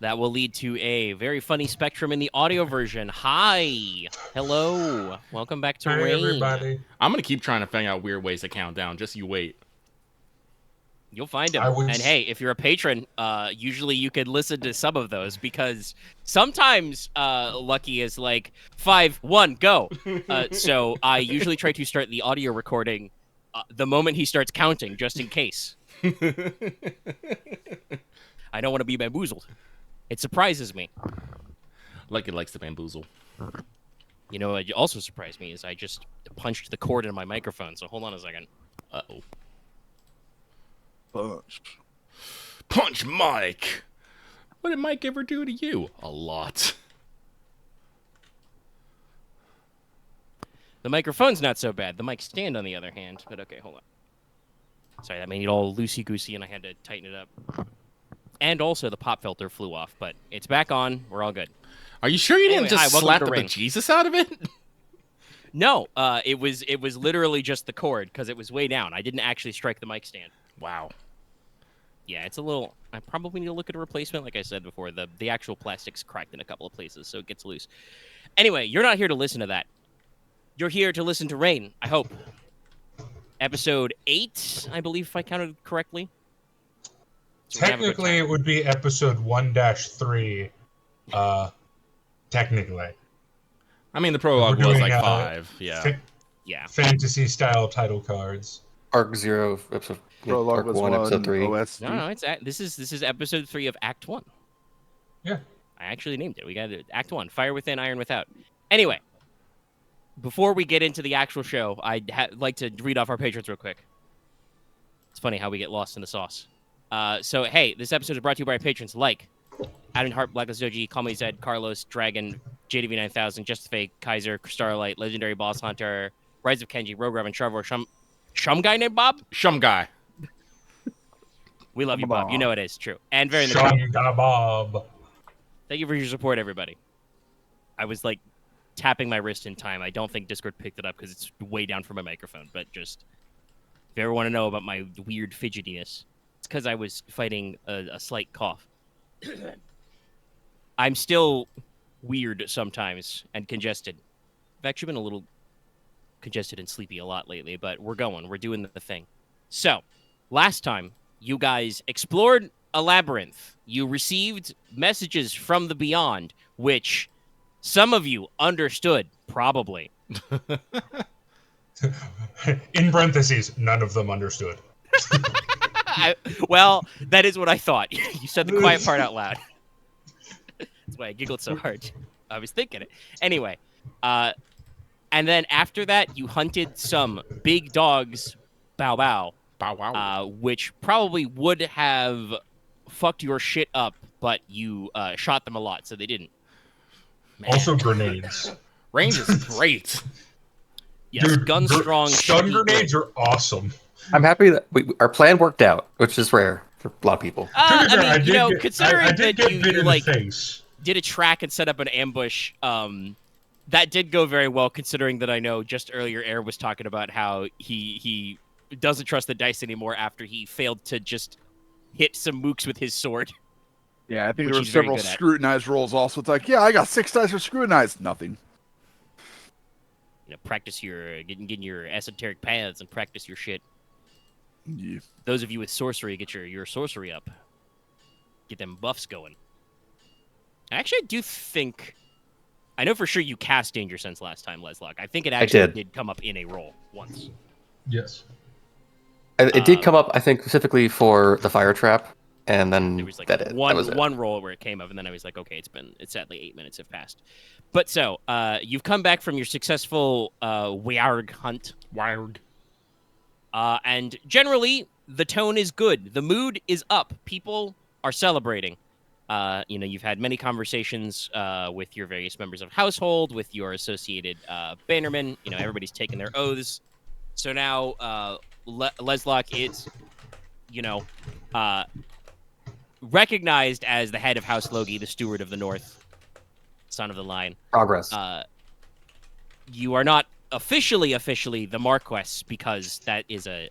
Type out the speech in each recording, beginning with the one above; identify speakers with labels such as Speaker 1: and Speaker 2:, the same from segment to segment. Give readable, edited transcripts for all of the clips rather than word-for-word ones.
Speaker 1: That will lead to a very funny spectrum in the audio version. Hi. Hello. Welcome back to
Speaker 2: Hi,
Speaker 1: Rain.
Speaker 2: everybody.
Speaker 3: I'm going to keep trying to figure out weird ways to count down. Just you wait.
Speaker 1: You'll find him. And hey, if you're a patron, usually you could listen to some of those because sometimes Lucky is like 5, 1, go. So I usually try to start the audio recording the moment he starts counting, just in case. I don't want to be bamboozled. It surprises me.
Speaker 3: Lucky likes to bamboozle.
Speaker 1: You know, what also surprised me is I just punched the cord in my microphone. So hold on a second.
Speaker 3: Uh-oh.
Speaker 4: Punch
Speaker 3: Mike! What did Mike ever do to you? A lot.
Speaker 1: The microphone's not so bad. The mic stand, on the other hand. But okay, hold on. Sorry, that made it all loosey-goosey, and I had to tighten it up. And also, the pop filter flew off, but it's back on. We're all good.
Speaker 3: Are you sure you didn't just slap the
Speaker 1: Rain.
Speaker 3: bejesus out of it?
Speaker 1: No, it was literally just the cord, because it was way down. I didn't actually strike the mic stand.
Speaker 3: Wow.
Speaker 1: Yeah, it's a little... I probably need to look at a replacement. Like I said before, the actual plastic's cracked in a couple of places, so it gets loose. Anyway, you're not here to listen to that. You're here to listen to Rain, I hope. Episode 8, I believe, if I counted correctly. So
Speaker 2: technically, it would be episode 1-3. Technically.
Speaker 3: I mean, the prologue was like 5. Yeah.
Speaker 1: Yeah.
Speaker 2: Fantasy-style title cards.
Speaker 4: Arc 0, episode
Speaker 5: Prologue
Speaker 4: Arc
Speaker 5: was
Speaker 4: 1, episode 3.
Speaker 5: OST.
Speaker 1: No, it's this is episode 3 of Act 1.
Speaker 2: Yeah.
Speaker 1: I actually named it. We got it. Act 1, Fire Within, Iron Without. Anyway, before we get into the actual show, I'd like to read off our patrons real quick. It's funny how we get lost in the sauce. So, hey, this episode is brought to you by our patrons like Adam Hart, Blacklist Doji, Call Me Zed, Carlos, Dragon, JDV9000, Just Fake, Kaiser, Starlight, Legendary Boss Hunter, Rise of Kenji, Rogue Raven, Trevor, Shum guy named Bob?
Speaker 3: Shum guy.
Speaker 1: We love you, Bob. You know it is true. And very
Speaker 2: Bob.
Speaker 1: Thank you for your support, everybody. I was like tapping my wrist in time. I don't think Discord picked it up because it's way down from my microphone. But just if you ever want to know about my weird fidgetiness, it's because I was fighting a slight cough. I'm still weird sometimes and congested. I've actually been a little congested and sleepy a lot lately, but we're going. We're doing the thing. So, last time, you guys explored a labyrinth. You received messages from the beyond, which some of you understood, probably.
Speaker 2: In parentheses, none of them understood.
Speaker 1: Well, that is what I thought. You said the quiet part out loud. That's why I giggled so hard. I was thinking it. Anyway, and then after that, you hunted some big dogs, bow bow.
Speaker 3: Bow wow.
Speaker 1: Which probably would have fucked your shit up, but you shot them a lot, so they didn't. Man.
Speaker 2: Also grenades.
Speaker 3: Range is great.
Speaker 1: Yes,
Speaker 2: Dude,
Speaker 1: gun strong.
Speaker 2: Stun grenades are awesome.
Speaker 4: I'm happy that our plan worked out, which is rare for a lot of people.
Speaker 1: I mean, considering
Speaker 2: I did
Speaker 1: that
Speaker 2: get bit
Speaker 1: you
Speaker 2: in
Speaker 1: like
Speaker 2: the face.
Speaker 1: did a track and set up an ambush, that did go very well, considering that I know just earlier Aren was talking about how he doesn't trust the dice anymore after he failed to just hit some mooks with his sword.
Speaker 5: Yeah, I think
Speaker 1: Which
Speaker 5: there were
Speaker 1: he's very
Speaker 5: several
Speaker 1: good at.
Speaker 5: scrutinized rolls also. It's like, yeah, I got 6 dice for scrutinized. Nothing.
Speaker 1: You know, practice your getting your esoteric paths and practice your shit.
Speaker 5: Yeah.
Speaker 1: Those of you with sorcery, get your sorcery up. Get them buffs going. Actually, I do think... I know for sure you cast Danger Sense last time, Leslok. I think it actually did come up in a roll once.
Speaker 2: Yes.
Speaker 4: It did come up, I think, specifically for the fire trap, and then
Speaker 1: there was like
Speaker 4: that
Speaker 1: one roll where it came up, and then I was like, okay, it's sadly 8 minutes have passed. But so, you've come back from your successful Weirg hunt.
Speaker 3: Wired.
Speaker 1: And generally, the tone is good. The mood is up. People are celebrating. You've had many conversations with your various members of household, with your associated bannermen. You know, everybody's taken their oaths. So now, Leslok is, recognized as the head of House Logi, the steward of the North, son of the line.
Speaker 4: Progress.
Speaker 1: You are not officially the Marquess, because that is a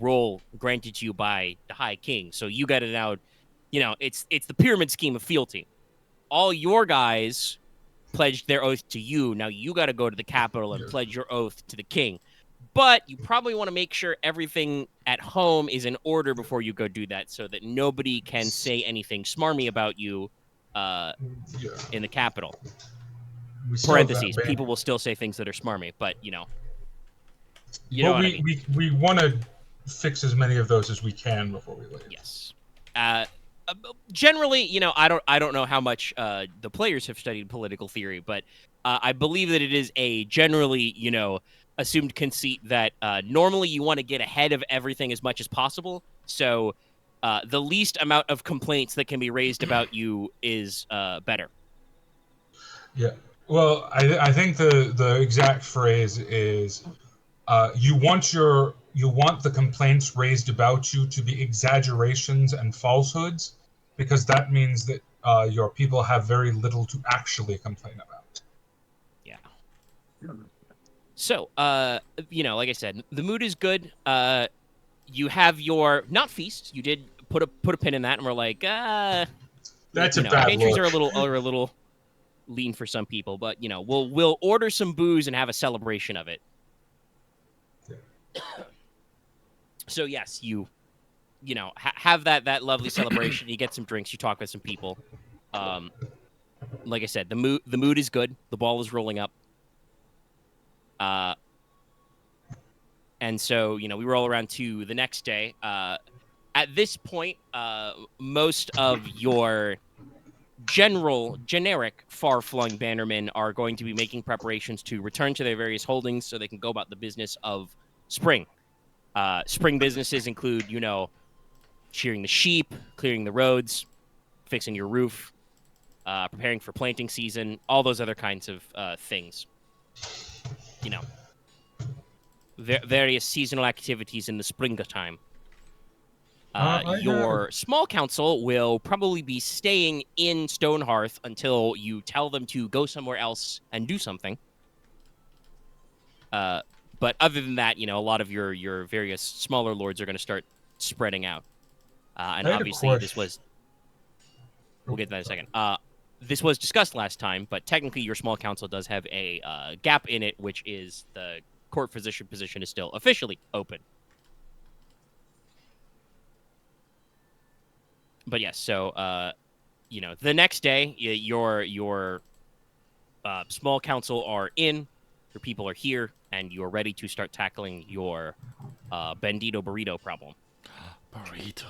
Speaker 1: role granted to you by the High King. So you got to now, it's the pyramid scheme of fealty. all your guys pledged their oath to you. Now you got to go to the capital and pledge your oath to the king. But you probably want to make sure everything at home is in order before you go do that, so that nobody can say anything smarmy about you in the capital.
Speaker 2: We still have that
Speaker 1: Parentheses,
Speaker 2: ban-
Speaker 1: people will still say things that are smarmy, but you know
Speaker 2: Well,
Speaker 1: what I mean.
Speaker 2: we want to fix as many of those as we can before we leave.
Speaker 1: Yes. Generally, I don't know how much the players have studied political theory, but I believe that it is a generally, assumed conceit that normally you want to get ahead of everything as much as possible. So the least amount of complaints that can be raised about you is better.
Speaker 2: Yeah. Well, I think the exact phrase is you want the complaints raised about you to be exaggerations and falsehoods, because that means that your people have very little to actually complain about.
Speaker 1: Yeah. So, like I said, the mood is good. You have your not feast. You did put a pin in that, and we're like,
Speaker 2: That's a bad
Speaker 1: pantries
Speaker 2: look.
Speaker 1: are a little lean for some people, but we'll order some booze and have a celebration of it. So yes, you have that lovely celebration. You get some drinks. You talk with some people. Like I said, the mood is good. The ball is rolling up. And so we roll around to the next day. At this point, most of your generic far-flung bannermen are going to be making preparations to return to their various holdings so they can go about the business of spring. Spring businesses include, shearing the sheep, clearing the roads, fixing your roof, preparing for planting season, all those other kinds of things. Various seasonal activities in the springtime. Your small council will probably be staying in Stonehearth until you tell them to go somewhere else and do something. But other than that, a lot of your various smaller lords are going to start spreading out. And obviously, we'll get to that in a second. This was discussed last time, but technically your small council does have a gap in it, which is the court physician position is still officially open. But yes, so the next day, your small council are in, your people are here, and you're ready to start tackling your bandito burrito problem.
Speaker 3: Burrito.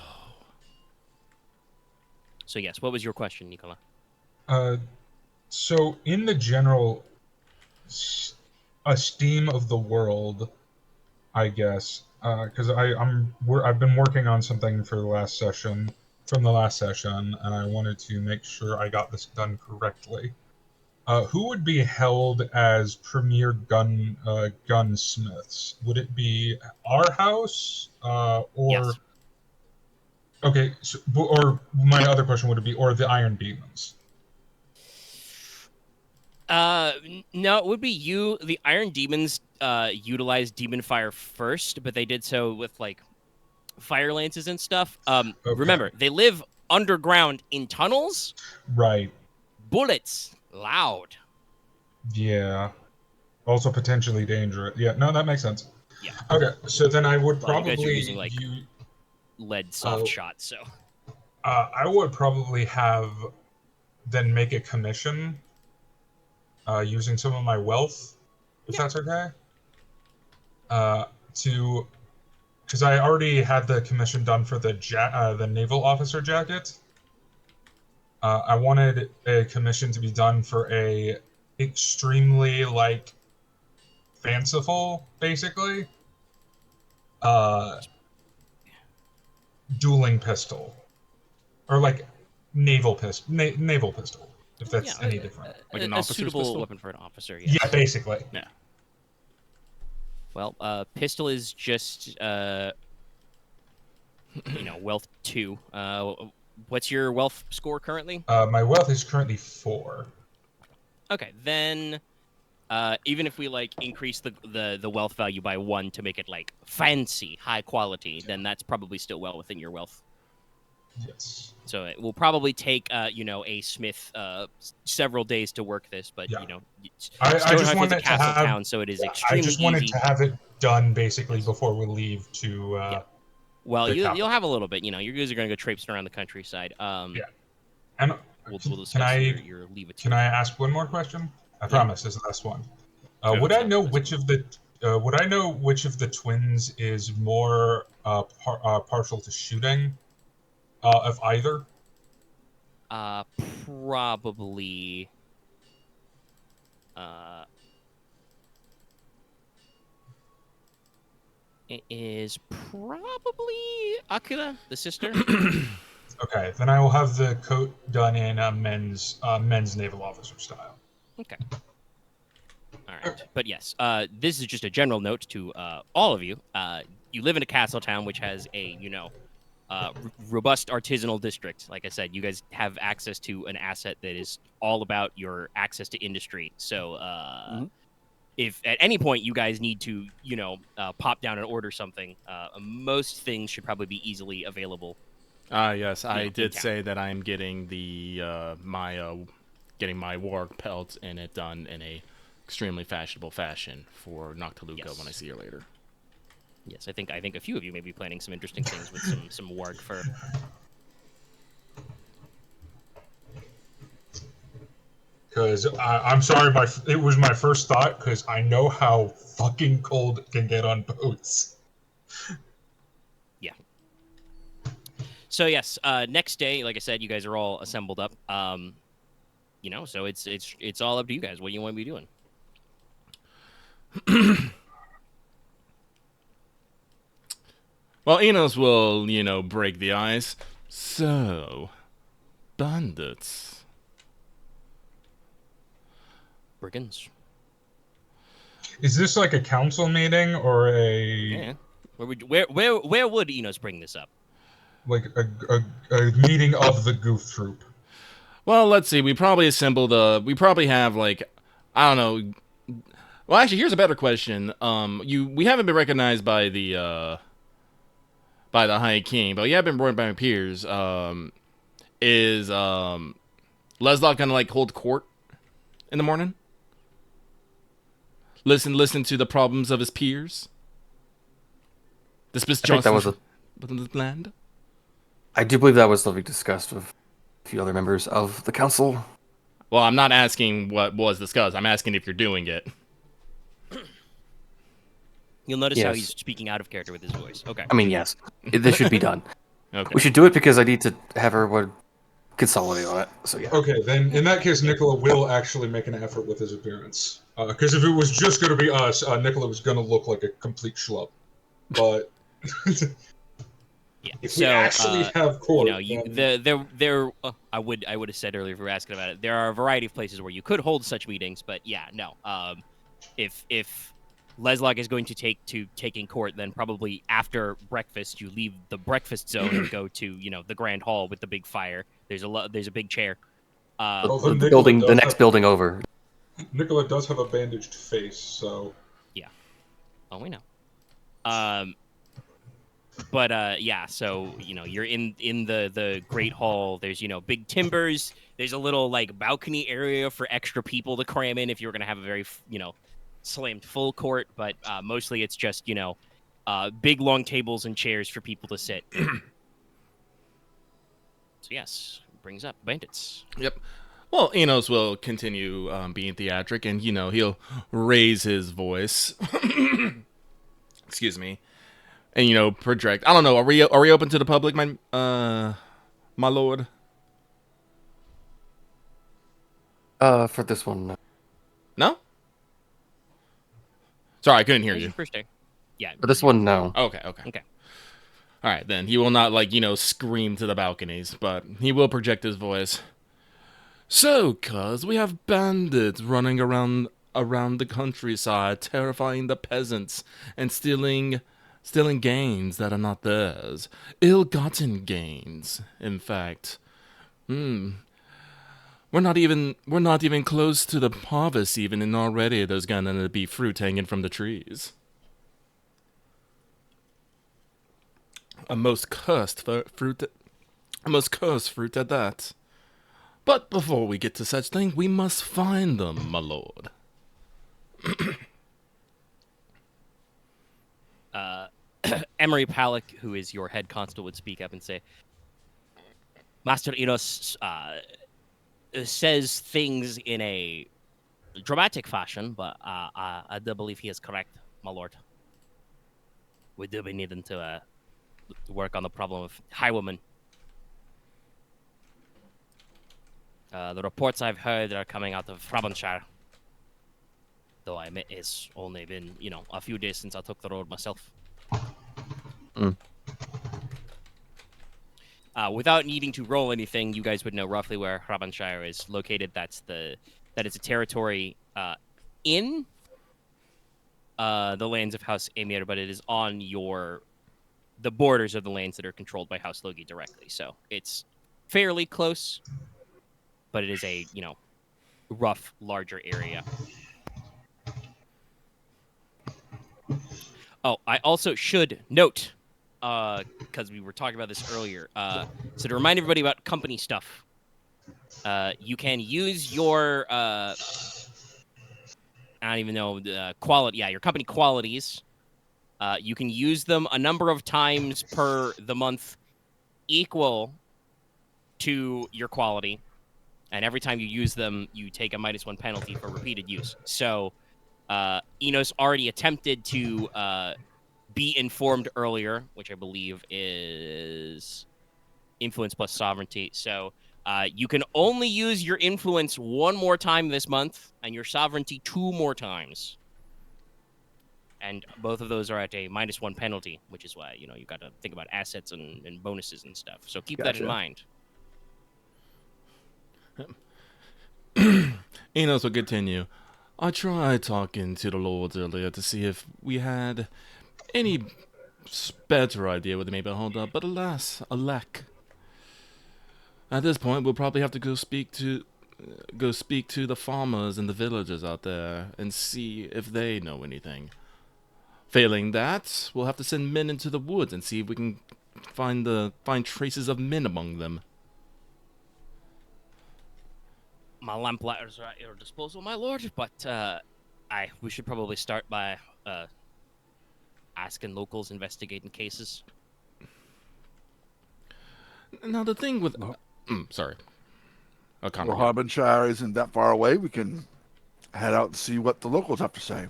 Speaker 1: So yes, what was your question, Nicola?
Speaker 2: So in the general esteem of the world, I guess, because I've been working on something from the last session, and I wanted to make sure I got this done correctly. Who would be held as premier gunsmiths? Would it be our house, or?
Speaker 1: Yes.
Speaker 2: Okay, so, or my other question would it be, or the Iron Demons?
Speaker 1: No, it would be you. The Iron Demons utilized demon fire first, but they did so with fire lances and stuff.
Speaker 2: Okay.
Speaker 1: Remember, they live underground in tunnels.
Speaker 2: Right.
Speaker 1: Bullets loud.
Speaker 2: Yeah. Also potentially dangerous. Yeah. No, that makes sense.
Speaker 1: Yeah.
Speaker 2: Okay, so then I would
Speaker 1: Well, you guys are
Speaker 2: probably
Speaker 1: using, lead soft shot. So.
Speaker 2: I would probably have then make a commission using some of my wealth, if that's okay. Because I already had the commission done for the naval officer jacket. I wanted a commission to be done for a extremely fanciful, basically, dueling pistol, or naval pistol, if that's any different.
Speaker 3: Like an
Speaker 1: a
Speaker 3: officer's
Speaker 1: suitable
Speaker 3: pistol?
Speaker 1: weapon for an officer. Yeah.
Speaker 2: Yeah, basically.
Speaker 3: Yeah.
Speaker 1: Well, pistol is just wealth 2. What's your wealth score currently?
Speaker 2: My wealth is currently 4.
Speaker 1: Okay, then even if we increase the wealth value by 1 to make it fancy, high quality, then that's probably still well within your wealth.
Speaker 2: Yes.
Speaker 1: So it will probably take, a smith several days to work this, but
Speaker 2: Yeah. I just
Speaker 1: Stonehearth is a
Speaker 2: wanted to
Speaker 1: castle
Speaker 2: have.
Speaker 1: town, so it is
Speaker 2: I
Speaker 1: extremely
Speaker 2: just wanted
Speaker 1: easy.
Speaker 2: to have it done basically
Speaker 1: Yes.
Speaker 2: before we leave to.
Speaker 1: Yeah. Well,
Speaker 2: the
Speaker 1: you'll
Speaker 2: capital.
Speaker 1: have a little bit. You guys are going to go traipsing around the countryside.
Speaker 2: Yeah. And
Speaker 1: We'll
Speaker 2: can
Speaker 1: discuss your leave it.
Speaker 2: can I ask one more question? I promise this is the last one.
Speaker 1: Yeah,
Speaker 2: Would
Speaker 1: it's
Speaker 2: I
Speaker 1: not
Speaker 2: know
Speaker 1: the last
Speaker 2: which of the twins is more partial to shooting? Of either?
Speaker 1: Probably. It is probably Akira, the sister.
Speaker 2: Okay, then I will have the coat done in men's naval officer style.
Speaker 1: Okay. All right. But yes, this is just a general note to all of you. You live in a castle town which has a, robust artisanal district. Like I said, you guys have access to an asset that is all about your access to industry. So if at any point you guys need to, pop down and order something, most things should probably be easily available.
Speaker 3: Yes, I did
Speaker 1: town.
Speaker 3: say that I'm getting getting my war pelt and it done in a extremely fashionable fashion for Noctiluca when I see her later.
Speaker 1: Yes, I think a few of you may be planning some interesting things with some warg fur.
Speaker 2: Because I'm sorry, it was my first thought because I know how fucking cold it can get on boats.
Speaker 1: Yeah. So yes, next day, like I said, you guys are all assembled up. So it's all up to you guys. What do you want to be doing?
Speaker 3: Well, Inos will, break the ice. So, bandits.
Speaker 1: Brigands.
Speaker 2: Is this like a council meeting or a
Speaker 1: Yeah. Where would Inos bring this up?
Speaker 2: like a meeting of the goof troop?
Speaker 3: Well, let's see. We probably have like, I don't know. Well, actually, here's a better question. We haven't been recognized by the High King, but you have been brought by my peers. Is Leslok gonna like hold court in the morning? Listen to the problems of his peers. Dismiss
Speaker 4: I think that was
Speaker 3: planned.
Speaker 4: I do believe that was something discussed with a few other members of the council.
Speaker 3: Well, I'm not asking what was discussed. I'm asking if you're doing it.
Speaker 1: You'll notice how
Speaker 4: Yes.
Speaker 1: he's speaking out of character with his voice. Okay.
Speaker 4: I mean, yes, this should be done.
Speaker 3: Okay.
Speaker 4: We should do it because I need to have everyone consolidate on it. So yeah.
Speaker 2: Okay, then in that case, Nicola will actually make an effort with his appearance. Because if it was just going to be us, Nicola was going to look like a complete schlub. But
Speaker 1: Yeah.
Speaker 2: if we actually have court,
Speaker 1: I would have said earlier if we were asking about it. There are a variety of places where you could hold such meetings, but yeah, no. If Leslok is going to take in court, then probably after breakfast you leave the breakfast zone and go to the grand hall with the big fire. There's a big chair.
Speaker 4: The next building over.
Speaker 2: Nicola does have a bandaged face, so
Speaker 1: yeah. Oh, we know. But yeah, so you're in the great hall. There's big timbers. There's a little like balcony area for extra people to cram in if you were gonna have a very slammed full court. But mostly it's just big long tables and chairs for people to sit. So yes, brings up bandits.
Speaker 3: Yep. Well, Inos will continue being theatric, and he'll raise his voice. Excuse me. And project. I don't know. Are we open to the public, my lord?
Speaker 4: For this one,
Speaker 3: No. Sorry, I couldn't hear
Speaker 1: Where's
Speaker 3: you.
Speaker 1: your first day? Yeah.
Speaker 4: for this one, no.
Speaker 3: Okay.
Speaker 1: Okay.
Speaker 3: All right, then he will not scream to the balconies, but he will project his voice. So, cuz we have bandits running around the countryside, terrifying the peasants and stealing gains that are not theirs. Ill-gotten gains, in fact. We're not even close to the harvest even, and already there's gonna be fruit hanging from the trees. A most cursed fruit A most cursed fruit at that. But before we get to such thing, we must find them, my lord.
Speaker 1: Emery Palak, who is your head constable, would speak up and say, Master Inos says things in a dramatic fashion, but I do believe he is correct, my lord. We do be needing to work on the problem of Highwaymen. The reports I've heard are coming out of Hrbanshire. Though I admit it's only been, a few days since I took the road myself.
Speaker 4: Mm.
Speaker 1: Without needing to roll anything, you guys would know roughly where Hrbanshire is located. That is a territory in the lands of House Emir, but it is on the borders of the lands that are controlled by House Logi directly. So it's fairly close, but it is a rough, larger area. Oh, I also should note, because we were talking about this earlier, so to remind everybody about company stuff, you can use your, I don't even know, quality, your company qualities. You can use them a number of times per the month equal to your quality. And every time you use them, you take a -1 penalty for repeated use. So Inos already attempted to be informed earlier, which I believe is influence plus sovereignty. So you can only use your influence 1 more time this month and your sovereignty 2 more times. And both of those are at a -1 penalty, which is why, you got to think about assets and bonuses and stuff. So keep that in mind.
Speaker 3: Enos will continue. I tried talking to the lords earlier to see if we had any better idea what they may hold up, but alas, alack. At this point, we'll probably have to go speak to the farmers and the villagers out there and see if they know anything. Failing that, we'll have to send men into the woods and see if we can find traces of men among them.
Speaker 1: My lamplighters are at your disposal, my lord, but we should probably start by asking locals investigating cases.
Speaker 3: Now the thing with sorry. I'll
Speaker 5: Well,
Speaker 3: comment.
Speaker 5: Hrbanshire isn't that far away. We can head out and see what the locals have to say.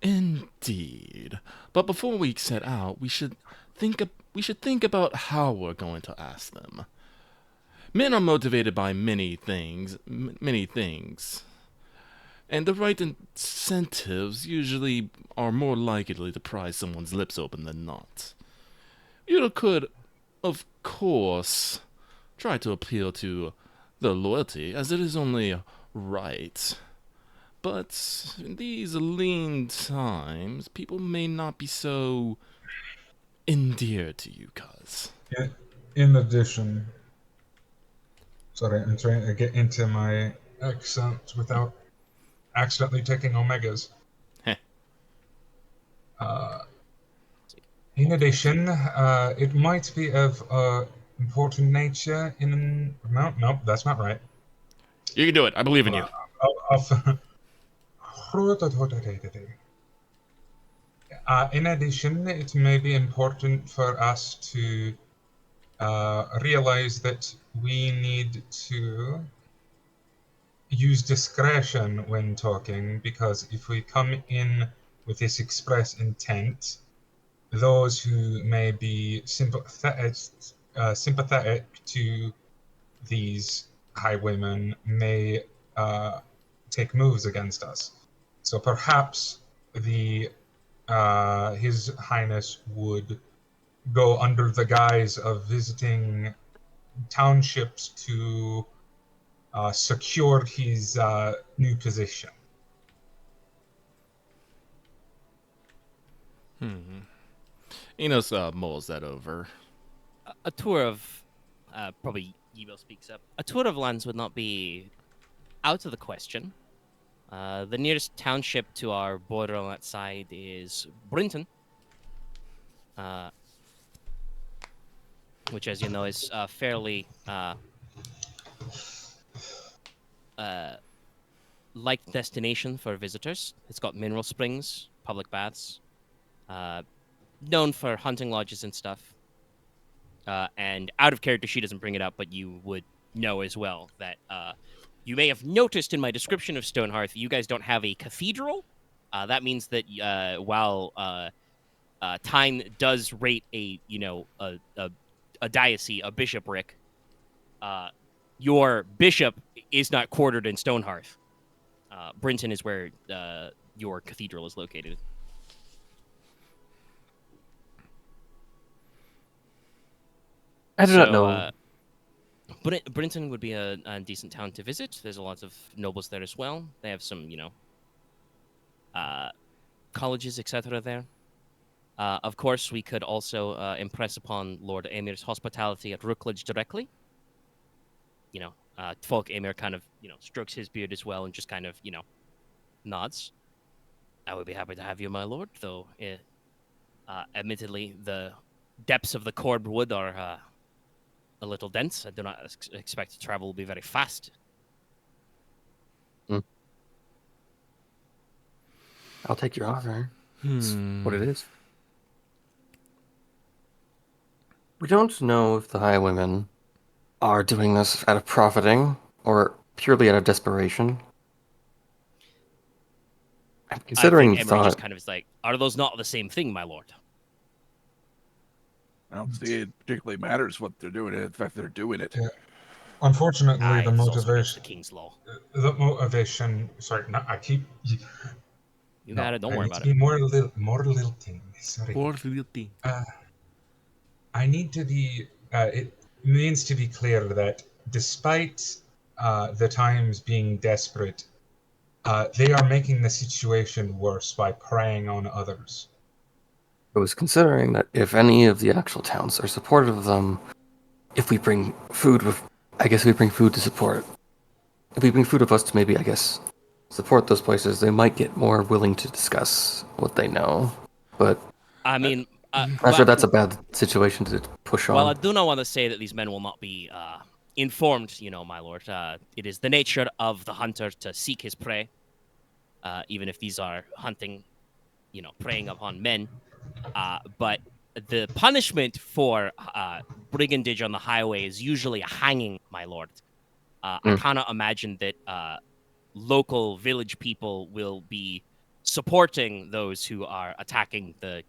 Speaker 3: Indeed. But before we set out, we should think about how we're going to ask them. Men are motivated by many things, and the right incentives usually are more likely to pry someone's lips open than not. You could, of course, try to appeal to their loyalty, as it is only right. But in these lean times, people may not be so endeared to you, cuz.
Speaker 2: In addition, sorry, I'm trying to get into my accent without accidentally taking omegas.
Speaker 3: Heh.
Speaker 2: In addition, it might be of important nature in... No, that's not right.
Speaker 3: You can do it. I believe in you.
Speaker 2: In addition, it may be important for us to realize that we need to use discretion when talking, because if we come in with this express intent, those who may be sympathetic to these highwaymen may take moves against us. So perhaps His Highness would go under the guise of visiting townships to secure his new position.
Speaker 3: Enos mulls that over.
Speaker 1: A tour of, probably Yvel speaks up, a tour of lands would not be out of the question. The nearest township to our border on that side is Brinton. which, as you know, is fairly liked destination for visitors. It's got mineral springs, public baths, known for hunting lodges and stuff. And out of character, she doesn't bring it up, but you would know as well that you may have noticed in my description of Stonehearth, you guys don't have a cathedral. That means that while time does rate a diocese, a bishopric, your bishop is not quartered in Stonehearth. Brinton is where your cathedral is located.
Speaker 4: I do not know.
Speaker 1: Brinton would be a decent town to visit. There's a lot of nobles there as well. They have some, colleges, etc. there. Of course, we could also impress upon Lord Emir's hospitality at Rookledge directly. Folk Emir kind of, strokes his beard as well and just kind of, nods. I would be happy to have you, my lord, though, admittedly, the depths of the Corb Wood are a little dense. I do not expect travel will be very fast.
Speaker 4: I'll take your offer. It's what it is. We don't know if the Highwaymen are doing this out of profiting or purely out of desperation. I'm considering
Speaker 1: I think Emery just kind of is like, are those not the same thing, my lord?
Speaker 5: I don't see it particularly matters what they're doing. In fact, they're doing it.
Speaker 2: Yeah. Unfortunately, the
Speaker 1: it's also against
Speaker 2: motivation.
Speaker 1: the king's law.
Speaker 2: The motivation. Sorry, no, I keep.
Speaker 1: You got it. Don't worry about
Speaker 2: it.
Speaker 1: it.
Speaker 2: More lilting. Sorry.
Speaker 3: More lilting.
Speaker 2: I need to be. It means to be clear that despite the times being desperate, they are making the situation worse by preying on others.
Speaker 4: I was considering that if any of the actual towns are supportive of them, if we bring food we bring food to support. If we bring food with us to maybe, support those places, they might get more willing to discuss what they know. But
Speaker 1: I mean,
Speaker 4: I'm not sure that's a bad situation to push on.
Speaker 1: Well, I do not want to say that these men will not be informed, my lord. It is the nature of the hunter to seek his prey, even if these are hunting, preying upon men. But the punishment for brigandage on the highway is usually a hanging, my lord. I cannot imagine that local village people will be supporting those who are attacking the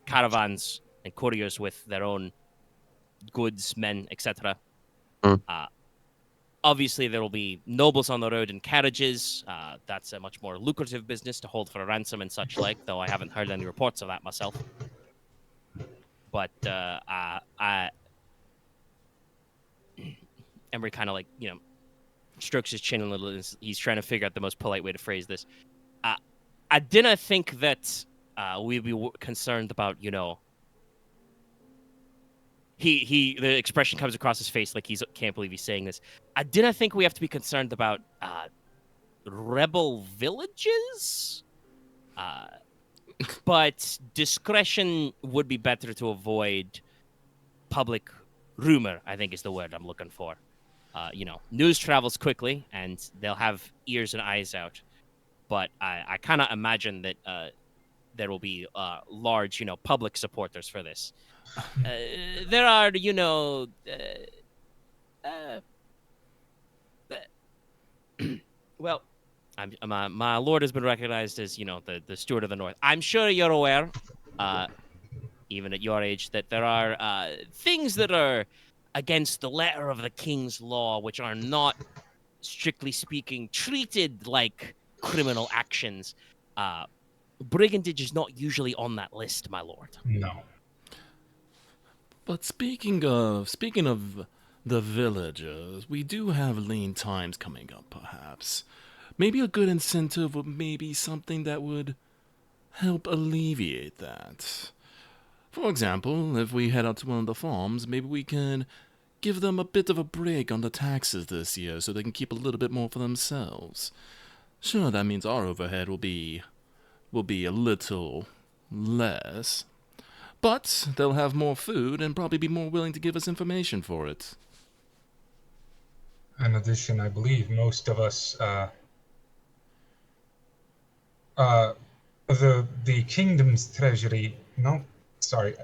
Speaker 1: caravans and couriers with their own goods, men, etc. Obviously, there will be nobles on the road in carriages. That's a much more lucrative business to hold for a ransom and such like, though I haven't heard any reports of that myself. But Emery kind of strokes his chin a little. He's trying to figure out the most polite way to phrase this. I didn't think that we'd be concerned about, the expression comes across his face like he can't believe he's saying this. I didn't think we have to be concerned about rebel villages. But discretion would be better to avoid public rumor, I think is the word I'm looking for. News travels quickly, and they'll have ears and eyes out. But I kind of imagine that there will be large, public supporters for this. There are, well, my lord has been recognized as, the steward of the North. I'm sure you're aware, even at your age, that there are things that are against the letter of the king's law, which are not, strictly speaking, treated like criminal actions. Brigandage is not usually on that list, my lord.
Speaker 2: No.
Speaker 3: But speaking of the villagers, we do have lean times coming up, perhaps. Maybe a good incentive or maybe something that would help alleviate that. For example, if we head out to one of the farms, maybe we can give them a bit of a break on the taxes this year so they can keep a little bit more for themselves. Sure, that means our overhead will be a little less, But they'll have more food and probably be more willing to give us information for it.
Speaker 2: In addition, I believe most of us, the kingdom's treasury. No, sorry,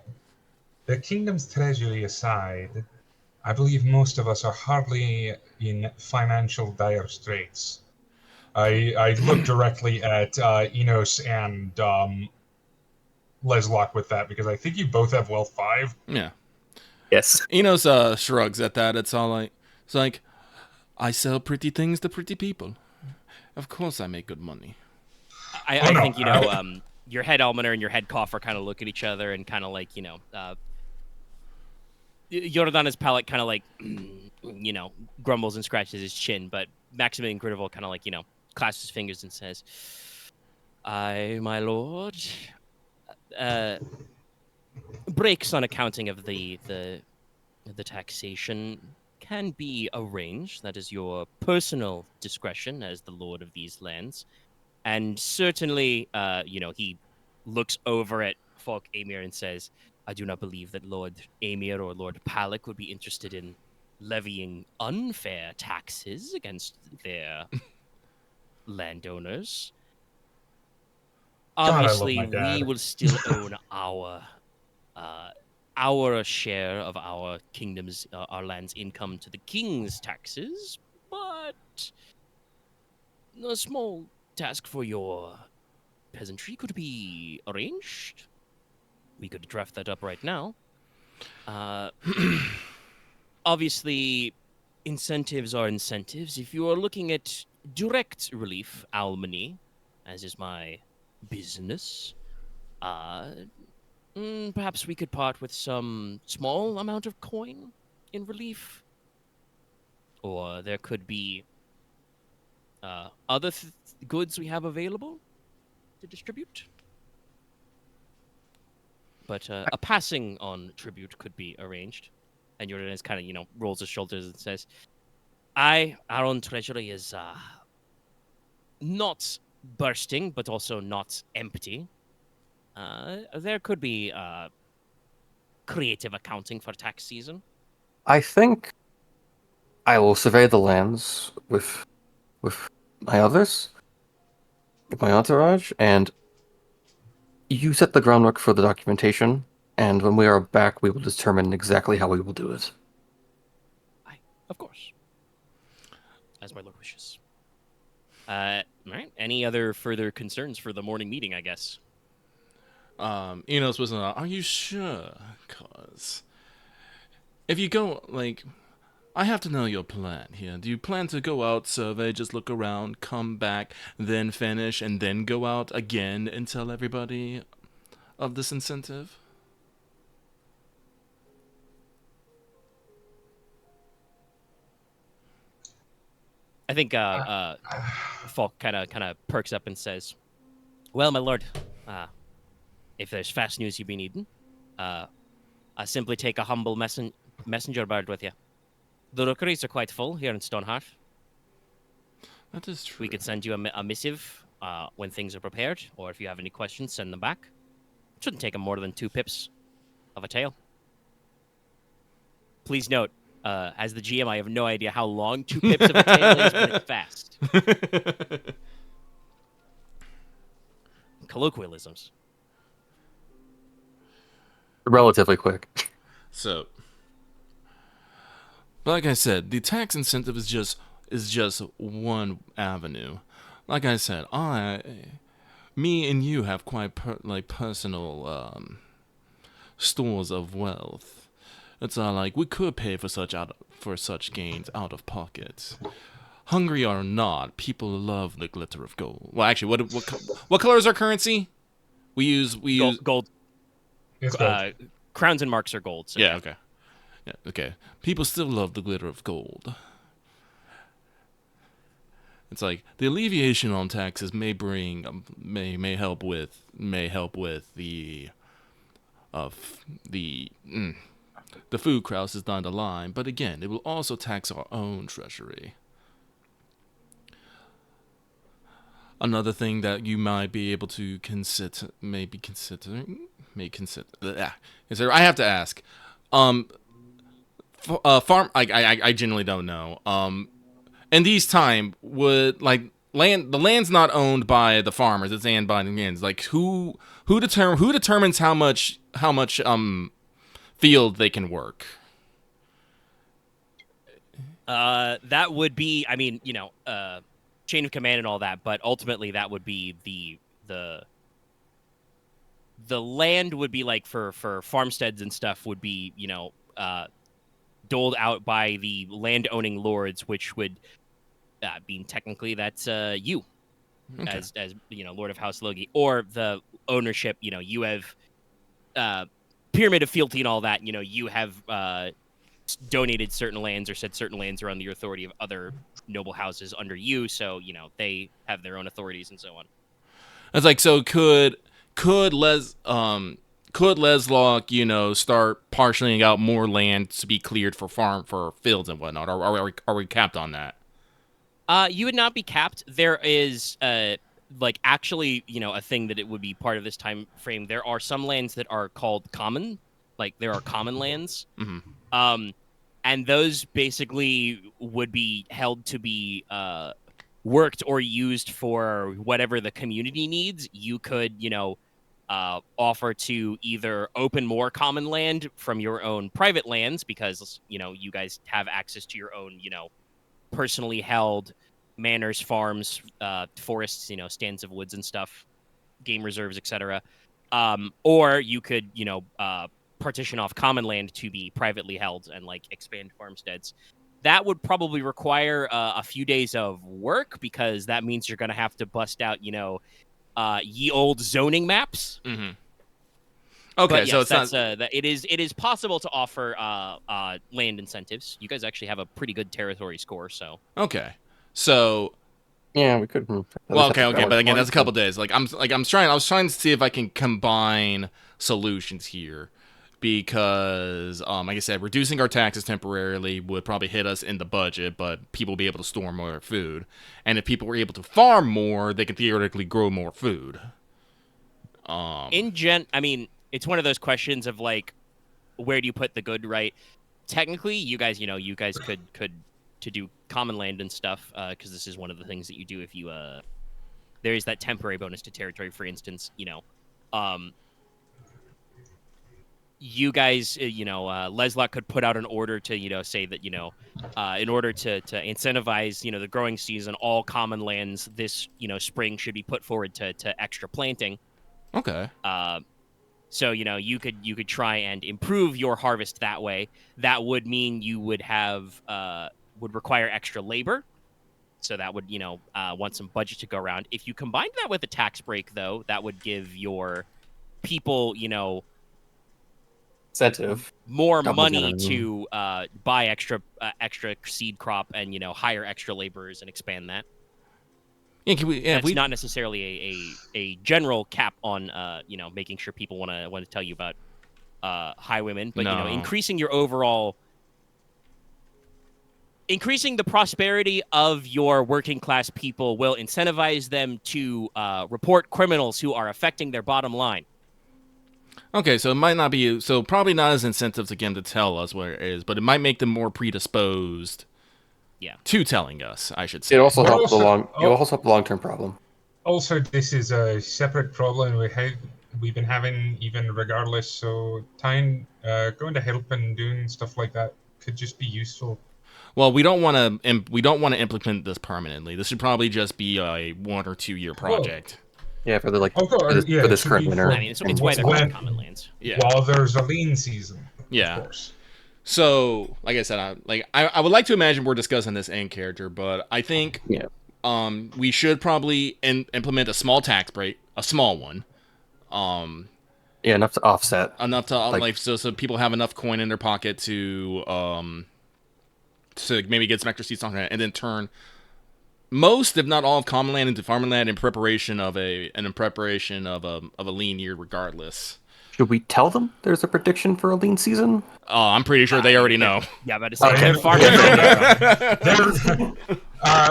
Speaker 2: the kingdom's treasury aside, I believe most of us are hardly in financial dire straits. I look directly at Inos and Leslok with that because I think you both have wealth 5.
Speaker 3: Yeah.
Speaker 4: Yes.
Speaker 3: Enos shrugs at that. It's like, I sell pretty things to pretty people. Of course I make good money.
Speaker 1: I think, your head almoner and your head coffer kind of look at each other and kind of like, Jordan's palate kind of like, grumbles and scratches his chin, but Maximilian Gridarvol kind of like, clasps his fingers and says, my lord, breaks on accounting of the taxation can be arranged. That is your personal discretion as the lord of these lands. And certainly, he looks over at Falk Amir and says, I do not believe that Lord Amir or Lord Palak would be interested in levying unfair taxes against their landowners.
Speaker 2: God, I love
Speaker 1: Obviously,
Speaker 2: my dad.
Speaker 1: we will still own our share of our kingdom's, our land's income to the king's taxes, but a small task for your peasantry could be arranged. We could draft that up right now. Obviously, incentives are incentives. If you are looking at direct relief, almany, as is my business, perhaps we could part with some small amount of coin in relief. Or there could be other goods we have available to distribute. But a passing on tribute could be arranged. And Jordan kind of, rolls his shoulders and says, our own treasury is not bursting, but also not empty. There could be creative accounting for tax season.
Speaker 4: I think I will survey the lands with my others, with my entourage, and you set the groundwork for the documentation, and when we are back, we will determine exactly how we will do it.
Speaker 1: Of course. As my lord wishes. All right. Any other further concerns for the morning meeting, I guess?
Speaker 3: Enos was are you sure? Cause if you go, I have to know your plan here. Do you plan to go out, survey, just look around, come back, then finish, and then go out again and tell everybody of this incentive?
Speaker 1: I think Falk kind of perks up and says, well, my lord, if there's fast news you be needing, I simply take a humble messenger bird with you. The rookeries are quite full here in Stoneheart.
Speaker 3: That is true.
Speaker 1: We could send you a missive when things are prepared, or if you have any questions, send them back. It shouldn't take them more than 2 pips of a tail. Please note, as the GM, I have no idea how long 2 pips of a tail is, but it's fast. Colloquialisms.
Speaker 4: Relatively quick.
Speaker 3: So, like I said, the tax incentive is just one avenue. Like I said, me and you have quite personal stores of wealth. It's we could pay for such gains out of pocket. Hungry or not, people love the glitter of gold. Well, actually, what color is our currency? We use
Speaker 1: gold.
Speaker 2: It's gold.
Speaker 1: Crowns and marks are gold. So
Speaker 3: yeah. Okay. Yeah. Okay. People still love the glitter of gold. It's the alleviation on taxes may bring may help with the food crisis down the line, but again, it will also tax our own treasury. Another thing that you might be able to considering may consider. I have to ask. Farm. I genuinely don't know. In these time, would like land? The land's not owned by the farmers. It's owned by the lands. Like who determines how much field they can work?
Speaker 1: That would be, I mean, chain of command and all that, but ultimately that would be the land would be like for farmsteads and stuff would be, doled out by the land-owning lords, which would mean technically that's you, okay. as Lord of House Logi, or the ownership. You have pyramid of fealty and all that. You have donated certain lands or said certain lands are on the authority of other noble houses under you, so they have their own authorities and so on.
Speaker 3: It's like, so could Leslok, start parceling out more land to be cleared for fields and whatnot? Or are we capped on that?
Speaker 1: You would not be capped. There is actually, a thing that it would be part of this time frame. There are some lands that are called common, like there are common lands.
Speaker 3: Mm-hmm.
Speaker 1: And those basically would be held to be worked or used for whatever the community needs. You could, offer to either open more common land from your own private lands because, you guys have access to your own, personally held manors, farms, forests, stands of woods and stuff, game reserves, etc. Or you could, partition off common land to be privately held and expand farmsteads. That would probably require a few days of work because that means you're going to have to bust out, ye old zoning maps.
Speaker 3: Mm-hmm. Okay,
Speaker 1: yes,
Speaker 3: so it's not.
Speaker 1: It is possible to offer land incentives. You guys actually have a pretty good territory score, so.
Speaker 3: Okay, so.
Speaker 4: Yeah, we could.
Speaker 3: Well, okay, but again, that's a couple days. I was trying to see if I can combine solutions here. Because, like I said, reducing our taxes temporarily would probably hit us in the budget, but people will be able to store more food. And if people were able to farm more, they can theoretically grow more food.
Speaker 1: I mean, it's one of those questions of, where do you put the good, right? Technically, you guys could to do common land and stuff, because this is one of the things that you do if you, there is that temporary bonus to territory, for instance, you guys, Leslok could put out an order to, say that, in order to incentivize, the growing season, all common lands this, spring should be put forward to extra planting.
Speaker 3: Okay.
Speaker 1: So, you could try and improve your harvest that way. That would mean you would have, would require extra labor. So that would, want some budget to go around. If you combined that with a tax break, though, that would give your people,
Speaker 4: incentive,
Speaker 1: more money to buy extra seed crop and hire extra laborers and expand that.
Speaker 3: Yeah,
Speaker 1: it's not necessarily a general cap on making sure people want to tell you about Highwaymen, but increasing the prosperity of your working class people will incentivize them to report criminals who are affecting their bottom line.
Speaker 3: Okay, so it might not be probably not as incentives again to tell us where it is, but it might make them more predisposed.
Speaker 1: Yeah.
Speaker 3: To telling us, I should say.
Speaker 4: It also helps the long-term problem.
Speaker 2: Also, this is a separate problem we've been having even regardless. So going to help and doing stuff like that could just be useful.
Speaker 3: Well, we don't want to implement this permanently. This should probably just be a 1 or 2 year project.
Speaker 4: Yeah, for this current winter.
Speaker 1: I mean, it's why they're called common lands.
Speaker 3: Yeah.
Speaker 2: While there's a lean season.
Speaker 3: Yeah.
Speaker 2: Of course.
Speaker 3: So, like I said, I would like to imagine we're discussing this end character, but I think we should probably implement a small tax break, a small one.
Speaker 4: Enough to offset.
Speaker 3: Enough to so people have enough coin in their pocket to maybe get some extra seats on it, and then turn most, if not all, of common land into farming land in preparation of a lean year, regardless.
Speaker 4: Should we tell them there's a prediction for a lean season?
Speaker 3: Oh, I'm pretty sure they already know.
Speaker 1: Yeah, about to say
Speaker 2: Lord
Speaker 1: they have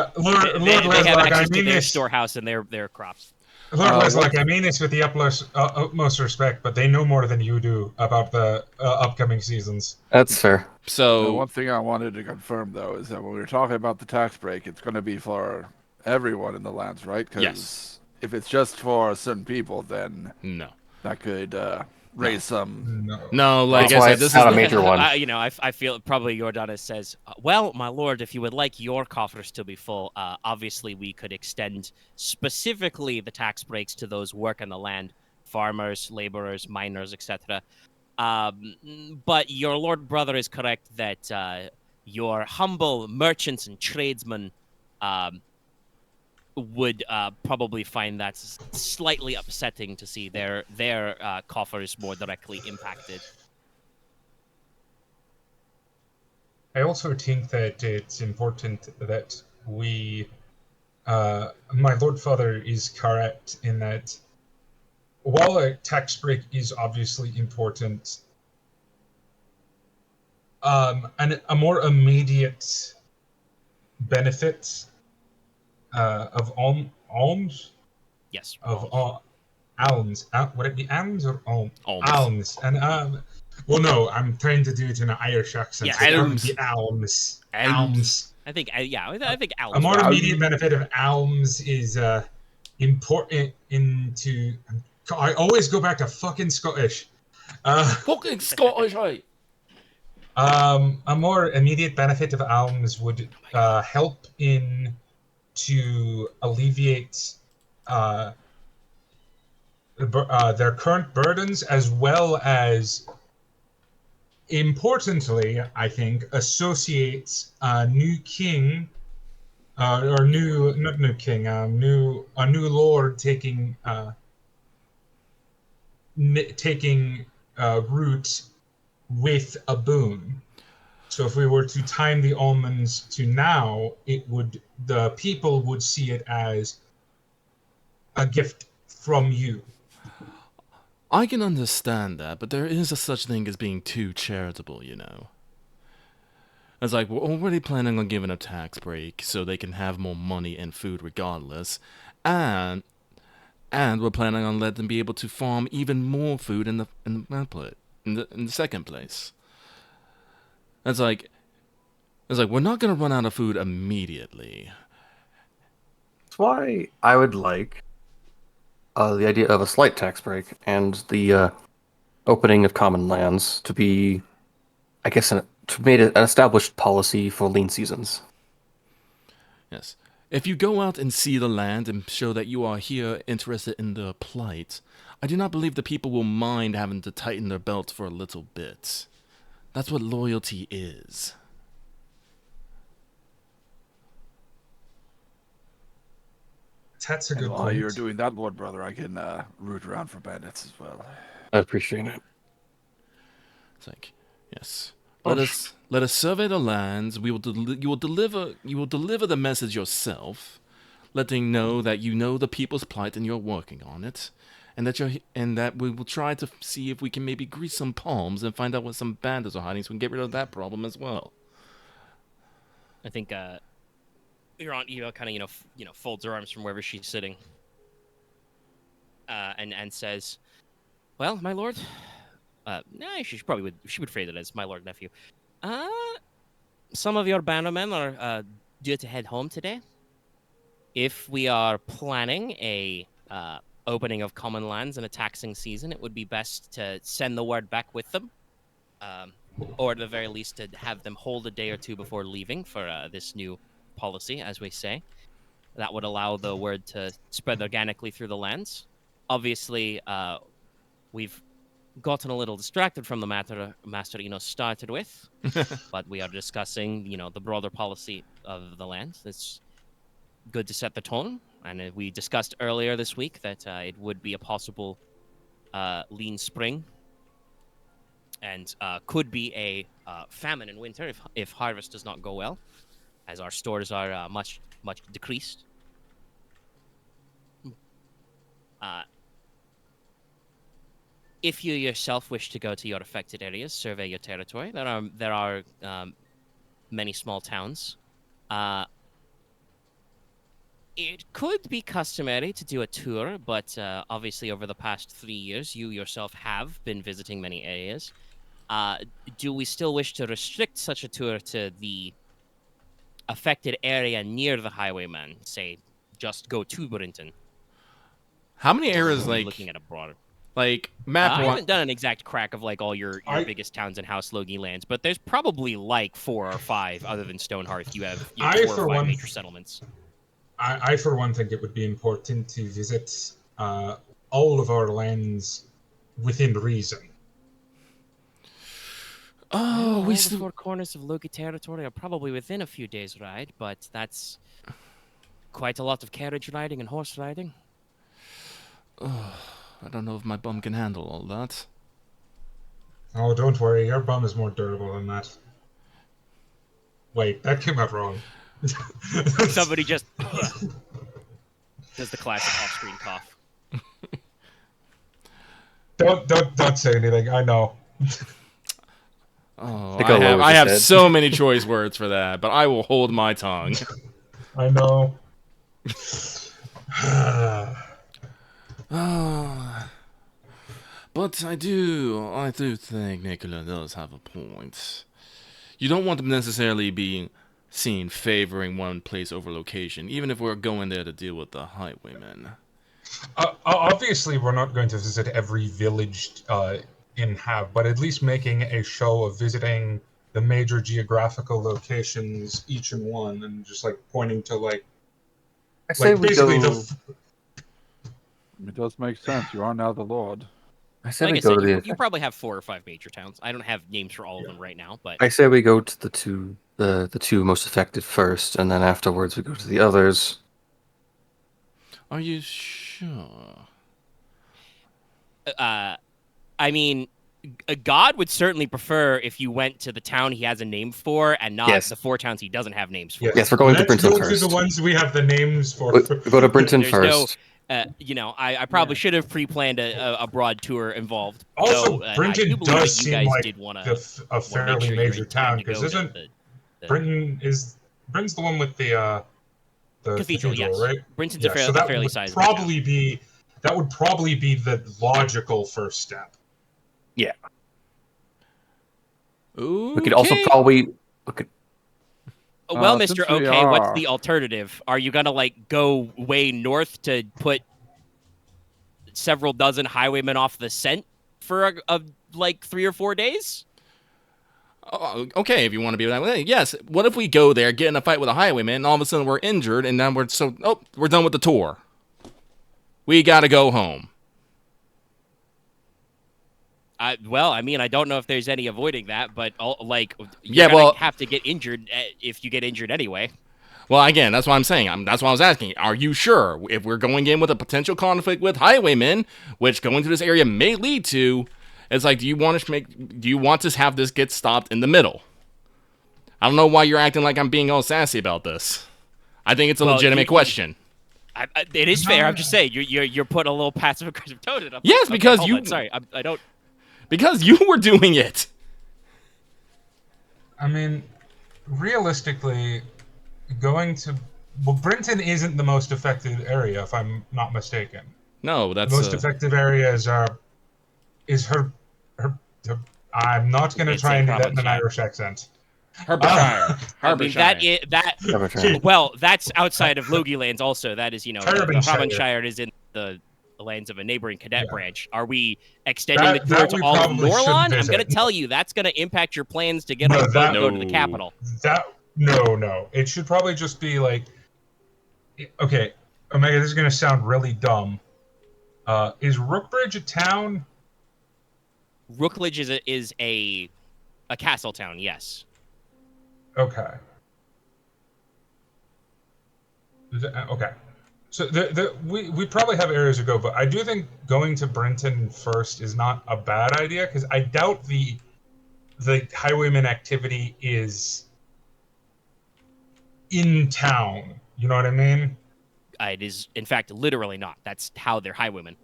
Speaker 2: Leslok,
Speaker 1: access to their storehouse and their crops.
Speaker 2: Lord
Speaker 5: what-
Speaker 2: Leslok, I mean this with the utmost respect, but they know more than you do about the upcoming seasons.
Speaker 4: That's fair.
Speaker 3: So
Speaker 5: one thing I wanted to confirm, though, is that when we were talking about the tax break, it's going to be for everyone in the lands, right? Because
Speaker 3: Yes.
Speaker 5: if it's just for certain people, then
Speaker 3: no.
Speaker 5: that could raise some.
Speaker 2: No.
Speaker 3: No, like
Speaker 4: That's
Speaker 3: I
Speaker 4: why
Speaker 3: said,
Speaker 4: it's
Speaker 3: this
Speaker 4: not
Speaker 3: is
Speaker 4: a major one.
Speaker 1: I feel probably Jordanes says, well, my lord, if you would like your coffers to be full, obviously we could extend specifically the tax breaks to those who work on the land, farmers, laborers, miners, etc. But your lord brother is correct that your humble merchants and tradesmen would probably find that slightly upsetting to see their coffers more directly impacted.
Speaker 2: I also think that it's important that we, my Lord Father is correct in that while a tax break is obviously important, and a more immediate benefit of alms
Speaker 1: Yes.
Speaker 2: of alms. Would it be alms or alms?
Speaker 3: Alms.
Speaker 2: Alms. And well, no, I'm trying to do it in an Irish accent.
Speaker 1: Yeah,
Speaker 2: So it would
Speaker 3: alms.
Speaker 2: be alms.
Speaker 3: Alms.
Speaker 1: I think I think
Speaker 2: A
Speaker 1: Al's
Speaker 2: more
Speaker 1: right.
Speaker 2: immediate benefit of alms is important into. I always go back to fucking Scottish.
Speaker 3: Fucking Scottish, right?
Speaker 2: A more immediate benefit of alms would help in to alleviate uh, their current burdens, as well as, importantly, I think, associates a new king, or new not new king, a new lord taking taking root with a boon. So if we were to time the almonds to now, the people would see it as a gift from you.
Speaker 3: I can understand that, but there is a such thing as being too charitable, you know. It's like, we're already planning on giving a tax break so they can have more money and food regardless, and we're planning on letting them be able to farm even more food in the second place. It's like we're not gonna run out of food immediately.
Speaker 4: That's why I would like the idea of a slight tax break and the opening of common lands to be, I guess, to made an established policy for lean seasons.
Speaker 3: Yes. If you go out and see the land and show that you are here interested in their plight, I do not believe the people will mind having to tighten their belts for a little bit. That's what loyalty is.
Speaker 2: That's a
Speaker 5: And
Speaker 2: good
Speaker 5: while
Speaker 2: point.
Speaker 5: you're doing that, Lord Brother, I can root around for bandits as well.
Speaker 4: I appreciate it.
Speaker 3: It's like, yes. Let us survey the lands. You will deliver the message yourself, letting know that you know the people's plight and you're working on it, and that we will try to see if we can maybe grease some palms and find out what some bandits are hiding, so we can get rid of that problem as well.
Speaker 1: I think your aunt Eva kind of folds her arms from wherever she's sitting, and says, "Well, my lord, she would phrase it as my lord nephew. Some of your bannermen are due to head home today. If we are planning a opening of common lands in a taxing season, it would be best to send the word back with them, or at the very least to have them hold a day or two before leaving for this new policy, as we say. That would allow the word to spread organically through the lands. Obviously, we've gotten a little distracted from the matter Master Inos started with, but we are discussing, the broader policy of the land. It's good to set the tone, and we discussed earlier this week that it would be a possible lean spring, and could be a famine in winter if harvest does not go well, as our stores are much decreased. If you yourself wish to go to your affected areas, survey your territory. There are many small towns. It could be customary to do a tour, but obviously over the past 3 years, you yourself have been visiting many areas. Do we still wish to restrict such a tour to the affected area near the Highwaymen? Say, just go to Brinton.
Speaker 3: How many
Speaker 1: Or
Speaker 3: areas,
Speaker 1: are we
Speaker 3: like,
Speaker 1: looking at a broader?
Speaker 3: map
Speaker 1: I
Speaker 3: one?
Speaker 1: haven't done an exact crack of like all your biggest towns and House Logi lands, but there's probably like 4 or 5 other than Stonehearth. You have 4 or 5 major settlements.
Speaker 2: I for one think it would be important to visit all of our lands within reason.
Speaker 3: Oh,
Speaker 1: all the 4 corners of Logi territory are probably within a few days' ride, but that's quite a lot of carriage riding and horse riding.
Speaker 3: I don't know if my bum can handle all that.
Speaker 2: Oh, don't worry, your bum is more durable than that. Wait, that came out wrong.
Speaker 1: Somebody just does the classic off-screen cough.
Speaker 2: Don't say anything. I know.
Speaker 3: Oh,
Speaker 4: Nicola
Speaker 3: I have
Speaker 4: said.
Speaker 3: so many choice words for that, but I will hold my tongue.
Speaker 2: I know.
Speaker 3: But I do think Nicola does have a point. You don't want them necessarily being seen favoring one place over location, even if we're going there to deal with the Highwaymen.
Speaker 2: Obviously, we're not going to visit every village in Hav, but at least making a show of visiting the major geographical locations, each and one, and just like pointing to
Speaker 4: I say we
Speaker 2: basically
Speaker 4: go.
Speaker 5: It does make sense. You are now the Lord.
Speaker 4: I say
Speaker 1: Like
Speaker 4: we
Speaker 1: I
Speaker 4: go
Speaker 1: said,
Speaker 4: to
Speaker 1: you
Speaker 4: the.
Speaker 1: probably have 4 or 5 major towns. I don't have names for all of them right now, but
Speaker 4: I say we go to the two most affected first, and then afterwards we go to the others.
Speaker 3: Are you sure?
Speaker 1: I mean, God would certainly prefer if you went to the town he has a name for and not
Speaker 4: Yes.
Speaker 1: the 4 towns he doesn't have names for.
Speaker 2: Yes,
Speaker 4: we're going to
Speaker 2: let's
Speaker 4: Brinton
Speaker 2: go
Speaker 4: first.
Speaker 2: to the ones we have the names for.
Speaker 4: We go to Brinton
Speaker 1: There's
Speaker 4: first.
Speaker 1: I probably should have pre-planned a broad tour involved.
Speaker 2: Also,
Speaker 1: though, I
Speaker 2: Brinton
Speaker 1: do believe
Speaker 2: does
Speaker 1: that you
Speaker 2: seem
Speaker 1: guys
Speaker 2: like
Speaker 1: did want
Speaker 2: a
Speaker 1: to
Speaker 2: fairly
Speaker 1: sure
Speaker 2: major town, because isn't
Speaker 1: the
Speaker 2: Brinton's the one with the
Speaker 1: cathedral? Yes,
Speaker 2: right?
Speaker 1: Brinton's
Speaker 2: Yeah, so that
Speaker 1: fairly
Speaker 2: would
Speaker 1: sizable town.
Speaker 2: probably be the logical first step.
Speaker 4: Yeah.
Speaker 3: Okay.
Speaker 4: We could also probably look at.
Speaker 1: Well, Mr.
Speaker 5: Since we
Speaker 1: Okay, what's
Speaker 5: are-
Speaker 1: the alternative? Are you gonna like go way north to put several dozen highwaymen off the scent for like 3 or 4 days?
Speaker 3: Okay, if you want to be that way. Yes. What if we go there, get in a fight with a highwayman, and all of a sudden we're injured, and then we're done with the tour. We gotta go home.
Speaker 1: Well, I mean, I don't know if there's any avoiding that, but
Speaker 3: Yeah,
Speaker 1: gonna
Speaker 3: well-
Speaker 1: have to get injured if you get injured anyway.
Speaker 3: Well, again, that's what I'm saying. That's what I was asking. Are you sure if we're going in with a potential conflict with highwaymen, which going to this area may lead to? It's like, do you want to have this get stopped in the middle? I don't know why you're acting like I'm being all sassy about this. I think it's a legitimate question.
Speaker 1: It is fair. I'm just saying you're putting a little passive aggressive tone in it.
Speaker 3: Yes,
Speaker 1: Okay,
Speaker 3: because
Speaker 1: hold
Speaker 3: you-
Speaker 1: on, sorry, I don't.
Speaker 3: Because you were doing it.
Speaker 2: I mean, realistically, Brinton isn't the most affected area, if I'm not mistaken.
Speaker 3: No, that's
Speaker 2: The most affected area is her. I'm not going to
Speaker 1: It's
Speaker 2: try
Speaker 1: in
Speaker 2: and do that in an
Speaker 1: Hrbanshire.
Speaker 2: Irish accent.
Speaker 3: Hrbanshire.
Speaker 1: I mean, that
Speaker 4: Hrbanshire.
Speaker 1: well, that's outside of Logi lands. Also, that is the
Speaker 2: Hrbanshire.
Speaker 1: Hrbanshire is in the lands of a neighboring cadet
Speaker 2: Yeah.
Speaker 1: branch. Are we extending
Speaker 2: That
Speaker 1: the tour to
Speaker 2: we
Speaker 1: all of
Speaker 2: probably should
Speaker 1: Norlon? I'm
Speaker 2: visit.
Speaker 1: going to tell you that's going to impact your plans to get
Speaker 2: No,
Speaker 1: on the boat and go to the
Speaker 3: No.
Speaker 1: capital.
Speaker 2: No. It should probably just be like, okay, Omega. This is going to sound really dumb. Is Rookbridge a town?
Speaker 1: Rookledge is a castle town. Yes.
Speaker 2: Okay. Okay. So we probably have areas to go, but I do think going to Brinton first is not a bad idea, because I doubt the highwayman activity is in town. You know what I mean?
Speaker 1: It is, in fact, literally not. That's how they're highwaymen.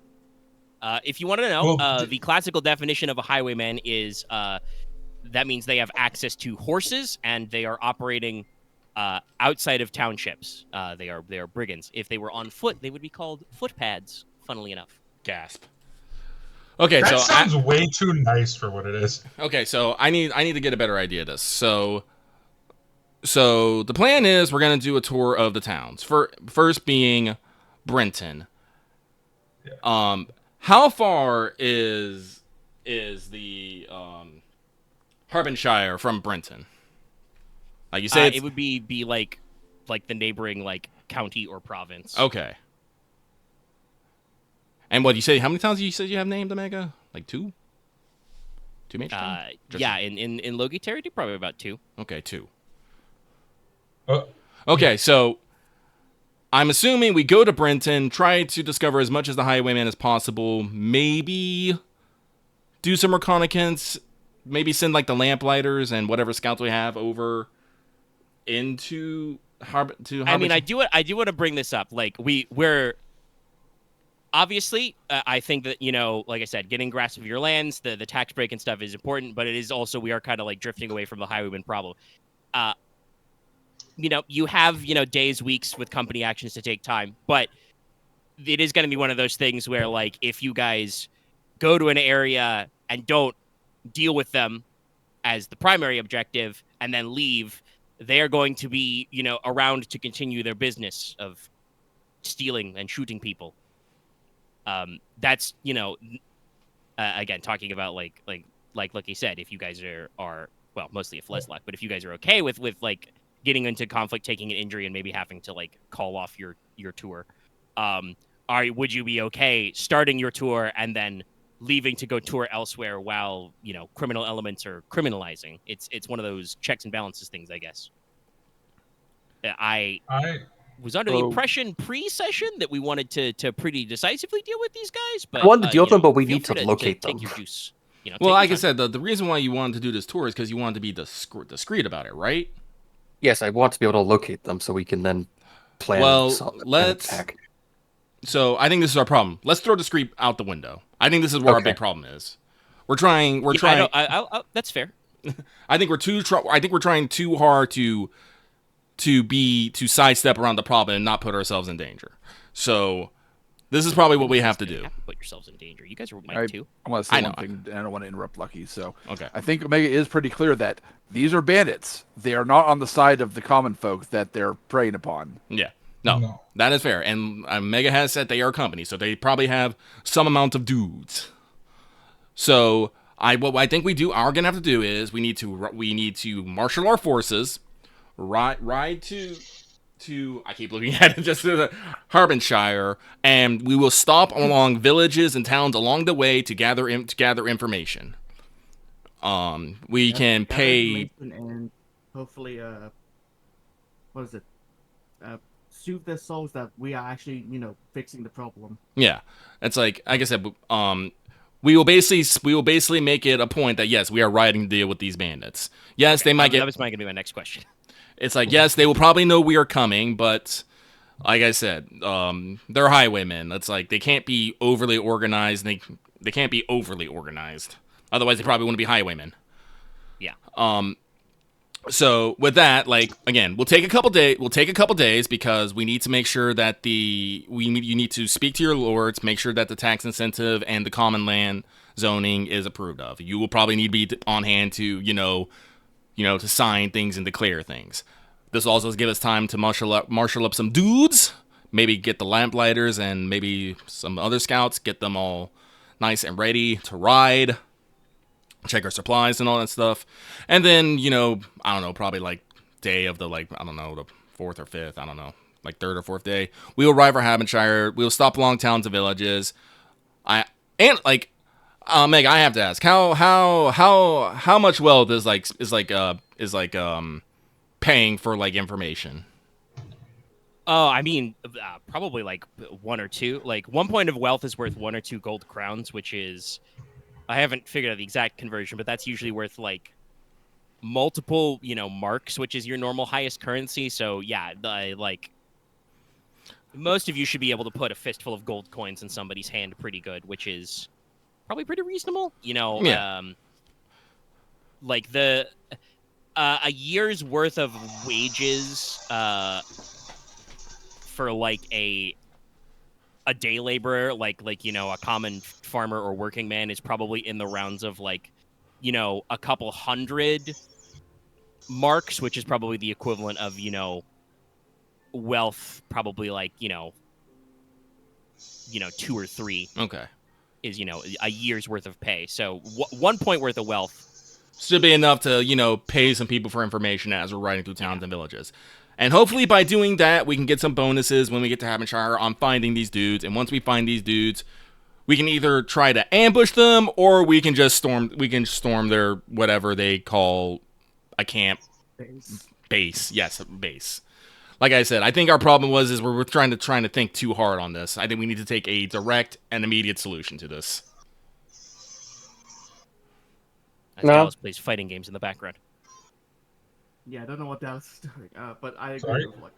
Speaker 1: If you want to know,
Speaker 2: Well,
Speaker 1: the classical definition of a highwayman is that means they have access to horses and they are operating outside of townships. They are brigands. If they were on foot, they would be called footpads. Funnily enough.
Speaker 3: Gasp. Okay,
Speaker 2: That
Speaker 3: so
Speaker 2: sounds way too nice for what it is.
Speaker 3: okay, so I need to get a better idea of this. So the plan is we're gonna do a tour of the towns. First being Brenton.
Speaker 2: Yeah.
Speaker 3: How far is the Hrbanshire from Brenton? Like you say,
Speaker 1: it would be like the neighboring like county or province.
Speaker 3: Okay. And what you say? How many towns you said you have named, Omega? Like 2? 2 major towns?
Speaker 1: Yeah, in Logi territory, probably about 2.
Speaker 3: Okay, 2.
Speaker 2: Uh,
Speaker 3: Okay, so I'm assuming we go to Brenton, try to discover as much as the Highwaymen as possible, maybe do some reconnaissance, maybe send like the lamplighters and whatever scouts we have over into Harbor.
Speaker 1: I mean, I do want to bring this up. Like we're obviously, I think that, like I said, getting grasp of your lands, the tax break and stuff is important, but it is also, we are kind of like drifting away from the Highwayman problem. You have, days, weeks with company actions to take time, but it is going to be one of those things where, like, if you guys go to an area and don't deal with them as the primary objective and then leave, they're going to be, around to continue their business of stealing and shooting people. That's, again, talking about like Loki said, if you guys are well, mostly if Leslok, but if you guys are okay with like getting into conflict, taking an injury, and maybe having to like call off your tour, would you be okay starting your tour and then leaving to go tour elsewhere while criminal elements are criminalizing? It's one of those checks and balances things, I guess. I was under the impression pre-session that we wanted to pretty decisively deal with these guys, but
Speaker 4: I wanted to deal with them, but we need to locate them.
Speaker 1: Take your juice.
Speaker 3: Well, like I said, the reason why you wanted to do this tour is because you wanted to be discreet about it, right?
Speaker 4: Yes, I want to be able to locate them so we can then plan.
Speaker 3: Well, let's.
Speaker 4: Attack.
Speaker 3: So I think this is our problem. Let's throw discreet out the window. I think this is where our big problem is. We're trying.
Speaker 1: That's fair.
Speaker 3: I think we're trying too hard to sidestep around the problem and not put ourselves in danger. So this is probably what we have to do.
Speaker 1: Put yourselves in danger. You guys are mine too.
Speaker 5: I want to say one thing, and I don't want to interrupt Lucky. So
Speaker 3: okay.
Speaker 5: I think Omega is pretty clear that these are bandits. They are not on the side of the common folk that they're preying upon.
Speaker 3: Yeah. No, that is fair. And Omega has said they are a company, so they probably have some amount of dudes. So what I think we are gonna have to do is we need to marshal our forces, ride to I keep looking at it just to the Hrbanshire, and we will stop along villages and towns along the way to gather information. We can pay
Speaker 6: and hopefully what is it? Soothe their souls that we are actually, fixing the problem.
Speaker 3: Yeah, it's like I said, we will basically make it a point that yes, we are riding to deal with these bandits. Yes, okay, they might get.
Speaker 1: That was going to be my next question.
Speaker 3: It's like yes, they will probably know we are coming, but like I said, they're highwaymen. It's like they can't be overly organized. They can't be overly organized. Otherwise, they probably wouldn't be highwaymen.
Speaker 1: Yeah.
Speaker 3: So with that, like again, we'll take a couple days because we need to make sure that you need to speak to your lords, make sure that the tax incentive and the common land zoning is approved of. You will probably need to be on hand to to sign things and declare things. This will also give us time to marshal up some dudes, maybe get the lamplighters and maybe some other scouts, get them all nice and ready to ride. Check our supplies and all that stuff. And then, I don't know, probably like day of the, the 4th or 5th, I don't know, like 3rd or 4th day, we will arrive at Hrbanshire. We'll stop along towns and villages. Meg, I have to ask, how much wealth is paying for like information?
Speaker 1: Oh, I mean, probably like 1 or 2. Like 1 point of wealth is worth 1 or 2 gold crowns, which is, I haven't figured out the exact conversion, but that's usually worth like multiple, marks, which is your normal highest currency. So yeah, most of you should be able to put a fistful of gold coins in somebody's hand pretty good, which is probably pretty reasonable.
Speaker 3: Yeah.
Speaker 1: Like the a year's worth of wages for like a day laborer, like a common farmer or working man, is probably in the rounds of like a couple hundred marks, which is probably the equivalent of wealth, probably like 2 or 3
Speaker 3: Okay.
Speaker 1: is a year's worth of pay. So 1 point worth of wealth
Speaker 3: Should be enough to, pay some people for information as we're riding through towns and villages. And hopefully by doing that, we can get some bonuses when we get to Hrbanshire on finding these dudes. And once we find these dudes, we can either try to ambush them, or we can just storm their, whatever they call a camp. Base. Yes, base. Like I said, I think our problem is we're trying to think too hard on this. I think we need to take a direct and immediate solution to this.
Speaker 1: As Dallas plays fighting games in the background.
Speaker 6: Yeah, I don't know what Dallas is doing, but I agree
Speaker 2: Sorry?
Speaker 6: with what.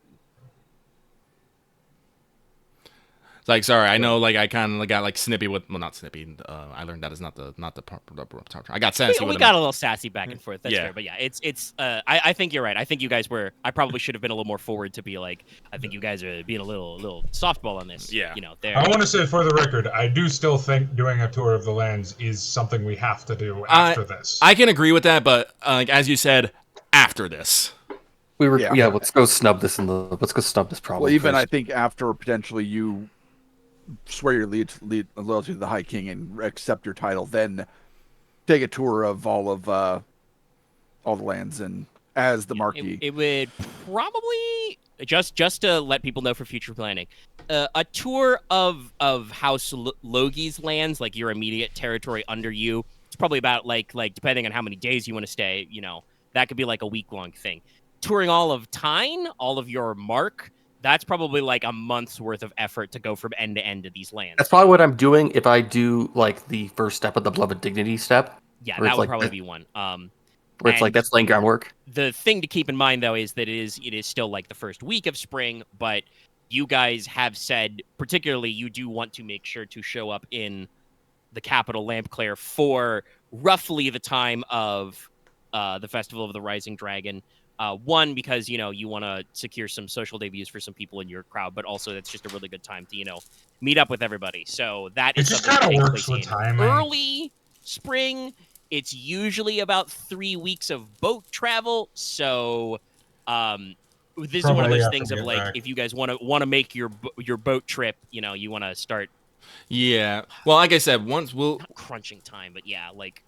Speaker 3: It's like, sorry, I know, like I kind of got like snippy with, well, not snippy. I learned that is not the I got sassy.
Speaker 1: We got a little sassy back and forth. That's
Speaker 3: Yeah.
Speaker 1: fair, but yeah, it's. I think you're right. I think you guys were. I probably should have been a little more forward to be like. I think you guys are being a little softball on this.
Speaker 3: Yeah.
Speaker 1: There.
Speaker 2: I want to say for the record, I do still think doing a tour of the lands is something we have to do after this.
Speaker 3: I can agree with that, but like as you said, after this.
Speaker 4: Let's go snub this problem.
Speaker 5: Well, even
Speaker 4: first.
Speaker 5: I think after potentially you swear your loyalty to the High King and accept your title, then take a tour of all the lands and as the Marquis.
Speaker 1: It would probably just to let people know for future planning, a tour of House Logi's lands, like your immediate territory under you. It's probably about like depending on how many days you want to stay. That could be like a week-long thing. Touring all of Tyne, all of your mark. That's probably like a month's worth of effort to go from end to end of these lands.
Speaker 4: That's probably what I'm doing if I do like the first step of the Beloved Dignity step.
Speaker 1: Yeah, that would probably be one.
Speaker 4: Where it's like that's laying groundwork.
Speaker 1: The thing to keep in mind though is that it is still like the first week of spring, but you guys have said particularly you do want to make sure to show up in the capital Lampclare for roughly the time of the Festival of the Rising Dragon. One, because, you want to secure some social debuts for some people in your crowd, but also that's just a really good time to, meet up with everybody. So that is
Speaker 2: just
Speaker 1: something
Speaker 2: kind
Speaker 1: that
Speaker 2: of
Speaker 1: takes
Speaker 2: works
Speaker 1: place
Speaker 2: with
Speaker 1: in
Speaker 2: timing.
Speaker 1: early spring. It's usually about 3 weeks of boat travel. So this is one of
Speaker 2: Probably
Speaker 1: those
Speaker 2: have
Speaker 1: things
Speaker 2: to
Speaker 1: of
Speaker 2: get
Speaker 1: like,
Speaker 2: back.
Speaker 1: if you guys want to make your boat trip, you want to start
Speaker 3: Yeah. Well, like I said, once we'll
Speaker 1: not crunching time, but yeah, like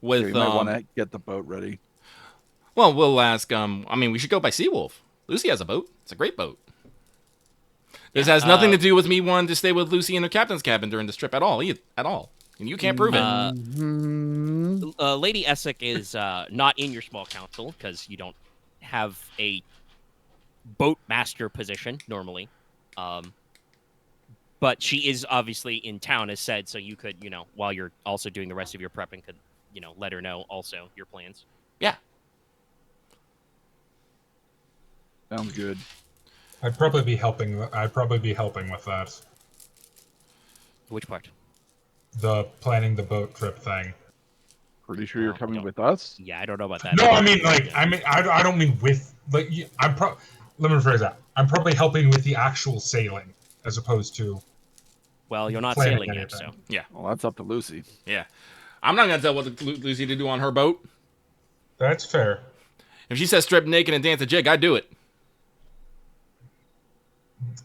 Speaker 3: with
Speaker 5: You might want to get the boat ready.
Speaker 3: well, we'll ask. We should go by Seawolf. Lucy has a boat. It's a great boat. This has nothing to do with me wanting to stay with Lucy in her captain's cabin during this trip at all. At all, and you can't prove it.
Speaker 1: Lady Essek is not in your small council because you don't have a boat master position normally. But she is obviously in town, as said, so you could, while you're also doing the rest of your prepping, could, let her know also your plans.
Speaker 3: Yeah.
Speaker 5: Sounds good.
Speaker 2: I'd probably be helping with that.
Speaker 1: Which part?
Speaker 2: The planning the boat trip thing.
Speaker 5: Pretty sure you're
Speaker 1: Oh,
Speaker 5: coming
Speaker 1: no.
Speaker 5: with us?
Speaker 1: Yeah, I don't know about that.
Speaker 2: No, I don't mean with. Like, let me rephrase that. I'm probably helping with the actual sailing, as opposed to.
Speaker 1: Well, you're not
Speaker 2: planning
Speaker 1: sailing yet,
Speaker 2: anything.
Speaker 1: so.
Speaker 3: Yeah.
Speaker 5: Well, that's up to Lucy.
Speaker 3: Yeah. I'm not gonna tell what Lucy to do on her boat.
Speaker 2: That's fair.
Speaker 3: If she says strip naked and dance a jig, I'd do it.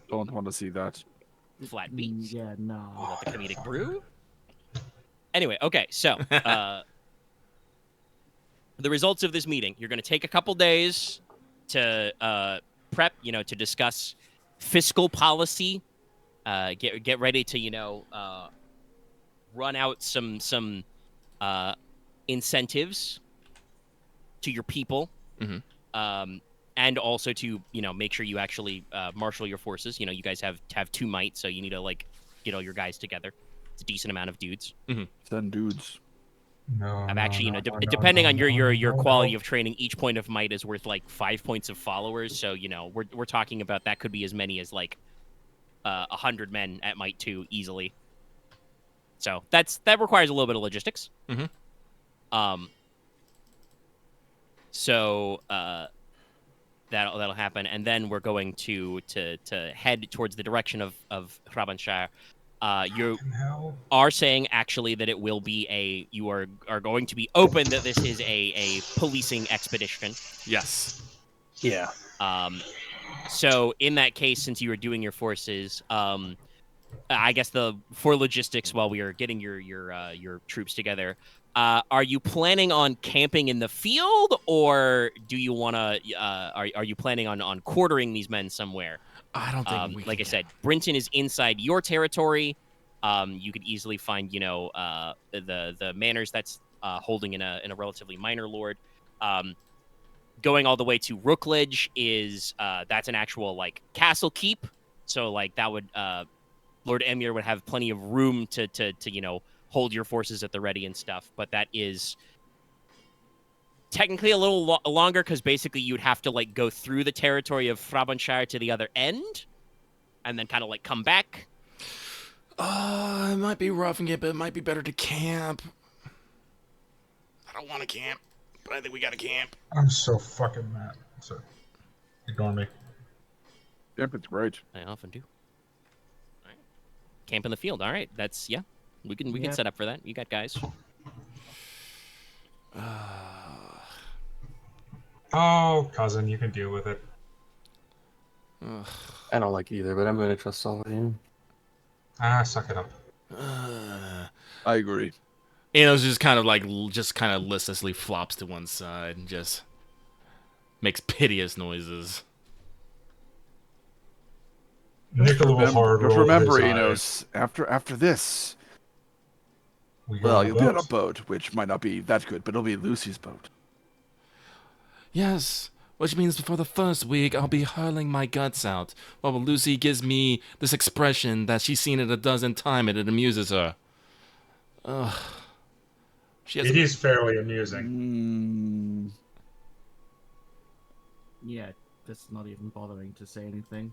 Speaker 5: Don't want to see that.
Speaker 1: Flat beats.
Speaker 6: Yeah, no.
Speaker 1: What about the comedic brew? Anyway, okay, so the results of this meeting. You're going to take a couple days to prep, to discuss fiscal policy, get ready to, run out some incentives to your people.
Speaker 3: Mhm.
Speaker 1: And also to, make sure you actually marshal your forces. You guys have 2 might, so you need to, get all your guys together. It's a decent amount of dudes.
Speaker 5: Send dudes.
Speaker 2: No.
Speaker 1: I'm actually, depending on your quality of training, each point of might is worth, 5 points of followers. So, we're talking about that could be as many as, 100 men at might 2 easily. So that requires a little bit of logistics.
Speaker 3: Mhm.
Speaker 1: So that'll happen, and then we're going to head towards the direction of Hrbanshire. You
Speaker 2: Fucking hell.
Speaker 1: are saying actually that it will be you are going to be open that this is a policing expedition.
Speaker 3: Yes.
Speaker 7: Yeah.
Speaker 1: So in that case, since you are doing your forces, I guess for logistics while we are getting your troops together, are you planning on camping in the field, or do you want to? Are you planning on quartering these men somewhere?
Speaker 3: I don't think we
Speaker 1: like I
Speaker 3: can
Speaker 1: said, Brinton is inside your territory. You could easily find the manors that's holding in a relatively minor lord. Going all the way to Rookledge is that's an actual like castle keep. So like that would Lord Emir would have plenty of room to hold your forces at the ready and stuff. But that is technically a little longer because basically you'd have to like go through the territory of Hrbanshire to the other end, and then kind of like come back.
Speaker 3: It might be roughing it, but it might be better to camp. I don't want to camp, but I think we gotta camp.
Speaker 2: I'm so fucking mad. So, ignore me.
Speaker 5: Yep, it's great.
Speaker 1: I often do. All right. Camp in the field. All right, that's We can
Speaker 6: Yeah.
Speaker 1: set up for that. You got guys.
Speaker 2: Oh, cousin, you can deal with it.
Speaker 4: I don't like it either, but I'm going to trust all of you.
Speaker 2: Suck it up.
Speaker 5: I agree.
Speaker 3: Inos just kind of listlessly flops to one side and just makes piteous noises.
Speaker 2: Nicola will hard
Speaker 5: Just
Speaker 2: roll
Speaker 5: remember,
Speaker 2: his
Speaker 5: Inos, after this,
Speaker 2: We go
Speaker 5: well,
Speaker 2: on
Speaker 5: you'll be on a
Speaker 2: boats.
Speaker 5: boat, which might not be that good, but it'll be Lucy's boat.
Speaker 3: Yes, which means before the first week, I'll be hurling my guts out, while Lucy gives me this expression that she's seen it a dozen times and it amuses her. Ugh. She has
Speaker 2: It is fairly amusing.
Speaker 6: Yeah, just not even bothering to say anything.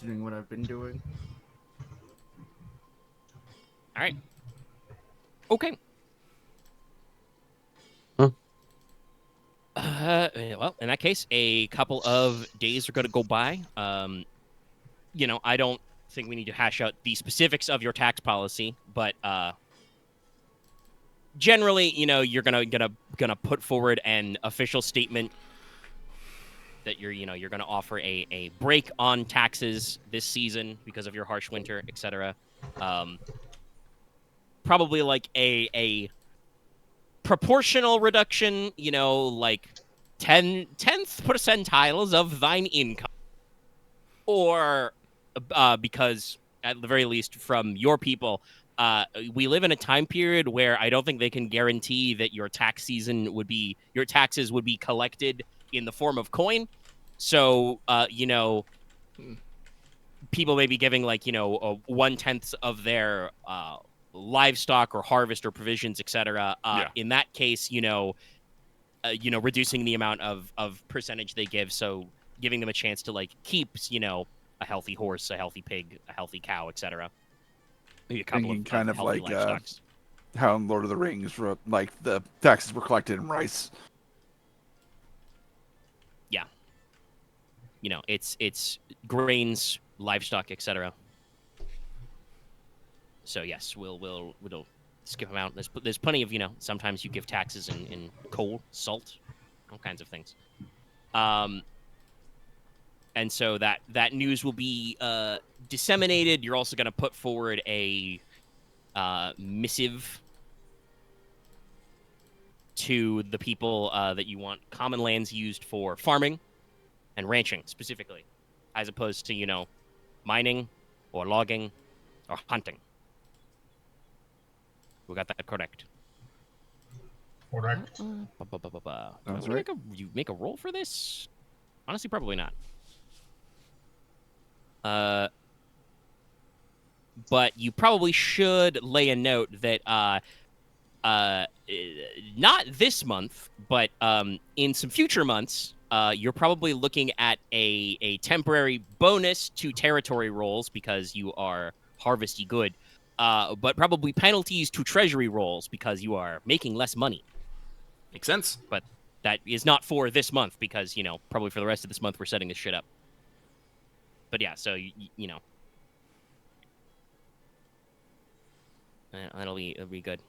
Speaker 6: Doing what I've been doing.
Speaker 1: All right. Okay. Well, in that case, a couple of days are going to go by. I don't think we need to hash out the specifics of your tax policy, but generally, you're gonna put forward an official statement that you're gonna offer a break on taxes this season because of your harsh winter, etc. Probably like a proportional reduction, like 10th percentiles of thine income, or because at the very least from your people, we live in a time period where I don't think they can guarantee that your taxes would be collected in the form of coin. So people may be giving like 1/10 of their livestock or harvest or provisions, etc. In that case, reducing the amount of percentage they give, so giving them a chance to like keep a healthy horse, a healthy pig, a healthy cow, etc. Maybe a couple
Speaker 5: Thinking
Speaker 1: of
Speaker 5: kind of
Speaker 1: healthy
Speaker 5: like
Speaker 1: livestocks.
Speaker 5: how in Lord of the Rings, like the taxes were collected in rice.
Speaker 1: Yeah. It's grains, livestock, etc. So yes, we'll skip them out. There's plenty of sometimes you give taxes in coal, salt, all kinds of things. And so that news will be disseminated. You're also going to put forward a missive to the people that you want common lands used for farming and ranching specifically, as opposed to mining or logging or hunting. We got that correct.
Speaker 2: Correct.
Speaker 5: That's
Speaker 1: Do
Speaker 5: right.
Speaker 1: you make a roll for this? Honestly, probably not. But you probably should lay a note that not this month, but in some future months, you're probably looking at a temporary bonus to territory rolls because you are harvesty good, but probably penalties to treasury rolls because you are making less money.
Speaker 3: Makes sense.
Speaker 1: But that is not for this month because, probably for the rest of this month we're setting this shit up. But yeah, so, that'll be good.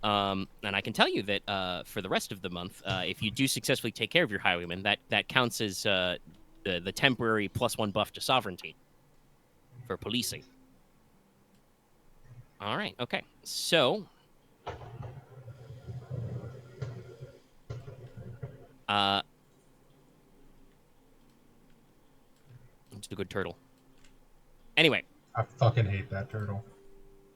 Speaker 1: And I can tell you that for the rest of the month, if you do successfully take care of your highwaymen, that counts as the temporary +1 buff to sovereignty for policing. All right, okay. So, it's a good turtle. Anyway.
Speaker 2: I fucking hate that turtle.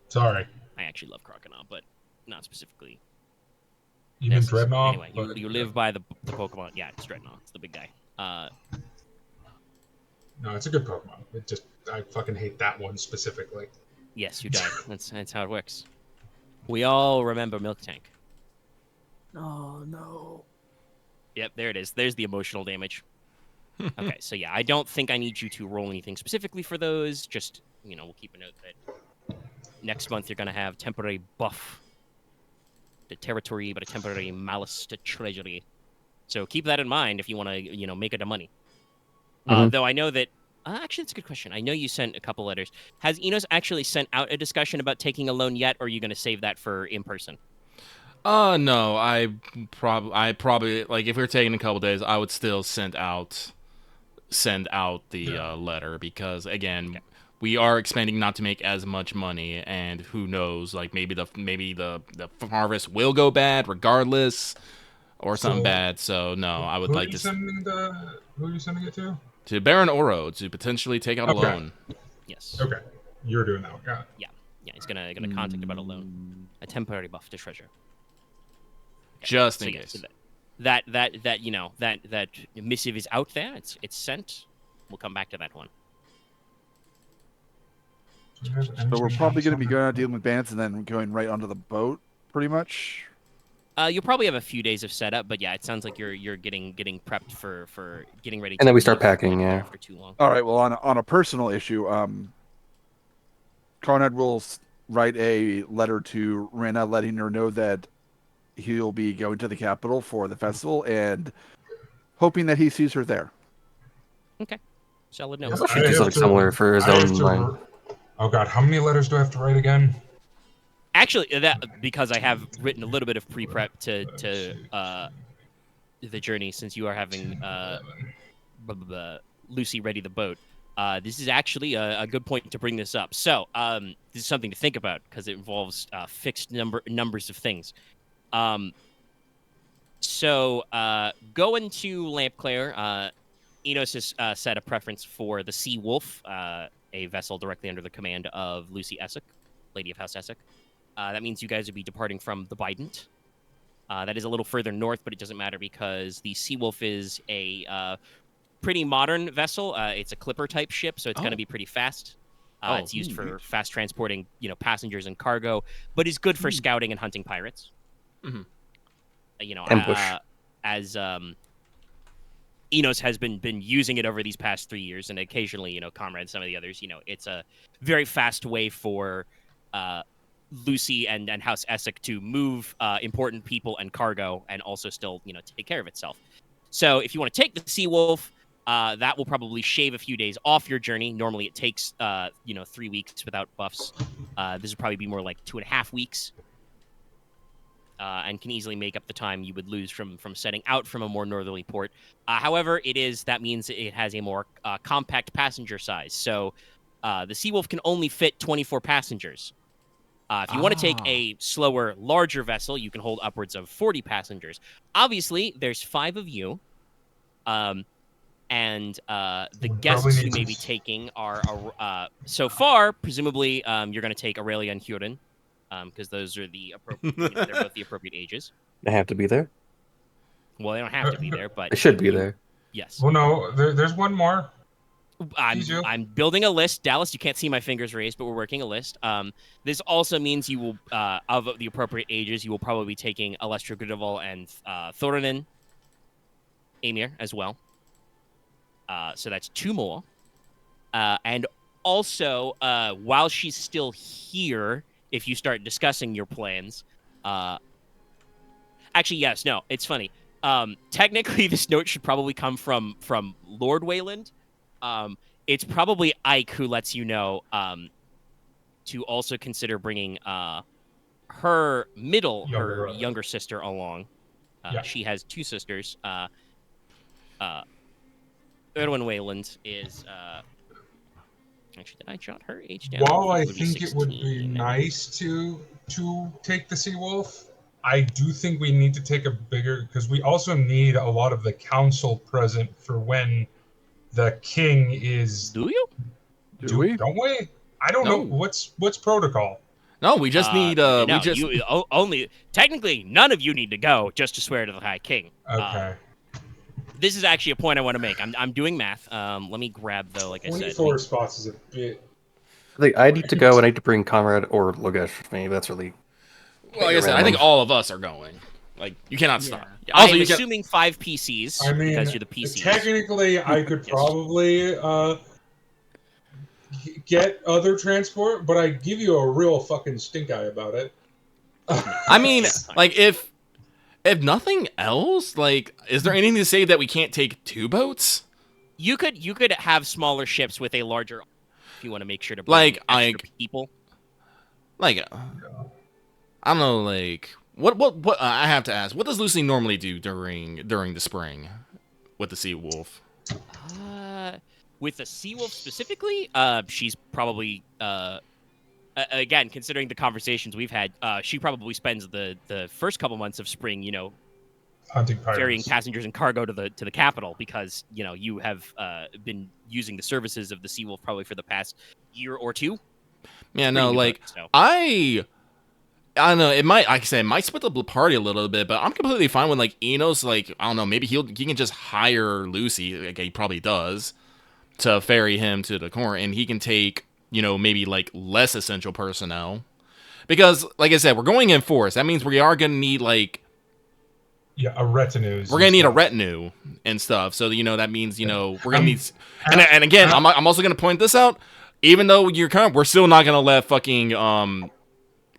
Speaker 2: Sorry.
Speaker 1: I actually love Crocodile, but not specifically.
Speaker 2: Even Dreadnought?
Speaker 1: Anyway, you live by the Pokemon. Yeah, it's Dreadnought. It's the big guy.
Speaker 2: No, it's a good Pokemon. I fucking hate that one specifically.
Speaker 1: Yes, you died. That's how it works. We all remember Milk Tank.
Speaker 6: Oh, no.
Speaker 1: Yep, there it is. There's the emotional damage. Okay, so yeah, I don't think I need you to roll anything specifically for those. Just, we'll keep a note that next month you're going to have temporary buff to territory, but a temporary malice to treasury. So keep that in mind if you want to, make it a money. Though I know that, actually, that's a good question. I know you sent a couple letters. Has Inos actually sent out a discussion about taking a loan yet, or are you going to save that for in person?
Speaker 3: No, I probably like if we're taking a couple days, I would still send out the letter because again, okay. We are expanding not to make as much money, and who knows, like maybe the harvest will go bad regardless, or something bad. So no, I would like to.
Speaker 2: Who are you sending it to?
Speaker 3: To Baron Oro to potentially take out a loan.
Speaker 1: Yes.
Speaker 2: Okay, you're doing that one. Got it.
Speaker 1: Yeah, he's gonna contact about a loan, a temporary buff to treasure. Okay.
Speaker 3: Just in case.
Speaker 1: So that missive is out there. It's sent. We'll come back to that one.
Speaker 5: So we're probably going to be going out dealing with bandits and then going right onto the boat, pretty much.
Speaker 1: You'll probably have a few days of setup, but yeah, it sounds like you're getting prepped for getting ready.
Speaker 4: And then we start packing. Yeah.
Speaker 1: After too long.
Speaker 5: All right. Well, on a personal issue, Konrad will write a letter to Rena, letting her know that he'll be going to the capital for the festival and hoping that he sees her there.
Speaker 1: Okay. Solid note.
Speaker 4: Should do something similar for his own line.
Speaker 2: Oh god, how many letters do I have to write again?
Speaker 1: Actually, that because I have written a little bit of pre-prep to the journey, since you are having Lucy ready the boat. This is actually a good point to bring this up. So this is something to think about because it involves fixed numbers of things. So going to Lampclair, Inos has set a preference for the Sea Wolf, a vessel directly under the command of Lucy Essek, Lady of House Essek. That means you guys would be departing from the Bident. That is a little further north, but it doesn't matter because the Sea Wolf is a pretty modern vessel. It's a clipper-type ship, so it's going to be pretty fast. It's used for fast transporting, passengers and cargo, but is good for scouting and hunting pirates.
Speaker 3: Mm-hmm.
Speaker 1: As Inos has been using it over these past 3 years, and occasionally, Konrad and some of the others, it's a very fast way for Lucy and House Essek to move important people and cargo and also still, take care of itself. So if you want to take the Sea Wolf, that will probably shave a few days off your journey. Normally it takes, 3 weeks without buffs. This would probably be more like 2.5 weeks. And can easily make up the time you would lose from setting out from a more northerly port. However, that means it has a more compact passenger size. So the Sea Wolf can only fit 24 passengers. If you want to take a slower, larger vessel, you can hold upwards of 40 passengers. Obviously, there's 5 of you. And the guests you may be taking are, so far, presumably, you're going to take Aurelia and Hurin. Because those are the appropriate, they're both the appropriate ages.
Speaker 4: They have to be there?
Speaker 1: Well, they don't have to be there, but...
Speaker 4: They should be there.
Speaker 1: Yes.
Speaker 2: Well, no, there's one more.
Speaker 1: I'm building a list. Dallas, you can't see my fingers raised, but we're working a list. This also means you will, of the appropriate ages, you will probably be taking Alestra Gridarvol and Thoranen Amir as well. So that's 2 more. And also, while she's still here... If you start discussing your plans, Actually, yes. No, it's funny. Technically, this note should probably come from Lord Wayland. It's probably Ike who lets you know to also consider bringing her younger sister along.
Speaker 2: Yeah.
Speaker 1: She has 2 sisters. Erwin Wayland is. Actually, did I jot her age down?
Speaker 2: While I
Speaker 1: It would be
Speaker 2: think it would be
Speaker 1: 16.
Speaker 2: nice to take the sea wolf, I do think we need to take a bigger, because we also need a lot of the council present for when the king is.
Speaker 1: Do you?
Speaker 5: Do we?
Speaker 2: Don't we? I don't know what's protocol.
Speaker 3: No, we just need
Speaker 1: no,
Speaker 3: we just
Speaker 1: only technically none of you need to go just to swear to the High King.
Speaker 2: Okay.
Speaker 1: This is actually a point I want to make. I'm doing math. Let me grab though. Like I said,
Speaker 2: 24 spots is a bit.
Speaker 4: I need to go, and I need to bring Konrad or Logesh with me. That's really.
Speaker 3: well, like I said, I think all of us are going. Like you cannot stop.
Speaker 1: I'm
Speaker 3: you
Speaker 1: assuming 5 PCs
Speaker 2: I mean,
Speaker 1: because you're the PCs.
Speaker 2: technically, I could probably get other transport, but I give you a real fucking stink eye about it.
Speaker 3: I mean, like if nothing else, like, is there anything to say that we can't take 2 boats?
Speaker 1: You could have smaller ships with a larger, if you want to make sure to bring
Speaker 3: Like,
Speaker 1: extra people.
Speaker 3: Like, I don't know, like what I have to ask. What does Lucy normally do during the spring with the sea wolf?
Speaker 1: With the sea wolf specifically, she's probably again, considering the conversations we've had, she probably spends the first couple months of spring,
Speaker 2: Hunting pirates.
Speaker 1: ferrying passengers and cargo to the capital because you have been using the services of the sea wolf probably for the past year or 2.
Speaker 3: Yeah, no, like
Speaker 1: so.
Speaker 3: I don't know. It might, like I said, it might split the party a little bit, but I'm completely fine with like Inos. Like I don't know, maybe he can just hire Lucy, like he probably does, to ferry him to the court, and he can take maybe like less essential personnel, because like I said, we're going in force. That means we are gonna need like
Speaker 2: a retinue.
Speaker 3: We're gonna need a retinue and stuff. So that means we're gonna need. And again, I'm also gonna point this out. Even though we're still not gonna let fucking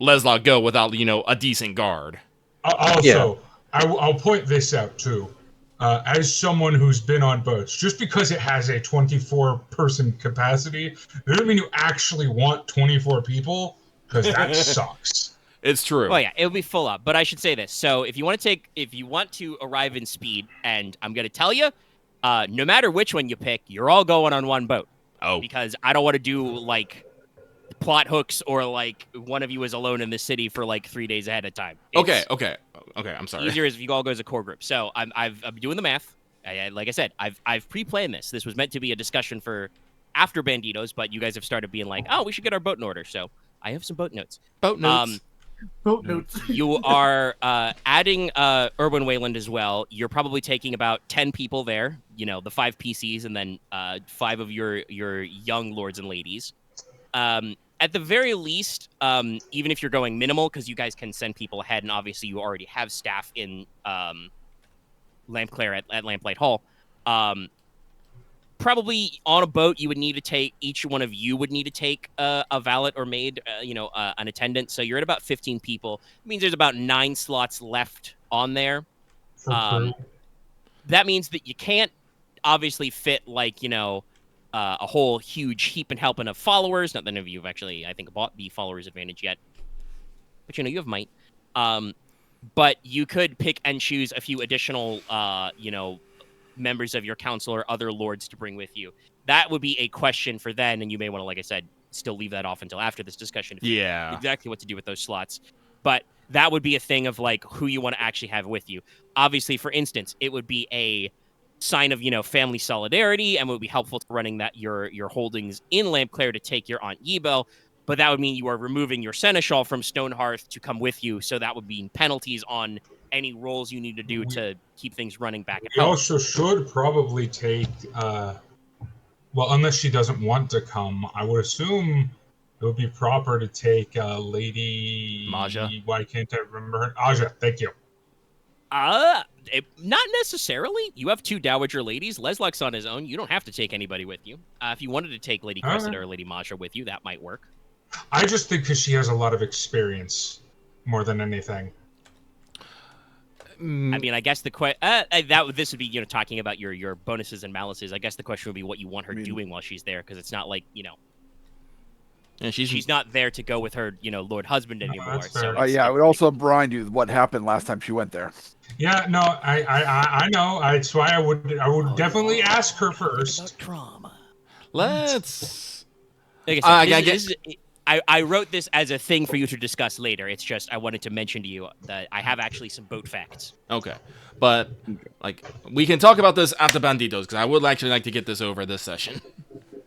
Speaker 3: Leslok go without a decent guard.
Speaker 2: Also, I'll point this out too. As someone who's been on boats, just because it has a 24-person capacity, doesn't mean you actually want 24 people, because that sucks.
Speaker 3: It's true.
Speaker 1: Well, yeah, it'll be full up. But I should say this: so if you want to arrive in speed, and I'm gonna tell you, no matter which one you pick, you're all going on one boat.
Speaker 3: Oh,
Speaker 1: because I don't want to do like plot hooks or like one of you is alone in the city for like 3 days ahead of time.
Speaker 3: Okay. I'm sorry.
Speaker 1: Easier is if you all go as a core group. So I'm doing the math. Like I said, I've pre-planned this. This was meant to be a discussion for after Banditos, but you guys have started being like, oh, we should get our boat in order. So I have some boat notes.
Speaker 3: Boat notes.
Speaker 6: Boat notes.
Speaker 1: You are adding Urban Wayland as well. You're probably taking about 10 people there. The 5 PCs and then 5 of your young lords and ladies. At the very least, even if you're going minimal, because you guys can send people ahead, and obviously you already have staff in Lampclair at Lamplight Hall. Probably on a boat, you would need to take, each one of you would need to take a valet or maid, an attendant. So you're at about 15 people. It means there's about 9 slots left on there.
Speaker 2: For crew.
Speaker 1: That means that you can't obviously fit like, a whole huge heap and helping of followers. Not that any of you have actually, I think, bought the followers advantage yet. But you have might. But you could pick and choose a few additional, members of your council or other lords to bring with you. That would be a question for then, and you may want to, like I said, still leave that off until after this discussion.
Speaker 3: Yeah.
Speaker 1: Exactly what to do with those slots. But that would be a thing of like who you want to actually have with you. Obviously, for instance, it would be a sign of family solidarity and would be helpful to running that your holdings in Lampclair to take your Aunt Yebel. But that would mean you are removing your seneschal from Stonehearth to come with you. So that would mean penalties on any roles you need to do to keep things running back at
Speaker 2: We
Speaker 1: home.
Speaker 2: also should probably take, unless she doesn't want to come, I would assume it would be proper to take Lady...
Speaker 3: Maja.
Speaker 2: Why can't I remember her? Aja, thank you.
Speaker 1: Not necessarily. You have 2 dowager ladies. Leslok's on his own. You don't have to take anybody with you. If you wanted to take Lady Cressida or Lady Maja with you, that might work.
Speaker 2: I just think because she has a lot of experience more than anything.
Speaker 1: I mean, I guess the this would be talking about your bonuses and malices. I guess the question would be what you want her doing while she's there, because it's not like
Speaker 3: And
Speaker 1: she's not there to go with her lord husband anymore. So
Speaker 5: I would also remind you what happened last time she went there.
Speaker 2: Yeah, no, I know. That's why I would definitely ask her first.
Speaker 1: Trauma.
Speaker 3: Let's.
Speaker 1: Like I said, I wrote this as a thing for you to discuss later. It's just I wanted to mention to you that I have actually some boat facts.
Speaker 3: Okay, but like we can talk about this after Banditos because I would actually like to get this over this session.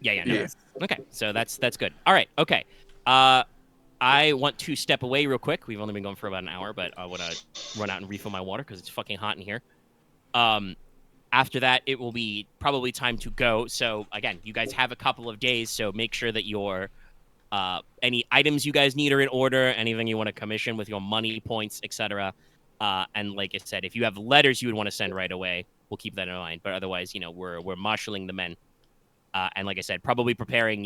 Speaker 1: Yeah. Okay, so that's good. All right. Okay. I want to step away real quick. We've only been going for about an hour, but I want to run out and refill my water because it's fucking hot in here. After that, it will be probably time to go. So again, you guys have a couple of days, so make sure that your any items you guys need are in order, anything you want to commission with your money, points, etc. And like I said, if you have letters you would want to send right away, we'll keep that in mind. But otherwise, we're marshaling the men. And like I said, probably preparing,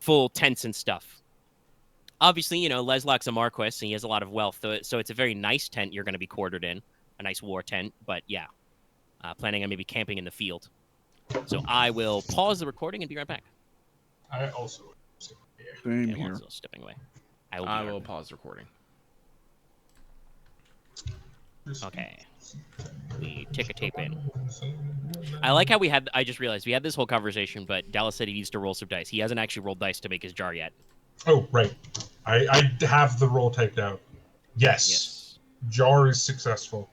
Speaker 1: full tents and stuff. Obviously, Leslok's a marquis, and he has a lot of wealth, so it's a very nice tent you're going to be quartered in, a nice war tent. But yeah, planning on maybe camping in the field. So I will pause the recording and be right back.
Speaker 2: I also.
Speaker 5: Same here.
Speaker 1: Also stepping away. I
Speaker 3: will pause recording.
Speaker 1: Okay. We tick a tape in. I like how I just realized we had this whole conversation, but Dallas said he needs to roll some dice. He hasn't actually rolled dice to make his jar yet.
Speaker 2: Oh, right. I have the roll typed out. Yes. Jar is successful.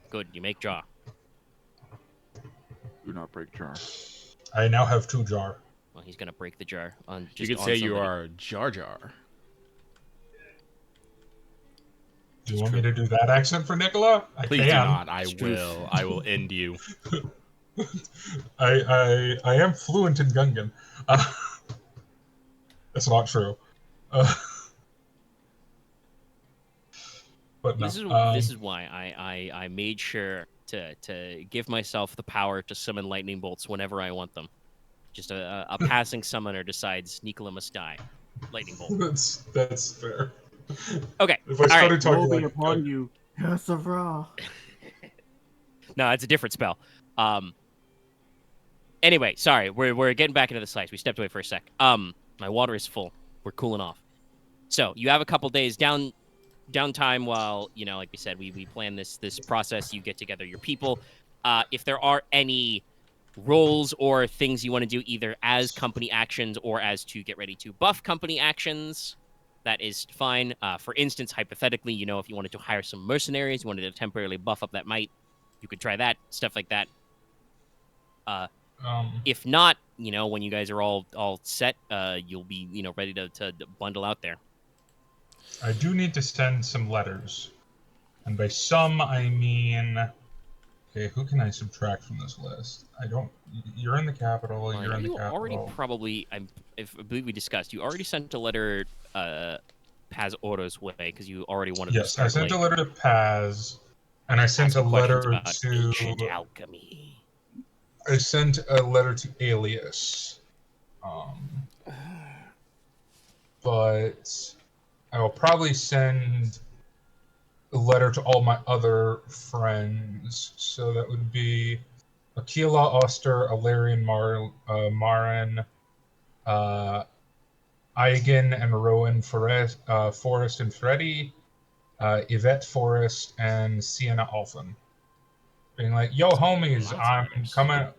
Speaker 1: Good, you make jar.
Speaker 5: Do not break jar.
Speaker 2: I now have 2 jar.
Speaker 1: Well, he's going to break the jar.
Speaker 3: You could say you are Jar Jar.
Speaker 2: Do you want me to do that accent for Nicola?
Speaker 3: Please do not. I will. I will end you.
Speaker 2: I am fluent in Gungan. That's not true. But no.
Speaker 1: This is why I made sure to give myself the power to summon lightning bolts whenever I want them. Just a passing summoner decides Nicola must die. Lightning bolt.
Speaker 2: That's fair.
Speaker 1: Okay.
Speaker 2: If I started talking
Speaker 6: like upon you, Yasavra.
Speaker 1: No, it's a different spell. Anyway, sorry, we're getting back into the slice. We stepped away for a sec. My water is full. We're cooling off. So you have a couple days downtime while like we said, we plan this process. You get together your people. If there are any roles or things you want to do either as company actions or as to get ready to buff company actions, that is fine. For instance, hypothetically, if you wanted to hire some mercenaries, you wanted to temporarily buff up that might, you could try that, stuff like that. If not, when you guys are all set, you'll be, ready to bundle out there.
Speaker 2: I do need to send some letters. And by some, I mean... Okay, who can I subtract from this list? You're in the capital, you're in the capital.
Speaker 1: Already probably, I believe we discussed, you already sent a letter Paz Oro's way, because you already wanted to start.
Speaker 2: Yes, I sent a letter to Paz, and I sent a letter to...
Speaker 1: ancient alchemy.
Speaker 2: I sent a letter to Alias. But I will probably send a letter to all my other friends. So that would be Aquila, Oster, Alarian, Marin, Eigen and Rowan Forrest and Freddy, Yvette Forrest, and Sienna Alphen. Being like, yo, homies, I'm coming.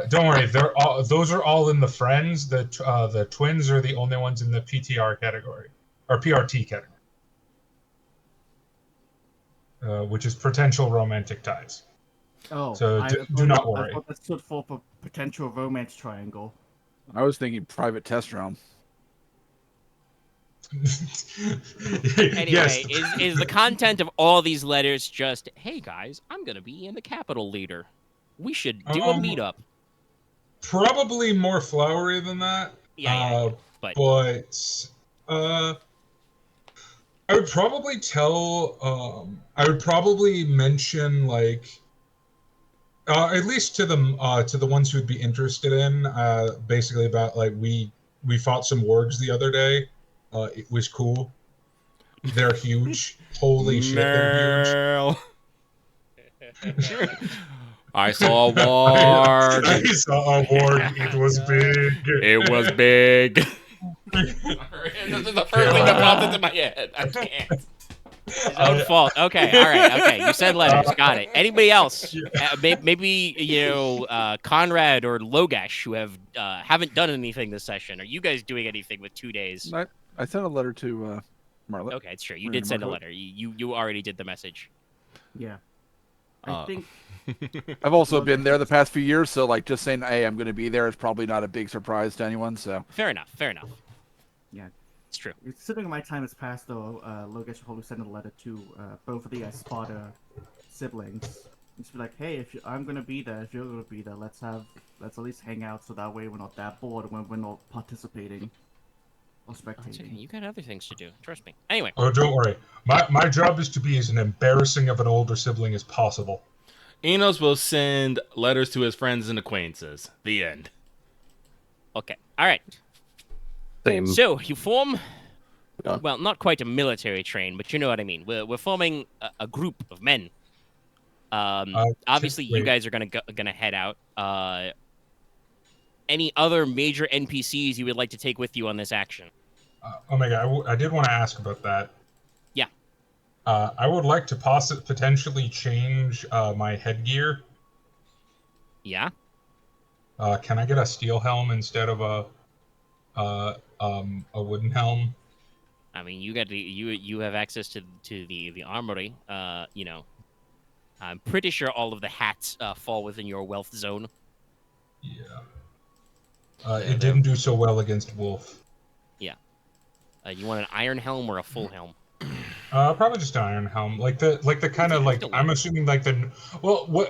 Speaker 2: Don't worry, those are all in the friends. The twins are the only ones in the PTR category, or PRT category. Which is potential romantic ties.
Speaker 6: Oh,
Speaker 2: so do not worry.
Speaker 6: I thought that stood for potential romance triangle.
Speaker 5: I was thinking private test realm.
Speaker 1: Anyway,
Speaker 2: yes.
Speaker 1: is the content of all these letters just, hey guys, I'm gonna be in the capital later. We should do a meetup.
Speaker 2: Probably more flowery than that.
Speaker 1: Yeah. But
Speaker 2: I would probably I would probably mention like at least to the ones who would be interested in basically about like we fought some wargs the other day. It was cool. They're huge. Holy shit, they're huge.
Speaker 3: I saw a ward.
Speaker 2: I saw a ward. It was big.
Speaker 3: It was big. This is the first thing that popped into my head. I can't.
Speaker 1: His own fault. Okay, all right. Okay, you said letters. Got it. Anybody else? Maybe Konrad or Logesh who haven't done anything this session. Are you guys doing anything with 2 days?
Speaker 5: I sent a letter to Marla.
Speaker 1: Okay, it's true. You did send a letter. You already did the message.
Speaker 6: Yeah. I think
Speaker 5: I've also been there the past few years, so like just saying, hey, I'm going to be there is probably not a big surprise to anyone. So
Speaker 1: Fair enough. Fair enough.
Speaker 6: Yeah.
Speaker 1: It's true.
Speaker 6: Considering my time has passed, though, Logesh will probably send a letter to both of the Sparta siblings. Just be like, hey, I'm gonna be there, if you're gonna be there, let's at least hang out, so that way we're not that bored when we're not participating or spectating.
Speaker 1: Okay. You got other things to do. Trust me. Anyway.
Speaker 2: Oh, don't worry. My job is to be as embarrassing of an older sibling as possible.
Speaker 3: Inos will send letters to his friends and acquaintances. The end.
Speaker 1: Okay. All right.
Speaker 4: Same.
Speaker 1: So you form,
Speaker 4: Yeah.
Speaker 1: well, not quite a military train, but you know what I mean. We're forming a group of men. Obviously, you
Speaker 2: wait.
Speaker 1: guys are gonna head out. Any other major NPCs you would like to take with you on this action?
Speaker 2: Omega, I did want to ask about that.
Speaker 1: Yeah.
Speaker 2: I would like to potentially change my headgear.
Speaker 1: Yeah.
Speaker 2: Can I get a steel helm instead of a wooden helm?
Speaker 1: I mean, you have access to the armory. You know, I'm pretty sure all of the hats fall within your wealth zone.
Speaker 2: Yeah. It didn't do so well against Wolf.
Speaker 1: Yeah. You want an iron helm or a full helm?
Speaker 2: Probably just an iron helm, like the kind of like I'm assuming like the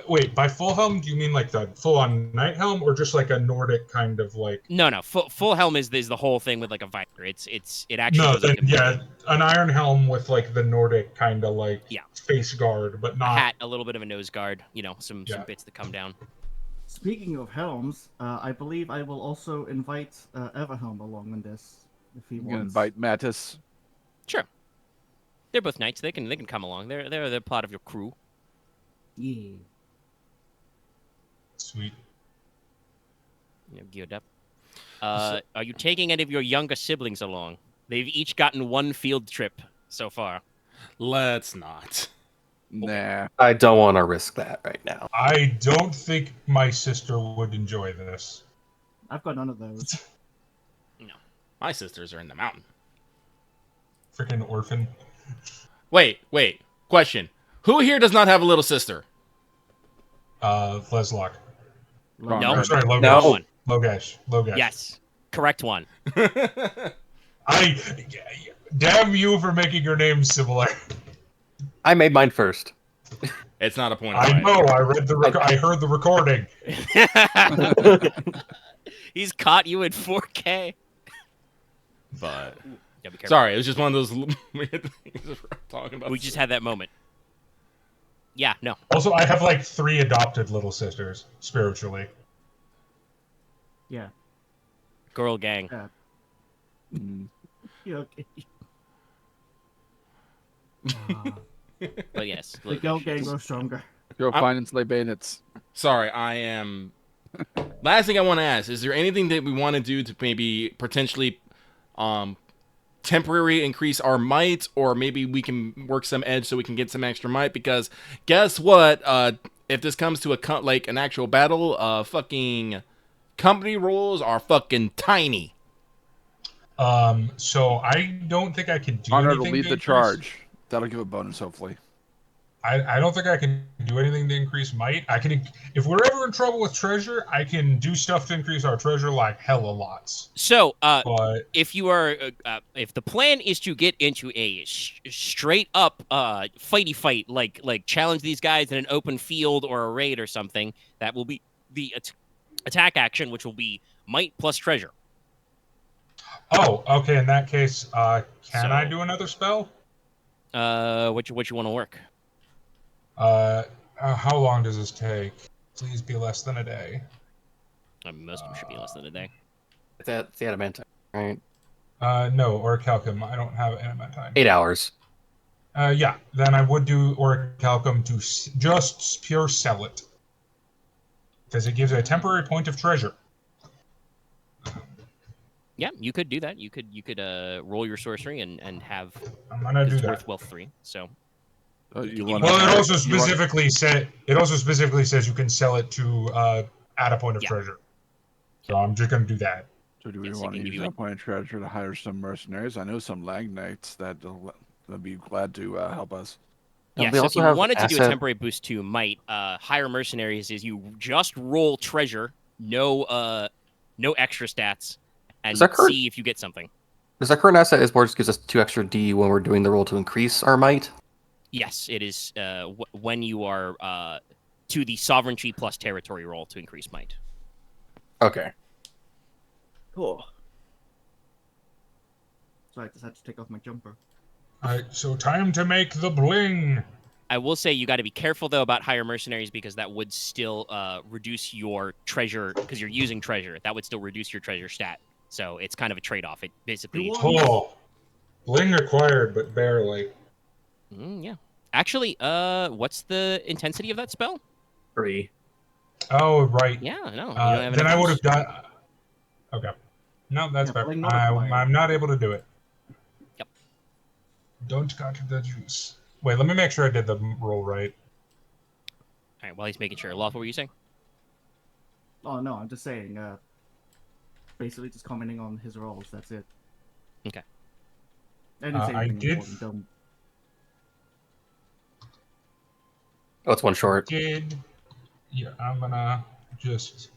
Speaker 2: wait, by full helm do you mean like the full on knight helm or just like a Nordic kind of like?
Speaker 1: No. Full helm is the whole thing with like a visor. It actually
Speaker 2: No,
Speaker 1: goes
Speaker 2: then
Speaker 1: up to
Speaker 2: yeah, an iron helm with like the Nordic kind of like face guard, but
Speaker 1: a
Speaker 2: not
Speaker 1: hat, a little bit of a nose guard. You know, some bits that come down.
Speaker 6: Speaking of helms, I believe I will also invite Everhelm along in this if he
Speaker 5: you can
Speaker 6: wants.
Speaker 5: invite Mattis.
Speaker 1: Sure. They're both knights. They can come along. They're part of your crew.
Speaker 6: Yeah.
Speaker 2: sweet.
Speaker 1: You know, geared up. Are you taking any of your younger siblings along? They've each gotten one field trip so far.
Speaker 3: Let's not.
Speaker 5: Nah.
Speaker 4: I don't want to risk that right now.
Speaker 2: I don't think my sister would enjoy this.
Speaker 6: I've got none of those.
Speaker 1: No.
Speaker 3: My sisters are in the mountain.
Speaker 2: Freaking orphan.
Speaker 3: Wait. Question. Who here does not have a little sister?
Speaker 2: Leslok.
Speaker 1: No.
Speaker 2: I'm sorry, Logesh.
Speaker 4: No.
Speaker 2: Logesh.
Speaker 1: Yes. Correct one.
Speaker 2: Damn you for making your name similar.
Speaker 4: I made mine first.
Speaker 3: It's not a point of
Speaker 2: I
Speaker 3: mine.
Speaker 2: know. I heard the recording.
Speaker 1: He's caught you in 4K.
Speaker 3: But
Speaker 1: Yeah, be careful.
Speaker 3: sorry, it was just one of those weird things we're talking about.
Speaker 1: We just had that moment. Yeah, no.
Speaker 2: Also, I have like 3 adopted little sisters spiritually.
Speaker 6: Yeah.
Speaker 1: Girl gang.
Speaker 6: Yeah, okay.
Speaker 1: But yes.
Speaker 6: The girl gang grows stronger.
Speaker 5: Go find and slay bandits.
Speaker 3: Sorry, I am. Last thing I want to ask: is there anything that we want to do to maybe potentially, temporary increase our might, or maybe we can work some edge so we can get some extra might? Because guess what? If this comes to an actual battle, fucking company rolls are fucking tiny.
Speaker 2: So I don't think I can do
Speaker 5: Konrad
Speaker 2: anything
Speaker 5: will lead
Speaker 2: to
Speaker 5: the
Speaker 2: increase-
Speaker 5: charge. That'll give a bonus, hopefully.
Speaker 2: I don't think I can do anything to increase might. I can, if we're ever in trouble with treasure, I can do stuff to increase our treasure like hella lots.
Speaker 1: So,
Speaker 2: But
Speaker 1: if you are, if the plan is to get into a straight up fighty fight, like challenge these guys in an open field or a raid or something, that will be the attack action, which will be might plus treasure.
Speaker 2: oh, okay. In that case, can I
Speaker 1: So-
Speaker 2: do another spell?
Speaker 1: What you want to work?
Speaker 2: How long does this take? Please be less than a day.
Speaker 1: Most of them should be less than a day.
Speaker 4: It's the adamantine, right?
Speaker 2: No, or calcum. I don't have adamantine.
Speaker 4: 8 hours.
Speaker 2: Yeah, then I would do Orichalcum to just pure sell it. Because it gives a temporary point of treasure.
Speaker 1: Yeah, you could do that. You could roll your sorcery and have
Speaker 2: I'm gonna do
Speaker 1: it's
Speaker 2: that.
Speaker 1: worth wealth 3. So
Speaker 5: You
Speaker 1: Well,
Speaker 5: wanna
Speaker 2: Well,
Speaker 5: have-
Speaker 2: it also
Speaker 5: you wanna-
Speaker 2: specifically says you can sell it to add a point of
Speaker 1: Yeah.
Speaker 2: treasure. So I'm just gonna do that.
Speaker 5: So do we
Speaker 1: Yes, it
Speaker 5: want to
Speaker 1: can give
Speaker 5: use
Speaker 1: you
Speaker 5: that point of treasure to hire some mercenaries? I know some lag knights that'll be glad to help us.
Speaker 4: And
Speaker 1: yeah,
Speaker 4: we
Speaker 1: so if
Speaker 4: also
Speaker 1: you
Speaker 4: have
Speaker 1: wanted to do a
Speaker 4: asset-
Speaker 1: temporary boost to might, hire mercenaries is you just roll treasure, no extra stats, and
Speaker 4: Is that correct?
Speaker 1: see if you get something.
Speaker 4: Does our current asset is board just gives us 2 extra D when we're doing the roll to increase our might?
Speaker 1: Yes, it is when you are to the sovereignty plus territory roll to increase might.
Speaker 4: Okay.
Speaker 6: Cool. So I just had to take off my jumper.
Speaker 2: Alright, so time to make the bling.
Speaker 1: I will say you got to be careful though about hire mercenaries because that would still reduce your treasure because you're using treasure. That would still reduce your treasure stat. So it's kind of a trade-off. It basically.
Speaker 2: Oh, bling acquired, but barely.
Speaker 1: Yeah. Actually, what's the intensity of that spell?
Speaker 4: 3.
Speaker 2: Oh, right.
Speaker 1: Yeah, no. You don't have
Speaker 2: Then I
Speaker 1: enough
Speaker 2: would
Speaker 1: use.
Speaker 2: have done. Okay. No, that's
Speaker 6: Yeah,
Speaker 2: fair.
Speaker 6: bling not acquired.
Speaker 2: I'm not able to do it.
Speaker 1: Yep.
Speaker 2: Don't got the juice. Wait, let me make sure I did the roll right.
Speaker 1: All right, while he's making sure. Loth, what were you saying?
Speaker 6: Oh no, I'm just saying. Basically, just commenting on his rolls. That's it.
Speaker 1: Okay.
Speaker 6: I didn't say
Speaker 2: I
Speaker 6: anything
Speaker 2: did-
Speaker 6: important. Don't.
Speaker 4: Oh, it's 1 short.
Speaker 2: Did. Yeah, I'm gonna just.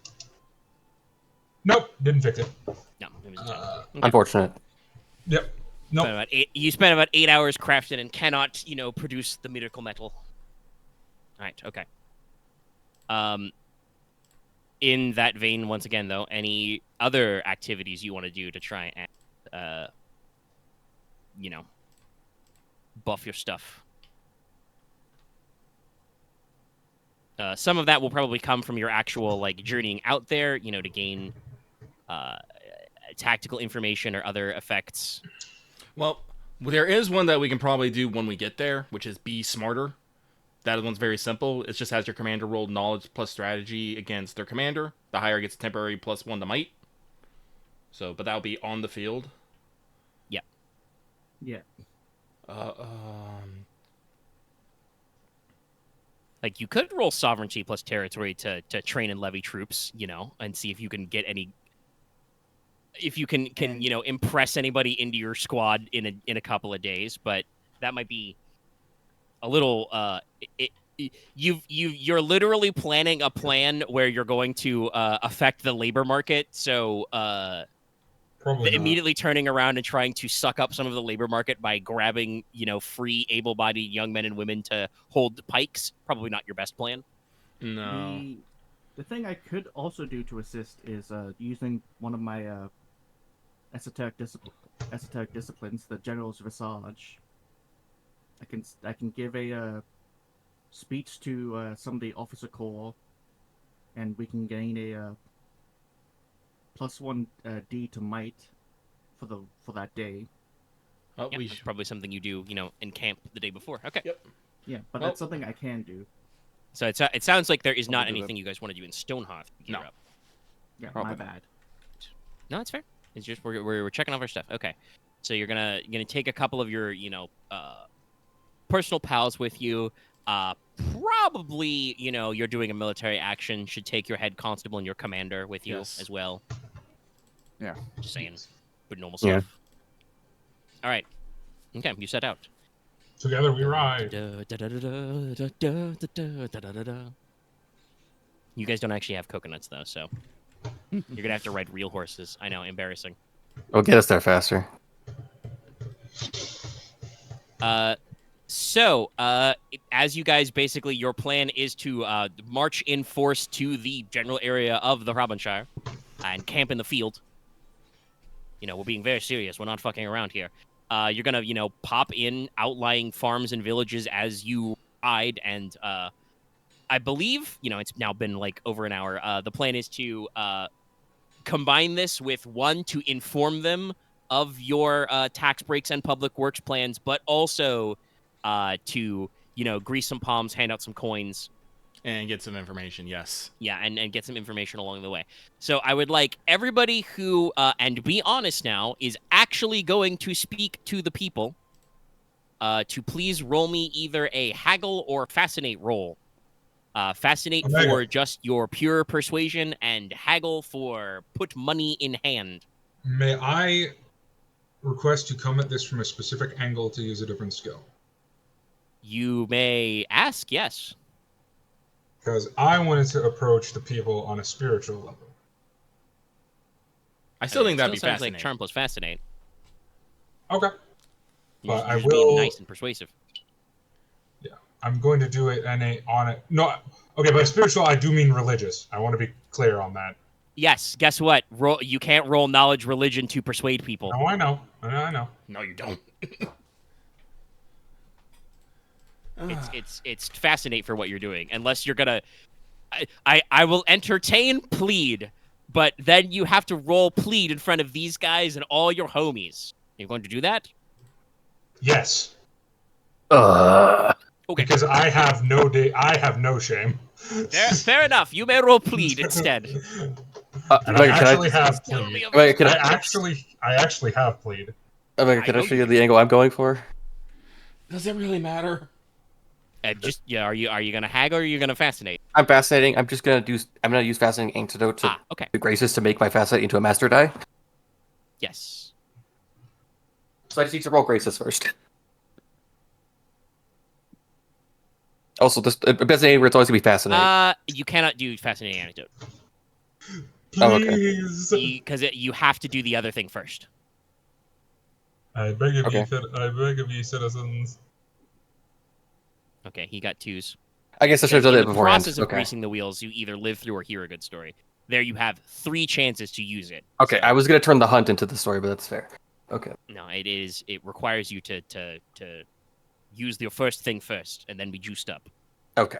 Speaker 2: Nope, didn't fix it.
Speaker 1: No, it was a 10. Okay.
Speaker 4: Unfortunate.
Speaker 2: Yep. Nope.
Speaker 1: You spent about 8 hours crafting and cannot, produce the miracle metal. All right, okay. In that vein, once again, though, any other activities you want to do to try and, buff your stuff? Some of that will probably come from your actual, journeying out there, to gain tactical information or other effects.
Speaker 3: Well, there is one that we can probably do when we get there, which is be smarter. That one's very simple. It just has your commander roll knowledge plus strategy against their commander. The higher gets temporary +1 to might. So, but that'll be on the field.
Speaker 6: Yeah.
Speaker 1: You could roll sovereignty plus territory to train and levy troops, and see if you can get any. If you can impress anybody into your squad in a couple of days, but that might be a little. You're literally planning a plan where you're going to affect the labor market, so
Speaker 2: Probably not.
Speaker 1: immediately turning around and trying to suck up some of the labor market by grabbing free able-bodied young men and women to hold pikes. Probably not your best plan.
Speaker 3: No.
Speaker 6: The thing I could also do to assist is using one of my esoteric disciplines, the General's Visage. I can give a speech to some of the officer corps, and we can gain a +1 D to might for that day.
Speaker 3: Oh,
Speaker 1: Yeah, that's probably something you do, in camp the day before. Okay.
Speaker 3: Yep.
Speaker 6: Yeah, but
Speaker 3: Well-
Speaker 6: that's something I can do.
Speaker 1: So it sounds like there is
Speaker 5: I'll
Speaker 1: not
Speaker 5: do that.
Speaker 1: anything you guys want to do in Stonehearth. to gear
Speaker 3: No.
Speaker 1: up.
Speaker 6: Yeah,
Speaker 5: Probably
Speaker 6: my
Speaker 5: not.
Speaker 6: bad.
Speaker 1: No, it's fair. It's just we're checking off our stuff. Okay, so you're gonna take a couple of your personal pals with you. Probably you're doing a military action. Should take your head constable and your commander with you
Speaker 3: Yes.
Speaker 1: as well.
Speaker 5: Yeah.
Speaker 1: Just saying, with normal
Speaker 4: Yeah.
Speaker 1: stuff. All right. Okay, you set out.
Speaker 2: Together we ride.
Speaker 1: You guys don't actually have coconuts though, so you're gonna have to ride real horses. I know, embarrassing.
Speaker 4: It'll get us there faster.
Speaker 1: So, as you guys basically, your plan is to march in force to the general area of the Hrbanshire and camp in the field. We're being very serious. We're not fucking around here. You're gonna, pop in outlying farms and villages as you ride, and I believe, it's now been over an hour. The plan is to combine this with to inform them of your tax breaks and public works plans, but also to grease some palms, hand out some coins.
Speaker 3: And get some information, yes.
Speaker 1: Yeah, and get some information along the way. So I would like everybody who, and be honest now, is actually going to speak to the people to please roll me either a haggle or fascinate roll. Fascinate for just your pure persuasion, and haggle for put money in hand.
Speaker 2: May I request to come at this from a specific angle to use a different skill?
Speaker 1: You may ask, yes.
Speaker 2: Because I wanted to approach the people on a spiritual level.
Speaker 3: I still think that'd be
Speaker 1: sounds
Speaker 3: fascinating.
Speaker 1: like charm plus fascinate.
Speaker 2: Okay.
Speaker 1: You're
Speaker 2: But I
Speaker 1: just
Speaker 2: will
Speaker 1: being nice and persuasive.
Speaker 2: Yeah, I'm going to do it on it. No, okay, by spiritual I do mean religious. I want to be clear on that.
Speaker 1: Yes. Guess what? You can't roll knowledge religion to persuade people.
Speaker 2: No, I know. I know.
Speaker 3: No, you don't.
Speaker 1: It's fascinate for what you're doing, unless you're gonna. I will entertain plead, but then you have to roll plead in front of these guys and all your homies. You're going to do that?
Speaker 2: Yes.
Speaker 1: Okay.
Speaker 2: Because I have no shame.
Speaker 1: Fair enough. You may roll plead instead.
Speaker 2: And I actually have plead.
Speaker 4: Wait,
Speaker 2: I actually have plead.
Speaker 4: Can I show you the angle I'm going for?
Speaker 3: Does it really matter?
Speaker 1: Are you gonna haggle or are you gonna fascinate?
Speaker 4: I'm fascinating. I'm gonna use fascinating antidote to
Speaker 1: okay.
Speaker 4: the graces to make my fascinate into a master die.
Speaker 1: Yes.
Speaker 4: So I just need to roll graces first. Also, this fascinating where it's always gonna be fascinating.
Speaker 1: You cannot do fascinating antidote.
Speaker 2: Please.
Speaker 1: Because you have to do the other thing first.
Speaker 2: I beg of you, citizens.
Speaker 1: Okay, he got 2s.
Speaker 4: I guess I should have done it
Speaker 1: In the
Speaker 4: beforehand.
Speaker 1: process of greasing the wheels, you either live through or hear a good story. There you have 3 chances to use it.
Speaker 4: Okay, I was gonna turn the hunt into the story, but that's fair. Okay.
Speaker 1: No, it requires you to use the first thing first, and then be juiced up.
Speaker 4: Okay.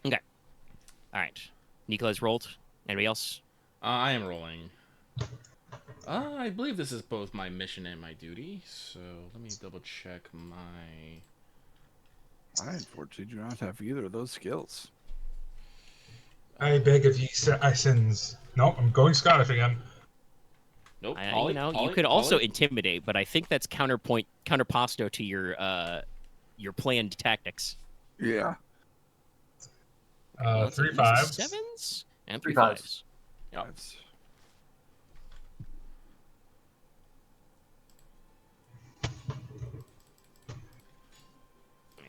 Speaker 1: Okay. All right. Nicola's rolled. Anybody else?
Speaker 3: I am rolling. I believe this is both my mission and my duty, so let me double check my...
Speaker 5: I unfortunately do not have either of those skills.
Speaker 2: I beg of you, sins. Nope, I'm going Scottish again.
Speaker 3: Nope.
Speaker 1: You could also intimidate, but I think that's counterposto to your planned tactics.
Speaker 5: Yeah.
Speaker 2: 3 5s.
Speaker 1: 7s and
Speaker 4: 3
Speaker 1: 3 5s.
Speaker 3: Yep.
Speaker 5: That's...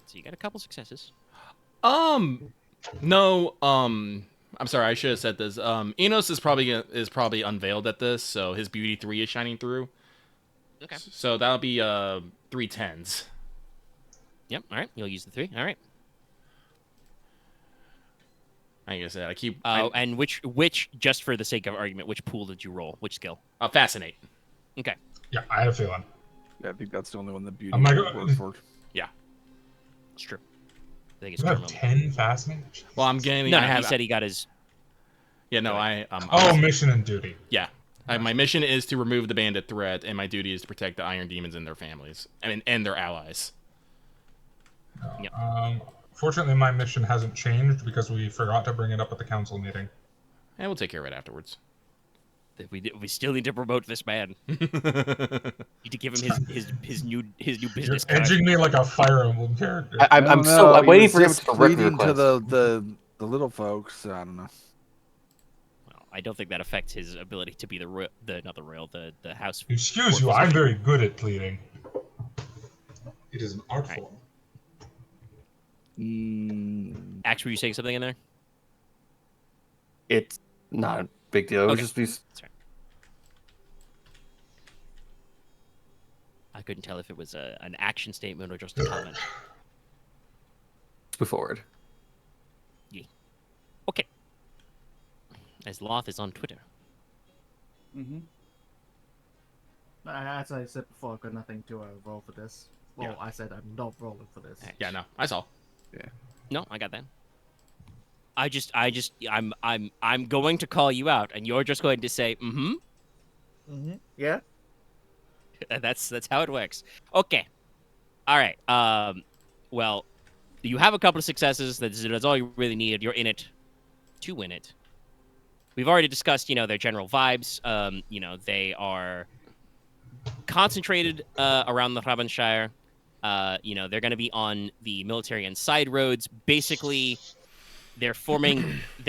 Speaker 1: So you got a couple successes.
Speaker 3: No, I'm sorry, I should have said this. Inos is probably unveiled at this, so his beauty 3 is shining through.
Speaker 1: Okay.
Speaker 3: So that'll be 3 10s.
Speaker 1: Yep. All right. You'll use the 3. All right.
Speaker 3: Like I said, I keep.
Speaker 1: And which just for the sake of argument, which pool did you roll? Which skill?
Speaker 3: Fascinate.
Speaker 1: Okay.
Speaker 2: Yeah, I had a feeling.
Speaker 5: Yeah, I think that's the only one that beauty
Speaker 2: Oh my God.
Speaker 5: works for.
Speaker 3: Yeah.
Speaker 1: It's true. I think it's
Speaker 2: You have
Speaker 1: terminal.
Speaker 2: 10 fascinating?
Speaker 3: Well, I'm getting.
Speaker 1: No,
Speaker 3: he
Speaker 1: said he got his.
Speaker 3: Yeah, no,
Speaker 2: Mission and duty.
Speaker 3: Yeah. My mission is to remove the bandit threat, and my duty is to protect the Iron Demons and their families. And their allies.
Speaker 2: No.
Speaker 1: Yep.
Speaker 2: Fortunately, my mission hasn't changed because we forgot to bring it up at the council meeting.
Speaker 3: And we'll take care of it afterwards.
Speaker 1: We still need to promote this man. Need to give him his new business
Speaker 2: You're
Speaker 1: card.
Speaker 2: edging me like a Fire Emblem character.
Speaker 4: I'm waiting for him to correct the
Speaker 5: to
Speaker 4: request.
Speaker 5: the little folks. I don't know.
Speaker 1: Well, I don't think that affects his ability to be the house.
Speaker 2: Excuse you, I'm very good at pleading. It is an art
Speaker 1: Right.
Speaker 2: form.
Speaker 1: Axe, were you saying something in there?
Speaker 4: It's not a big deal. It was
Speaker 1: Okay.
Speaker 4: just these.
Speaker 1: That's right. I couldn't tell if it was an action statement or just a comment.
Speaker 4: Move forward.
Speaker 1: Okay. As Loth is on Twitter.
Speaker 6: Mm-hmm. As I said before, I've got nothing to roll for this. Well,
Speaker 3: Yeah.
Speaker 6: I said I'm not rolling for this.
Speaker 3: Yeah, no, I saw.
Speaker 1: No, I got that. I'm going to call you out, and you're just going to say, mm-hmm.
Speaker 6: Mm-hmm. Yeah.
Speaker 1: That's how it works. Okay. All right. Well, you have a couple of successes. That's all you really need. You're in it to win it. We've already discussed, their general vibes. They are concentrated around the Hrbanshire. They're going to be on the military and side roads. Basically, they're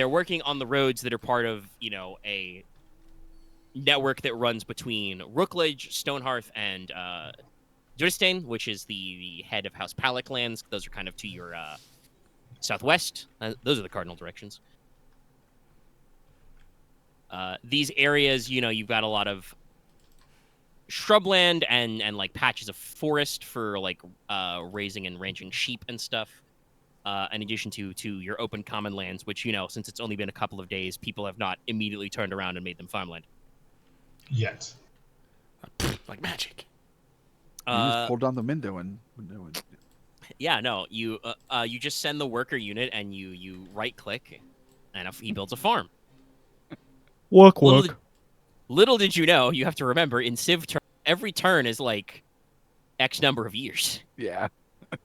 Speaker 1: working on the roads that are part of, a network that runs between Rookledge, Stonehearth, and Durstein, which is the head of House Palak lands. Those are kind of to your southwest. Those are the cardinal directions. These areas, you've got a lot of shrubland and like patches of forest for like raising and ranching sheep and stuff. In addition to your open common lands, which, since it's only been a couple of days, people have not immediately turned around and made them farmland.
Speaker 2: Yet.
Speaker 3: Like magic.
Speaker 5: You just pull down the window and
Speaker 1: Yeah, no, you just send the worker unit and you right click, and he builds a farm.
Speaker 7: Work.
Speaker 1: Little did you know, you have to remember in Civ every turn is like X number of years.
Speaker 5: yeah.
Speaker 1: I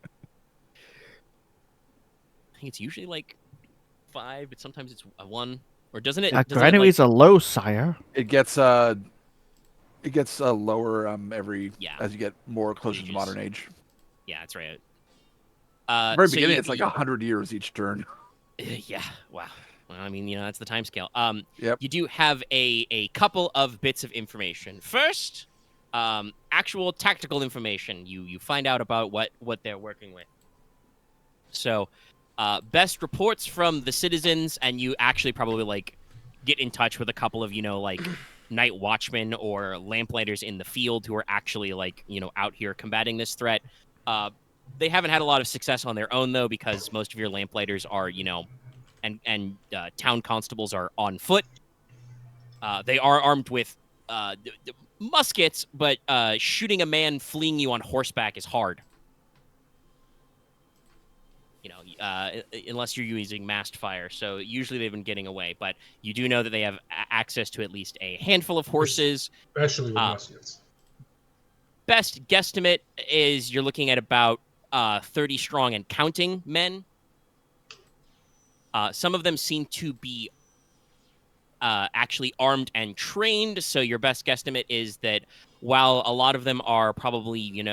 Speaker 1: think it's usually like 5, but sometimes it's a 1. Or doesn't it? Doesn't it,
Speaker 7: Granaries are low, sire.
Speaker 5: It gets lower every as you get more closer to the modern age.
Speaker 1: Yeah, that's right.
Speaker 5: Very beginning, it's like 100 years each turn.
Speaker 1: Yeah. Wow. Well, I mean, that's the time scale.
Speaker 5: Yep.
Speaker 1: You do have a couple of bits of information. First, actual tactical information. You find out about what they're working with. So, best reports from the citizens, and you actually probably like get in touch with a couple of like night watchmen or lamplighters in the field who are actually like out here combating this threat. They haven't had a lot of success on their own though, because most of your lamplighters are and town constables are on foot. They are armed with muskets, but shooting a man fleeing you on horseback is hard. Unless you're using massed fire. So usually they've been getting away, but you do know that they have access to at least a handful of horses.
Speaker 2: Especially with muskets.
Speaker 1: Best guesstimate is you're looking at about 30 strong and counting men. Some of them seem to be actually armed and trained, so your best guesstimate is that while a lot of them are probably,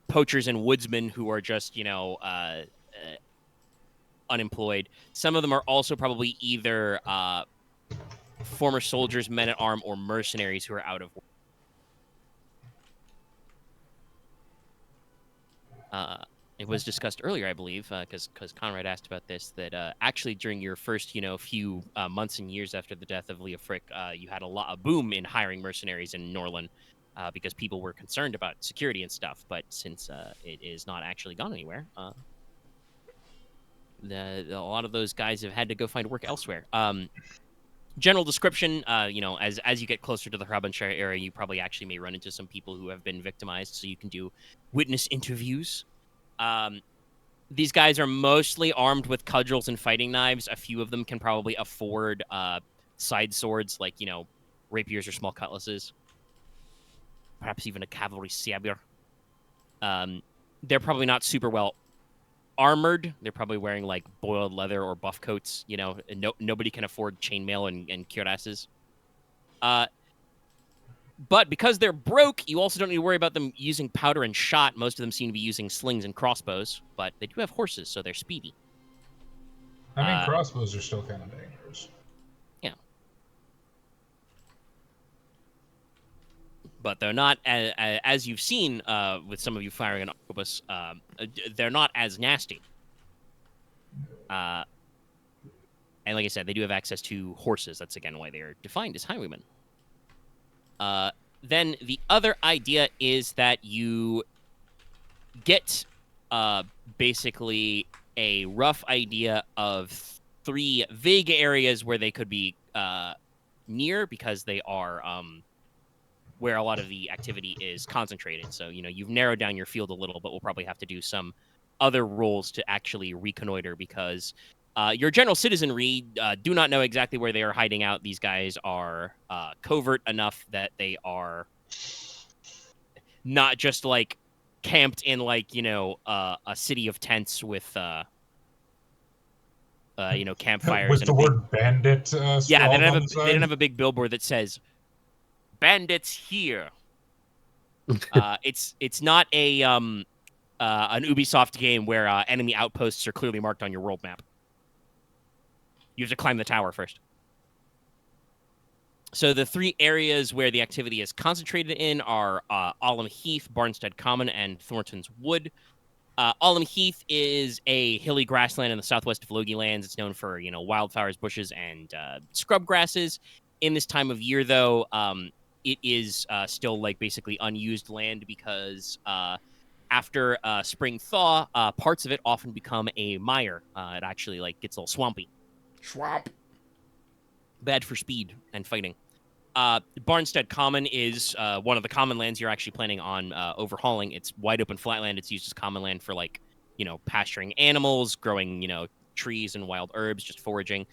Speaker 1: poachers and woodsmen who are just, unemployed, some of them are also probably either former soldiers, men-at-arms, or mercenaries who are out of work. It was discussed earlier, I believe, because Konrad asked about this, that actually during your first, few months and years after the death of Leofric, you had a boom in hiring mercenaries in Norland because people were concerned about security and stuff. But since it is not actually gone anywhere, a lot of those guys have had to go find work elsewhere. General description, as you get closer to the Hrbanshire area, you probably actually may run into some people who have been victimized, so you can do witness interviews. These guys are mostly armed with cudgels and fighting knives. A few of them can probably afford side swords, like, rapiers or small cutlasses. Perhaps even a cavalry sabre. They're probably not super well armored. They're probably wearing, like, boiled leather or buff coats. Nobody can afford chainmail and cuirasses. But because they're broke, you also don't need to worry about them using powder and shot. Most of them seem to be using slings and crossbows, but they do have horses, so they're speedy.
Speaker 2: I mean, crossbows are still kind of dangerous.
Speaker 1: Yeah. But they're not, as you've seen with some of you firing an arquebus, they're not as nasty. And like I said, they do have access to horses. That's, again, why they're defined as highwaymen. Then the other idea is that you get basically a rough idea of 3 vague areas where they could be near, because they are where a lot of the activity is concentrated. So, you've narrowed down your field a little, but we'll probably have to do some other roles to actually reconnoiter, because your general citizenry do not know exactly where they are hiding out. These guys are covert enough that they are not just like camped in like a city of tents with campfires
Speaker 2: With
Speaker 1: and
Speaker 2: the
Speaker 1: a big,
Speaker 2: word bandit
Speaker 1: yeah,
Speaker 2: scrawled on the
Speaker 1: they didn't
Speaker 2: side.
Speaker 1: have a big billboard that says bandits here. It's not a an Ubisoft game where enemy outposts are clearly marked on your world map. You have to climb the tower first. So the 3 areas where the activity is concentrated in are Allam Heath, Barnstead Common, and Thornton's Wood. Allam Heath is a hilly grassland in the southwest of Logi lands. It's known for wildflowers, bushes, and scrub grasses. In this time of year, though, it is still like basically unused land because after spring thaw, parts of it often become a mire. It actually like gets a little swampy.
Speaker 3: Schwamp.
Speaker 1: Bad for speed and fighting. Barnstead Common is one of the common lands you're actually planning on overhauling. It's wide open flatland. It's used as common land for like, pasturing animals, growing, trees and wild herbs, just foraging.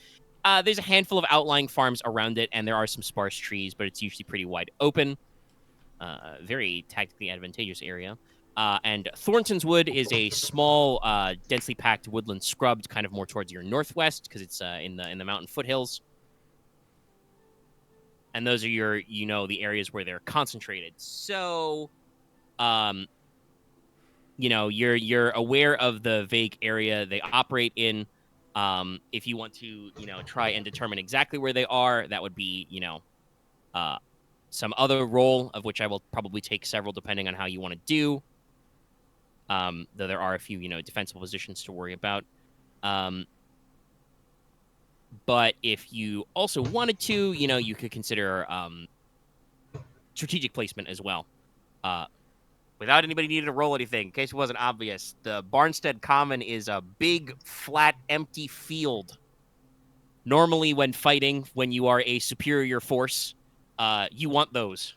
Speaker 1: There's a handful of outlying farms around it, and there are some sparse trees, but it's usually pretty wide open. Very tactically advantageous area. And Thornton's Wood is a small, densely packed woodland scrubbed kind of more towards your northwest because it's in the mountain foothills. And those are your, the areas where they're concentrated. So, you're aware of the vague area they operate in. If you want to, try and determine exactly where they are, that would be, some other role, of which I will probably take several depending on how you want to do. Though there are a few, defensible positions to worry about. But if you also wanted to, you could consider strategic placement as well. Without anybody needing to roll anything, in case it wasn't obvious, the Barnstead Common is a big, flat, empty field. Normally, when fighting, when you are a superior force, you want those.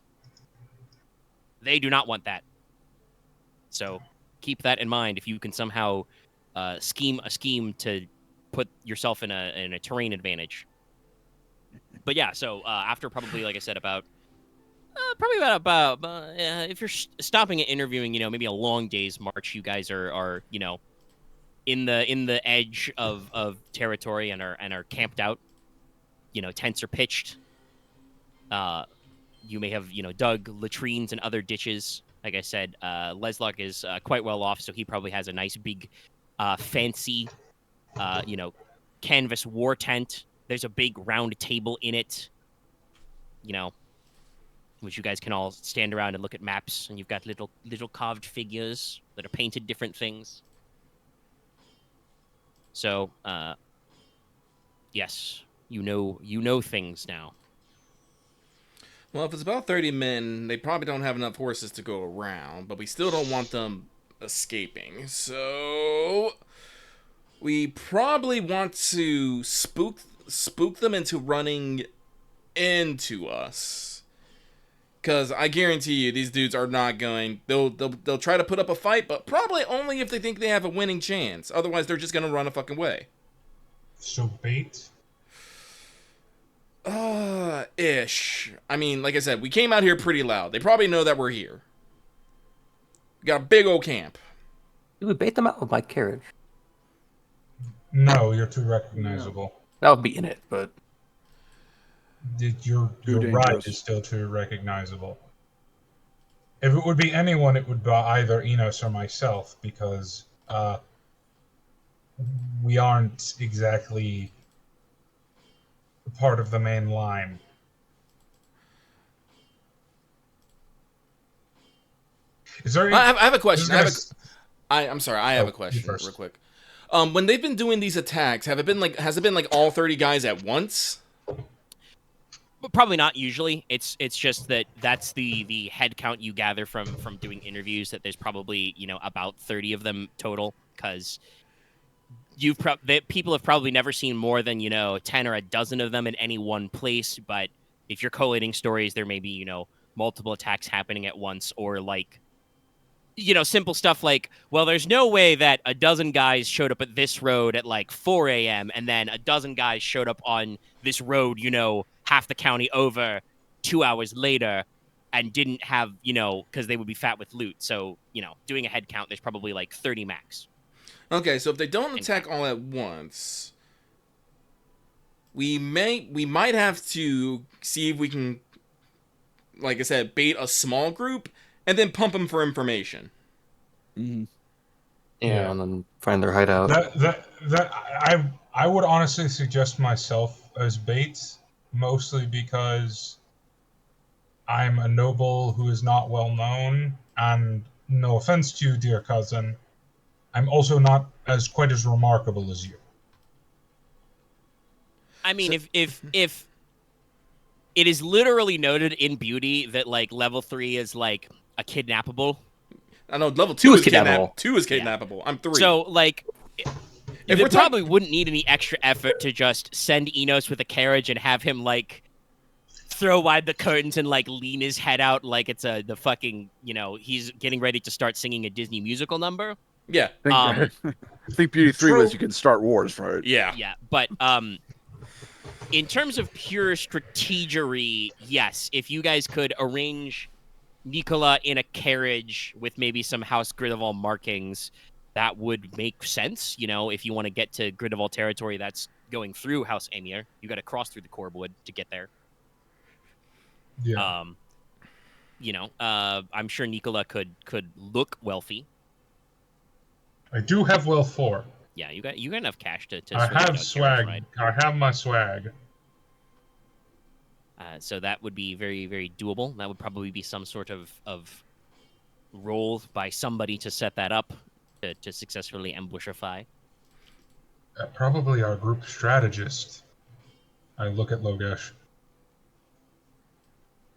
Speaker 1: They do not want that. So keep that in mind if you can somehow scheme a scheme to put yourself in a terrain advantage. But yeah, so after probably, like I said, about if you're stopping at interviewing, maybe a long day's march, you guys are in the edge of territory and are camped out. Tents are pitched. You may have dug latrines and other ditches. Like I said, Leslok is quite well off, so he probably has a nice big fancy canvas war tent. There's a big round table in it, which you guys can all stand around and look at maps, and you've got little carved figures that are painted different things. So, yes, you know things now.
Speaker 3: Well, if it's about 30 men, they probably don't have enough horses to go around, but we still don't want them escaping. So we probably want to spook them into running into us. Because I guarantee you, these dudes are not going... They'll try to put up a fight, but probably only if they think they have a winning chance. Otherwise, they're just going to run a fucking way.
Speaker 2: So bait?
Speaker 3: Ish. I mean, like I said, we came out here pretty loud. They probably know that we're here. We got a big old camp.
Speaker 4: Do we bait them out with my carriage?
Speaker 2: No, you're too recognizable.
Speaker 4: That would be in it, but...
Speaker 2: Your ride is still too recognizable. If it would be anyone, it would be either Inos or myself, because we aren't exactly part of the main line. Is there?
Speaker 3: I have a question. I'm sorry. I have a question real quick. When they've been doing these attacks, has it been like all 30 guys at once?
Speaker 1: Probably not usually. It's just that's the head count you gather from doing interviews, that there's probably, about 30 of them total, because people have probably never seen more than, 10 or a dozen of them in any one place. But if you're collating stories, there may be, multiple attacks happening at once, or like, simple stuff like, well, there's no way that a dozen guys showed up at this road at like 4 a.m. and then a dozen guys showed up on this road, half the county over 2 hours later. and didn't have, because they would be fat with loot. So, doing a head count, there's probably like 30 max.
Speaker 3: Okay, so if they don't attack all at once, we might have to see if we can, like I said, bait a small group and then pump them for information.
Speaker 5: Mm-hmm.
Speaker 4: Yeah, and then find their hideout.
Speaker 2: I would honestly suggest myself as bait, mostly because I'm a noble who is not well known, and no offense to you, dear cousin, I'm also not quite as remarkable as you.
Speaker 1: I mean, if it is literally noted in Beauty that like level 3 is like a kidnappable.
Speaker 3: I know level 2 is
Speaker 4: kidnappable.
Speaker 3: 2 is kidnappable. Yeah. I'm 3.
Speaker 1: So like, you probably wouldn't need any extra effort to just send Inos with a carriage and have him like throw wide the curtains and like lean his head out like it's the fucking he's getting ready to start singing a Disney musical number.
Speaker 3: Yeah.
Speaker 5: I think Beauty 3 was you can start wars, right?
Speaker 3: Yeah.
Speaker 1: Yeah, but in terms of pure strategery, yes, if you guys could arrange Nicola in a carriage with maybe some House Gridarvol markings, that would make sense. If you want to get to Gridarvol territory that's going through House Amir, you got to cross through the Corbwood to get there.
Speaker 2: Yeah.
Speaker 1: I'm sure Nicola could look wealthy.
Speaker 2: I do have wealth 4.
Speaker 1: Yeah, you got enough cash to
Speaker 2: I
Speaker 1: swing
Speaker 2: have
Speaker 1: a
Speaker 2: swag.
Speaker 1: carriage
Speaker 2: I have my swag.
Speaker 1: So that would be very, very doable. That would probably be some sort of role by somebody to set that up to successfully ambushify.
Speaker 2: Probably our group strategist. I look at Logesh.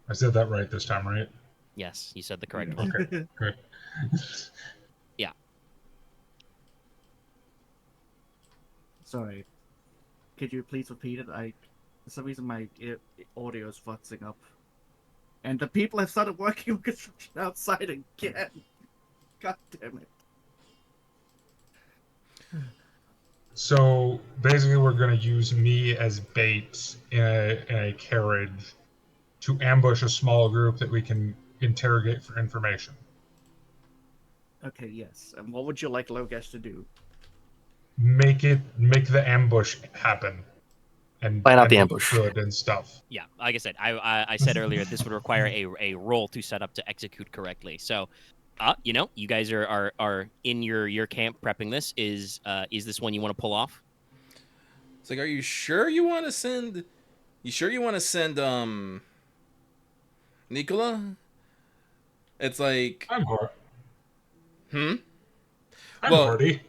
Speaker 2: I said that right this time, right?
Speaker 1: Yes, you said the correct one.
Speaker 2: Okay, good.
Speaker 1: Yeah.
Speaker 6: Sorry. Could you please repeat it? For some reason my audio is futzing up. And the people have started working on construction outside again. God damn it.
Speaker 2: So basically, we're going to use me as bait in a carriage to ambush a small group that we can interrogate for information.
Speaker 6: Okay, yes. And what would you like Logesh to do?
Speaker 2: Make the ambush happen. And
Speaker 4: Plan out the ambush.
Speaker 2: Good and stuff.
Speaker 1: Yeah, like I said, I said earlier, this would require a roll to set up to execute correctly. So, you guys are in your camp prepping this. Is this one you want to pull off?
Speaker 3: It's like, are you sure you want to send? You sure you want to send Nicola? It's like
Speaker 2: I'm hard.
Speaker 3: I'm
Speaker 2: hardy.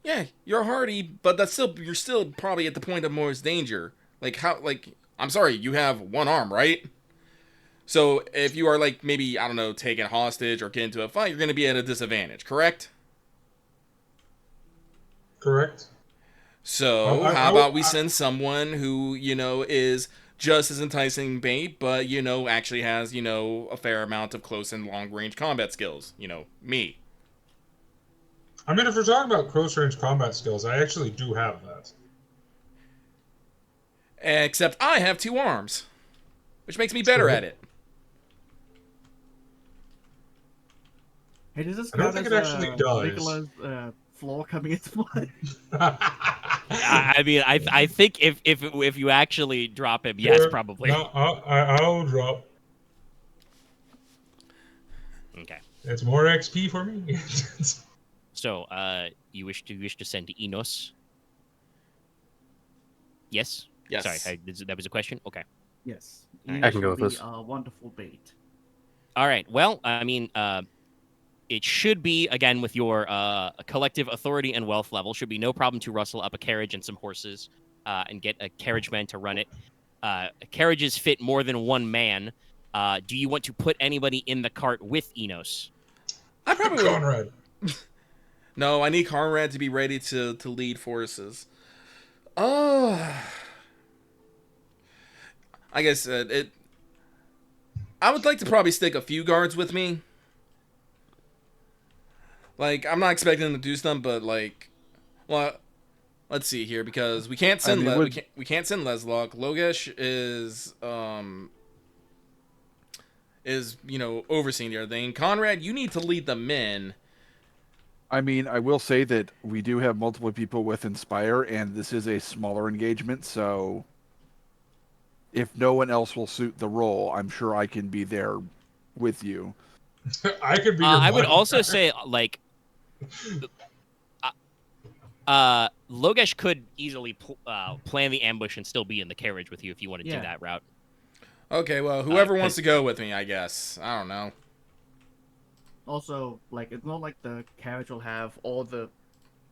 Speaker 3: Yeah, you're hardy, but you're still probably at the point of most danger. I'm sorry, you have one arm, right? So if you are maybe, I don't know, taken hostage or get into a fight, you're going to be at a disadvantage, correct?
Speaker 2: Correct.
Speaker 3: So how about we send someone who, is just as enticing bait, but, actually has, a fair amount of close and long range combat skills. Me.
Speaker 2: I mean, if we're talking about close range combat skills, I actually do have that.
Speaker 3: Except I have 2 arms, which makes me better at it.
Speaker 6: Hey, does this
Speaker 2: I don't think it actually does.
Speaker 6: Nicola's floor coming into play?
Speaker 1: I mean, I think if you actually drop him, yes, probably.
Speaker 2: No, I'll drop.
Speaker 1: Okay.
Speaker 2: It's more XP for me.
Speaker 1: So, you wish to send to Inos? Yes.
Speaker 3: Yes.
Speaker 1: Sorry, that was a question. Okay.
Speaker 6: Yes.
Speaker 1: Right.
Speaker 4: I can go with this.
Speaker 6: A wonderful bait.
Speaker 1: All right. Well, I mean, it should be, again, with your collective authority and wealth level, should be no problem to rustle up a carriage and some horses and get a carriageman to run it. Carriages fit more than one man. Do you want to put anybody in the cart with Inos?
Speaker 3: I probably
Speaker 2: Konrad.
Speaker 3: No, I need Konrad to be ready to lead forces. I guess I would like to probably stick a few guards with me. I'm not expecting them to do stuff, but well, let's see here, because we can't send we can't send Leslok. Logesh is overseeing the other thing. Konrad, you need to lead the men.
Speaker 5: I mean, I will say that we do have multiple people with Inspire, and this is a smaller engagement, so if no one else will suit the role, I'm sure I can be there with you.
Speaker 2: I could be your
Speaker 1: I would also
Speaker 2: bodyguard.
Speaker 1: say, like, Logesh could easily plan the ambush and still be in the carriage with you if you want to do that route.
Speaker 3: Okay, well, whoever wants
Speaker 1: 'cause-
Speaker 3: to go with me, I guess. I don't know.
Speaker 6: Also, like, it's not like the carriage will have all the,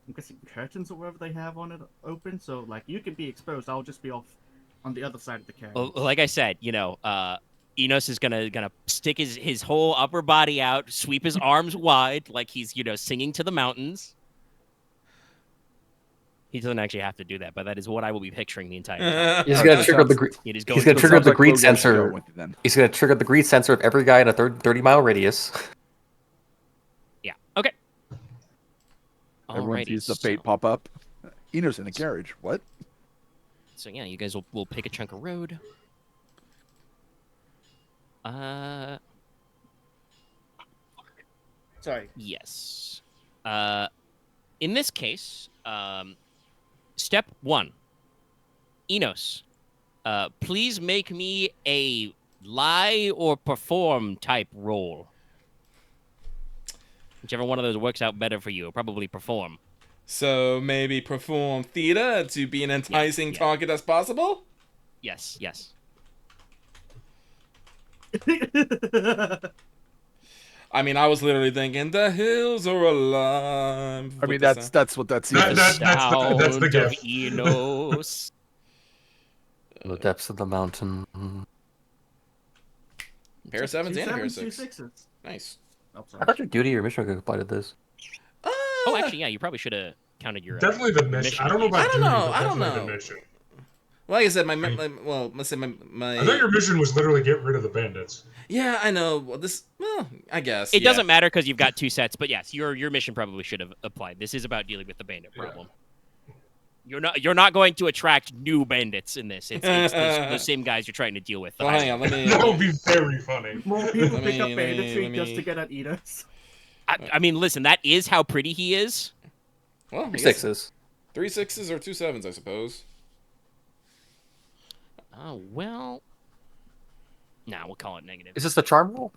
Speaker 6: I'm guessing, curtains or whatever they have on it open. So, like, you can be exposed. I'll just be off on the other side of the carriage.
Speaker 1: Well, like I said, Inos is gonna stick his whole upper body out, sweep his arms wide, like he's singing to the mountains. He doesn't actually have to do that, but that is what I will be picturing the entire time.
Speaker 4: He's gonna trigger the
Speaker 1: It is
Speaker 4: he's
Speaker 1: going
Speaker 4: gonna
Speaker 1: to-
Speaker 4: trigger the
Speaker 5: Sounds like
Speaker 4: greed
Speaker 5: Logesh is
Speaker 4: sensor.
Speaker 5: going with you then.
Speaker 4: He's gonna trigger the greed sensor of every guy in a 30-mile radius.
Speaker 1: Yeah. Okay.
Speaker 5: Everyone
Speaker 1: Alrighty,
Speaker 5: sees the fate pop up. Enos in the carriage. What?
Speaker 1: So yeah, you guys will pick a chunk of road.
Speaker 6: Sorry.
Speaker 1: Yes. In this case, step 1. Enos, please make me a lie or perform type roll. Whichever one of those works out better for you. Probably perform.
Speaker 3: So maybe perform theater to be an enticing target as possible?
Speaker 1: Yes, yes.
Speaker 3: I mean, I was literally thinking, the hills are alive.
Speaker 5: I mean,
Speaker 3: with the
Speaker 5: that's what that's.
Speaker 2: That's the
Speaker 1: Sound
Speaker 2: gift.
Speaker 1: of Enos.
Speaker 4: In the depths of the mountain.
Speaker 3: Pair of sevens
Speaker 6: Two
Speaker 3: and a pair of
Speaker 6: sevens, two
Speaker 3: six.
Speaker 6: sixes.
Speaker 3: Nice.
Speaker 6: Oh,
Speaker 4: I
Speaker 6: sorry.
Speaker 4: thought your duty or mission could apply to this.
Speaker 1: Oh, actually, yeah, you probably should have counted your
Speaker 2: Definitely the mission. I don't know about
Speaker 3: I don't
Speaker 2: duty,
Speaker 3: know,
Speaker 2: but
Speaker 3: I don't
Speaker 2: definitely
Speaker 3: know.
Speaker 2: the mission.
Speaker 3: Like I said, let's say
Speaker 2: I thought your mission was literally get rid of the bandits.
Speaker 3: Yeah, I know. Well, I guess.
Speaker 1: It
Speaker 3: yeah.
Speaker 1: doesn't matter because you've got 2 sets, but yes, your mission probably should have applied. This is about dealing with the bandit problem. You're not going to attract new bandits in this. It's those same guys you're trying to deal with.
Speaker 3: Well, hang on, let me...
Speaker 2: That would be very funny.
Speaker 6: More people
Speaker 3: Let
Speaker 6: pick
Speaker 3: me-
Speaker 6: up
Speaker 3: let
Speaker 6: banditry
Speaker 3: me-
Speaker 6: just to get at Enos.
Speaker 1: I mean, listen, that is how pretty he is.
Speaker 3: Well, I guess
Speaker 4: 6s.
Speaker 3: 3 6s or 2 7s, I suppose.
Speaker 1: Oh, well. Nah, we'll call it negative.
Speaker 4: Is this a charm roll?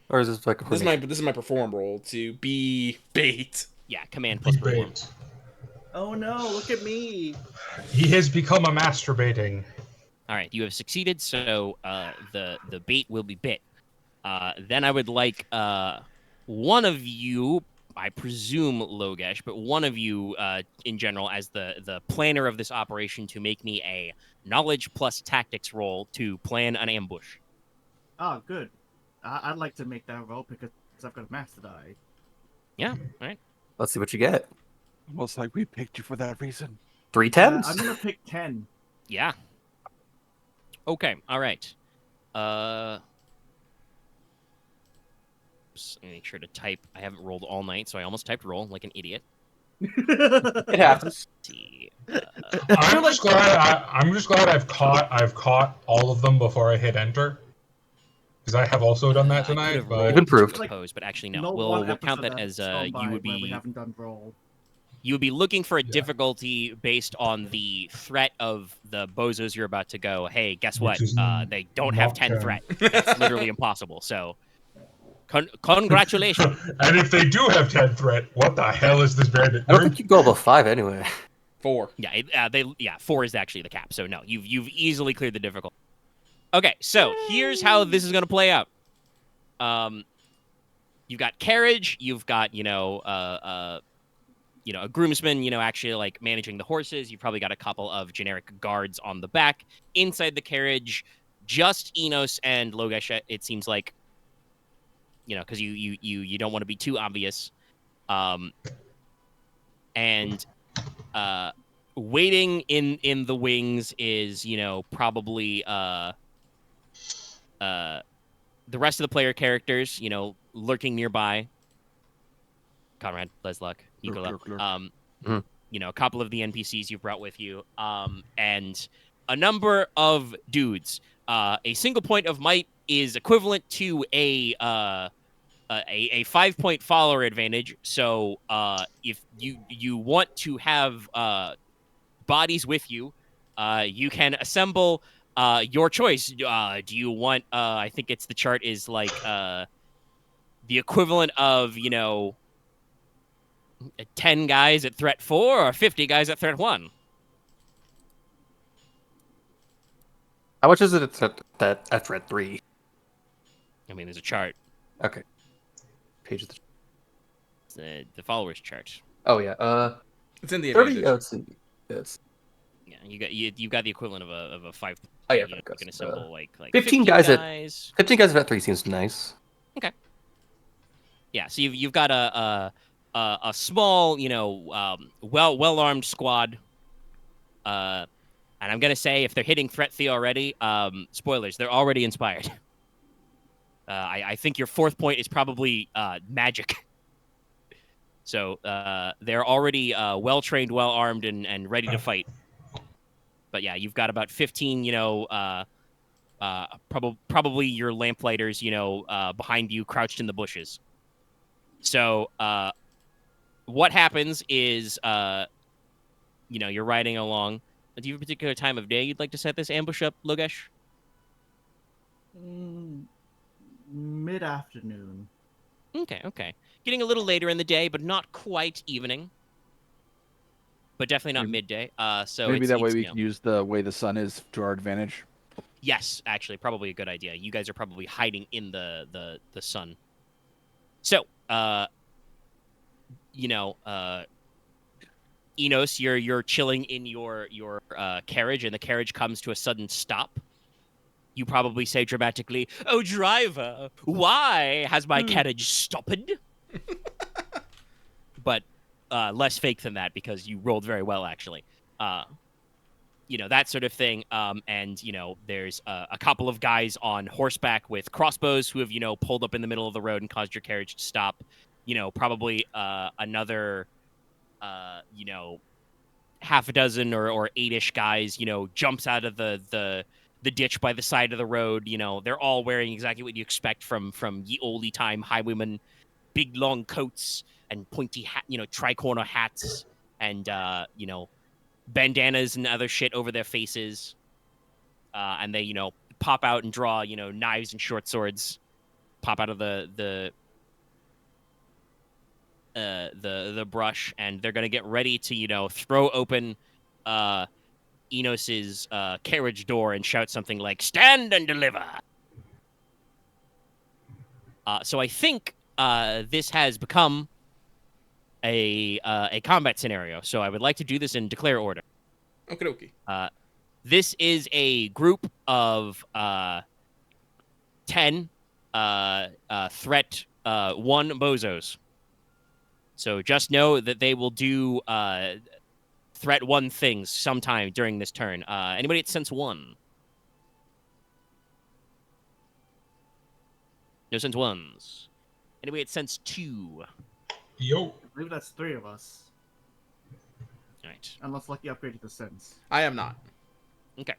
Speaker 4: Or is this like a
Speaker 3: This is my perform roll to be bait.
Speaker 1: Yeah, command plus perform.
Speaker 2: Bait.
Speaker 6: Oh no, look at me.
Speaker 2: He has become a masturbating.
Speaker 1: All right, you have succeeded, so the bait will be bit. Then I would like one of you, I presume Logesh, but one of you in general as the planner of this operation to make me a knowledge plus tactics roll to plan an ambush.
Speaker 6: Oh, good. I'd like to make that roll because I've got a master die.
Speaker 1: Yeah, all right.
Speaker 4: Let's see what you get.
Speaker 5: Almost like we picked you for that reason.
Speaker 4: 3 10s?
Speaker 6: I'm gonna pick 10.
Speaker 1: Yeah. Okay, all right. Just make sure to type. I haven't rolled all night, so I almost typed roll like an idiot.
Speaker 4: It happens.
Speaker 1: Let's see.
Speaker 2: I'm just glad I've caught all of them before I hit enter. Because I have also done that
Speaker 1: I could
Speaker 2: tonight,
Speaker 1: have
Speaker 2: but
Speaker 1: rolled
Speaker 4: You've improved.
Speaker 1: to suppose, but actually no.
Speaker 6: Not
Speaker 1: We'll
Speaker 6: one
Speaker 1: count
Speaker 6: episode
Speaker 1: that as
Speaker 6: gone by
Speaker 1: you would
Speaker 6: where we
Speaker 1: be
Speaker 6: haven't done roll.
Speaker 1: you would be looking for a
Speaker 2: Yeah.
Speaker 1: difficulty based on the threat of the bozos you're about to go. Hey, guess what?
Speaker 2: Which is
Speaker 1: They don't have
Speaker 2: not
Speaker 1: 10
Speaker 2: 10.
Speaker 1: threat. That's literally impossible. So, congratulations.
Speaker 2: and if they do have 10 threat, what the hell is this bandit
Speaker 4: I don't
Speaker 2: doing?
Speaker 4: think you go above 5 anyway.
Speaker 3: 4.
Speaker 1: Yeah, 4 is actually the cap. So no, you've easily cleared the difficulty. Okay, so here's how this is gonna play out. You've got carriage. You've got a groomsman. Actually like managing the horses. You've probably got a couple of generic guards on the back. Inside the carriage, just Enos and Logesh. It seems like, because you don't want to be too obvious. And waiting in the wings is probably the rest of the player characters, lurking nearby. Konrad, Leslok, Nicola.
Speaker 5: Lurk.
Speaker 1: A couple of the NPCs you've brought with you, and a number of dudes. A single point of might is equivalent to a 5-point follower advantage. So if you want to have bodies with you, you can assemble your choice. Do you want? I think it's the chart is like the equivalent of 10 guys at threat 4 or 50 guys at threat 1.
Speaker 4: How much is it at threat 3?
Speaker 1: I mean, there's a chart,
Speaker 4: Okay. Page of
Speaker 1: the followers chart.
Speaker 4: Oh yeah.
Speaker 3: It's in the
Speaker 4: 30.
Speaker 3: advantage.
Speaker 4: Let's see. It's
Speaker 1: Yeah, you got the equivalent of a 5.
Speaker 4: Oh, yeah,
Speaker 1: you
Speaker 4: that goes,
Speaker 1: can assemble like
Speaker 4: 15 guys at 15 guys at 3 seems nice.
Speaker 1: Yeah, so you've got a small, well armed squad. And I'm gonna say if they're hitting threat 3 already, spoilers, they're already inspired. I think your 4th point is probably magic. So they're already well trained, well armed, and ready to fight. But yeah, you've got about 15, probably your lamplighters, behind you, crouched in the bushes. So what happens is, you're riding along. Do you have a particular time of day you'd like to set this ambush up, Logesh?
Speaker 6: Mid-afternoon.
Speaker 1: Okay. Getting a little later in the day, but not quite evening. But definitely not midday. So
Speaker 5: Maybe that way we
Speaker 1: can
Speaker 5: can use the way the sun is to our advantage.
Speaker 1: Yes, actually, probably a good idea. You guys are probably hiding in the sun. So, Inos, you're chilling in your carriage, and the carriage comes to a sudden stop. You probably say dramatically, "Oh, driver, why has my carriage stopped?" But less fake than that, because you rolled very well, actually. That sort of thing. And there's a couple of guys on horseback with crossbows who have pulled up in the middle of the road and caused your carriage to stop. Probably another half a dozen or 8-ish guys jumps out of the ditch by the side of the road. They're all wearing exactly what you expect from ye olde time highwaymen: big long coats and pointy hat, tricorner hats, and bandanas and other shit over their faces. And they pop out and draw knives and short swords, pop out of the brush, and they're gonna get ready to throw open Enos's carriage door and shout something like "Stand and deliver." So I think this has become a combat scenario. So I would like to do this in declare order.
Speaker 3: Okie dokie.
Speaker 1: This is a group of 10 threat 1 bozos. So just know that they will do threat 1 things sometime during this turn. Anybody at sense 1? No sense 1s. Anybody at sense 2?
Speaker 2: Yo.
Speaker 6: I believe that's 3 of us.
Speaker 1: All right.
Speaker 6: Unless Lucky upgraded the sense.
Speaker 3: I am not.
Speaker 1: Okay.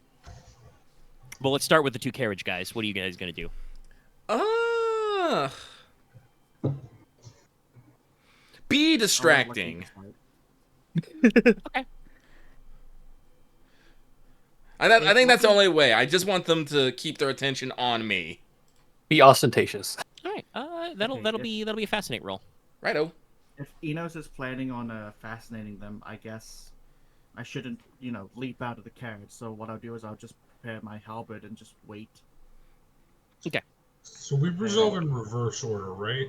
Speaker 1: Well, let's start with the 2 carriage guys. What are you guys going to do?
Speaker 3: Be distracting.
Speaker 1: Okay.
Speaker 3: I think that's the only way. I just want them to keep their attention on me.
Speaker 4: Be ostentatious.
Speaker 1: All right. That'll be a fascinate roll.
Speaker 3: Righto.
Speaker 6: If Enos is planning on fascinating them, I guess I shouldn't, leap out of the carriage. So what I'll do is I'll just prepare my halberd and just wait.
Speaker 1: Okay.
Speaker 2: So we resolve in reverse order, right?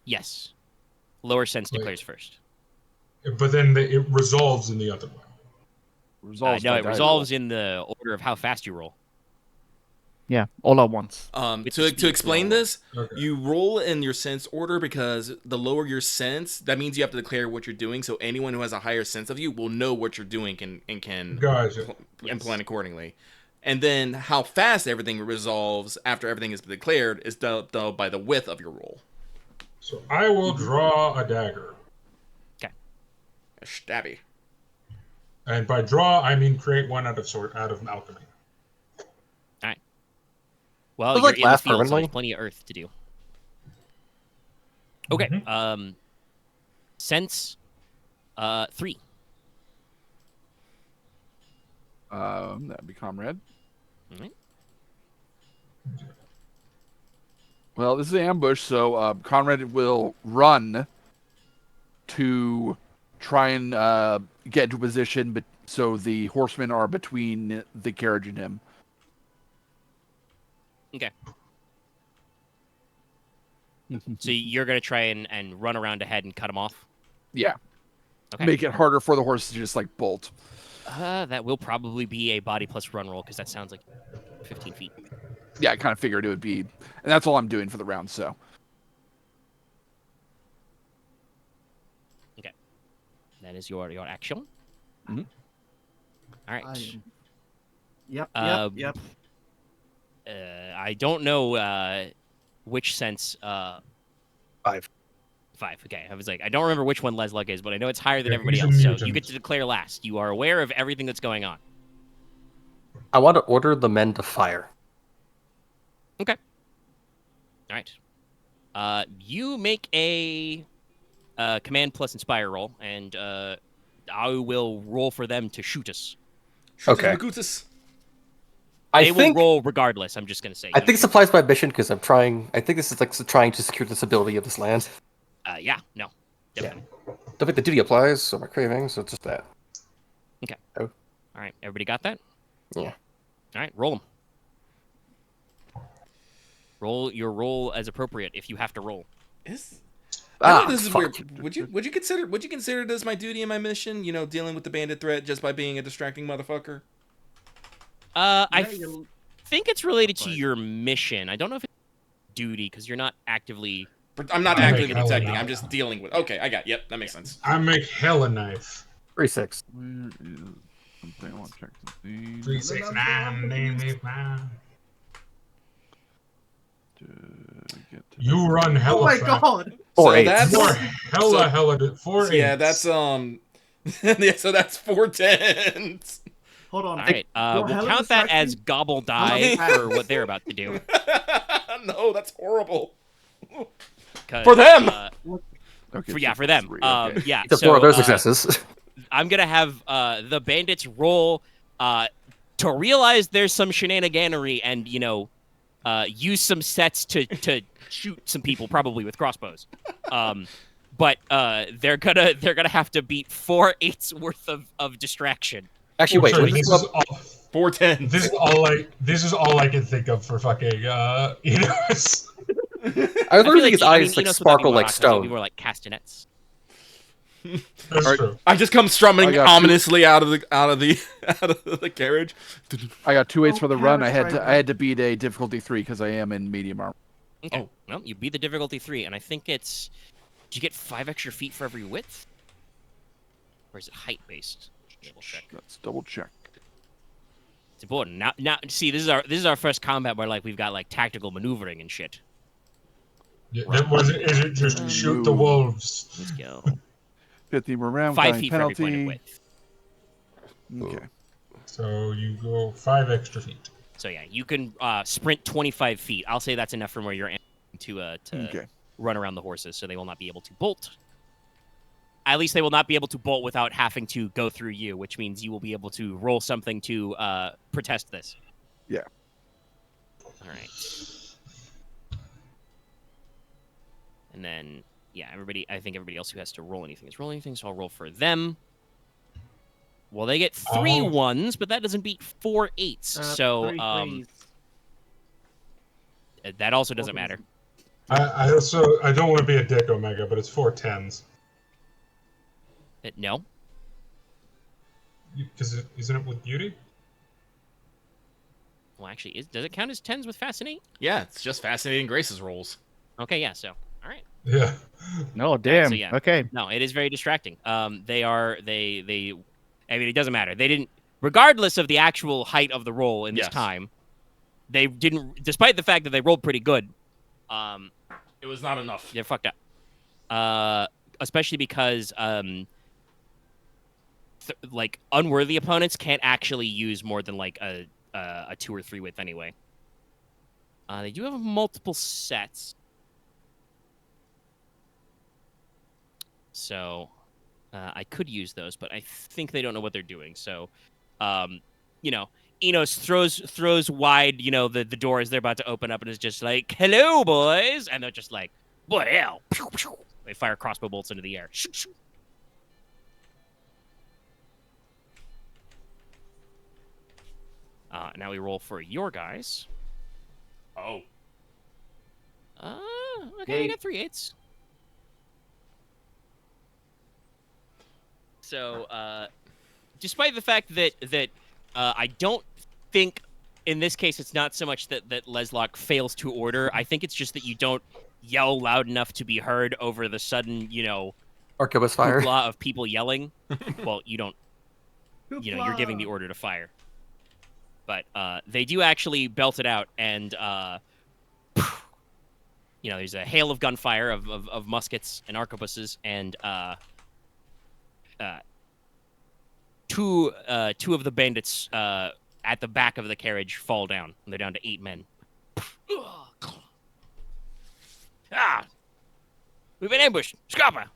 Speaker 1: Yes. Lower sense
Speaker 2: Wait.
Speaker 1: declares first.
Speaker 2: But then it resolves in the other way.
Speaker 5: Resolves
Speaker 1: No,
Speaker 5: by
Speaker 1: it
Speaker 5: die
Speaker 1: resolves
Speaker 5: roll.
Speaker 1: in the order of how fast you roll.
Speaker 7: Yeah, all at once.
Speaker 1: With the
Speaker 3: To
Speaker 1: speed
Speaker 3: explain
Speaker 1: roll.
Speaker 3: this,
Speaker 2: Okay.
Speaker 3: you roll in your sense order because the lower your sense, that means you have to declare what you're doing. So anyone who has a higher sense of you will know what you're doing and can
Speaker 2: Gotcha.
Speaker 3: and plan accordingly. And then how fast everything resolves after everything has been declared is dealt by the width of your roll.
Speaker 2: So I will draw a dagger.
Speaker 3: A stabby.
Speaker 2: And by draw, I mean create one out of alchemy.
Speaker 1: Well,
Speaker 4: Does,
Speaker 1: you're
Speaker 4: like,
Speaker 1: in the
Speaker 4: last
Speaker 1: field, so
Speaker 4: permanently?
Speaker 1: there's plenty of earth to do. Okay.
Speaker 2: Mhm.
Speaker 1: Sense 3.
Speaker 5: That'd be Comrade.
Speaker 1: All right.
Speaker 5: Well, this is an ambush, so Conrad will run to try and get into position, but so the horsemen are between the carriage and him.
Speaker 1: Okay. So you're gonna try and run around ahead and cut him off.
Speaker 5: Yeah.
Speaker 1: Okay.
Speaker 5: Make it harder for the horses to just like bolt.
Speaker 1: That will probably be a body plus run roll because that sounds like 15 feet.
Speaker 5: Yeah, I kind of figured it would be, and that's all I'm doing for the round. So
Speaker 1: That is your action.
Speaker 5: Mhm.
Speaker 1: All right.
Speaker 6: Yep.
Speaker 1: I don't know which sense.
Speaker 4: 5.
Speaker 1: 5. Okay. I was like, I don't remember which one Leslok is, but I know it's higher than
Speaker 2: Yeah,
Speaker 1: everybody
Speaker 2: he's a
Speaker 1: else. So you
Speaker 2: mutant.
Speaker 1: get to declare last. You are aware of everything that's going on.
Speaker 4: I want to order the men to fire.
Speaker 1: Okay. All right. You make a command plus inspire roll, and I will roll for them to shoot us.
Speaker 4: Okay.
Speaker 3: Magutus.
Speaker 1: They
Speaker 4: I
Speaker 1: will
Speaker 4: think
Speaker 1: roll regardless. I'm just gonna say.
Speaker 4: I think this applies by mission because I'm trying. I think this is like trying to secure the stability of this land.
Speaker 1: Yeah. No. Definitely.
Speaker 4: Don't think the duty applies, so my craving, so it's just that.
Speaker 1: All right. Everybody got that?
Speaker 4: Yeah.
Speaker 1: All right. Roll them. Roll your roll as appropriate if you have to roll.
Speaker 3: I know this is
Speaker 4: fuck.
Speaker 3: weird. Would you consider this my duty and my mission? You know, dealing with the bandit threat just by being a distracting motherfucker.
Speaker 1: I think it's related to your mission. I don't know if it's duty because you're not actively.
Speaker 3: I'm not
Speaker 2: I
Speaker 3: actively
Speaker 2: make hella
Speaker 3: protecting.
Speaker 2: knife.
Speaker 3: I'm just dealing with. Okay, I got. Yep, that makes sense.
Speaker 2: I make hella knife.
Speaker 4: 3-6.
Speaker 5: where is something I want to check something?
Speaker 2: 369, name me man.
Speaker 5: To get to
Speaker 2: You run hella
Speaker 6: Oh my
Speaker 2: fast.
Speaker 6: god!
Speaker 4: 4
Speaker 3: So
Speaker 4: 8.
Speaker 3: that's-
Speaker 2: You're hella,
Speaker 3: So-
Speaker 2: hella. 4
Speaker 3: Yeah,
Speaker 2: 8s.
Speaker 3: that's yeah, so that's 4 10s.
Speaker 6: Hold on.
Speaker 1: All right.
Speaker 6: You're
Speaker 1: We'll
Speaker 6: hella
Speaker 1: count that as
Speaker 6: distracting.
Speaker 1: gobble die for what they're about to do.
Speaker 3: No, that's horrible.
Speaker 1: 'Cause,
Speaker 3: For them!
Speaker 5: Okay,
Speaker 1: For them.
Speaker 5: three, okay.
Speaker 1: Yeah.
Speaker 4: The
Speaker 1: So
Speaker 4: 4 of those successes.
Speaker 1: I'm gonna have the bandits roll to realize there's some shenaniganery and use some sets to shoot some people, probably with crossbows. But they're gonna have to beat 4 8s worth of distraction.
Speaker 4: Actually, wait.
Speaker 2: Sorry,
Speaker 4: What do you
Speaker 2: this
Speaker 4: pull
Speaker 2: is
Speaker 4: up?
Speaker 2: all.
Speaker 3: 4 10s.
Speaker 2: This is all I can think of for fucking Inos.
Speaker 4: I was
Speaker 1: I feel
Speaker 4: wondering his
Speaker 1: I mean,
Speaker 4: eyes like
Speaker 1: Inos would not be
Speaker 4: sparkle like
Speaker 1: maracas, it would be
Speaker 4: stone.
Speaker 1: more like castanets.
Speaker 2: That's
Speaker 5: Alright.
Speaker 2: true.
Speaker 3: I just come strumming
Speaker 5: I got two-
Speaker 3: ominously out of the carriage.
Speaker 5: I got 2 8s for the run. I
Speaker 6: carriage
Speaker 5: had to beat a difficulty 3 because I am in medium armor.
Speaker 1: Okay.
Speaker 3: Oh.
Speaker 1: Well, you beat the difficulty 3, and I think it's. Do you get 5 extra feet for every width? Or is it height based? Double check.
Speaker 5: Let's double check.
Speaker 1: It's important. Now, see, this is our first combat where we've got tactical maneuvering and shit.
Speaker 2: Yeah, is it just shoot the wolves?
Speaker 1: Let's go.
Speaker 5: 50 more round.
Speaker 1: 5
Speaker 5: counting
Speaker 1: feet for every point of
Speaker 5: penalty.
Speaker 1: width.
Speaker 5: Okay.
Speaker 2: So you go 5 extra feet.
Speaker 1: So yeah, you can sprint 25 feet. I'll say that's enough from where you're to
Speaker 5: Okay.
Speaker 1: run around the horses, so they will not be able to bolt. At least they will not be able to bolt without having to go through you, which means you will be able to roll something to protest this.
Speaker 5: Yeah.
Speaker 1: All right. And then, yeah, I think everybody else who has to roll anything is rolling anything, so I'll roll for them. Well, they get 3
Speaker 2: Oh.
Speaker 1: 1s, but that doesn't beat 4 8s. So
Speaker 6: 3 3s.
Speaker 1: that also doesn't matter.
Speaker 2: I don't want to be a dick, Omega, but it's 4 10s.
Speaker 1: No.
Speaker 2: Because isn't it with beauty?
Speaker 1: Well, actually, does it count as 10s with Fascinate?
Speaker 3: Yeah, it's just fascinating Grace's rolls.
Speaker 1: Okay, yeah, so, all right.
Speaker 2: Yeah.
Speaker 7: No, damn.
Speaker 1: So, yeah.
Speaker 7: Okay.
Speaker 1: No, it is very distracting. I mean, it doesn't matter. They didn't, regardless of the actual height of the roll in this
Speaker 3: Yes.
Speaker 1: time, they didn't, despite the fact that they rolled pretty good,
Speaker 3: It was not enough.
Speaker 1: they're fucked up. Especially because, unworthy opponents can't actually use more than a 2 or 3 width anyway. They do have multiple sets. So I could use those, but I think they don't know what they're doing. So, Inos throws wide, the door as they're about to open up and is just like, "Hello, boys," and they're just like, "What hell?" Pew, pew. They fire crossbow bolts into the air. Shoo, shoo. Now we roll for your guys.
Speaker 3: Oh.
Speaker 1: Okay, we got 3/8. So, despite the fact that I don't think in this case it's not so much that Leslok fails to order. I think it's just that you don't yell loud enough to be heard over the sudden,
Speaker 4: Arquebus fire.
Speaker 1: hoopla of people yelling. Well, you don't. You're giving the order to fire. But they do actually belt it out, and there's a hail of gunfire of muskets and arquebuses, and two of the bandits at the back of the carriage fall down. And they're down to 8 men. We've been ambushed. Scapa.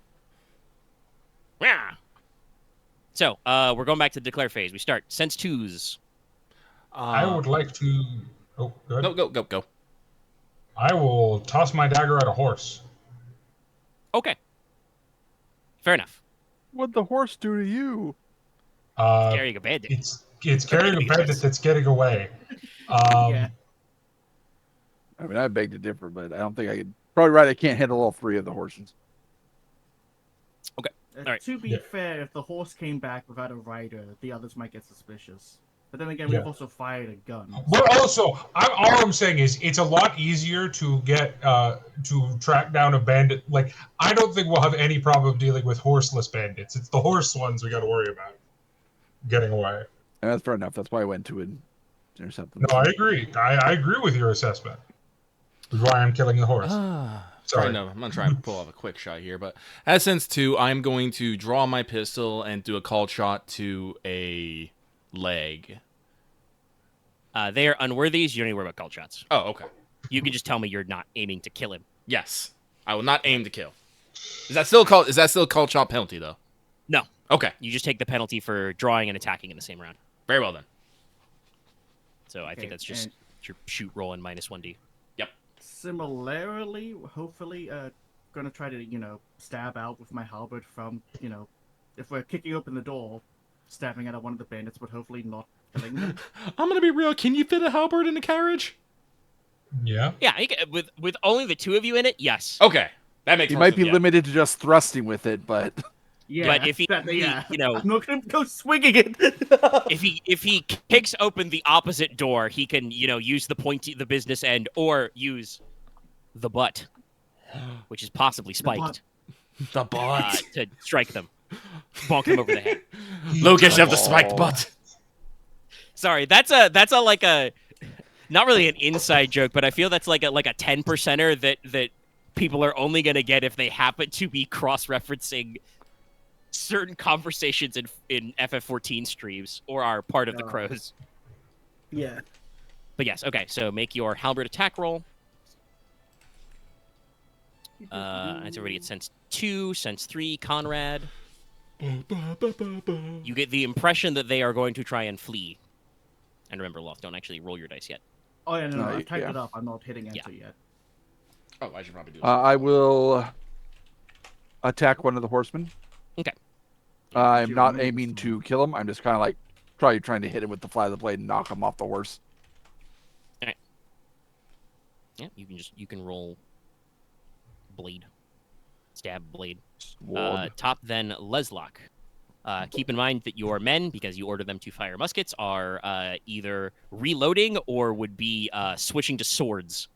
Speaker 1: Yeah. So we're going back to the declare phase. We start sense 2s.
Speaker 2: I would like to. Oh, go ahead.
Speaker 3: Go.
Speaker 2: I will toss my dagger at a horse.
Speaker 1: Okay. Fair enough.
Speaker 5: What'd the horse do to you?
Speaker 1: Carrying a bandit.
Speaker 2: It's carrying a bandit that's getting away.
Speaker 6: Yeah.
Speaker 5: I mean, I beg to differ, but I don't think I could. Probably right. I can't handle all 3 of the horses.
Speaker 1: Okay. All right.
Speaker 6: To be fair, if the horse came back without a rider, the others might get suspicious. But then again, we've also fired a gun.
Speaker 2: But also, all I'm saying is it's a lot easier to get to track down a bandit. Like, I don't think we'll have any problem dealing with horseless bandits. It's the horse ones we got to worry about getting away.
Speaker 5: And that's fair enough. That's why I went to intercept them.
Speaker 2: No, I agree. I agree with your assessment. That's why I'm killing the horse. Sorry.
Speaker 3: I'm gonna try and pull off a quick shot here, but at sense 2, I'm going to draw my pistol and do a called shot to a leg.
Speaker 1: They are unworthy, so you don't need to worry about called shots.
Speaker 3: Oh, okay.
Speaker 1: You can just tell me you're not aiming to kill him.
Speaker 3: Yes, I will not aim to kill. Is that still called shot penalty though?
Speaker 1: No.
Speaker 3: Okay.
Speaker 1: You just take the penalty for drawing and attacking in the same round.
Speaker 3: Very well then.
Speaker 1: So I think that's just your shoot roll and minus 1d.
Speaker 3: Yep.
Speaker 6: Similarly, hopefully, gonna try to stab out with my halberd from if we're kicking open the door, stabbing at one of the bandits, but hopefully not killing them.
Speaker 3: I'm gonna be real. Can you fit a halberd in a carriage?
Speaker 2: Yeah.
Speaker 1: Yeah, with only the 2 of you in it, yes.
Speaker 3: Okay, that makes.
Speaker 5: You might be limited to just thrusting with it, but
Speaker 1: Yeah, but if he,
Speaker 6: I'm not gonna go swinging it.
Speaker 1: if he kicks open the opposite door, he can use the business end, or use the butt, which is possibly spiked.
Speaker 3: The butt
Speaker 1: to strike them, bonk them over the head.
Speaker 3: Logesh have the spiked butt.
Speaker 1: Sorry, that's a like a not really an inside joke, but I feel that's like a 10%er that people are only gonna get if they happen to be cross-referencing certain conversations in FF14 streams or are part of the Crows.
Speaker 6: Yeah.
Speaker 1: But yes, okay, so make your halberd attack roll. That's everybody at sense 2, sense 3, Konrad. You get the impression that they are going to try and flee. And remember, Loth, don't actually roll your dice yet.
Speaker 6: Oh yeah, no, I've typed it up. I'm not hitting enter yet.
Speaker 3: Oh, I should probably do that.
Speaker 5: I will attack one of the horsemen.
Speaker 1: Okay.
Speaker 5: I'm not aiming to kill him. I'm just kind of like trying to hit him with the flat of the blade and knock him off the horse.
Speaker 1: All right. Yeah, you can roll blade, stab blade. Top then Leslok. Keep in mind that your men, because you order them to fire muskets, are either reloading or would be switching to swords.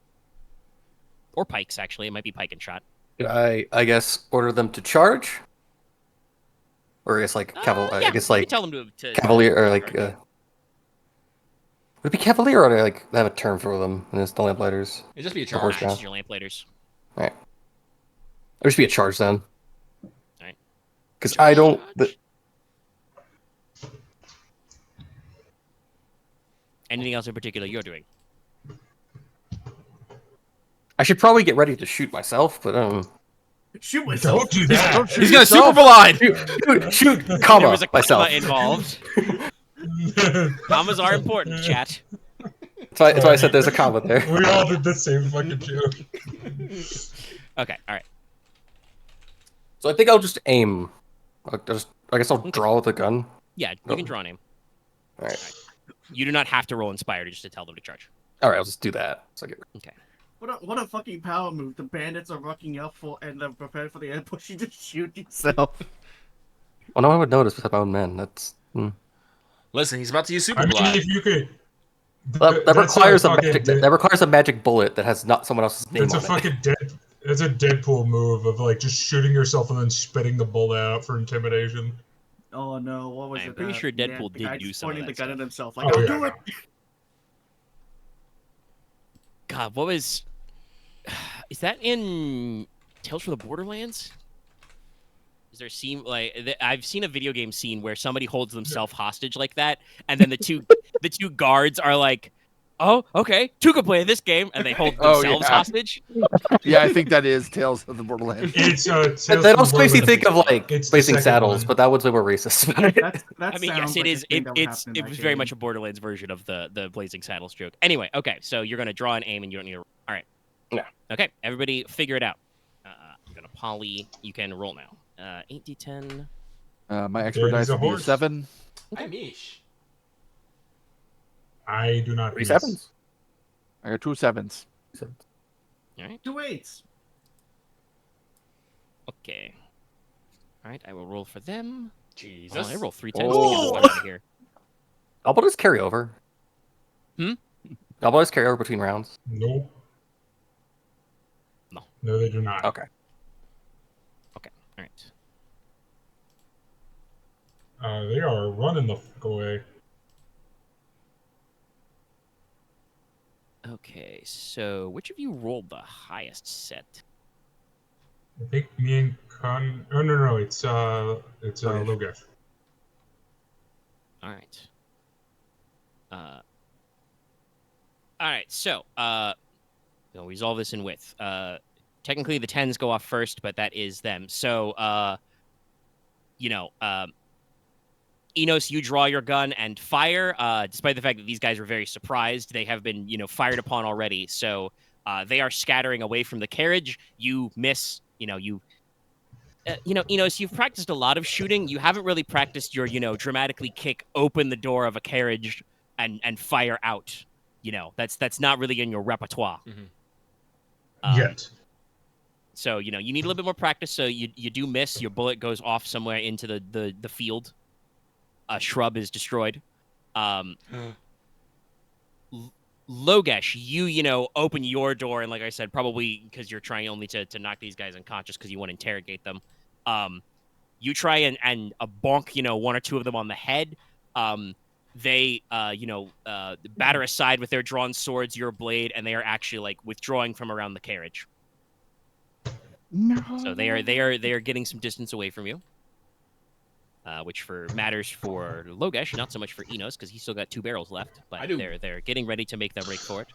Speaker 1: Or pikes, actually. It might be pike and shot.
Speaker 4: Could I guess, order them to charge? Or I guess like
Speaker 1: Yeah,
Speaker 4: I guess like
Speaker 1: tell them to
Speaker 4: cavalier or like would it be cavalier or do they have a term for them and it's the lamplighters?
Speaker 3: It'd just be a
Speaker 4: The horse
Speaker 3: charge.
Speaker 4: guy.
Speaker 1: Just your lamplighters.
Speaker 4: Alright. It should be a charge then.
Speaker 1: Alright.
Speaker 4: Because I don't
Speaker 1: Anything else in particular you're doing?
Speaker 4: I should probably get ready to shoot myself, but
Speaker 6: Shoot myself.
Speaker 2: Don't do that.
Speaker 5: Don't shoot
Speaker 3: He's gonna
Speaker 5: yourself.
Speaker 3: super blind.
Speaker 4: shoot,
Speaker 1: There
Speaker 4: comma
Speaker 1: was a
Speaker 4: myself.
Speaker 1: comma involved. Commas are important, chat.
Speaker 4: That's why I said there's a comma there.
Speaker 2: We all did the same fucking joke.
Speaker 1: Okay, all right.
Speaker 4: So I think I'll just aim. I guess I'll draw the gun.
Speaker 1: Yeah, you can draw an aim.
Speaker 4: All right.
Speaker 1: You do not have to roll Inspired just to tell them to charge.
Speaker 4: All right, I'll just do that. So I get...
Speaker 1: Okay.
Speaker 6: What a fucking power move. The bandits are rocking up for and they're prepared for the ambush. You just shoot yourself.
Speaker 4: Well, no one would notice with my own men. That's
Speaker 3: Listen, he's about to use super
Speaker 2: I mean,
Speaker 3: blind.
Speaker 2: if you could.
Speaker 4: that requires a magic bullet that has not someone else's name
Speaker 2: That's a
Speaker 4: on it.
Speaker 2: fucking It's a Deadpool move of like just shooting yourself and then spitting the bullet out for intimidation.
Speaker 6: Oh no, what was it?
Speaker 1: I'm pretty sure Deadpool
Speaker 6: the
Speaker 1: did
Speaker 6: guy
Speaker 1: do
Speaker 6: just
Speaker 1: some of
Speaker 6: pointing
Speaker 1: that
Speaker 6: the gun
Speaker 1: stuff.
Speaker 6: at himself. Like,
Speaker 2: Oh,
Speaker 6: I'll
Speaker 2: yeah,
Speaker 6: do it.
Speaker 1: God, what was... Is that in Tales from the Borderlands? Is there a scene like I've seen a video game scene where somebody holds themselves hostage like that, and then the two guards are like, "Oh, okay, two can play this game," and they hold themselves hostage.
Speaker 5: Yeah, I think that is Tales of the Borderlands.
Speaker 2: It's
Speaker 4: That also makes me think of like
Speaker 2: It's the
Speaker 4: Blazing
Speaker 2: second
Speaker 4: Saddles,
Speaker 2: one.
Speaker 4: but that one's way more racist.
Speaker 6: That
Speaker 1: I mean, yes,
Speaker 6: sounds
Speaker 1: it
Speaker 6: like a
Speaker 1: is.
Speaker 6: thing that would
Speaker 1: It
Speaker 6: happen in that
Speaker 1: was very
Speaker 6: game.
Speaker 1: much a Borderlands version of the Blazing Saddles joke. Anyway, okay, so you're gonna draw an aim, and you don't need to. All right.
Speaker 4: Yeah.
Speaker 1: Okay, everybody, figure it out. I'm gonna poly. You can roll now. 8d10.
Speaker 5: My expert dice
Speaker 2: There's a
Speaker 5: would be a
Speaker 2: horse.
Speaker 5: 7.
Speaker 3: Hi, Mish.
Speaker 2: I do not.
Speaker 4: 3
Speaker 2: miss.
Speaker 4: 7s.
Speaker 5: I got 2 7s.
Speaker 1: All right.
Speaker 6: 2 8s.
Speaker 1: Okay. All right, I will roll for them.
Speaker 3: Jesus.
Speaker 1: Oh, I roll 3 10s
Speaker 4: Oh.
Speaker 1: to get the fuck out of here.
Speaker 4: I'll just carry over.
Speaker 1: Hmm?
Speaker 4: I'll just carry over between rounds.
Speaker 2: Nope.
Speaker 1: No.
Speaker 2: No, they do not.
Speaker 4: Okay.
Speaker 1: Okay. All right.
Speaker 2: They are running the fuck away.
Speaker 1: Okay, so which of you rolled the highest set?
Speaker 2: I think me and Con. Oh no, it's Logesh.
Speaker 1: All right. All right, so we'll resolve this in width. Technically the 10s go off first, but that is them. So Inos, you draw your gun and fire. Despite the fact that these guys were very surprised, they have been, fired upon already. So they are scattering away from the carriage. You miss. Inos, you've practiced a lot of shooting. You haven't really practiced your, dramatically kick open the door of a carriage and fire out. That's not really in your repertoire.
Speaker 2: Yet.
Speaker 1: So you need a little bit more practice. So you do miss. Your bullet goes off somewhere into the field. A shrub is destroyed. Logesh, you open your door, and like I said, probably because you're trying only to knock these guys unconscious because you want to interrogate them. You try and bonk, one or two of them on the head. They batter aside with their drawn swords your blade, and they are actually like withdrawing from around the carriage.
Speaker 6: No.
Speaker 1: So they are getting some distance away from you. Which matters for Logesh, not so much for Inos, because he's still got 2 barrels left. But they're getting ready to make their break for it.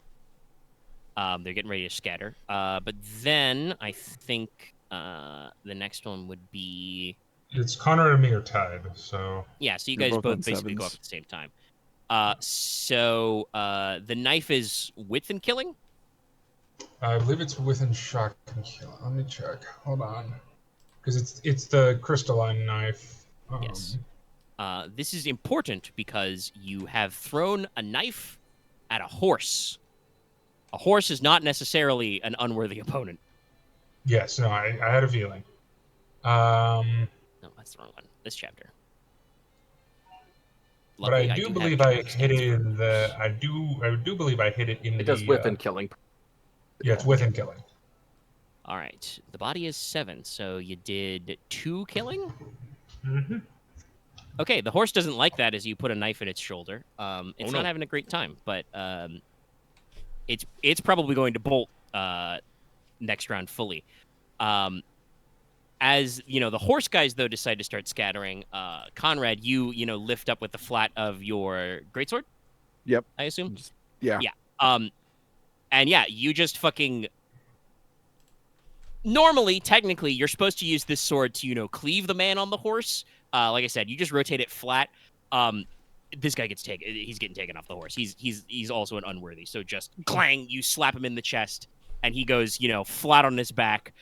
Speaker 1: They're getting ready to scatter. But then I think the next one would be...
Speaker 2: It's Konrad and me are tied, so...
Speaker 1: Yeah, so you
Speaker 5: You're
Speaker 1: guys
Speaker 5: both on
Speaker 1: both basically go
Speaker 5: sevens.
Speaker 1: up at the same time. So the knife is within killing?
Speaker 2: I believe it's within shock and kill. Let me check. Hold on. Because it's the crystalline knife.
Speaker 1: Yes. This is important because you have thrown a knife at a horse. A horse is not necessarily an unworthy opponent.
Speaker 2: Yes, no, I had a feeling.
Speaker 1: No, that's the wrong one. This chapter.
Speaker 2: But I
Speaker 1: Luckily,
Speaker 2: do
Speaker 1: have
Speaker 2: believe I
Speaker 1: extra
Speaker 2: hit it
Speaker 1: stats for
Speaker 2: in the. I do believe I hit it in the.
Speaker 4: It does within killing.
Speaker 2: Yeah, it's within killing.
Speaker 1: All right. The body is 7, so you did 2 killing?
Speaker 2: Mm-hmm.
Speaker 1: Okay, the horse doesn't like that as you put a knife in its shoulder. It's
Speaker 3: no.
Speaker 1: not having a great time, but it's probably going to bolt next round fully. As the horse guys though decide to start scattering. Konrad, you lift up with the flat of your greatsword.
Speaker 5: Yep.
Speaker 1: I assume.
Speaker 5: Yeah.
Speaker 1: Yeah. And yeah, you just fucking normally, technically, you're supposed to use this sword to, cleave the man on the horse. Like I said, you just rotate it flat. This guy gets taken. He's getting taken off the horse. He's also an unworthy. So just clang, you slap him in the chest, and he goes, flat on his back.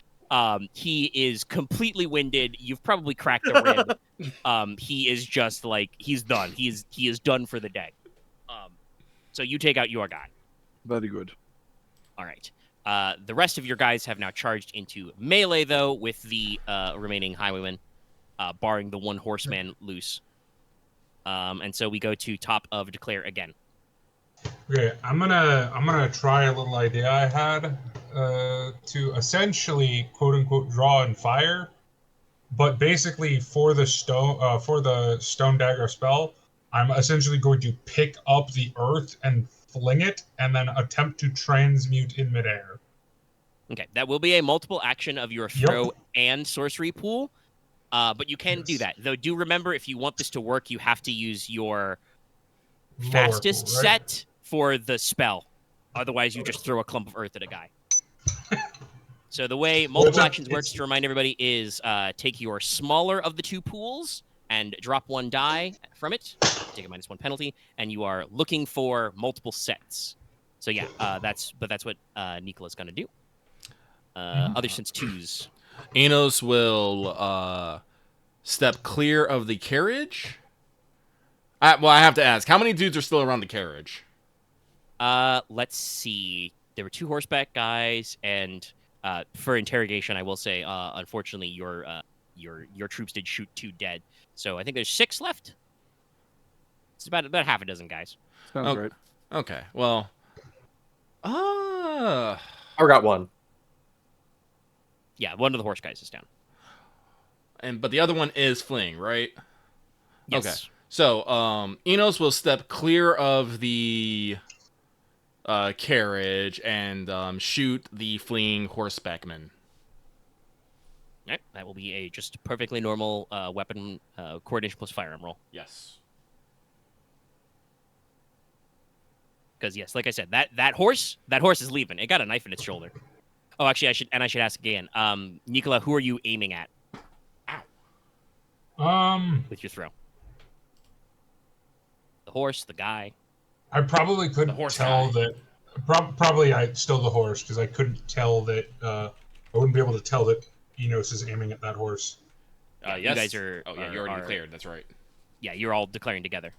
Speaker 1: He is completely winded. You've probably cracked a rib. He is just like he's done. He is done for the day. So you take out your guy.
Speaker 5: Very good.
Speaker 1: All right. The rest of your guys have now charged into melee, though, with the remaining highwaymen, barring the one horseman loose. And so we go to top of declare again.
Speaker 2: Okay, I'm gonna try a little idea I had to essentially quote unquote draw and fire, but basically for the stone dagger spell, I'm essentially going to pick up the earth and fling it, and then attempt to transmute in midair.
Speaker 1: Okay, that will be a multiple action of your throw and sorcery pool, but you can do that. Though do remember, if you want this to work, you have to use your fastest
Speaker 2: Lower pool, right?
Speaker 1: set for the spell. Otherwise, you just throw a clump of earth at a guy. So the way multiple actions works, to remind everybody, is take your smaller of the two pools and drop one die from it, take a -1 penalty, and you are looking for multiple sets. So yeah, that's what Nicola's going to do. Other since twos.
Speaker 3: Inos will step clear of the carriage. I have to ask, how many dudes are still around the carriage?
Speaker 1: Let's see. There were 2 horseback guys, and for interrogation, I will say, unfortunately, your troops did shoot 2 dead. So I think there's 6 left. It's about half a dozen guys.
Speaker 5: Sounds right.
Speaker 3: Okay, well,
Speaker 4: I got one.
Speaker 1: Yeah, one of the horse guys is down.
Speaker 3: but the other one is fleeing, right?
Speaker 1: Yes.
Speaker 3: Okay. So, Enos will step clear of the carriage and shoot the fleeing horsebackman.
Speaker 1: All right, that will be a just perfectly normal weapon coordination plus firearm roll.
Speaker 3: Yes.
Speaker 1: Because yes, like I said, that horse is leaving. It got a knife in its shoulder. Oh, actually, I should ask again. Nicola, who are you aiming at? With your throw. The horse, the guy.
Speaker 2: I probably couldn't tell that. Probably still the horse, because I couldn't tell that. I wouldn't be able to tell that Enos is aiming at that horse.
Speaker 3: Yes.
Speaker 1: You guys are.
Speaker 3: Oh yeah, you already declared. That's right.
Speaker 1: Yeah, you're all declaring together.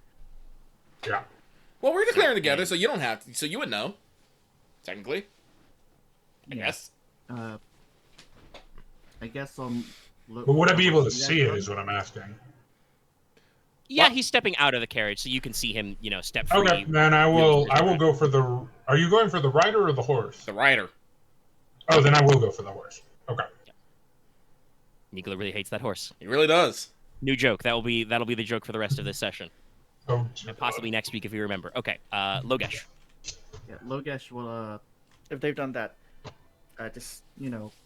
Speaker 2: Yeah.
Speaker 3: Well, we're declaring together, so you don't have to. So you would know. Technically. I guess.
Speaker 6: I guess
Speaker 2: But would I be able to see it? Is what I'm asking.
Speaker 1: Yeah, he's stepping out of the carriage, so you can see him, step free.
Speaker 2: Okay, then I will go for the. Are you going for the rider or the horse?
Speaker 3: The rider.
Speaker 2: Oh, then I will go for the horse. Okay.
Speaker 1: Yeah. Nicola really hates that horse.
Speaker 3: He really does.
Speaker 1: New joke. That'll be the joke for the rest of this session.
Speaker 2: Oh.
Speaker 1: And possibly next week if you remember. Okay, Logesh.
Speaker 6: Yeah, Logesh will, if they've done that, just,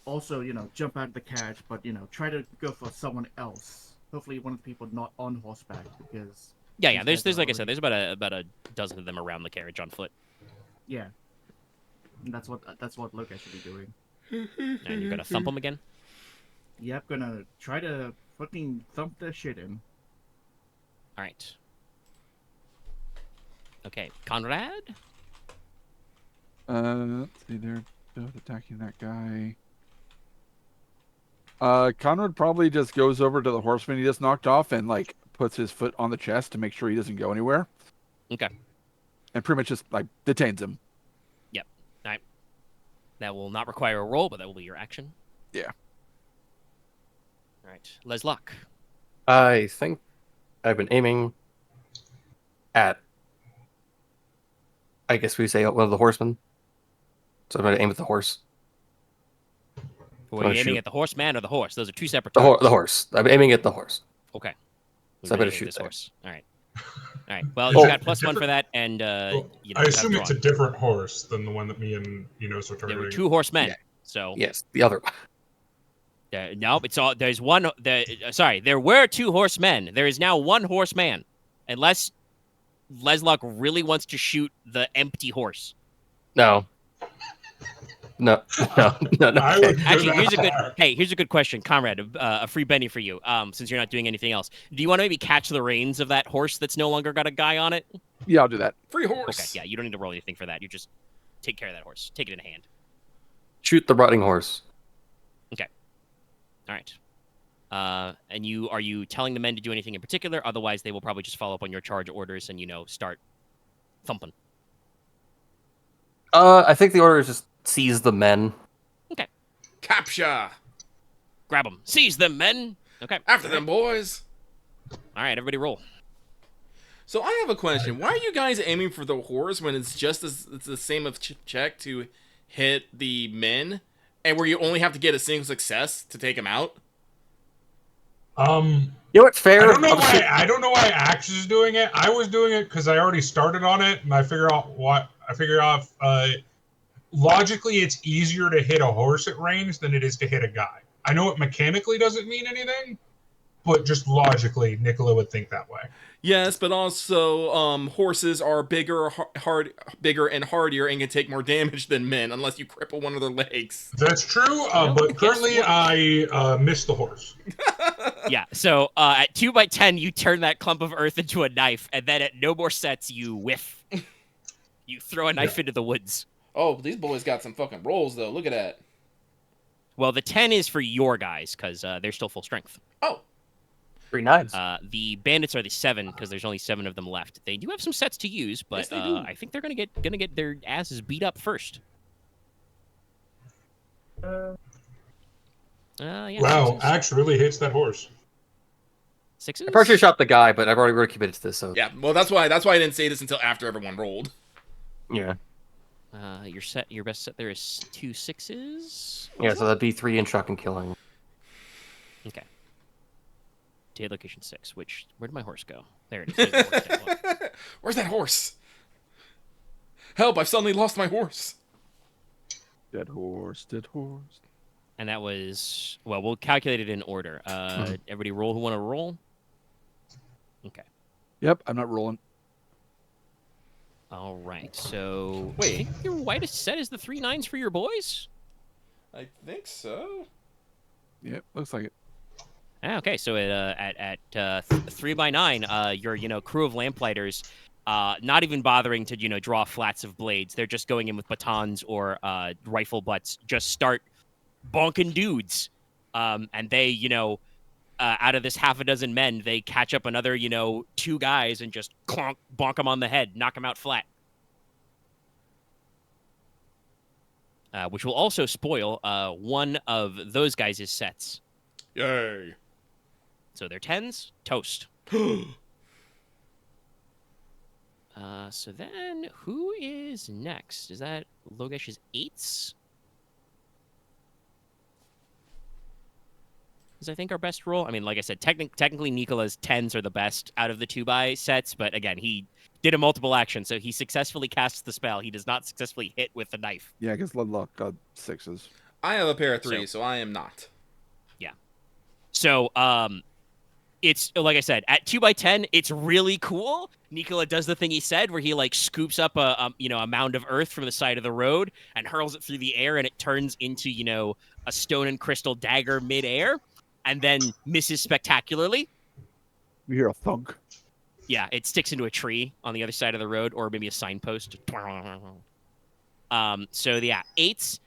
Speaker 6: also, jump out of the carriage, but, try to go for someone else. Hopefully one of the people not on horseback, because...
Speaker 1: Yeah, there's like I said, there's about a dozen of them around the carriage on foot.
Speaker 6: Yeah. And that's what Logesh should be doing.
Speaker 1: And you're gonna thump them again?
Speaker 6: Yep, gonna try to fucking thump their shit in.
Speaker 1: Alright. Okay, Konrad?
Speaker 5: Let's see, they're both attacking that guy. Konrad probably just goes over to the horseman he just knocked off and, puts his foot on the chest to make sure he doesn't go anywhere.
Speaker 1: Okay.
Speaker 5: And pretty much just, detains him.
Speaker 1: Yep. Alright. That will not require a roll, but that will be your action.
Speaker 5: Yeah.
Speaker 1: Alright. Leslok.
Speaker 4: I think I've been aiming at, I guess we say, one of the horsemen. So I'm going to aim at the horse.
Speaker 1: Were you aiming at the horseman or the horse? Those are 2 separate
Speaker 4: The
Speaker 1: targets.
Speaker 4: horse. I'm aiming at the horse.
Speaker 1: Okay.
Speaker 4: So I better shoot
Speaker 1: this
Speaker 4: there.
Speaker 1: horse. All right. All right. Well, you got +1 for that, and
Speaker 2: I assume it's a different horse than the one that me and Enos are
Speaker 1: There
Speaker 2: targeting.
Speaker 1: were 2 horsemen.
Speaker 4: Yeah.
Speaker 1: So
Speaker 4: Yes, the other one.
Speaker 1: no, it's all. There's one. Sorry, there were 2 horsemen. There is now 1 horseman, unless Leslok really wants to shoot the empty horse.
Speaker 4: No. No.
Speaker 2: I would do
Speaker 1: Actually,
Speaker 2: that.
Speaker 1: here's a good question, Conrad. A free Benny for you. Since you're not doing anything else, do you want to maybe catch the reins of that horse that's no longer got a guy on it?
Speaker 5: Yeah, I'll do that.
Speaker 3: Free horse.
Speaker 1: Okay, yeah, you don't need to roll anything for that. You just take care of that horse. Take it in hand.
Speaker 4: Shoot the rotting horse.
Speaker 1: All right. And are you telling the men to do anything in particular? Otherwise, they will probably just follow up on your charge orders and start thumping.
Speaker 4: I think the order is just seize the men.
Speaker 3: Capture.
Speaker 1: Grab them. Seize them, men. Okay.
Speaker 3: After them, boys.
Speaker 1: All right, everybody roll.
Speaker 3: So I have a question. Why are you guys aiming for the horse when it's the same of check to hit the men, and where you only have to get a single success to take them out?
Speaker 4: You know what's fair?
Speaker 2: I don't know why Axe is doing it. I was doing it because I already started on it, and I figured out logically it's easier to hit a horse at range than it is to hit a guy. I know it mechanically doesn't mean anything, but just logically, Nicola would think that way.
Speaker 3: Yes, but also horses are bigger and hardier and can take more damage than men unless you cripple one of their legs.
Speaker 2: That's true, but currently I missed the horse.
Speaker 1: Yeah, so at 2x10, you turn that clump of earth into a knife, and then at no more sets, you whiff. You throw a knife into the woods.
Speaker 3: Oh, these boys got some fucking rolls, though. Look at that.
Speaker 1: Well, the 10 is for your guys, because they're still full strength.
Speaker 3: Oh.
Speaker 4: 3 9s.
Speaker 1: The bandits are the 7, because there's only 7 of them left. They do have some sets to use, but
Speaker 3: Yes, they do.
Speaker 1: I think they're gonna get their asses beat up first. Yeah,
Speaker 2: Wow,
Speaker 1: sixes.
Speaker 2: Axe really hates that horse.
Speaker 1: Sixes?
Speaker 4: I partially shot the guy, but I've already committed to this, so
Speaker 3: Yeah, well, that's why I didn't say this until after everyone rolled.
Speaker 4: yeah.
Speaker 1: Your best set there is 2 6s.
Speaker 4: Yeah, so that'd be 3 in shock and killing.
Speaker 1: Okay. Date location 6. Where did my horse go? There it is. There's the horse dead. Look.
Speaker 3: Where's that horse? Help, I've suddenly lost my horse.
Speaker 5: Dead horse, dead horse.
Speaker 1: And that was we'll calculate it in order. Everybody roll who want to roll. Okay.
Speaker 5: Yep, I'm not rolling.
Speaker 1: All right. So
Speaker 3: Wait.
Speaker 1: I think your widest set is the 3 9s for your boys.
Speaker 3: I think so.
Speaker 5: Yep, looks like it.
Speaker 1: Okay, so at 3x9, your crew of lamplighters, not even bothering to draw flats of blades. They're just going in with batons or rifle butts. Just start bonking dudes, and they out of this half a dozen men, they catch up another 2 guys and just bonk them on the head, knock them out flat. Which will also spoil one of those guys' sets.
Speaker 3: Yay.
Speaker 1: So they're 10s, toast. So then, who is next? Is that Logesh's 8s? Is I think our best roll. I mean, like I said, technically Nicola's 10s are the best out of the 2x sets, but again, he did a multiple action, so he successfully casts the spell. He does not successfully hit with the knife.
Speaker 5: Yeah, because Leslok got 6s.
Speaker 3: I have a pair of 3s, so I am not.
Speaker 1: So, it's like I said, at 2x10, it's really cool. Nicola does the thing he said, where he scoops up a mound of earth from the side of the road and hurls it through the air, and it turns into a stone and crystal dagger midair, and then misses spectacularly.
Speaker 5: You hear a thunk.
Speaker 1: Yeah, it sticks into a tree on the other side of the road, or maybe a signpost. So yeah, 8s.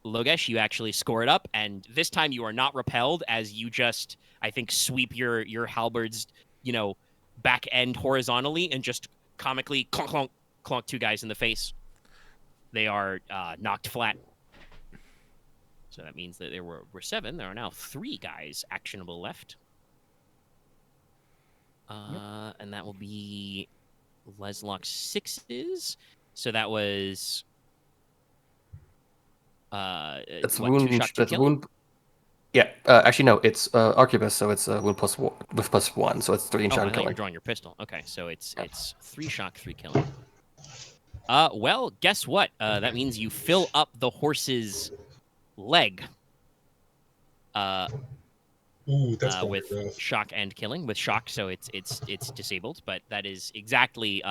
Speaker 1: Logesh, you actually score it up, and this time you are not repelled as you just, I think, sweep your halberds, back end horizontally and just comically clonk, clonk 2 guys in the face. They are knocked flat. So that means that there were 7. There are now 3 guys actionable left. And that will be Leslok's 6s. So that was...
Speaker 4: That's
Speaker 1: what,
Speaker 4: wound.
Speaker 1: 2 shock, 2
Speaker 4: That's
Speaker 1: killing?
Speaker 4: wound. Yeah. Actually, no. It's arquebus, so it's wound with +1, so it's 3 in
Speaker 1: Oh,
Speaker 4: shock
Speaker 1: I
Speaker 4: and
Speaker 1: thought you were
Speaker 4: killing.
Speaker 1: drawing your pistol. Okay, so it's 3 shock, 3 killing. Well, guess what? That means you fill up the horse's leg.
Speaker 2: Ooh, that's
Speaker 1: With
Speaker 2: rough.
Speaker 1: shock and killing. With shock, so it's disabled, but that is exactly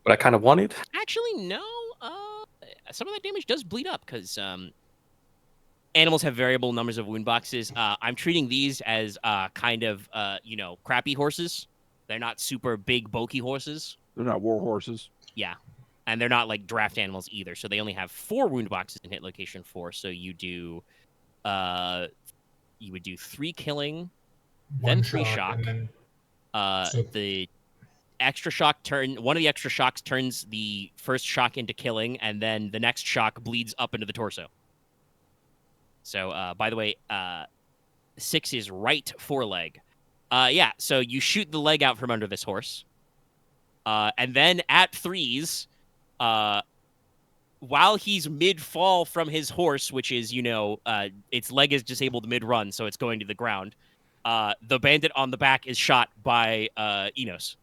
Speaker 4: what I kind of wanted.
Speaker 1: Actually, no. Some of that damage does bleed up because animals have variable numbers of wound boxes. I'm treating these as kind of crappy horses. They're not super big, bulky horses.
Speaker 5: They're not war horses.
Speaker 1: Yeah, and they're not like draft animals either. So they only have 4 wound boxes in hit location 4. So you would do 3 killing, then 3 shock.
Speaker 2: And then,
Speaker 1: The extra shock one of the extra shocks turns the first shock into killing, and then the next shock bleeds up into the torso. So, by the way, 6 is right foreleg. So you shoot the leg out from under this horse. And then at 3s, while he's mid-fall from his horse, which is, its leg is disabled mid-run, so it's going to the ground, the bandit on the back is shot by Inos.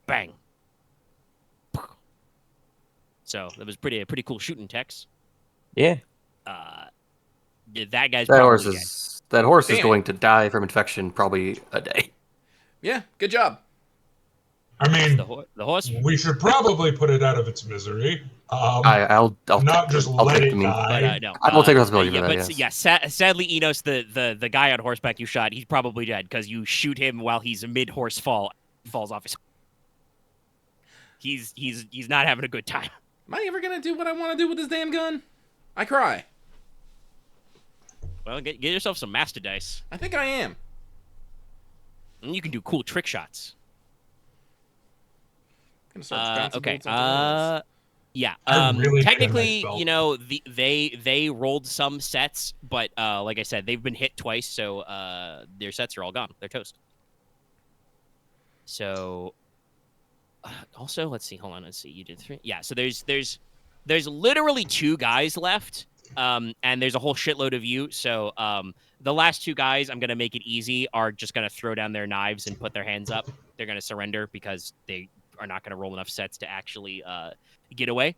Speaker 1: Bang. So that was pretty cool shooting, Tex.
Speaker 4: Yeah.
Speaker 1: That guy's
Speaker 4: That
Speaker 1: probably
Speaker 4: horse is
Speaker 3: Damn.
Speaker 4: going to die from infection probably a day.
Speaker 3: Yeah, good job.
Speaker 2: I mean,
Speaker 1: the horse.
Speaker 2: we should probably put it out of its misery.
Speaker 4: I'll
Speaker 2: not
Speaker 4: take,
Speaker 2: just
Speaker 4: I'll
Speaker 2: let
Speaker 4: take
Speaker 2: it
Speaker 4: the mean.
Speaker 2: die.
Speaker 1: No,
Speaker 4: I will take responsibility
Speaker 1: yeah,
Speaker 4: for that.
Speaker 1: but
Speaker 4: Yes.
Speaker 1: sadly, Enos, the guy on horseback you shot, he's probably dead because you shoot him while he's mid horse fall, falls off his. He's not having a good time.
Speaker 3: Am I ever gonna do what I want to do with this damn gun? I cry.
Speaker 1: Well, get yourself some master dice,
Speaker 3: I think I am.
Speaker 1: and you can do cool trick shots.
Speaker 3: Gonna start bouncing
Speaker 1: Okay.
Speaker 3: bolts off the walls.
Speaker 1: Yeah.
Speaker 2: I really
Speaker 1: Technically,
Speaker 2: like that belt.
Speaker 1: they rolled some sets, but like I said, they've been hit twice, so their sets are all gone. They're toast. So, also, let's see. Hold on. Let's see. You did 3. Yeah. So there's literally 2 guys left, and there's a whole shitload of you. So the last 2 guys, I'm gonna make it easy, are just gonna throw down their knives and put their hands up. They're gonna surrender because they are not gonna roll enough sets to actually get away.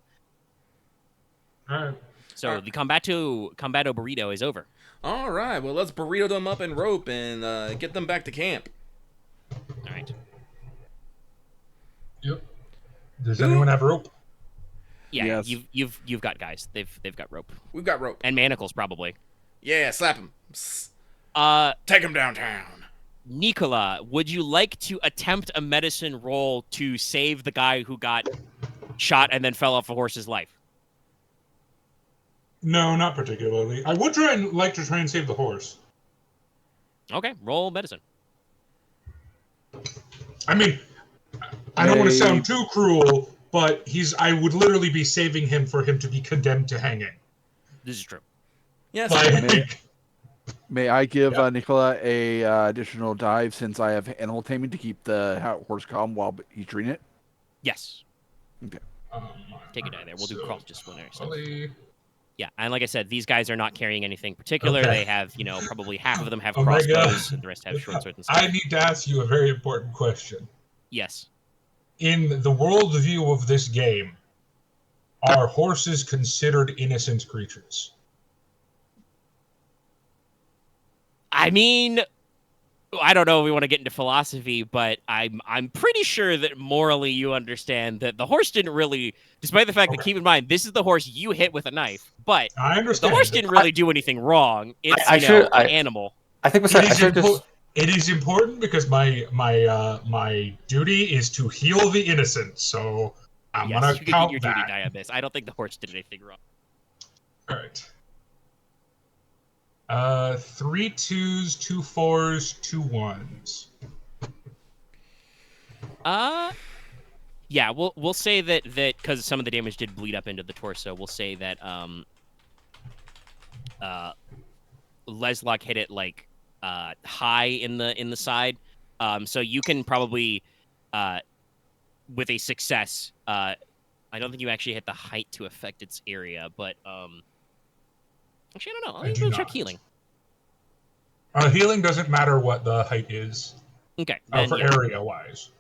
Speaker 2: All right.
Speaker 1: So the combato burrito is over.
Speaker 3: All right, well, let's burrito them up in rope and get them back to camp.
Speaker 1: All right.
Speaker 2: Yep. Does anyone have rope?
Speaker 1: Yeah,
Speaker 5: Yes.
Speaker 1: you've got guys. They've got rope
Speaker 3: We've got rope.
Speaker 1: and manacles probably.
Speaker 3: Yeah, slap them. Take them downtown.
Speaker 1: Nicola, would you like to attempt a medicine roll to save the guy who got shot and then fell off a horse's life?
Speaker 2: No, not particularly. I would like to try and save the horse.
Speaker 1: Okay, roll medicine.
Speaker 2: I mean, I don't want to sound too cruel, but I would literally be saving him for him to be condemned to hanging.
Speaker 1: This is true.
Speaker 3: Yes.
Speaker 2: Like,
Speaker 5: May I give Nicola a additional dive since I have animal taming to keep the horse calm while he's treating it?
Speaker 1: Yes.
Speaker 5: Okay.
Speaker 1: Take a die there. We'll do cross-disciplinary stuff.
Speaker 2: Probably-
Speaker 1: Yeah, and like I said, these guys are not carrying anything particular.
Speaker 2: Okay.
Speaker 1: They have, probably half of them have
Speaker 2: Omega,
Speaker 1: crossbows, and the rest have short swords and stuff.
Speaker 2: I need to ask you a very important question.
Speaker 1: Yes.
Speaker 2: In the worldview of this game, are horses considered innocent creatures?
Speaker 1: I mean, I don't know if we want to get into philosophy, but I'm pretty sure that morally you understand that the horse didn't really, despite the fact that, keep in mind, this is the horse you hit with a knife, but
Speaker 2: I
Speaker 1: the
Speaker 2: understand.
Speaker 1: horse didn't really do anything wrong. It's an animal.
Speaker 4: I think
Speaker 2: It is important because my duty is to heal the innocent, so I'm
Speaker 1: Yes,
Speaker 2: gonna
Speaker 1: you could get
Speaker 2: count
Speaker 1: your
Speaker 2: that.
Speaker 1: duty die on this. I don't think the horse did anything wrong.
Speaker 2: All right. 3 2s, 2 4s, 2 1s.
Speaker 1: Yeah, we'll say that because some of the damage did bleed up into the torso. We'll say that Leslok hit it like high in the side. So you can probably with a success. I don't think you actually hit the height to affect its area, but actually I don't know. I'll go check healing.
Speaker 2: Healing doesn't matter what the height is.
Speaker 1: Okay.
Speaker 2: For area wise.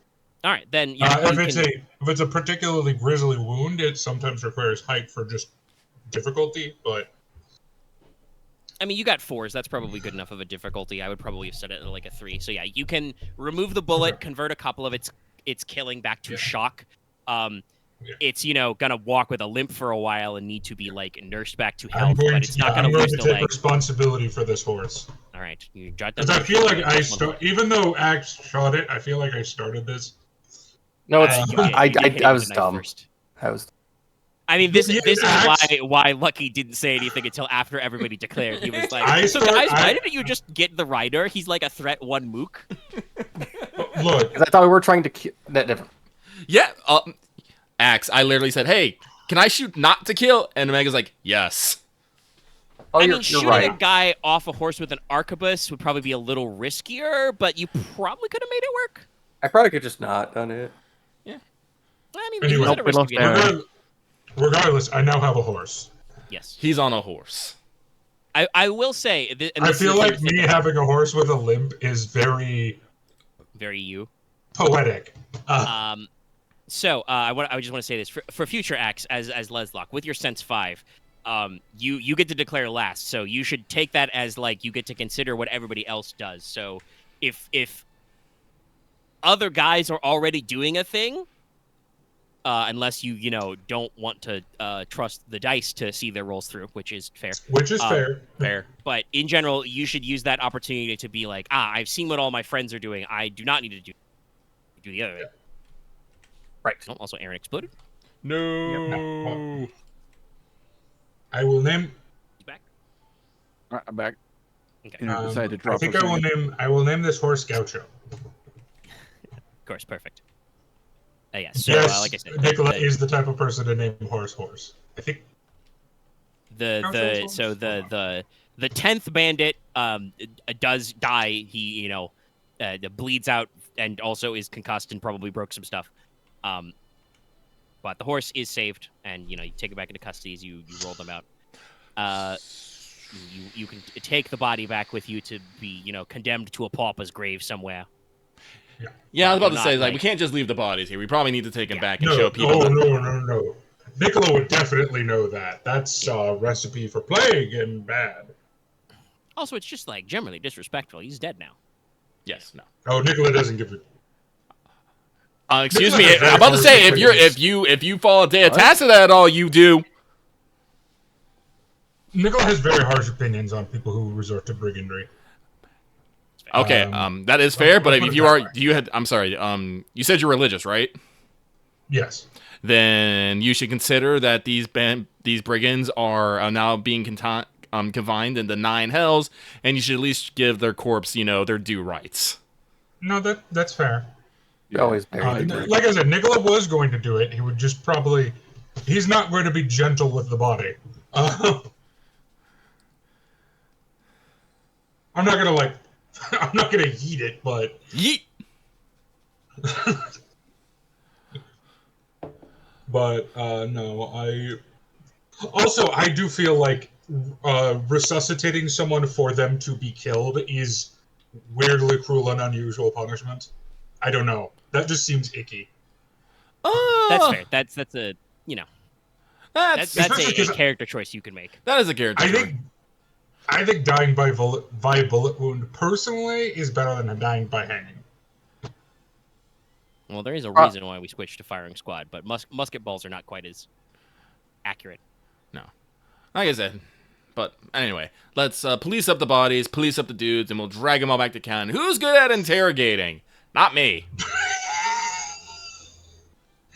Speaker 1: All right, then.
Speaker 2: If it's a particularly grisly wound, it sometimes requires height for just difficulty. But
Speaker 1: I mean, you got 4s. That's probably good enough of a difficulty. I would probably have set it at like a 3. So yeah, you can remove the bullet, convert a couple of its killing back to shock, it's gonna walk with a limp for a while and need to be like nursed back to
Speaker 2: I'm
Speaker 1: health,
Speaker 2: going
Speaker 1: but
Speaker 2: to,
Speaker 1: it's not gonna
Speaker 2: I'm going
Speaker 1: lose
Speaker 2: to
Speaker 1: the
Speaker 2: take
Speaker 1: leg.
Speaker 2: responsibility for this horse.
Speaker 1: All right, you jot that
Speaker 2: Because I
Speaker 1: down.
Speaker 2: feel like even though Axe shot it, I feel like I started this.
Speaker 4: No, it's
Speaker 1: You did. You did hit it
Speaker 4: I
Speaker 1: with
Speaker 4: was
Speaker 1: the knife
Speaker 4: dumb.
Speaker 1: first.
Speaker 4: I was.
Speaker 1: I mean, this
Speaker 2: Yeah,
Speaker 1: is
Speaker 2: Axe-
Speaker 1: why Lucky didn't say anything until after everybody declared. He was like,
Speaker 2: I
Speaker 1: "So
Speaker 2: start-
Speaker 1: guys, why
Speaker 2: I-
Speaker 1: didn't you just get the rider? He's like a threat one mook."
Speaker 2: Look,
Speaker 4: 'Cause I thought we were trying to kill.
Speaker 3: Yeah, Axe, I literally said, hey, can I shoot not to kill? And Omega's like, yes.
Speaker 4: Oh,
Speaker 1: I
Speaker 4: you're,
Speaker 1: mean,
Speaker 4: you're
Speaker 1: shooting
Speaker 4: right.
Speaker 1: a guy off a horse with an arquebus would probably be a little riskier, but you probably could have made it work.
Speaker 4: I probably could just not done it.
Speaker 1: I mean,
Speaker 2: Anyway,
Speaker 1: he was at a risk
Speaker 7: Nope,
Speaker 1: of
Speaker 7: we
Speaker 1: getting
Speaker 7: lost
Speaker 1: hurt.
Speaker 7: Aren.
Speaker 2: regardless, I now have a horse.
Speaker 1: Yes,
Speaker 3: He's on a horse.
Speaker 1: I will say. And
Speaker 2: I
Speaker 1: this is
Speaker 2: feel
Speaker 1: the thing
Speaker 2: like
Speaker 1: to
Speaker 2: me
Speaker 1: think about.
Speaker 2: having a horse with a limp is very
Speaker 1: Very you.
Speaker 2: poetic.
Speaker 1: So I just want to say this for future acts as Leslok with your sense 5, you get to declare last, so you should take that as like you get to consider what everybody else does. So if other guys are already doing a thing, unless you don't want to trust the dice to see their rolls through, which is fair.
Speaker 2: Which is fair.
Speaker 3: Fair.
Speaker 1: But in general, you should use that opportunity to be like, I've seen what all my friends are doing. I do not need to do the other thing.
Speaker 4: Right.
Speaker 1: Oh, also, Aren exploded.
Speaker 3: No.
Speaker 2: I will name.
Speaker 1: He's back.
Speaker 5: All right, I'm back.
Speaker 1: Okay.
Speaker 5: You know, decided to drop.
Speaker 2: I think
Speaker 5: for a
Speaker 2: I will
Speaker 5: second.
Speaker 2: name. I will name this horse Gaucho.
Speaker 1: Of course, perfect. Yeah. So,
Speaker 2: Yes,
Speaker 1: like I said,
Speaker 2: Nicola
Speaker 1: the,
Speaker 2: is the type of person to name horse. I think.
Speaker 1: the 10th bandit does die. He bleeds out and also is concussed and probably broke some stuff. But the horse is saved, and you take it back into custody as you roll them out. You can take the body back with you to be condemned to a pauper's grave somewhere.
Speaker 3: Yeah, I was about to
Speaker 1: Not
Speaker 3: say,
Speaker 1: like-
Speaker 3: we can't just leave the bodies here. We probably need to take them back and
Speaker 2: No,
Speaker 3: show people.
Speaker 2: no,
Speaker 3: that-
Speaker 2: no. Nicola would definitely know that. That's a recipe for plague and bad.
Speaker 1: Also, it's just like generally disrespectful. He's dead now.
Speaker 3: Yes, no.
Speaker 2: Oh, Nicola doesn't give it.
Speaker 3: Excuse
Speaker 2: Nicola
Speaker 3: me.
Speaker 2: has very
Speaker 3: I'm about to
Speaker 2: harsh
Speaker 3: say,
Speaker 2: opinions.
Speaker 3: if you fall a day attached to that at all, you do.
Speaker 2: Nicola has very harsh opinions on people who resort to brigandry.
Speaker 3: Okay,
Speaker 2: Um,
Speaker 3: that is fair. But
Speaker 2: let's
Speaker 3: if
Speaker 2: put
Speaker 3: you
Speaker 2: it
Speaker 3: are,
Speaker 2: that way.
Speaker 3: you had. I'm sorry. You said you're religious, right?
Speaker 2: Yes.
Speaker 3: Then you should consider that these brigands are now being confined into 9 hells, and you should at least give their corpse, their due rights.
Speaker 2: No, that's fair.
Speaker 4: You always bury the
Speaker 2: Like I said, Nicola was going to do it. He would just probably. He's not going to be gentle with the body. I'm not gonna I'm not gonna eat it, but.
Speaker 3: Yeet.
Speaker 2: But no, I do feel like resuscitating someone for them to be killed is weirdly cruel and unusual punishment. I don't know. That just seems icky.
Speaker 1: That's fair. That's a that's
Speaker 2: Especially
Speaker 1: a
Speaker 2: 'cause-
Speaker 1: character choice you can make.
Speaker 3: That is a character.
Speaker 2: I think dying by via bullet wound personally is better than dying by hanging.
Speaker 1: Well, there is a reason why we switched to firing squad, but musket balls are not quite as accurate.
Speaker 3: No, like I said. But anyway, let's police up the bodies, police up the dudes, and we'll drag them all back to town. Who's good at interrogating? Not me.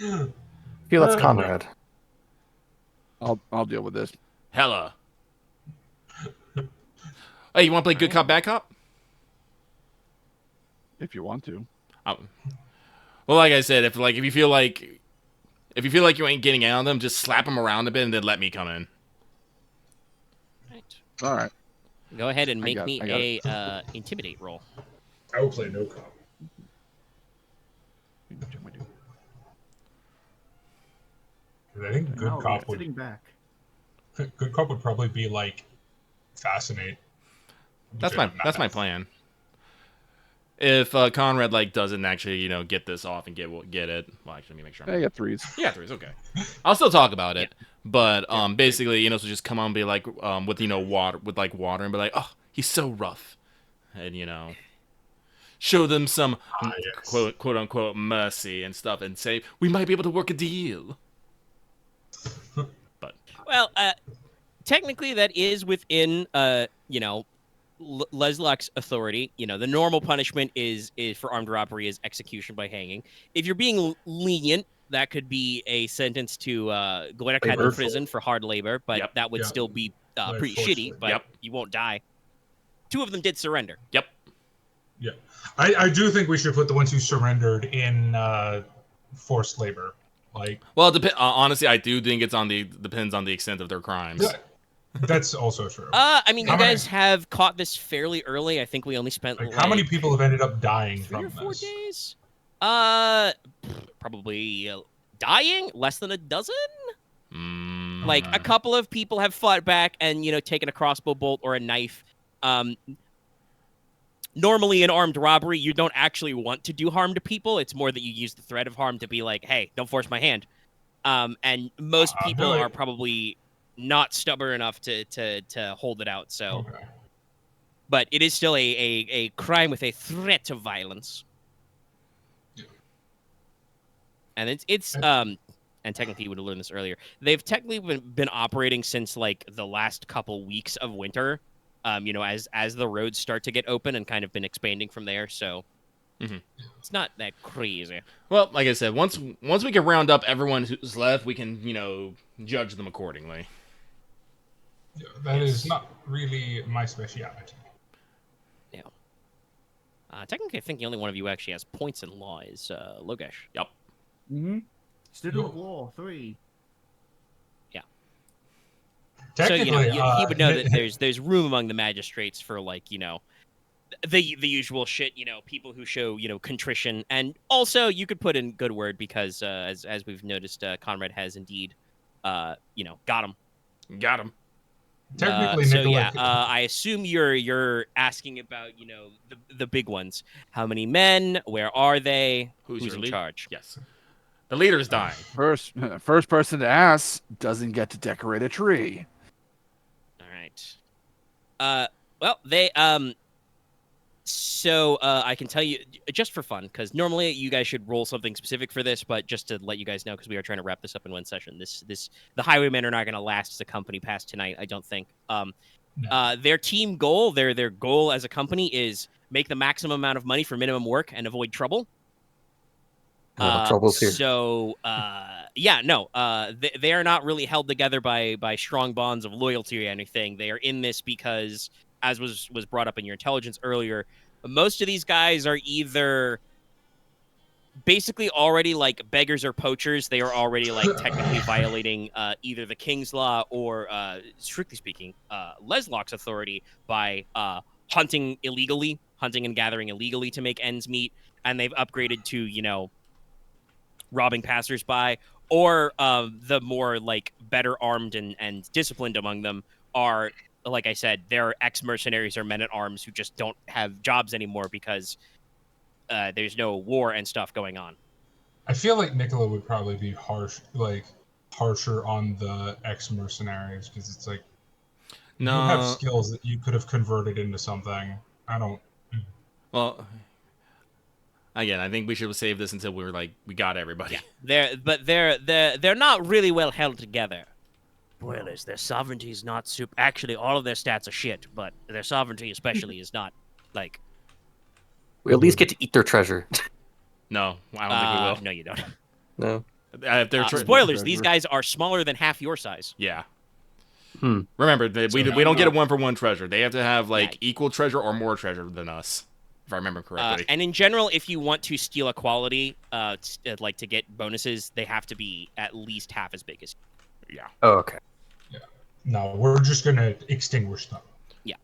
Speaker 4: I feel that's Konrad.
Speaker 5: I'll deal with this.
Speaker 3: Hella. Hey, you want to play good cop, bad cop?
Speaker 5: If you want to.
Speaker 3: Well, like I said, if you feel like you ain't getting out of them, just slap them around a bit and then let me come in.
Speaker 1: Right.
Speaker 5: All right.
Speaker 1: Go ahead and make
Speaker 5: got
Speaker 1: me a intimidate roll.
Speaker 2: I will play no cop. I think good
Speaker 6: Now
Speaker 2: cop
Speaker 6: sitting
Speaker 2: would
Speaker 6: back.
Speaker 2: good cop would probably be like fascinate.
Speaker 3: That's my plan. If Konrad doesn't actually get this off and get it, well, actually let me make sure.
Speaker 5: I got 3s.
Speaker 3: Yeah, 3's okay. I'll still talk about it, but basically so just come on and be like with water and be like, oh, he's so rough, and show them some
Speaker 2: yes.
Speaker 3: quote unquote mercy and stuff, and say we might be able to work a deal. But
Speaker 1: Well, technically that is within Leslok's authority. The normal punishment is for armed robbery is execution by hanging. If you're being lenient, that could be a sentence to
Speaker 4: Labor.
Speaker 1: prison for hard labor, but
Speaker 3: Yep.
Speaker 1: that would
Speaker 2: Yeah.
Speaker 1: still be
Speaker 2: Like
Speaker 1: pretty
Speaker 2: forcefully.
Speaker 1: shitty. But
Speaker 3: Yep.
Speaker 1: you won't die. 2 of them did surrender.
Speaker 3: yep.
Speaker 2: Yeah, I do think we should put the ones who surrendered in forced labor. Like,
Speaker 3: Well, honestly, I do think depends on the extent of their crimes.
Speaker 2: that's also true.
Speaker 1: I mean,
Speaker 2: How
Speaker 1: you
Speaker 2: many-
Speaker 1: guys have caught this fairly early. I think we only spent
Speaker 2: Like, how many people have ended up dying
Speaker 1: 3
Speaker 2: from
Speaker 1: or 4
Speaker 2: this?
Speaker 1: days? Probably dying less than a dozen. Like a couple of people have fought back and taken a crossbow bolt or a knife. Normally in armed robbery, you don't actually want to do harm to people. It's more that you use the threat of harm to be like, hey, don't force my hand. And most people
Speaker 2: really?
Speaker 1: are probably not stubborn enough to hold it out. So,
Speaker 2: Okay.
Speaker 1: but it is still a crime with a threat of violence.
Speaker 2: Yeah.
Speaker 1: And it's and technically you would have learned this earlier. They've technically been operating since like the last couple weeks of winter. As the roads start to get open and kind of been expanding from there. So it's not that crazy.
Speaker 3: Well, like I said, once we can round up everyone who's left, we can judge them accordingly.
Speaker 2: Yeah, that is not really my speciality.
Speaker 1: Yeah. Technically, I think the only one of you actually has points in law is Logesh.
Speaker 3: Yep.
Speaker 6: Mm-hmm. Student
Speaker 2: Yo.
Speaker 6: of Law 3.
Speaker 2: Technically,
Speaker 1: So he would know that there's room among the magistrates for like the usual shit. People who show contrition, and also you could put in good word because as we've noticed, Konrad has indeed got him.
Speaker 3: Got him.
Speaker 2: technically,
Speaker 1: So
Speaker 2: Nicola.
Speaker 1: yeah, I assume you're asking about the big ones. How many men? Where are they?
Speaker 3: Who's
Speaker 1: Who's
Speaker 3: your
Speaker 1: in
Speaker 3: lead?
Speaker 1: charge?
Speaker 3: Yes. The leader's dying.
Speaker 5: First person to ask doesn't get to decorate a tree.
Speaker 1: All right. Well, they So I can tell you just for fun, because normally you guys should roll something specific for this, but just to let you guys know, because we are trying to wrap this up in one session. The Highwaymen are not going to last as a company past tonight, I don't think.
Speaker 2: No.
Speaker 1: Their team goal, their goal as a company is make the maximum amount of money for minimum work and avoid trouble.
Speaker 4: Trouble's here.
Speaker 1: So they are not really held together by strong bonds of loyalty or anything. They are in this because, as was brought up in your intelligence earlier, most of these guys are either basically already like beggars or poachers. They are already like technically violating either the king's law or, strictly speaking, Leslok's authority by hunting and gathering illegally to make ends meet. And they've upgraded to, robbing passersby, or the more like better armed and disciplined among them are, like I said, they're ex-mercenaries or men-at-arms who just don't have jobs anymore because there's no war and stuff going on.
Speaker 2: I feel like Nicola would probably be harsher on the ex-mercenaries, because it's like, you have
Speaker 3: No.
Speaker 2: skills that you could have converted into something. I don't.
Speaker 3: Well, again, I think we should save this until we got everybody.
Speaker 1: Yeah, they're not really well held together. Spoilers, their sovereignty is not super. Actually, all of their stats are shit, but their sovereignty especially is not like.
Speaker 4: We at least get to eat their treasure.
Speaker 3: No, I don't think we will.
Speaker 1: No, you don't.
Speaker 4: No.
Speaker 3: If they're
Speaker 1: Spoilers, these guys are smaller than half your size.
Speaker 3: Yeah.
Speaker 4: Hmm.
Speaker 3: Remember, we don't get a 1-for-1 treasure. They have to have
Speaker 1: Yeah.
Speaker 3: equal treasure or more treasure than us, if I remember correctly.
Speaker 1: And in general, if you want to steal a quality, to get bonuses, they have to be at least half as big as.
Speaker 3: Yeah.
Speaker 4: Oh, okay.
Speaker 2: No, we're just gonna extinguish them.
Speaker 6: Yeah.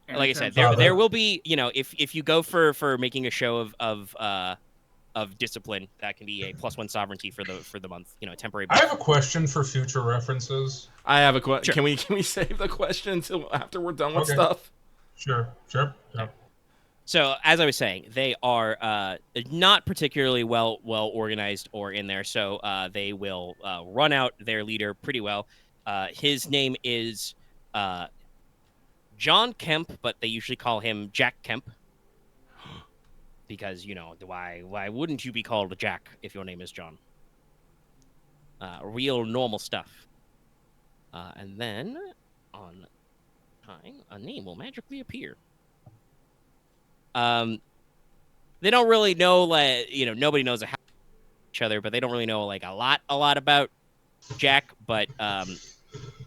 Speaker 6: And
Speaker 1: Like I
Speaker 6: in
Speaker 1: said,
Speaker 6: terms
Speaker 1: there will be, if you go for making a show of discipline, that can be a +1 sovereignty for the month. Temporary.
Speaker 2: I have a question for future references.
Speaker 3: I have a question.
Speaker 1: Sure.
Speaker 3: Can we save the question until after we're done with
Speaker 2: Okay.
Speaker 3: stuff?
Speaker 2: Sure.
Speaker 1: So as I was saying, they are not particularly well organized or in there. So they will run out their leader pretty well. His name is John Kemp, but they usually call him Jack Kemp. because why wouldn't you be called Jack if your name is John? Real normal stuff. And then on time, a name will magically appear. They don't really know, nobody knows each other, but they don't really know like a lot about Jack. But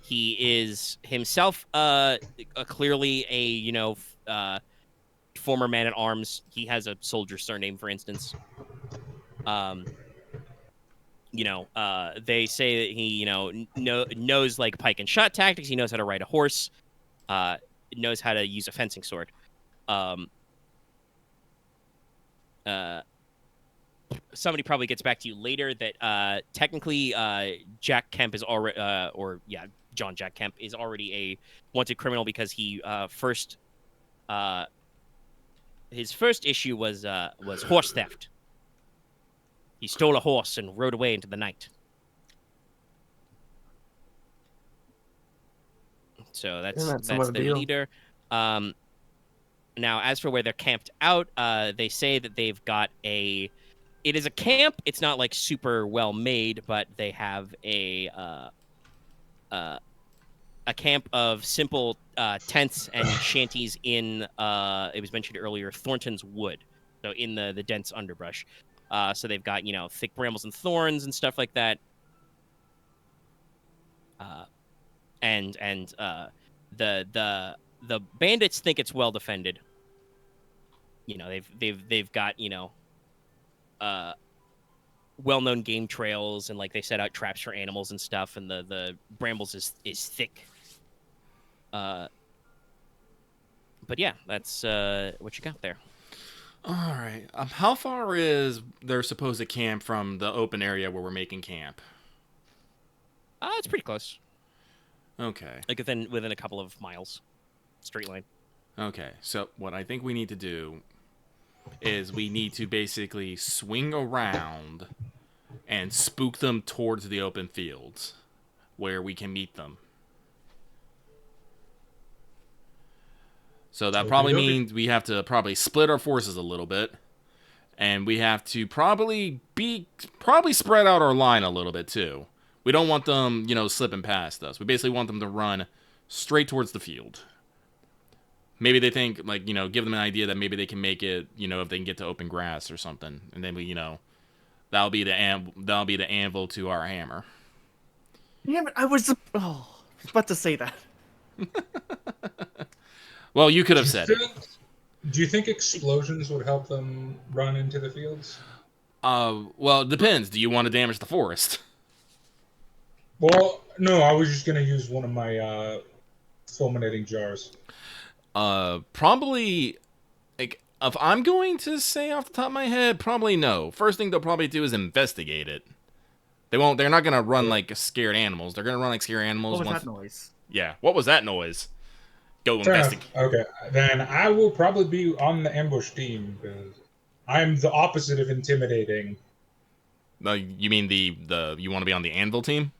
Speaker 1: he is himself clearly a former man at arms. He has a soldier surname, for instance. They say that he knows like pike and shot tactics. He knows how to ride a horse. Knows how to use a fencing sword. Somebody probably gets back to you later that technically Jack Kemp is already John Jack Kemp is already a wanted criminal because he his first issue was horse theft. He stole a horse and rode away into the night. So that's their leader. Now, as for where they're camped out, they say that they've got it is a camp. It's not like super well made, but they have a camp of simple tents and shanties in it was mentioned earlier, Thornton's Wood, so in the dense underbrush. So they've got thick brambles and thorns and stuff like that. And the bandits think it's well defended. They've got well-known game trails, and like they set out traps for animals and stuff, and the brambles is thick. But yeah, that's what you got there.
Speaker 3: All right. How far is their supposed camp from the open area where we're making camp?
Speaker 1: It's pretty close.
Speaker 3: Okay.
Speaker 1: Like within a couple of miles, straight line.
Speaker 3: Okay. So what I think we need to do is we need to basically swing around and spook them towards the open fields where we can meet them. So that probably means we have to probably split our forces a little bit, and we have to probably spread out our line a little bit too. We don't want them, slipping past us. We basically want them to run straight towards the field. Maybe they think, give them an idea that maybe they can make it, if they can get to open grass or something, and then that'll be the anvil to our hammer.
Speaker 7: Yeah, but I was about to say that.
Speaker 3: Well, you could have said it.
Speaker 2: Do you think explosions would help them run into the fields?
Speaker 3: Well, it depends. Do you want to damage the forest?
Speaker 2: Well, no, I was just going to use one of my fulminating jars.
Speaker 3: Probably, if I'm going to say off the top of my head, probably no. First thing they'll probably do is investigate it. They're not going to run like scared animals. They're going to run like scared animals.
Speaker 7: What was that noise?
Speaker 3: Yeah, what was that noise? Go investigate.
Speaker 2: Okay, then I will probably be on the ambush team because I'm the opposite of intimidating.
Speaker 3: You mean you want to be on the anvil team?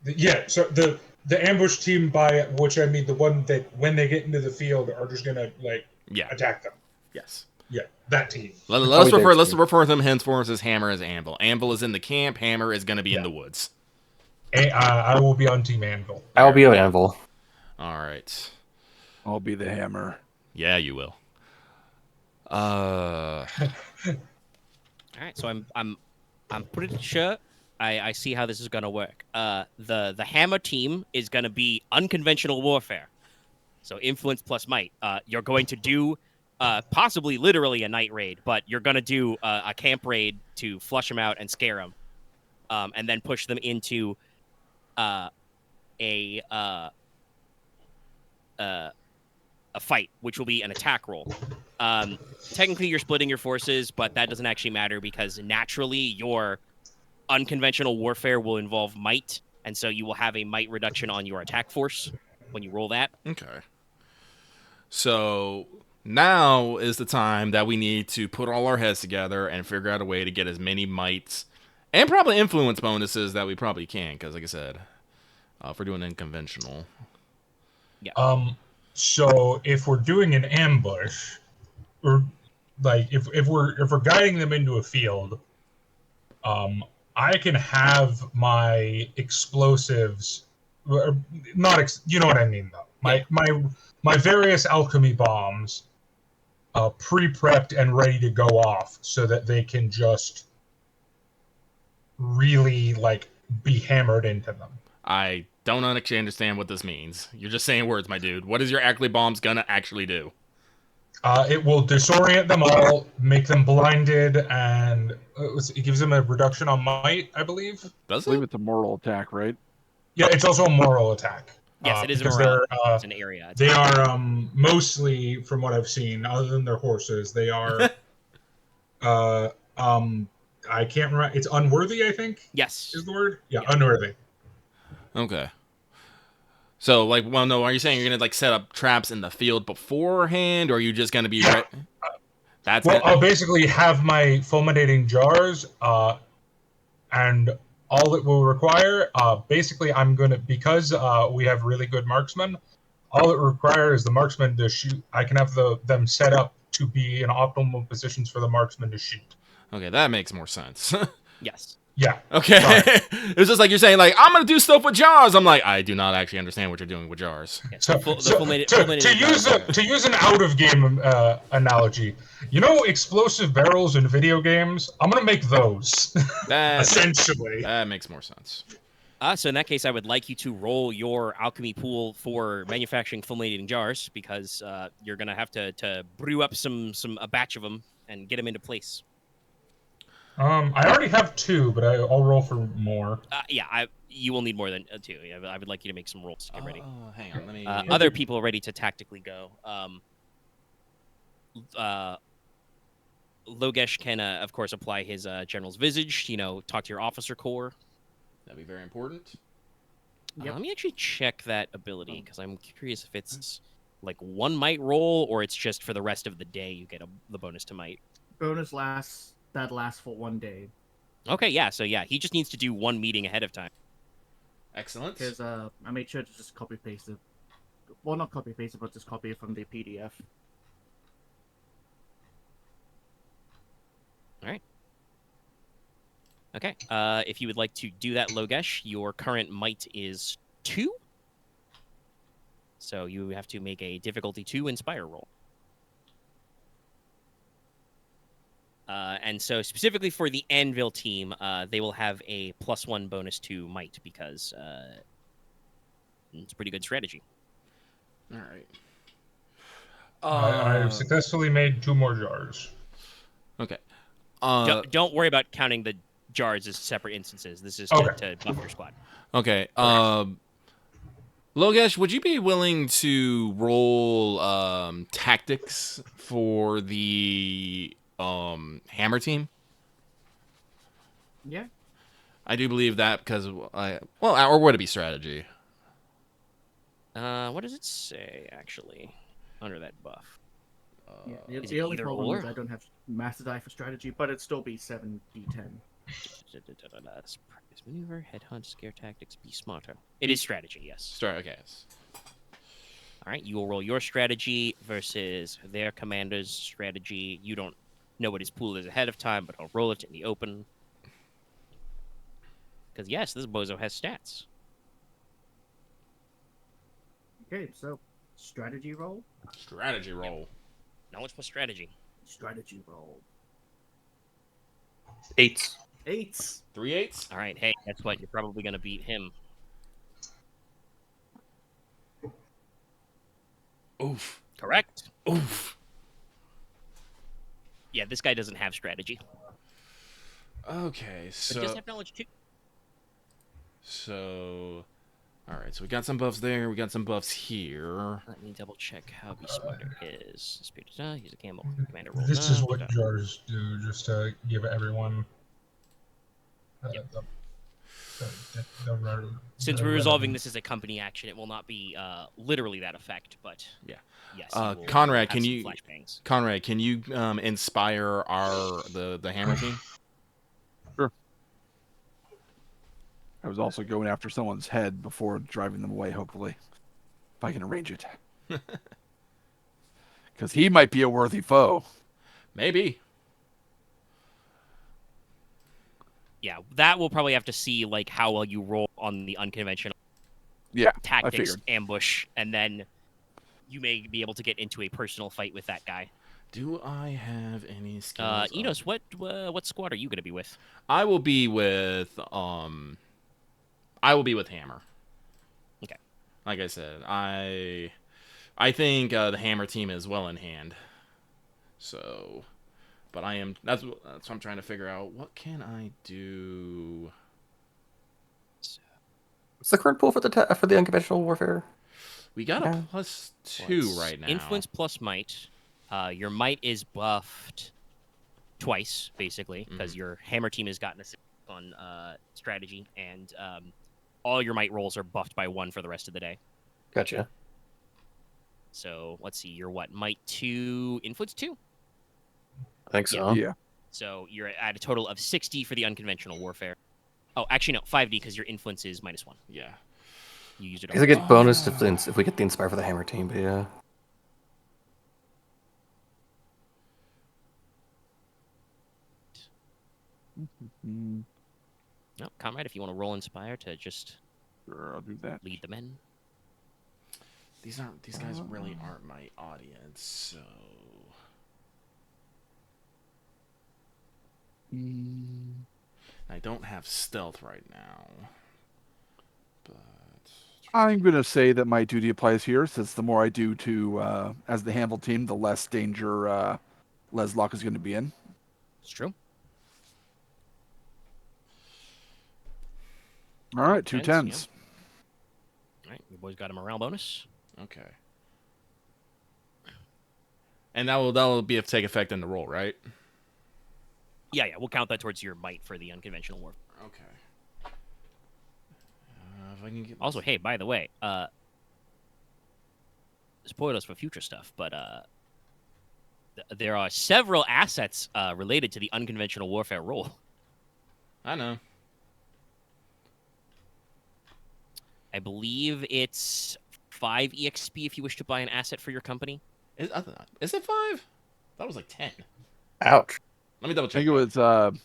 Speaker 2: Yeah, so the ambush team, by which I mean the one that when they get into the field are just gonna attack them.
Speaker 3: Yes.
Speaker 2: Yeah, that team.
Speaker 3: Let's refer to them henceforth as hammer as anvil. Anvil is in the camp. Hammer is going to be in the woods.
Speaker 2: I will be on team anvil.
Speaker 4: I will be on anvil.
Speaker 3: All right.
Speaker 5: I'll be the hammer.
Speaker 3: Yeah, you will.
Speaker 1: All right, so I'm pretty sure I see how this is gonna work. The hammer team is gonna be unconventional warfare, so influence plus might. You're going to do possibly literally a night raid, but you're gonna do a camp raid to flush them out and scare them, and then push them into a fight, which will be an attack roll. Technically, you're splitting your forces, but that doesn't actually matter because naturally your unconventional warfare will involve might, and so you will have a might reduction on your attack force when you roll that.
Speaker 3: Okay. So now is the time that we need to put all our heads together and figure out a way to get as many mights and probably influence bonuses that we probably can, because like I said, if we're doing unconventional.
Speaker 1: Yeah.
Speaker 2: So if we're doing an ambush, or like if we're guiding them into a field, I can have my explosives, you know what I mean though. My various alchemy bombs, pre-prepped and ready to go off, so that they can just really like be hammered into them.
Speaker 3: I don't actually understand what this means. You're just saying words, my dude. What is your alchemy bombs gonna actually do?
Speaker 2: It will disorient them all, make them blinded, and it gives them a reduction on might, I believe.
Speaker 3: Does
Speaker 5: I believe
Speaker 3: it?
Speaker 5: it's a moral attack, right?
Speaker 2: Yeah, it's also a moral attack.
Speaker 1: Yes, it is a
Speaker 2: because
Speaker 1: morale. It's an area.
Speaker 2: They are mostly, from what I've seen, other than their horses, they are. I can't remember. It's unworthy, I think.
Speaker 1: Yes.
Speaker 2: Is the word? Yeah,
Speaker 1: Yeah.
Speaker 2: unworthy.
Speaker 3: Okay. So, like, well, no, are you saying you're gonna like set up traps in the field beforehand, or are you just gonna be?
Speaker 2: Yeah.
Speaker 3: That's
Speaker 2: Well,
Speaker 3: gonna...
Speaker 2: I'll basically have my fulminating jars, and all it will require, basically, I'm gonna, because we have really good marksmen. All it requires is the marksman to shoot. I can have them set up to be in optimal positions for the marksman to shoot.
Speaker 3: Okay, that makes more sense.
Speaker 1: Yes.
Speaker 2: Yeah.
Speaker 3: Okay.
Speaker 2: Sorry.
Speaker 3: It's just like you're saying, like, I'm gonna do stuff with jars. I'm like, I do not actually understand what you're doing with jars.
Speaker 1: Yes.
Speaker 2: So,
Speaker 1: To
Speaker 2: to use an out of game analogy, you know, explosive barrels in video games. I'm gonna make those essentially.
Speaker 3: That makes more sense.
Speaker 1: So in that case, I would like you to roll your alchemy pool for manufacturing fulminating jars, because you're gonna have to brew up a batch of them and get them into place.
Speaker 2: I already have 2, but I'll roll for more.
Speaker 1: Yeah, you will need more than 2. I would like you to make some rolls to get ready.
Speaker 3: Hang on, let me.
Speaker 1: Other people are ready to tactically go. Logesh can, of course, apply his General's Visage. Talk to your officer corps.
Speaker 3: That'd be very important.
Speaker 1: Let me actually check that ability, because I'm curious if it's like 1 might roll, or it's just for the rest of the day you get the bonus to might.
Speaker 6: Bonus lasts for 1 day.
Speaker 1: Okay, yeah. So yeah, he just needs to do 1 meeting ahead of time.
Speaker 3: Excellent.
Speaker 6: Because I made sure to just copy paste it. Well, not copy paste it, but just copy it from the PDF.
Speaker 1: All right. Okay. If you would like to do that, Logesh, your current might is 2. So you have to make a difficulty 2 inspire roll. And so specifically for the Anvil team, they will have a +1 bonus to might, because it's a pretty good strategy.
Speaker 3: All right.
Speaker 2: I've successfully made 2 more jars.
Speaker 3: Okay.
Speaker 1: Don't worry about counting the jars as separate instances. This is to buff your squad.
Speaker 3: Okay. Logesh, would you be willing to roll tactics for the hammer team?
Speaker 6: Yeah.
Speaker 3: I do believe that, because or would it be strategy?
Speaker 1: What does it say actually under that buff?
Speaker 6: Yeah,
Speaker 1: is
Speaker 6: the
Speaker 1: it
Speaker 6: only
Speaker 1: either
Speaker 6: problem
Speaker 1: or?
Speaker 6: is I don't have master die for strategy, but it'd still be 7d10.
Speaker 1: Surprise maneuver, headhunt, scare tactics, be smarter. It is strategy, yes.
Speaker 3: Okay.
Speaker 1: All right, you will roll your strategy versus their commander's strategy. You don't know what his pool is ahead of time, but I'll roll it in the open. Because yes, this bozo has stats.
Speaker 6: Okay, so strategy roll.
Speaker 3: Strategy roll.
Speaker 1: Knowledge plus strategy.
Speaker 6: Strategy roll.
Speaker 4: 8.
Speaker 6: 8.
Speaker 3: 3 8s.
Speaker 1: All right, hey, guess what? You're probably going to beat him.
Speaker 3: Oof.
Speaker 1: Correct.
Speaker 3: Oof.
Speaker 1: Yeah, this guy doesn't have strategy.
Speaker 3: Okay,
Speaker 1: But he does have knowledge too.
Speaker 3: So, all right. So we got some buffs there. We got some buffs here.
Speaker 1: Let me double check how Be Smarter is. He's a camel. Commander roll.
Speaker 2: This is what jars do, just to give everyone.
Speaker 1: Since we're resolving this as a company action, it will not be literally that effect, but
Speaker 3: yeah.
Speaker 1: Yes.
Speaker 3: Konrad,
Speaker 1: can
Speaker 3: you inspire the hammer team?
Speaker 5: Sure. I was also going after someone's head before driving them away, hopefully. If I can arrange it. Because he might be a worthy foe.
Speaker 3: Maybe.
Speaker 1: Yeah, that we'll probably have to see like how well you roll on the unconventional
Speaker 5: Yeah, I
Speaker 1: tactics
Speaker 5: figured.
Speaker 1: ambush, and then you may be able to get into a personal fight with that guy.
Speaker 3: Do I have any skills?
Speaker 1: Enos, what squad are you gonna be with?
Speaker 3: I will be with Hammer.
Speaker 1: Okay.
Speaker 3: Like I said, I think the Hammer team is well in hand. So, but that's what I'm trying to figure out. What can I do?
Speaker 4: What's the current pool for the unconventional warfare?
Speaker 3: We got a
Speaker 4: Yeah.
Speaker 3: +2 right now.
Speaker 1: Influence plus might. Your might is buffed twice, basically, because your hammer team has gotten a on strategy, and all your might rolls are buffed by 1 for the rest of the day.
Speaker 4: Gotcha.
Speaker 1: So let's see, you're what? Might 2, influence 2.
Speaker 4: I think so.
Speaker 5: Yeah.
Speaker 1: So you're at a total of 60 for the unconventional warfare. Oh, actually no, 5D because your influence is -1.
Speaker 3: Yeah.
Speaker 1: You used it.
Speaker 4: Because I get bonus if we get the inspire for the hammer team, but yeah.
Speaker 1: No, Konrad, if you want to roll inspire to just
Speaker 5: Sure, I'll do that.
Speaker 1: lead the men.
Speaker 3: These guys really aren't my audience, so I don't have stealth right now. But
Speaker 5: I'm going to say that my duty applies here, since the more I do to, as the handle team, the less danger Leslok is going to be in.
Speaker 1: It's true.
Speaker 5: All right, 2
Speaker 1: Tens,
Speaker 5: 10s.
Speaker 1: All right, your boys got a morale bonus.
Speaker 3: okay. And that'll be take effect in the roll, right?
Speaker 1: Yeah, we'll count that towards your might for the unconventional war.
Speaker 3: Okay. If I can get
Speaker 1: Also, hey, by the way, spoilers for future stuff, but there are several assets related to the unconventional warfare role.
Speaker 3: I know.
Speaker 1: I believe it's 5 EXP if you wish to buy an asset for your company.
Speaker 3: Is it 5? That was like 10.
Speaker 4: Ouch.
Speaker 3: Let me double
Speaker 5: I
Speaker 3: check.
Speaker 5: think it was, it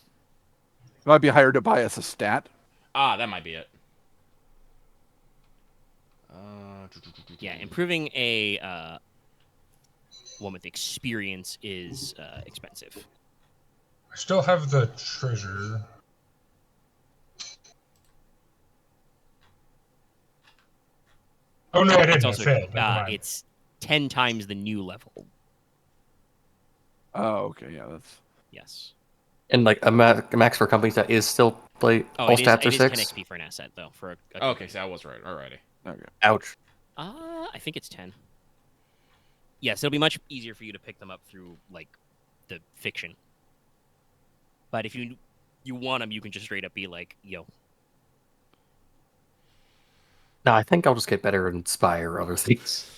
Speaker 5: might be higher to buy us a stat.
Speaker 3: That might be it.
Speaker 1: Yeah, improving a one with experience is expensive.
Speaker 2: I still have the treasure. Oh no, I didn't.
Speaker 1: It's
Speaker 2: I
Speaker 1: also
Speaker 2: failed. Never mind.
Speaker 1: it's 10 times the new level.
Speaker 5: Oh, okay, yeah, that's...
Speaker 1: Yes.
Speaker 4: And like a max for companies that is still all
Speaker 1: it is,
Speaker 4: stats are
Speaker 1: it is
Speaker 4: 6.
Speaker 1: 10 XP for an asset though. For a
Speaker 3: Okay, so I was right. Alrighty.
Speaker 5: Okay.
Speaker 4: Ouch.
Speaker 1: I think it's 10. Yes, it'll be much easier for you to pick them up through like the fiction. But if you want them, you can just straight up be like, yo.
Speaker 4: No, I think I'll just get better at inspire or other things.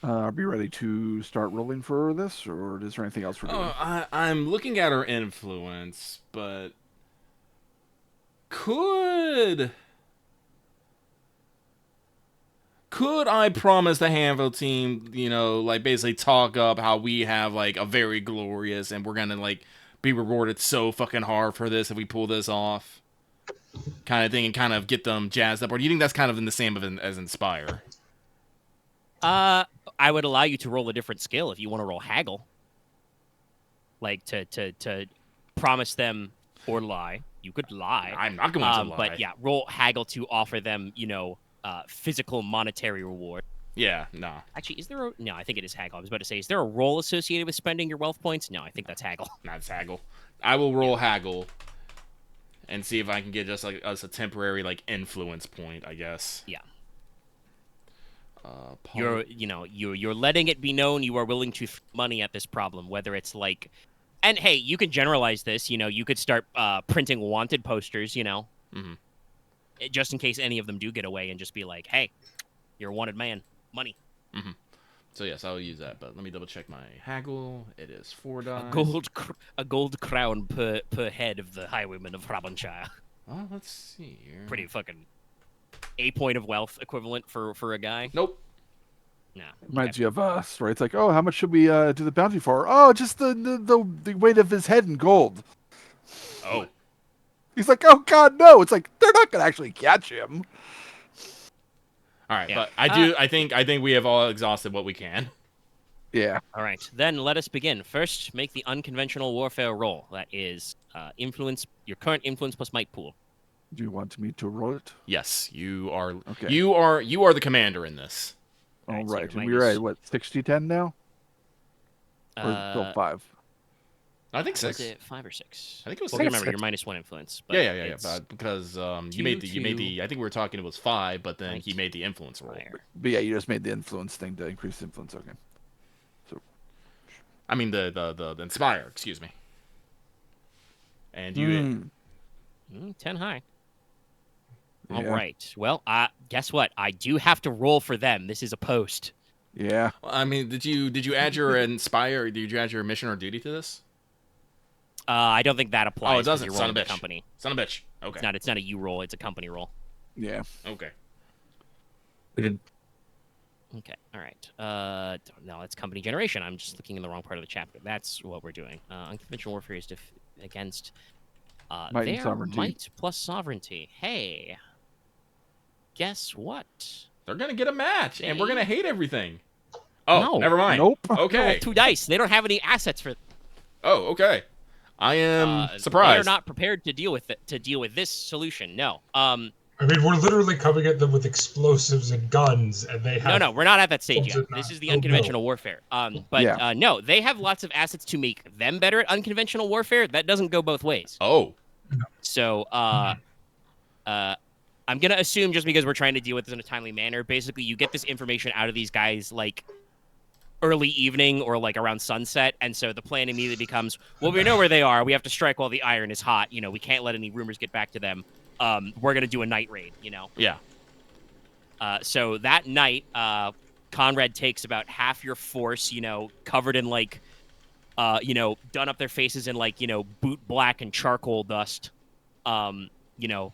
Speaker 5: Are we ready to start rolling for this, or is there anything else we're doing?
Speaker 3: I'm looking at her influence, but could I promise the Hanville team, like basically talk up how we have like a very glorious and we're gonna like be rewarded so fucking hard for this if we pull this off, kind of thing, and kind of get them jazzed up? Or do you think that's kind of in the same as Inspire?
Speaker 1: I would allow you to roll a different skill if you want to roll Haggle. Like to promise them or lie. You could lie.
Speaker 3: I'm not going to lie.
Speaker 1: But yeah, roll Haggle to offer them, physical monetary reward.
Speaker 3: Yeah, no.
Speaker 1: Actually, is there no, I think it is Haggle. I was about to say, is there a role associated with spending your wealth points? No, I think that's Haggle.
Speaker 3: That's Haggle. I will roll Haggle and see if I can get just like us a temporary like influence point, I guess.
Speaker 1: Yeah. You're letting it be known you are willing to throw money at this problem, whether it's like, and hey, you can generalize this. You could start printing wanted posters. Just in case any of them do get away, and just be like, hey, you're a wanted man, money.
Speaker 3: Mm-hmm. So yes, I'll use that. But let me double check my Haggle. It is 4 dice.
Speaker 1: A gold crown per head of the Highwaymen of Hrbanshire.
Speaker 3: Oh, let's see here.
Speaker 1: Pretty fucking a point of wealth equivalent for a guy.
Speaker 3: Nope.
Speaker 1: No.
Speaker 5: Reminds you of a story. It's like, oh, how much should we do the bounty for? Oh, just the weight of his head in gold.
Speaker 1: Oh.
Speaker 5: He's like, oh God, no! It's like they're not gonna actually catch him.
Speaker 3: All right,
Speaker 1: Yeah.
Speaker 3: but I think we have all exhausted what we can.
Speaker 5: Yeah.
Speaker 1: All right, then let us begin. First, make the unconventional warfare roll. That is influence, your current influence plus might pool.
Speaker 5: Do you want me to roll it?
Speaker 3: Yes, you are.
Speaker 5: Okay.
Speaker 3: You are the commander in this.
Speaker 5: All
Speaker 1: Alright, so
Speaker 5: right.
Speaker 1: your
Speaker 5: And we're
Speaker 1: minus-
Speaker 5: at what 60-10 now, or is it still 5?
Speaker 3: I think
Speaker 1: Was
Speaker 3: 6.
Speaker 1: it 5 or 6?
Speaker 3: I think it was
Speaker 1: Well,
Speaker 3: 6.
Speaker 1: remember, you're -1 influence. But
Speaker 3: Yeah.
Speaker 1: it's
Speaker 3: But because you
Speaker 1: two,
Speaker 3: made
Speaker 1: two,
Speaker 3: the. I think we were talking it was 5, but then he
Speaker 1: right.
Speaker 3: made the influence roll.
Speaker 1: fire.
Speaker 5: But yeah, you just made the influence thing to increase influence. Okay.
Speaker 3: I mean the inspire. Excuse me. And you.
Speaker 1: 10 high.
Speaker 5: Yeah.
Speaker 1: All right. Well, guess what? I do have to roll for them. This is a post.
Speaker 5: Yeah.
Speaker 3: I mean, did you add your inspire? Did you add your mission or duty to this?
Speaker 1: I don't think that applies.
Speaker 3: Oh, it
Speaker 1: 'cause
Speaker 3: doesn't.
Speaker 1: You're
Speaker 3: Son of
Speaker 1: rolling
Speaker 3: a
Speaker 1: the
Speaker 3: bitch.
Speaker 1: company.
Speaker 3: Son of a bitch. Okay.
Speaker 1: It's not a you roll. It's a company roll.
Speaker 5: Yeah.
Speaker 3: Okay.
Speaker 4: We did.
Speaker 1: Okay. All right. No, it's company generation. I'm just looking in the wrong part of the chapter. That's what we're doing. Unconventional warfare is against
Speaker 5: Might and
Speaker 1: their
Speaker 5: sovereignty.
Speaker 1: might plus sovereignty. Hey, guess what?
Speaker 3: They're gonna get a match, and we're gonna hate everything. Oh,
Speaker 1: No.
Speaker 3: never mind.
Speaker 5: Nope.
Speaker 1: They rolled
Speaker 3: Okay.
Speaker 1: 2 dice. They don't have any assets for.
Speaker 3: Oh, okay. I am
Speaker 1: They are
Speaker 3: surprised.
Speaker 1: not prepared to deal with it. To deal with this solution. No.
Speaker 2: I mean, we're literally coming at them with explosives and guns, and they have.
Speaker 1: No, we're not at that stage yet.
Speaker 2: Something
Speaker 1: This
Speaker 2: not-
Speaker 1: is the
Speaker 2: oh, no.
Speaker 1: unconventional warfare. But
Speaker 5: Yeah.
Speaker 1: no, they have lots of assets to make them better at unconventional warfare. That doesn't go both ways.
Speaker 3: Oh.
Speaker 1: So, I'm gonna assume just because we're trying to deal with this in a timely manner, basically you get this information out of these guys like early evening or like around sunset, and so the plan immediately becomes, well, we know where they are. We have to strike while the iron is hot. You know, we can't let any rumors get back to them. We're gonna do a night raid. You know.
Speaker 3: Yeah.
Speaker 1: So that night, Konrad takes about half your force, you know, covered in like, you know, done up their faces in like, you know, boot black and charcoal dust. You know,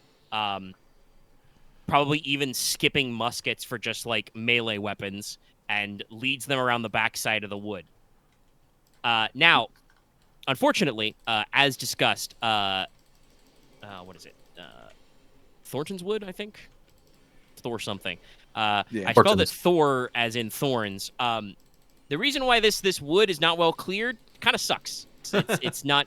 Speaker 1: probably even skipping muskets for just like melee weapons, and leads them around the backside of the wood. Now, unfortunately, as discussed, what is it? Thornton's Wood, I think. Thor something.
Speaker 5: Yeah.
Speaker 1: I spelled it
Speaker 4: Thorntons.
Speaker 1: Thor as in thorns. The reason why this wood is not well cleared kind of sucks. It's not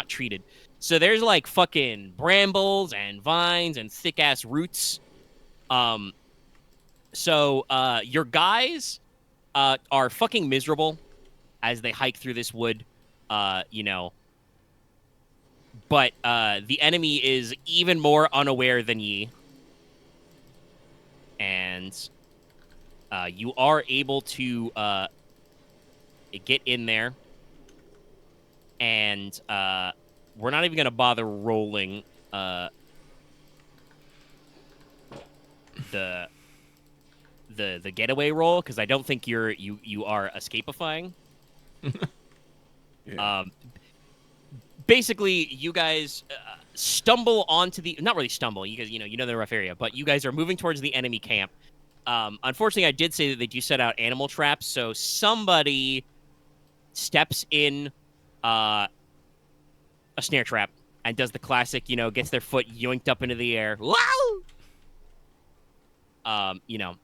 Speaker 1: treated. So there's like fucking brambles and vines and thick ass roots. So your guys are fucking miserable as they hike through this wood. You know. But the enemy is even more unaware than ye. And you are able to get in there. And we're not even going to bother rolling the getaway roll, because I don't think you are escapifying.
Speaker 5: Yeah.
Speaker 1: Basically, you guys stumble onto the... Not really stumble. You guys, you know the rough area. But you guys are moving towards the enemy camp. Unfortunately, I did say that they do set out animal traps. So somebody steps in a snare trap and does the classic, you know, gets their foot yoinked up into the air. Wow! You know,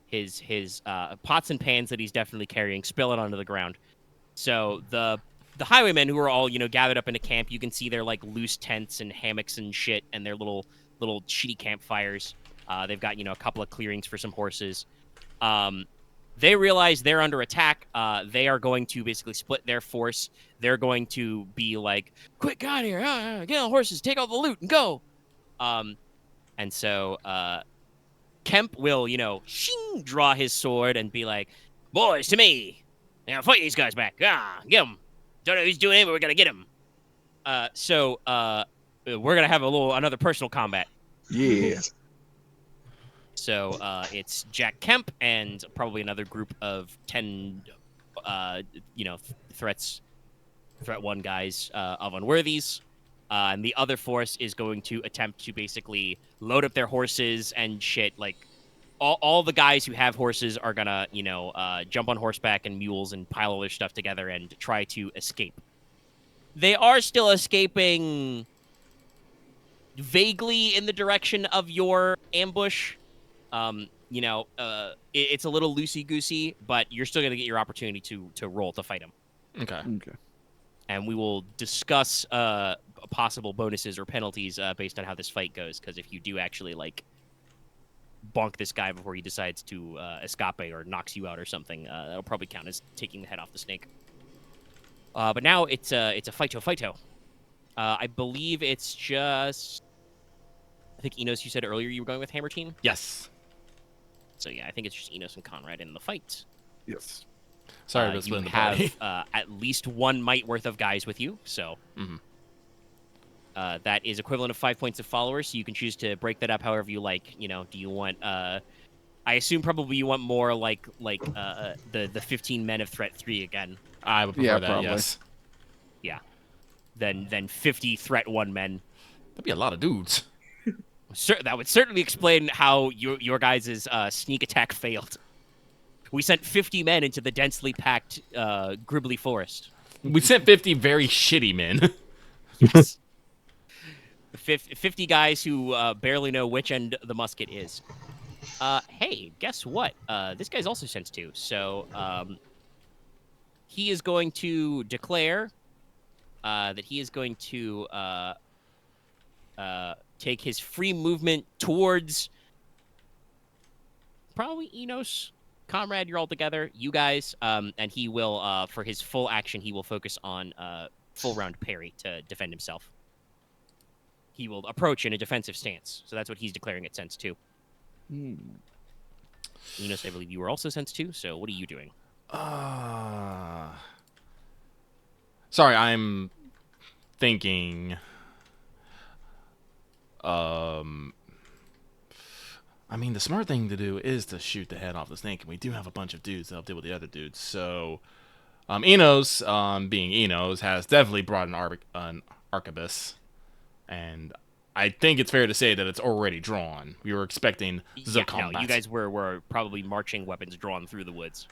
Speaker 1: his pots and pans that he's definitely carrying spill it onto the ground. So the highwaymen, who are all, you know, gathered up in a camp, you can see their like loose tents and hammocks and shit, and their little shitty campfires. They've got, you know, a couple of clearings for some horses. They realize they're under attack. They are going to basically split their force. They're going to be like, quick, get out of here. Get on the horses, take all the loot, and go. And so Kemp will, you know, draw his sword and be like, boys, to me. Now fight these guys back. Get him. Don't know who's doing it, but we're going to get him. So we're going to have another personal combat.
Speaker 5: Yeah.
Speaker 1: So it's Jack Kemp and probably another group of 10, you know, threat 1 guys of unworthies. And the other force is going to attempt to basically load up their horses and shit, like, all the guys who have horses are gonna, jump on horseback and mules and pile all their stuff together and try to escape. They are still escaping vaguely in the direction of your ambush. It's a little loosey-goosey, but you're still gonna get your opportunity to roll to fight them.
Speaker 3: Okay.
Speaker 1: And we will discuss possible bonuses or penalties based on how this fight goes. Because if you do actually bonk this guy before he decides to escape or knocks you out or something, that'll probably count as taking the head off the snake. But now it's a fight-to. I believe it's just. I think Enos, you said earlier you were going with Hammer Team.
Speaker 3: Yes.
Speaker 1: So yeah, I think it's just Enos and Konrad in the fight.
Speaker 5: Yes.
Speaker 3: Sorry to
Speaker 1: you
Speaker 3: split the
Speaker 1: have
Speaker 3: party.
Speaker 1: at least one might worth of guys with you, so that is equivalent of 5 points of followers. So you can choose to break that up however you like. Do you want? I assume probably you want more like the 15 men of threat 3 again.
Speaker 3: I would prefer that.
Speaker 5: probably.
Speaker 3: Yes.
Speaker 1: Yeah. Than 50 threat 1 men.
Speaker 3: That'd be a lot of dudes.
Speaker 1: That would certainly explain how your guys' sneak attack failed. We sent 50 men into the densely packed Gribbly forest.
Speaker 3: We sent 50 very shitty men.
Speaker 1: Yes. 50 guys who barely know which end the musket is. Hey, guess what? This guy's also sensed 2. So he is going to declare that he is going to take his free movement towards probably Enos. Konrad, you're all together. You guys, and he will, for his full action, he will focus on full round parry to defend himself. He will approach in a defensive stance. So that's what he's declaring at Sense 2. Enos, I believe you were also Sense 2, so what are you doing?
Speaker 3: Sorry, I'm thinking. I mean, the smart thing to do is to shoot the head off the snake, and we do have a bunch of dudes that'll deal with the other dudes. So, Enos, being Enos, has definitely brought an arquebus, and I think it's fair to say that it's already drawn. We were expecting the combat.
Speaker 1: No, you guys were probably marching weapons drawn through the woods.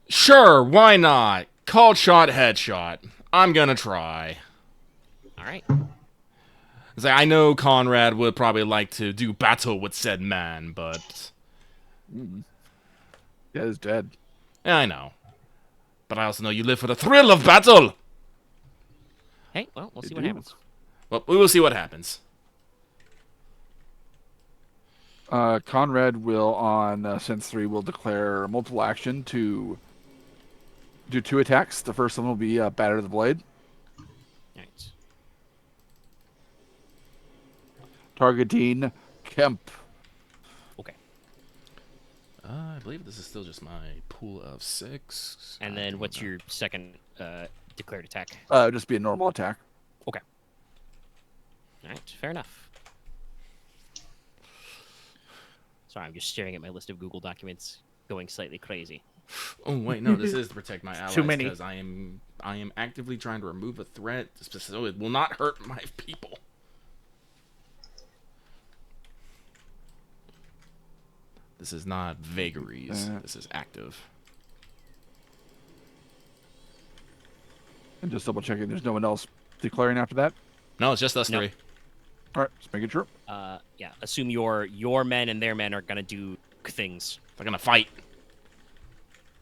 Speaker 3: Sure, why not? Called shot, headshot. I'm gonna try.
Speaker 1: All right.
Speaker 3: I know Konrad would probably like to do battle with said man, but...
Speaker 5: Yeah, he's dead.
Speaker 3: Yeah, I know. But I also know you live for the thrill of battle!
Speaker 1: Hey, well, we'll see what happens.
Speaker 3: Well, we will see what happens.
Speaker 5: Konrad will, on Sense 3, will declare multiple action to do 2 attacks. The first one will be Batter the Blade.
Speaker 1: Right.
Speaker 5: Targeting Kemp.
Speaker 1: Okay.
Speaker 3: I believe this is still just my pool of 6.
Speaker 1: And then what's your second declared attack?
Speaker 5: Just be a normal attack.
Speaker 1: Okay. All right, fair enough. Sorry, I'm just staring at my list of Google documents, going slightly crazy.
Speaker 3: Oh wait, no, this is to protect my allies
Speaker 7: Too many.
Speaker 3: because I am actively trying to remove a threat so it will not hurt my people. This is not vagaries. This is active.
Speaker 5: And just double checking, there's no one else declaring after that.
Speaker 3: No, it's just us
Speaker 1: No.
Speaker 3: 3.
Speaker 5: All right, just making sure.
Speaker 1: Yeah, assume your men and their men are gonna do things.
Speaker 3: They're gonna fight.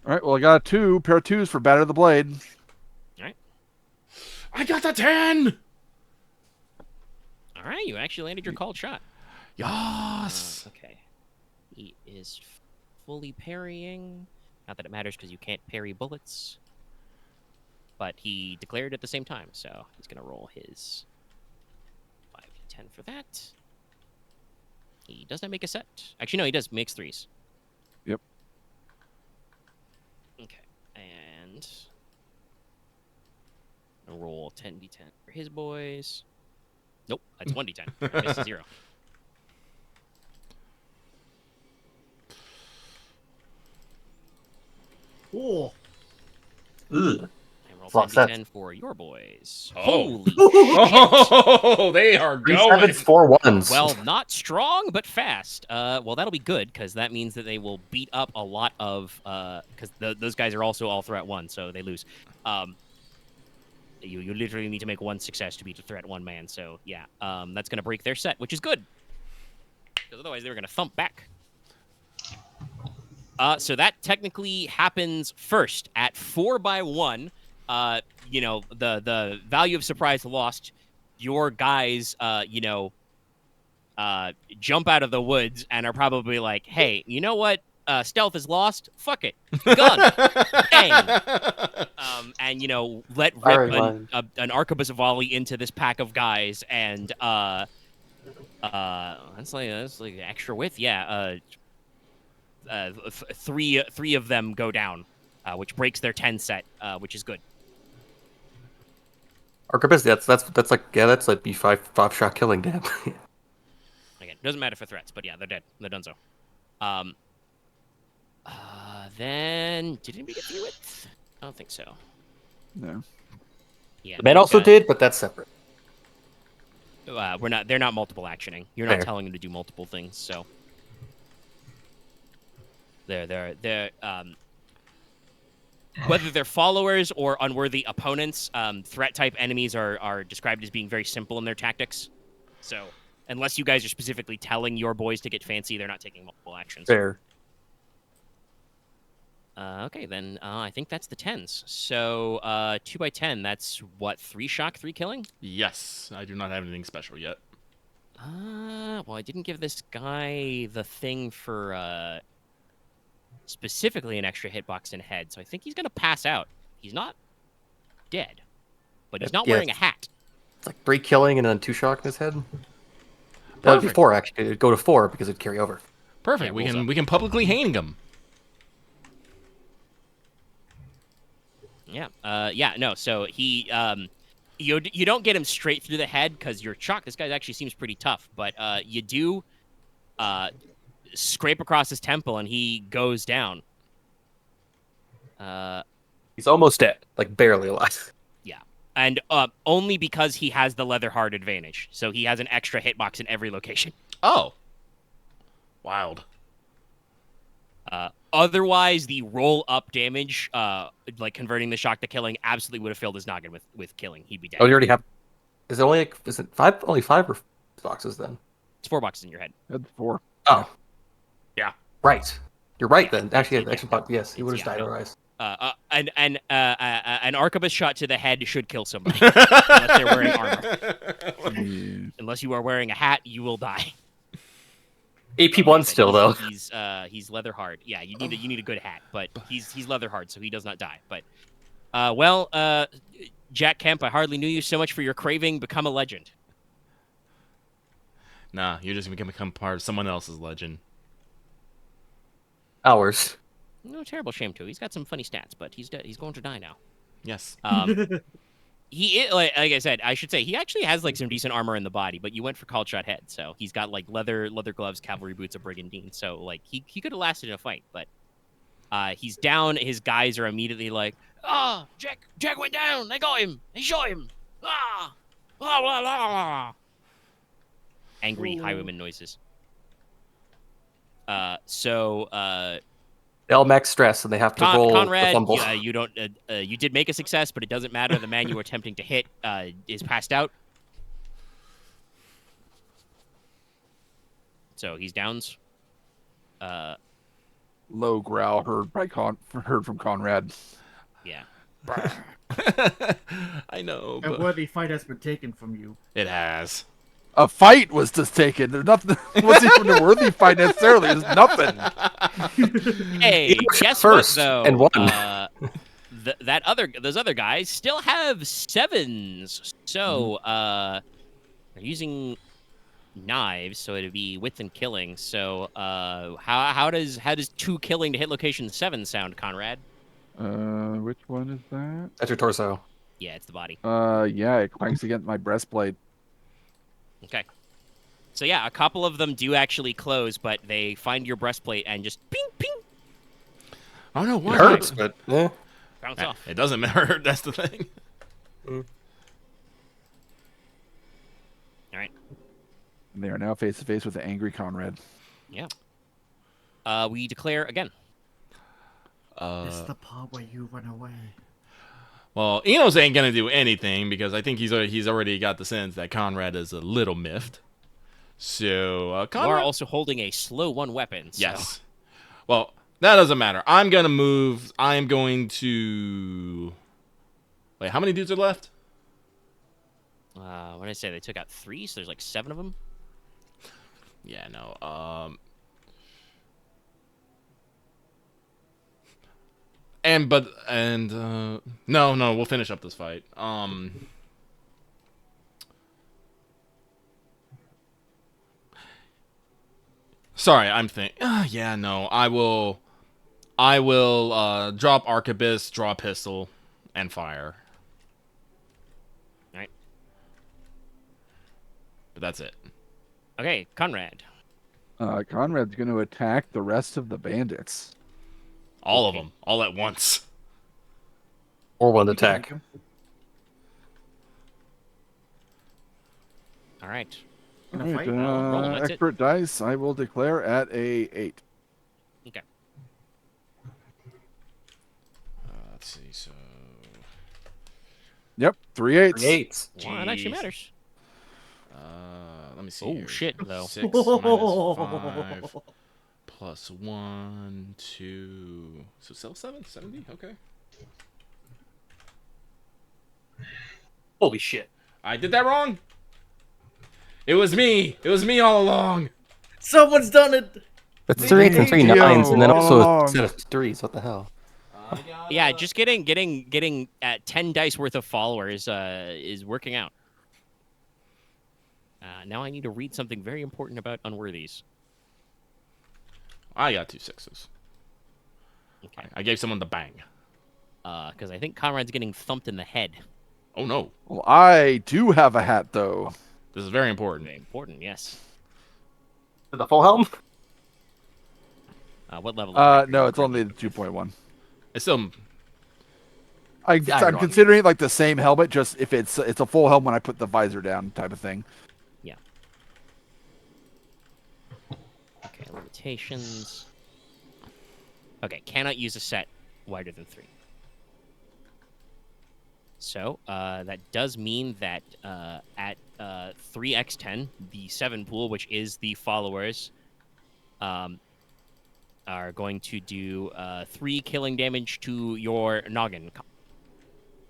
Speaker 5: All right, well, I got a pair of 2s for Batter the Blade.
Speaker 1: All right.
Speaker 3: I got the 10.
Speaker 1: All right, you actually landed your called shot.
Speaker 3: Yes.
Speaker 1: Okay. He is fully parrying. Not that it matters because you can't parry bullets. But he declared at the same time, so he's going to roll his 5d10 for that. He does not make a set. Actually, no, he does. Makes 3s.
Speaker 5: Yep.
Speaker 1: Okay. And I'll roll 10d10 for his boys. Nope, that's 1d10. I missed a 0.
Speaker 7: Oh.
Speaker 8: Ugh.
Speaker 1: And roll
Speaker 4: Offset.
Speaker 1: 10 for your boys.
Speaker 3: Oh.
Speaker 1: Holy shit.
Speaker 3: Oh, they are
Speaker 4: Three
Speaker 3: going.
Speaker 4: sevens, 4 ones.
Speaker 1: Well, not strong, but fast. Well, that'll be good, because that means that they will beat up a lot of... Because those guys are also all threat 1, so they lose. You literally need to make 1 success to beat the threat 1 man, so yeah. That's going to break their set, which is good. Because otherwise they were going to thump back. So that technically happens first at 4x1. You know, the value of surprise lost. Your guys, jump out of the woods and are probably like, "Hey, you know what? Stealth is lost. Fuck it, gun, bang." And let rip an arquebus volley into this pack of guys, and that's like extra width, yeah. Three of them go down, which breaks their 10 set, which is good.
Speaker 4: Arquebus, that's like B5 5-shot killing, damn.
Speaker 1: Again, doesn't matter for threats, but yeah, they're dead. They're donezo. Then did anybody get through it? I don't think so.
Speaker 5: No.
Speaker 1: Yeah.
Speaker 4: The man also did, but that's separate.
Speaker 1: They're not multiple actioning. You're not
Speaker 4: Fair.
Speaker 1: telling them to do multiple things, so. They're whether they're followers or unworthy opponents, threat type enemies are described as being very simple in their tactics. So unless you guys are specifically telling your boys to get fancy, they're not taking multiple actions.
Speaker 4: Fair.
Speaker 1: Okay, then I think that's the 10s. So 2x10, that's what, 3 shock, 3 killing?
Speaker 3: Yes, I do not have anything special yet.
Speaker 1: Well, I didn't give this guy the thing for specifically an extra hitbox in head, so I think he's gonna pass out. He's not dead, but he's not wearing a hat.
Speaker 4: It's like 3 killing and then 2 shock in his head. That would be 4 actually. It'd go to 4 because it'd carry over.
Speaker 3: Perfect.
Speaker 1: Yeah,
Speaker 3: we can publicly hang him.
Speaker 1: Yeah. Yeah. No. So he, you don't get him straight through the head because you're shocked. This guy actually seems pretty tough, but you do, scrape across his temple and he goes down.
Speaker 4: He's almost dead, like barely alive.
Speaker 1: Yeah, and only because he has the leather hard advantage, so he has an extra hitbox in every location.
Speaker 3: Oh. Wild.
Speaker 1: Otherwise, the roll-up damage, like converting the shock to killing, absolutely would have filled his noggin with killing. He'd be dead.
Speaker 4: Oh, you already have. Is it 5? Only 5 or boxes then?
Speaker 1: It's 4 boxes in your head.
Speaker 5: That's 4.
Speaker 4: Oh.
Speaker 3: Yeah.
Speaker 4: Right. You're right then. Actually, yes, he would have died
Speaker 1: no.
Speaker 4: otherwise.
Speaker 1: An arquebus shot to the head should kill somebody unless they're wearing armor. Unless you are wearing a hat, you will die.
Speaker 4: AP1 still though.
Speaker 1: He's leather hard. Yeah, you need a good hat, but he's leather hard, so he does not die. But Jack Kemp, I hardly knew you. So much for your craving. Become a legend.
Speaker 3: Nah, you're just gonna become part of someone else's legend.
Speaker 4: Ours.
Speaker 1: No terrible shame too. He's got some funny stats, but he's dead. He's going to die now.
Speaker 3: Yes.
Speaker 1: He like I said, I should say he actually has like some decent armor in the body, but you went for called shot head, so he's got like leather gloves, cavalry boots, a brigandine. So like he could have lasted in a fight, but he's down. His guys are immediately like, "Ah, oh, Jack went down. They got him. They shot him. Ah, blah blah blah." Angry highwayman noises.
Speaker 4: They all max stress and they have to roll
Speaker 1: Konrad,
Speaker 4: the fumble.
Speaker 1: you don't. You did make a success, but it doesn't matter. The man you were attempting to hit is passed out, so he's downs.
Speaker 5: Low growl heard from Konrad.
Speaker 1: Yeah.
Speaker 3: I know,
Speaker 6: A
Speaker 3: but
Speaker 6: worthy fight has been taken from you.
Speaker 3: it has.
Speaker 5: A fight was just taken. There's nothing. It wasn't even a worthy fight necessarily. There's nothing.
Speaker 1: Hey, guess
Speaker 4: first
Speaker 1: what though?
Speaker 4: and won.
Speaker 1: Those other guys still have 7s, so they're using knives, so it'd be width and killing. So how does 2 killing to hit location 7 sound, Konrad?
Speaker 5: Which one is that?
Speaker 4: That's your torso.
Speaker 1: Yeah, it's the body.
Speaker 5: Yeah, it clanks against my breastplate.
Speaker 1: Okay. So yeah, a couple of them do actually close, but they find your breastplate and just ping, ping.
Speaker 3: Oh no,
Speaker 4: It
Speaker 3: why?
Speaker 4: hurts, but yeah.
Speaker 1: bounce off.
Speaker 3: It doesn't matter. That's the thing.
Speaker 1: All right.
Speaker 5: And they are now face to face with the angry Konrad.
Speaker 1: Yeah. We declare again.
Speaker 6: This is the part where you run away.
Speaker 3: Well, Inos ain't gonna do anything because I think he's already got the sense that Konrad is a little miffed. So
Speaker 1: You
Speaker 3: Konrad
Speaker 1: are also holding a slow one weapon. So.
Speaker 3: yes. Well, that doesn't matter. I'm gonna move. I am going to. Wait, how many dudes are left?
Speaker 1: What did I say? They took out 3, so there's like 7 of them.
Speaker 3: Yeah, no. No, we'll finish up this fight. Sorry, I'm thinking. Yeah, no, I will drop Arquebus, draw pistol, and fire.
Speaker 1: Right.
Speaker 3: But that's it.
Speaker 1: Okay, Konrad.
Speaker 5: Konrad's going to attack the rest of the bandits.
Speaker 3: All of them, all at once.
Speaker 4: Or one attack.
Speaker 1: All right.
Speaker 6: Gonna
Speaker 5: Alright,
Speaker 6: fight?
Speaker 1: roll 'em, that's it.
Speaker 5: expert dice, I will declare at a 8.
Speaker 1: Okay.
Speaker 3: Let's see. So
Speaker 5: Yep, 3 8s.
Speaker 4: 3 8s.
Speaker 1: Well, that actually matters.
Speaker 3: let me see.
Speaker 1: Oh
Speaker 3: here.
Speaker 1: shit, though.
Speaker 3: 6 minus 5 plus 1, 2. So sell 7, 70. Okay.
Speaker 4: Holy shit.
Speaker 3: I did that wrong. It was me. It was me all along.
Speaker 7: Someone's done it.
Speaker 4: That's 3 8s and 3
Speaker 5: Yo,
Speaker 4: 9s, and then
Speaker 5: all
Speaker 4: also
Speaker 5: along.
Speaker 4: a set of 3s. What the hell?
Speaker 1: Yeah, just getting at 10 dice worth of followers is working out. Now I need to read something very important about unworthies.
Speaker 3: I got 2 6s.
Speaker 1: Okay.
Speaker 3: I gave someone the bang.
Speaker 1: Because I think Conrad's getting thumped in the head.
Speaker 3: Oh no,
Speaker 5: Well, I do have a hat, though.
Speaker 3: this is very important.
Speaker 1: Very important, yes.
Speaker 4: The full helm?
Speaker 1: What level?
Speaker 5: No, it's only the 2.1.
Speaker 3: It's still.
Speaker 5: I'm considering it like the same helmet, just if it's a full helmet when I put the visor down type of thing.
Speaker 1: Yeah. Okay, limitations. Okay, cannot use a set wider than 3. So, that does mean that at 3x10, the 7 pool, which is the followers, are going to do 3 killing damage to your noggin.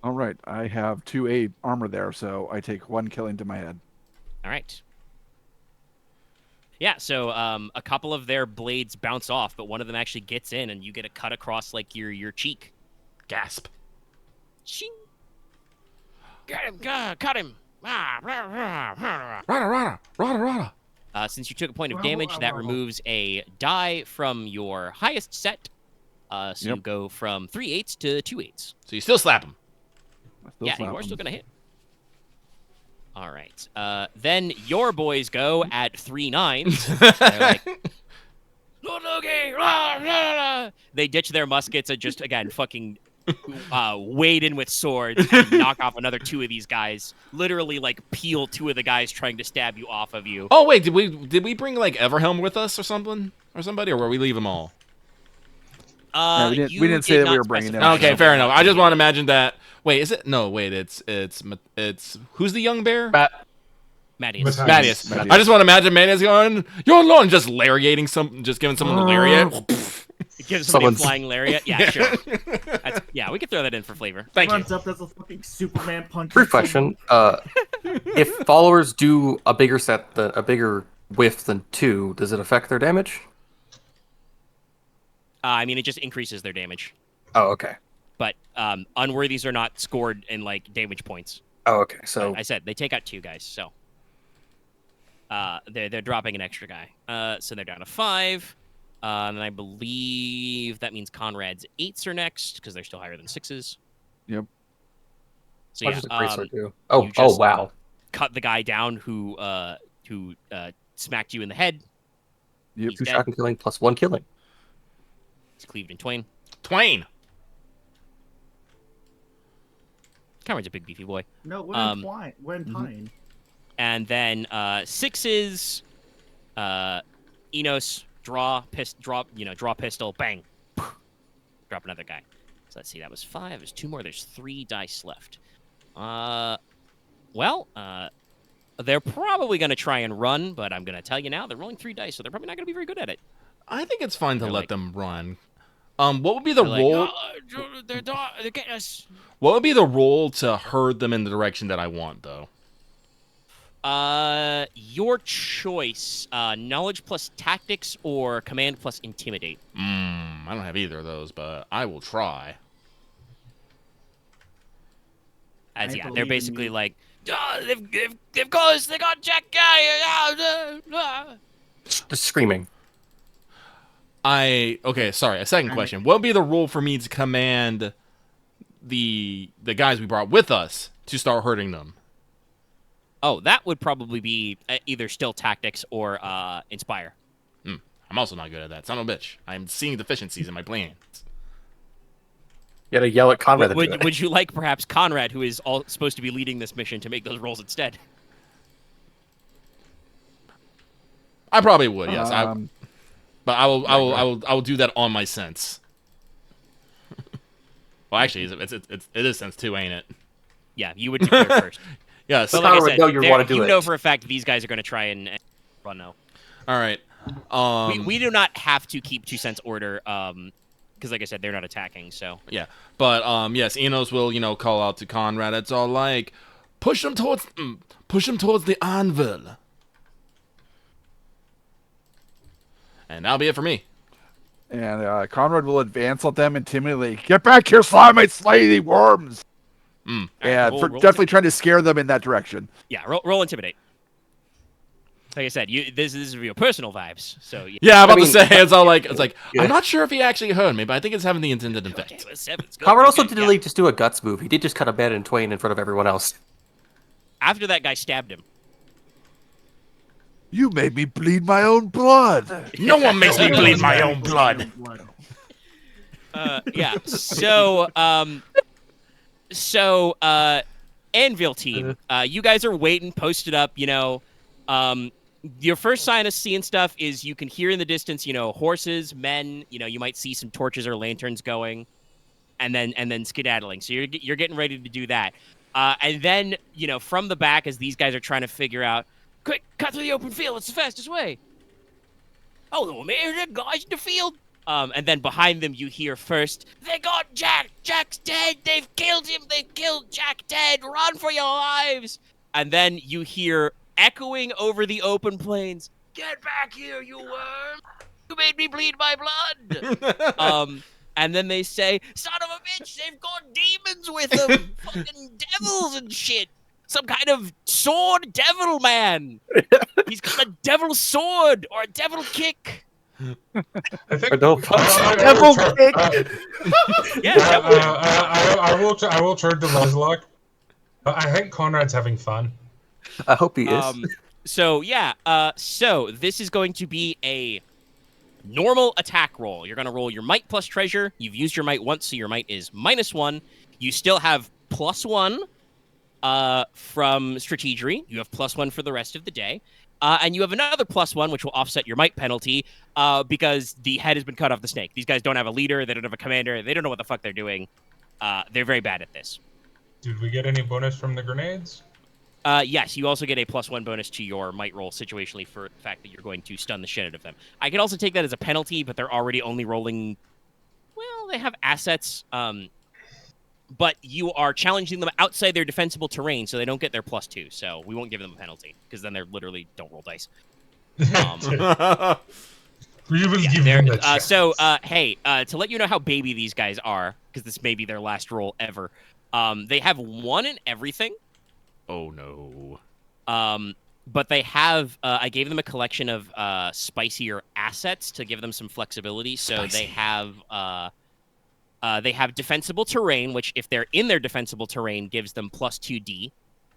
Speaker 5: All right, I have 2 armor there, so I take 1 killing to my head.
Speaker 1: All right. Yeah, so a couple of their blades bounce off, but one of them actually gets in, and you get a cut across like your cheek.
Speaker 3: Gasp.
Speaker 1: Shing. Get him! Cut him!
Speaker 3: Rada, rada, rada, rada.
Speaker 1: Since you took a point of damage, that removes a die from your highest set. So you go from 3 8s to 2 8s.
Speaker 3: So you still slap him.
Speaker 5: I still
Speaker 1: Yeah,
Speaker 5: slap
Speaker 1: you are
Speaker 5: him.
Speaker 1: still going to hit. All right. Then your boys go at 3 9s. They're like, Logi! Rah, rah, rah. They ditch their muskets and just, again, fucking wade in with swords and knock off another 2 of these guys. Literally, like, peel 2 of the guys trying to stab you off of you.
Speaker 3: Oh wait, did we bring like Everhelm with us or something or somebody, or were we leave them all?
Speaker 5: Yeah, we
Speaker 1: You
Speaker 5: didn't say that we
Speaker 1: not
Speaker 5: were bringing
Speaker 1: specify.
Speaker 5: them.
Speaker 3: Okay, fair enough. I just want to imagine that. Wait, is it? No, wait. It's who's the young bear?
Speaker 1: Mattias.
Speaker 3: Mattias.
Speaker 5: Mattias.
Speaker 3: I just want to imagine Mattias going, "You're alone," just lariating just giving someone a lariat.
Speaker 1: Gives somebody a
Speaker 4: Someone's-
Speaker 1: flying lariat. Yeah, sure. Yeah, we could throw that in for flavor.
Speaker 3: Thank you.
Speaker 6: Runs up, does a fucking Superman punch.
Speaker 4: Brief question. If followers do a bigger whiff than 2, does it affect their damage?
Speaker 1: I mean, it just increases their damage.
Speaker 4: Oh, okay.
Speaker 1: But unworthies are not scored in like damage points.
Speaker 4: Oh, okay. So
Speaker 1: I said they take out 2 guys, so they're dropping an extra guy. So they're down to 5. And I believe that means Conrad's 8s are next because they're still higher than 6s.
Speaker 5: Yep.
Speaker 1: So
Speaker 4: what
Speaker 1: yeah,
Speaker 4: does a greatsword do?
Speaker 1: you
Speaker 4: Oh,
Speaker 1: just,
Speaker 4: wow.
Speaker 1: cut the guy down who smacked you in the head.
Speaker 5: Yep.
Speaker 1: He's
Speaker 4: 2
Speaker 1: dead.
Speaker 4: shocking killing plus 1 killing.
Speaker 1: He's cleaved in twain.
Speaker 3: Twain.
Speaker 1: Conrad's a big beefy boy.
Speaker 6: No, we're entwined. We're entwined.
Speaker 1: And then 6 is Inos, draw pistol, bang, drop another guy. So let's see, that was 5. There's 2 more. There's 3 dice left. They're probably going to try and run, but I'm going to tell you now, they're rolling 3 dice, so they're probably not going to be very good at it.
Speaker 3: I think it's fine to
Speaker 1: They're
Speaker 3: let
Speaker 1: like-
Speaker 3: them run. What would be the
Speaker 1: They're
Speaker 3: role?
Speaker 1: like, "Oh, they're getting us.
Speaker 3: What would be the role to herd them in the direction that I want, though?
Speaker 1: Your choice. Knowledge plus tactics or command plus intimidate.
Speaker 3: I don't have either of those, but I will try.
Speaker 1: As
Speaker 6: I
Speaker 1: yeah,
Speaker 6: believe
Speaker 1: they're
Speaker 6: in
Speaker 1: basically
Speaker 6: you.
Speaker 1: like, they've got us. They got Jack Guy.
Speaker 4: Just screaming.
Speaker 3: Okay, sorry. A second question. What would be the role for me to command the guys we brought with us to start hurting them?
Speaker 1: Oh, that would probably be either still tactics or inspire.
Speaker 3: I'm also not good at that. Son of a bitch. I'm seeing deficiencies in my plans.
Speaker 4: You gotta yell at Konrad to do it.
Speaker 1: Would you like perhaps Konrad, who is supposed to be leading this mission, to make those rolls instead?
Speaker 3: I probably would. Yes.
Speaker 5: Um,
Speaker 3: But I will do that on my sense. Well, actually, it is sense too, ain't it?
Speaker 1: Yeah, you would declare first.
Speaker 3: Yes.
Speaker 1: But like I
Speaker 4: Konrad
Speaker 1: said,
Speaker 4: know you wanna do
Speaker 1: you
Speaker 4: it.
Speaker 1: know for a fact these guys are going to try and run now.
Speaker 3: All right.
Speaker 1: We do not have to keep 2 cents order, because like I said, they're not attacking. So
Speaker 3: Yeah, but yes, Inos will call out to Konrad. It's all like, push him towards the anvil, and that'll be it for me.
Speaker 5: And Konrad will advance on them, intimidate. Get back here, slime! I slay thee worms! Yeah,
Speaker 1: roll
Speaker 5: definitely trying to scare them in that direction.
Speaker 1: yeah, roll intimidate. Like I said, this is your personal vibes. So
Speaker 3: Yeah, I'm about
Speaker 4: I
Speaker 3: to
Speaker 4: mean,
Speaker 3: say it's all like
Speaker 4: Yeah.
Speaker 3: I'm not sure if he actually heard me, but I think it's having the intended
Speaker 1: Okay,
Speaker 3: effect.
Speaker 1: well, 7's good.
Speaker 4: Konrad also
Speaker 1: Okay,
Speaker 4: didn't
Speaker 1: yeah.
Speaker 4: really just do a guts move. He did just cut a bandit in twain in front of everyone else.
Speaker 1: After that guy stabbed him.
Speaker 5: You made me bleed my own blood!
Speaker 3: No one makes me bleed my own blood.
Speaker 1: Yeah. So Anvil team, you guys are waiting, posted up. Your first sign of seeing stuff is you can hear in the distance, horses, men. You might see some torches or lanterns going, and then skedaddling. So you're getting ready to do that. And then from the back, as these guys are trying to figure out, quick, cut through the open field. It's the fastest way. Oh, the guys in the field. And then behind them, you hear first, they got Jack. Jack's dead. They've killed him. They've killed Jack dead. Run for your lives. And then you hear echoing over the open plains, get back here, you worm. You made me bleed my blood. And then they say, son of a bitch, they've got demons with them. Fucking devils and shit. Some kind of sword devil man. He's got a devil sword or a devil kick.
Speaker 2: I think
Speaker 4: Or don't punch.
Speaker 2: Devil
Speaker 4: kick.
Speaker 1: Yeah, devil kick.
Speaker 2: I will turn to Leslok. I think Konrad's having fun.
Speaker 4: I hope he is.
Speaker 1: So this is going to be a normal attack roll. You're going to roll your might plus treasure. You've used your might once, so your might is -1. You still have +1 from strategery. You have +1 for the rest of the day. And you have another +1, which will offset your might penalty, because the head has been cut off the snake. These guys don't have a leader. They don't have a commander. They don't know what the fuck they're doing. They're very bad at this.
Speaker 2: Did we get any bonus from the grenades?
Speaker 1: Yes, you also get a +1 bonus to your might roll situationally for the fact that you're going to stun the shit out of them. I could also take that as a penalty, but they're already only rolling... Well, they have assets, but you are challenging them outside their defensible terrain, so they don't get their +2. So we won't give them a penalty, because then they're literally don't roll dice.
Speaker 2: We will give them a chance.
Speaker 1: Hey, to let you know how baby these guys are, because this may be their last roll ever, they have 1 in everything.
Speaker 3: Oh no.
Speaker 1: But they have, I gave them a collection of spicier assets to give them some flexibility. So they have defensible terrain, which if they're in their defensible terrain, gives them +2d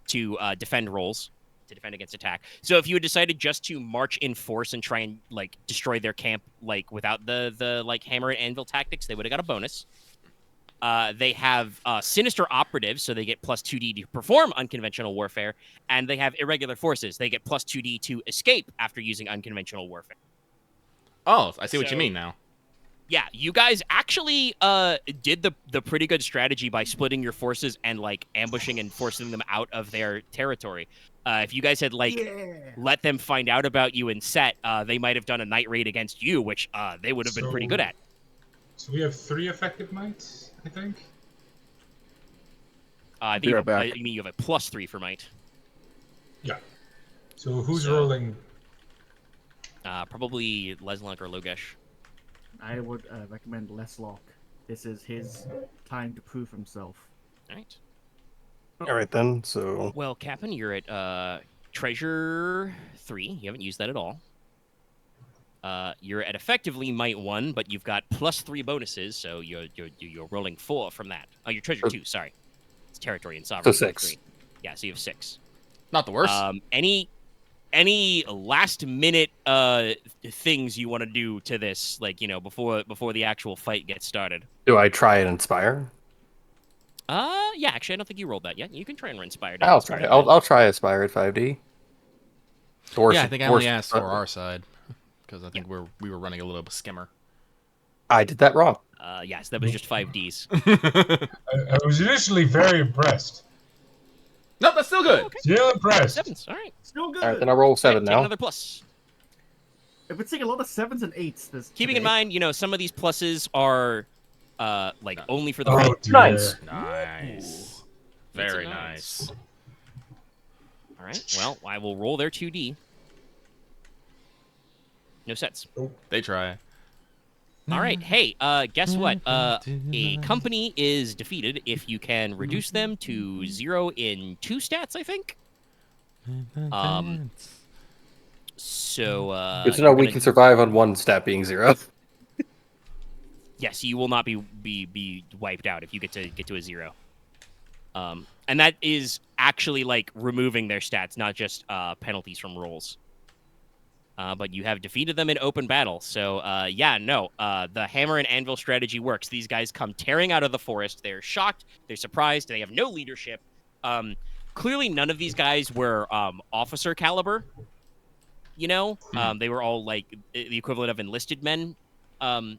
Speaker 1: to defend rolls, to defend against attack. So if you had decided just to march in force and try and destroy their camp without the hammer and anvil tactics, they would have got a bonus. They have sinister operatives, so they get plus 2d to perform unconventional warfare, and they have irregular forces. They get plus 2d to escape after using unconventional warfare.
Speaker 3: Oh, I see what you
Speaker 1: So-
Speaker 3: mean now.
Speaker 1: Yeah, you guys actually did the pretty good strategy by splitting your forces and like ambushing and forcing them out of their territory. If you guys had like let them find out about you and set, they might have done a night raid against you, which they would have been pretty good at.
Speaker 2: So we have 3 effective might, I think.
Speaker 1: I
Speaker 5: Be
Speaker 1: think
Speaker 5: right back.
Speaker 1: you mean you have a +3 for might.
Speaker 2: Yeah. So who's
Speaker 1: So-
Speaker 2: rolling?
Speaker 1: Probably Leslok or Logesh.
Speaker 6: I would recommend Leslok. This is his time to prove himself.
Speaker 1: All right.
Speaker 4: All right then. So
Speaker 1: Well, Captain, you're at treasure 3. You haven't used that at all. You're at effectively might 1, but you've got +3 bonuses, so you're rolling 4 from that. Oh, you're treasure 2. Sorry, it's territory and sovereign.
Speaker 4: 6.
Speaker 1: 3. Yeah, so you have 6.
Speaker 3: Not the worst.
Speaker 1: Any last minute things you want to do to this, like before the actual fight gets started?
Speaker 4: do I try and inspire?
Speaker 1: Yeah, actually, I don't think you rolled that yet. You can try and inspire.
Speaker 4: I'll try. I'll try aspire at 5D.
Speaker 3: Yeah, I think I only asked for our side because I think we were running a little skimmer.
Speaker 4: I did that wrong.
Speaker 1: Yes, that was just 5Ds.
Speaker 2: I was initially very impressed.
Speaker 3: No, that's still good.
Speaker 2: Still impressed.
Speaker 1: 7s. All right.
Speaker 6: Still good.
Speaker 4: All right, then I'll roll 7
Speaker 1: Take
Speaker 4: now.
Speaker 1: another plus.
Speaker 6: I've been seeing a lot of 7s and 8s. This
Speaker 1: Keeping in
Speaker 6: today.
Speaker 1: mind, some of these pluses are like only for the
Speaker 2: Oh,
Speaker 1: fight.
Speaker 2: dear.
Speaker 4: Nice.
Speaker 3: Nice.
Speaker 1: That's
Speaker 3: Very
Speaker 1: a
Speaker 3: nice.
Speaker 1: All right. Well, I will roll their 2D. No sets.
Speaker 3: They try.
Speaker 1: All right. Hey, guess what? A company is defeated if you can reduce them to 0 in 2 stats, I think. So
Speaker 4: Good to know
Speaker 1: you're
Speaker 4: we
Speaker 1: gonna-
Speaker 4: can survive on 1 stat being 0.
Speaker 1: Yes, you will not be wiped out if you get to a 0. And that is actually like removing their stats, not just penalties from rolls. But you have defeated them in open battle. So, the hammer and anvil strategy works. These guys come tearing out of the forest. They're shocked. They're surprised. They have no leadership. Clearly, none of these guys were officer caliber. They were all like the equivalent of enlisted men. And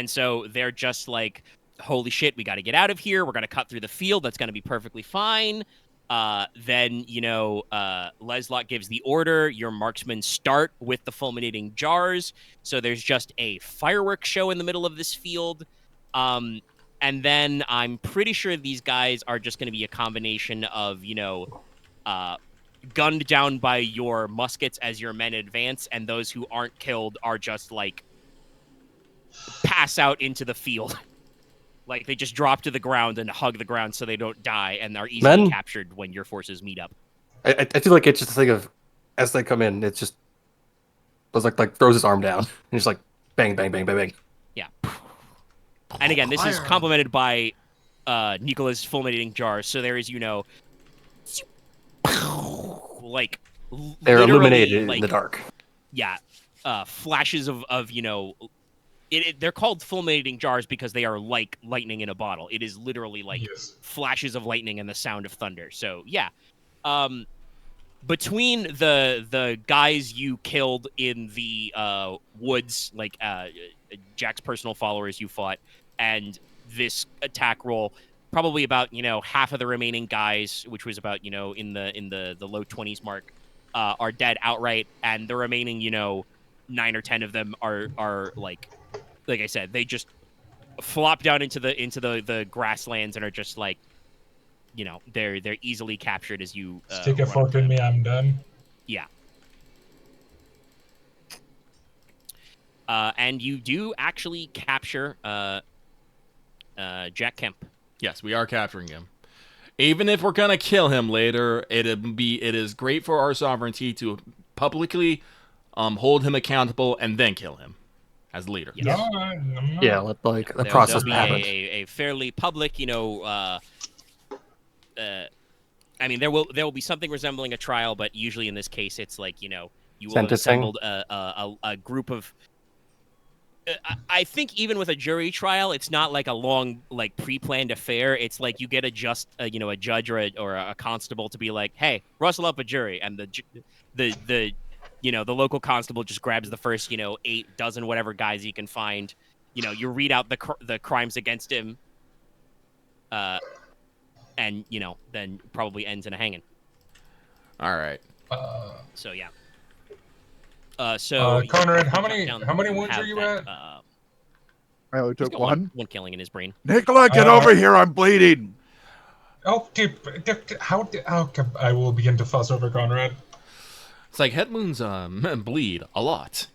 Speaker 1: so they're just like, holy shit, we got to get out of here. We're going to cut through the field. That's going to be perfectly fine. Then Leslok gives the order. Your marksmen start with the fulminating jars. So there's just a fireworks show in the middle of this field. And then I'm pretty sure these guys are just going to be a combination of, gunned down by your muskets as your men advance, and those who aren't killed are just like pass out into the field. Like, they just drop to the ground and hug the ground so they don't die, and are easily
Speaker 4: Men?
Speaker 1: captured when your forces meet up.
Speaker 4: I feel like it's just a thing of, as they come in, it's just, like throws his arm down and just like bang, bang, bang, bang, bang.
Speaker 1: And again, this is complemented by Nicola's fulminating jars, so there is, like,
Speaker 4: They're
Speaker 1: literally,
Speaker 4: illuminated
Speaker 1: like,
Speaker 4: in the dark.
Speaker 1: Yeah, flashes of they're called fulminating jars because they are like lightning in a bottle. It is literally like
Speaker 2: Yes.
Speaker 1: flashes of lightning and the sound of thunder. So yeah, between the guys you killed in the woods, like Jack's personal followers you fought, and this attack roll, probably about half of the remaining guys, which was about in the low 20s mark, are dead outright, and the remaining 9 or 10 of them are like I said, they just flop down into the grasslands and are just like, they're easily captured as you
Speaker 2: Stick a
Speaker 1: run up
Speaker 2: fork
Speaker 1: to
Speaker 2: in
Speaker 1: them.
Speaker 2: me, I'm done.
Speaker 1: Yeah. And you do actually capture Jack Kemp.
Speaker 3: Yes, we are capturing him. Even if we're gonna kill him later, it is great for our sovereignty to publicly hold him accountable and then kill him as leader.
Speaker 1: Yes.
Speaker 2: No, I'm not.
Speaker 4: Yeah, let like the
Speaker 1: There'll
Speaker 4: process
Speaker 1: be
Speaker 4: happen.
Speaker 1: a fairly public, I mean, there will be something resembling a trial, but usually in this case, it's like you will have
Speaker 4: Sentencing?
Speaker 1: assembled a group of I think even with a jury trial, it's not like a long, like pre-planned affair. It's like you get a judge or a constable to be like, "Hey, rustle up a jury," and the the local constable just grabs the first 8 dozen whatever guys he can find. You read out the crimes against him, and then probably ends in a hanging.
Speaker 3: All right.
Speaker 1: So yeah. So
Speaker 2: Konrad, how
Speaker 1: down,
Speaker 2: many
Speaker 1: you
Speaker 2: wounds
Speaker 1: have
Speaker 2: are you
Speaker 1: that,
Speaker 2: at?
Speaker 5: I only
Speaker 1: he's
Speaker 5: took
Speaker 1: got
Speaker 5: one.
Speaker 1: one killing in his brain.
Speaker 5: Nicola, get over here! I'm bleeding.
Speaker 2: Okay, I will begin to fuss over Konrad.
Speaker 3: It's like head wounds bleed a lot.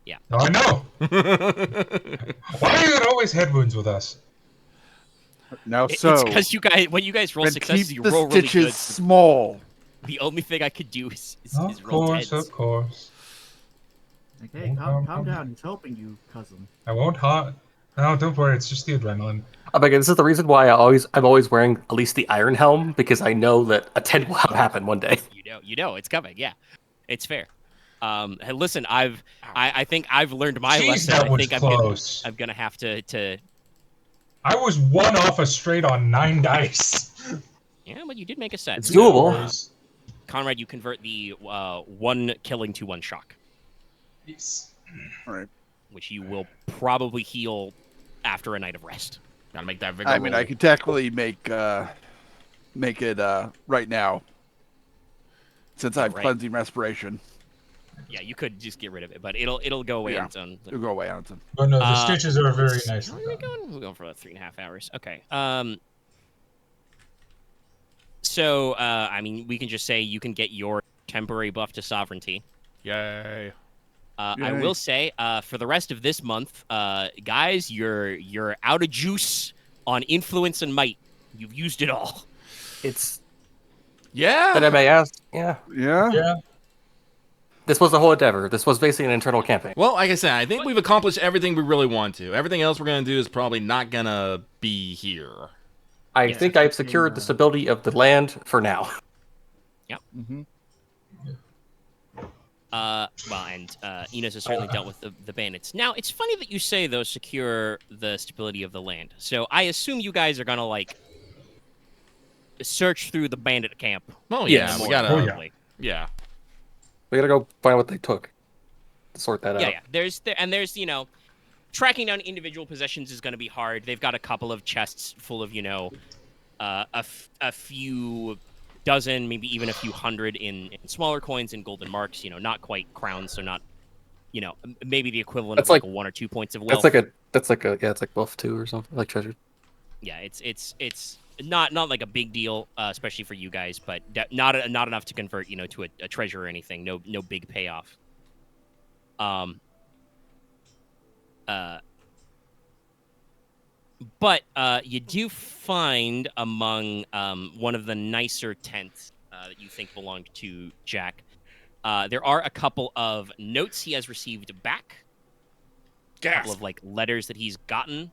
Speaker 1: Yeah.
Speaker 2: No, I know. Why are there always head wounds with us?
Speaker 5: Now,
Speaker 1: It's
Speaker 5: so
Speaker 1: because when you guys roll
Speaker 5: and
Speaker 1: successes,
Speaker 5: keep
Speaker 1: you
Speaker 5: the
Speaker 1: roll really
Speaker 5: stitches
Speaker 1: good.
Speaker 5: small.
Speaker 1: The only thing I could do is
Speaker 2: Of
Speaker 1: roll
Speaker 2: course,
Speaker 1: tens.
Speaker 2: of course.
Speaker 6: Okay, calm down. He's helping you, cousin.
Speaker 2: I won't hurt. No, don't worry. It's just the adrenaline.
Speaker 4: Oh my god, this is the reason why I'm always wearing at least the iron helm, because I know that a 10 will happen one day.
Speaker 1: You know it's coming. Yeah, it's fair. Hey, listen, I think I've learned my
Speaker 2: Jeez,
Speaker 1: lesson.
Speaker 2: that
Speaker 1: I
Speaker 2: was
Speaker 1: think
Speaker 2: close.
Speaker 1: I'm gonna have to.
Speaker 2: I was 1 off a straight on 9 dice.
Speaker 1: Yeah, but you did make a set.
Speaker 4: It's
Speaker 1: So,
Speaker 4: doable.
Speaker 1: Conrad, you convert the 1 killing to 1 shock,
Speaker 2: Yes.
Speaker 5: All right.
Speaker 1: which you will probably heal after a night of rest.
Speaker 3: Gotta make that vigor
Speaker 5: I mean,
Speaker 3: roll.
Speaker 5: I could technically make it right now, since I have
Speaker 1: right.
Speaker 5: cleansing respiration.
Speaker 1: Yeah, you could just get rid of it, but it'll go away
Speaker 5: Yeah.
Speaker 1: on its own.
Speaker 5: It'll go away on its own.
Speaker 2: But no, the stitches are very nice.
Speaker 1: How are we going? We're going for about 3.5 hours. Okay. So, I mean, we can just say you can get your temporary buff to sovereignty.
Speaker 3: Yay.
Speaker 1: I
Speaker 5: Yay.
Speaker 1: will say, for the rest of this month, guys, you're out of juice on influence and might. You've used it all.
Speaker 4: It's
Speaker 3: Yeah.
Speaker 4: that MAS. Yeah.
Speaker 5: Yeah.
Speaker 2: Yeah.
Speaker 4: This was a whole endeavor. This was basically an internal campaign.
Speaker 3: Well, like I said, I think we've accomplished everything we really want to. Everything else we're gonna do is probably not gonna be here.
Speaker 4: I think I've secured the stability of the land for now.
Speaker 5: Mm-hmm.
Speaker 1: Well, and Inos has certainly dealt with the bandits. Now, it's funny that you say, though, secure the stability of the land. So I assume you guys are going to, like, search through the bandit camp.
Speaker 3: Oh
Speaker 4: Yes.
Speaker 3: yeah, we
Speaker 1: more
Speaker 3: gotta.
Speaker 1: thoroughly.
Speaker 3: Yeah.
Speaker 4: We gotta go find what they took to sort that
Speaker 1: Yeah,
Speaker 4: out.
Speaker 1: yeah. There's, tracking down individual possessions is going to be hard. They've got a couple of chests full of, a few dozen, maybe even a few hundred in smaller coins and golden marks. Not quite crowns, so not, maybe the equivalent
Speaker 4: That's
Speaker 1: of like
Speaker 4: like-
Speaker 1: 1 or 2 points of wealth.
Speaker 4: It's like buff 2 or something, like treasure.
Speaker 1: Yeah, it's not like a big deal, especially for you guys, but not enough to convert, to a treasure or anything. No big payoff. But you do find among one of the nicer tents that you think belonged to Jack, there are a couple of notes he has received back. A couple of like letters that he's gotten.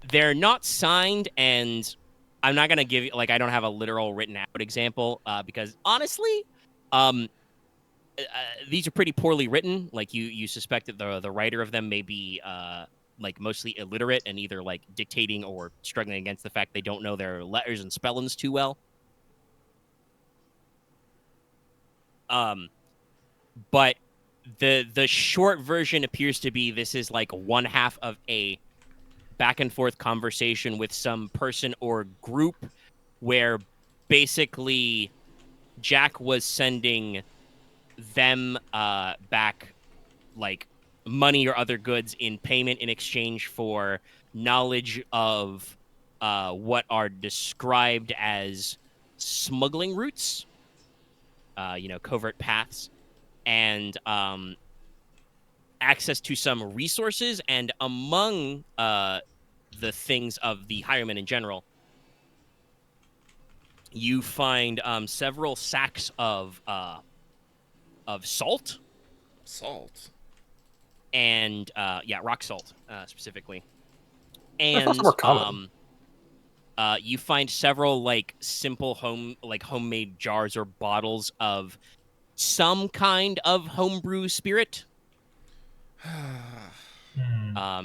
Speaker 1: They're not signed, and I'm not gonna give you I don't have a literal written out example because honestly, these are pretty poorly written. Like you suspect that the writer of them may be mostly illiterate and either like dictating or struggling against the fact they don't know their letters and spellings too well. But the short version appears to be this is like one half of a back and forth conversation with some person or group where basically Jack was sending them back like money or other goods in payment in exchange for knowledge of what are described as smuggling routes, covert paths, and access to some resources. And among the things of the Highwaymen in general, you find several sacks of salt.
Speaker 3: Salt.
Speaker 1: And rock salt specifically.
Speaker 4: That's
Speaker 1: And
Speaker 4: also more common.
Speaker 1: you find several like simple homemade jars or bottles of some kind of homebrew spirit.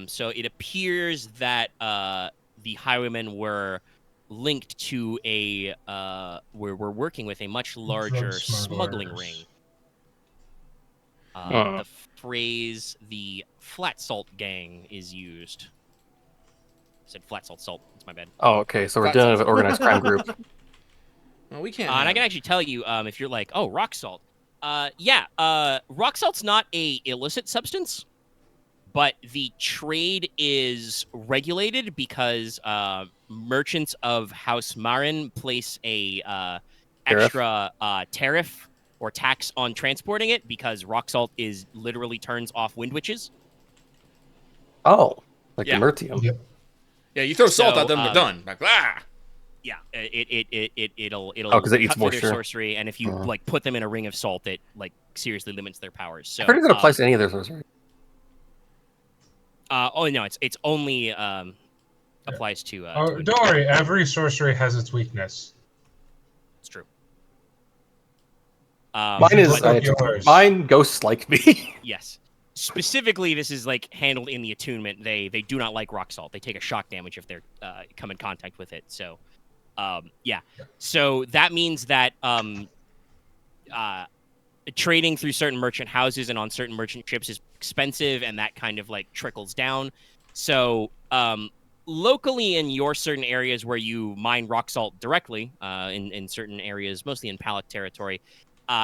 Speaker 1: So it appears that the Highwaymen were linked to we're working with a much larger smuggling ring. The phrase "the flat salt gang" is used. I said flat salt. It's my bad.
Speaker 4: Oh, okay. So we're dealing with an organized crime group.
Speaker 3: Well, we can't.
Speaker 1: And I can actually tell you, if you're like, oh, rock salt. Rock salt's not a illicit substance, but the trade is regulated because merchants of House Marin place a extra tariff or tax on transporting it because rock salt is literally turns off wind witches.
Speaker 4: Oh, like
Speaker 3: Yeah.
Speaker 4: the Mertium.
Speaker 2: Yep.
Speaker 3: Yeah, you throw salt
Speaker 1: So,
Speaker 3: at them, they're done. Like,
Speaker 1: Yeah, it'll
Speaker 4: 'cause it eats
Speaker 1: cut through their
Speaker 4: moisture.
Speaker 1: sorcery, and if you like put them in a ring of salt, it like seriously limits their powers. So
Speaker 4: I heard it applies to any of their sorcery.
Speaker 1: oh no, it's only applies to.
Speaker 2: Don't worry, every sorcery has its weakness.
Speaker 1: It's true.
Speaker 4: Mine is
Speaker 2: but yours.
Speaker 4: mine ghosts like me.
Speaker 1: Yes. Specifically, this is like handled in the attunement. They do not like rock salt. They take a shock damage if they're come in contact with it. So, yeah. So that means that trading through certain merchant houses and on certain merchant ships is expensive, and that kind of like trickles down. So, locally in your certain areas where you mine rock salt directly, in certain areas, mostly in Palak territory,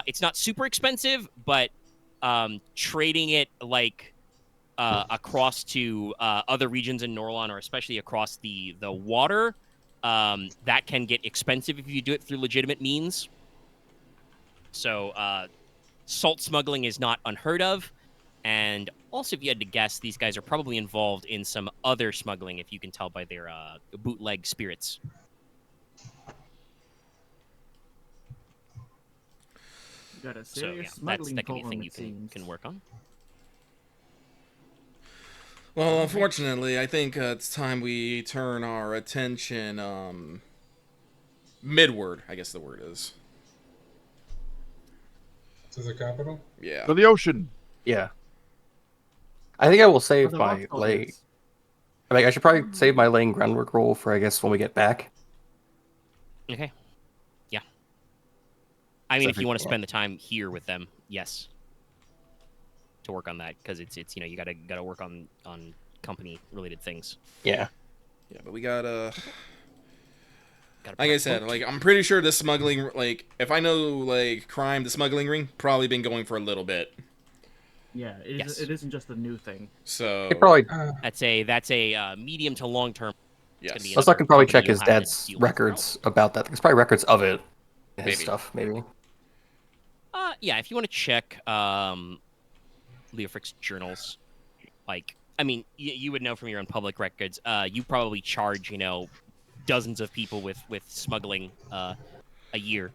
Speaker 1: it's not super expensive, but trading it like across to other regions in Norlon, or especially across the water, that can get expensive if you do it through legitimate means. So salt smuggling is not unheard of, and also if you had to guess, these guys are probably involved in some other smuggling, if you can tell by their bootleg spirits.
Speaker 6: Got a
Speaker 1: So
Speaker 6: serious
Speaker 1: yeah,
Speaker 6: smuggling
Speaker 1: that can be a
Speaker 6: problem,
Speaker 1: thing you
Speaker 6: it seems.
Speaker 1: can work on.
Speaker 3: well, unfortunately, I think it's time we turn our attention midward. I guess the word is.
Speaker 2: To the capital?
Speaker 3: Yeah.
Speaker 5: To the ocean.
Speaker 4: Yeah. I think I will save
Speaker 6: The
Speaker 4: my
Speaker 6: rock salt
Speaker 4: laying.
Speaker 6: is-
Speaker 4: I mean, I should probably save my laying groundwork roll for, I guess, when we get back.
Speaker 1: Okay. Yeah. I mean, if you want to
Speaker 4: Yeah.
Speaker 1: spend the time here with them, yes, to work on that, because it's you gotta work on company related things.
Speaker 4: Yeah.
Speaker 3: Yeah, but we gotta.
Speaker 1: Gotta
Speaker 3: Like I
Speaker 1: prep
Speaker 3: said,
Speaker 1: work.
Speaker 3: like I'm pretty sure the smuggling, like if I know like crime, the smuggling ring probably been going for a little bit.
Speaker 6: Yeah,
Speaker 1: Yes.
Speaker 6: it isn't just a new thing.
Speaker 3: So
Speaker 4: He probably.
Speaker 1: that's a medium to long term.
Speaker 3: yes.
Speaker 1: gonna be
Speaker 4: Let's can probably
Speaker 1: company
Speaker 4: check
Speaker 1: you'll
Speaker 4: his
Speaker 1: have to
Speaker 4: dad's
Speaker 1: deal with.
Speaker 4: records about that. There's probably records of it. His
Speaker 3: Maybe.
Speaker 4: stuff, maybe.
Speaker 1: Yeah, if you want to check Leofric's journals, like, I mean, you would know from your own public records. You probably charge, dozens of people with smuggling a year.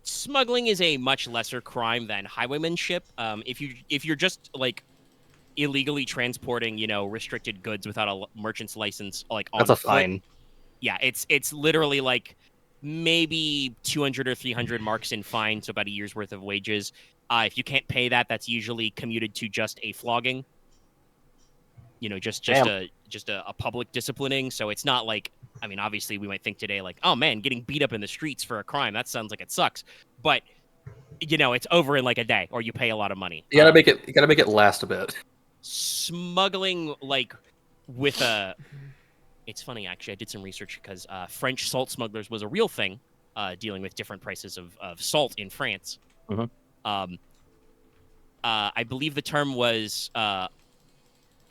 Speaker 1: Smuggling is a much lesser crime than highwaymanship. If you're just like illegally transporting, restricted goods without a merchant's license, like on
Speaker 4: That's a
Speaker 1: foot,
Speaker 4: fine.
Speaker 1: yeah, it's literally like maybe 200 or 300 marks in fine, so about a year's worth of wages. If you can't pay that, that's usually commuted to just a flogging. Just a public disciplining. So it's not like, I mean, obviously we might think today like, oh man, getting beat up in the streets for a crime, that sounds like it sucks. But it's over in like a day, or you pay a lot of money.
Speaker 4: You gotta make it. You gotta make it last a bit.
Speaker 1: Smuggling like with a. It's funny, actually. I did some research because French salt smugglers was a real thing, dealing with different prices of salt in France.
Speaker 4: Mhm.
Speaker 1: I believe the term was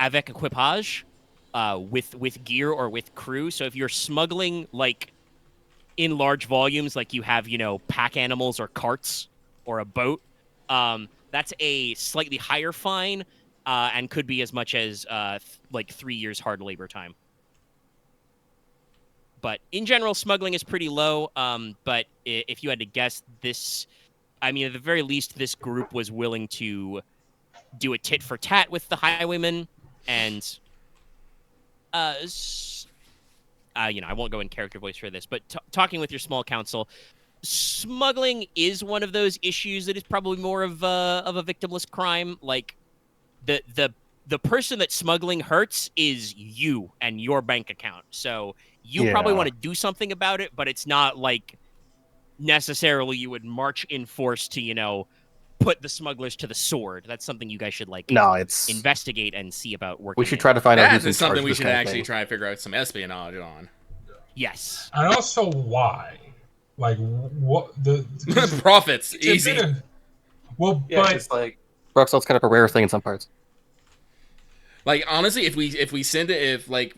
Speaker 1: avec equipage, with gear or with crew. So if you're smuggling like in large volumes, like you have, pack animals or carts or a boat, that's a slightly higher fine, and could be as much as like 3 years hard labor time. But in general, smuggling is pretty low. But if you had to guess, I mean, at the very least, this group was willing to do a tit for tat with the highwaymen, and I won't go in character voice for this, but talking with your small council, smuggling is one of those issues that is probably more of a victimless crime. Like, the person that smuggling hurts is you and your bank account. So you probably want to do something about it, but it's not like necessarily you would march in force to, put the smugglers to the sword. That's something you guys should investigate and see about working.
Speaker 4: We should try to find out who's in
Speaker 3: That is
Speaker 4: charge
Speaker 3: something
Speaker 4: of
Speaker 3: we
Speaker 4: this
Speaker 3: should
Speaker 4: kind of
Speaker 3: actually
Speaker 4: thing.
Speaker 3: try and figure out some espionage on.
Speaker 1: Yes.
Speaker 2: And also why? Like what the
Speaker 3: Profits, easy.
Speaker 2: Well,
Speaker 4: Yeah,
Speaker 2: but
Speaker 4: it's like rock salt's kind of a rare thing in some parts.
Speaker 3: Like, honestly, if we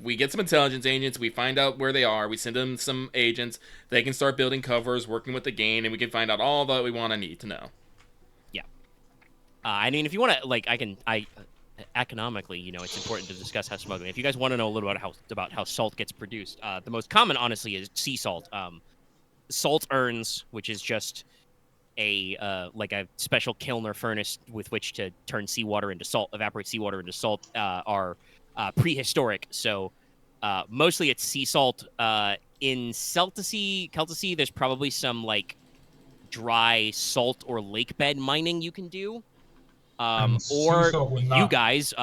Speaker 3: we get some intelligence agents, we find out where they are, we send them some agents, they can start building covers, working with the gang, and we can find out all that we want to need to know.
Speaker 1: Yeah. I mean, if you want to, economically, it's important to discuss how smuggling. If you guys want to know a little about how salt gets produced, the most common, honestly, is sea salt. Salt urns, which is just a special kiln or furnace with which to turn seawater into salt, evaporate seawater into salt, are prehistoric. So mostly it's sea salt. In Celticy, there's probably some dry salt or lake bed mining you can do. Or you guys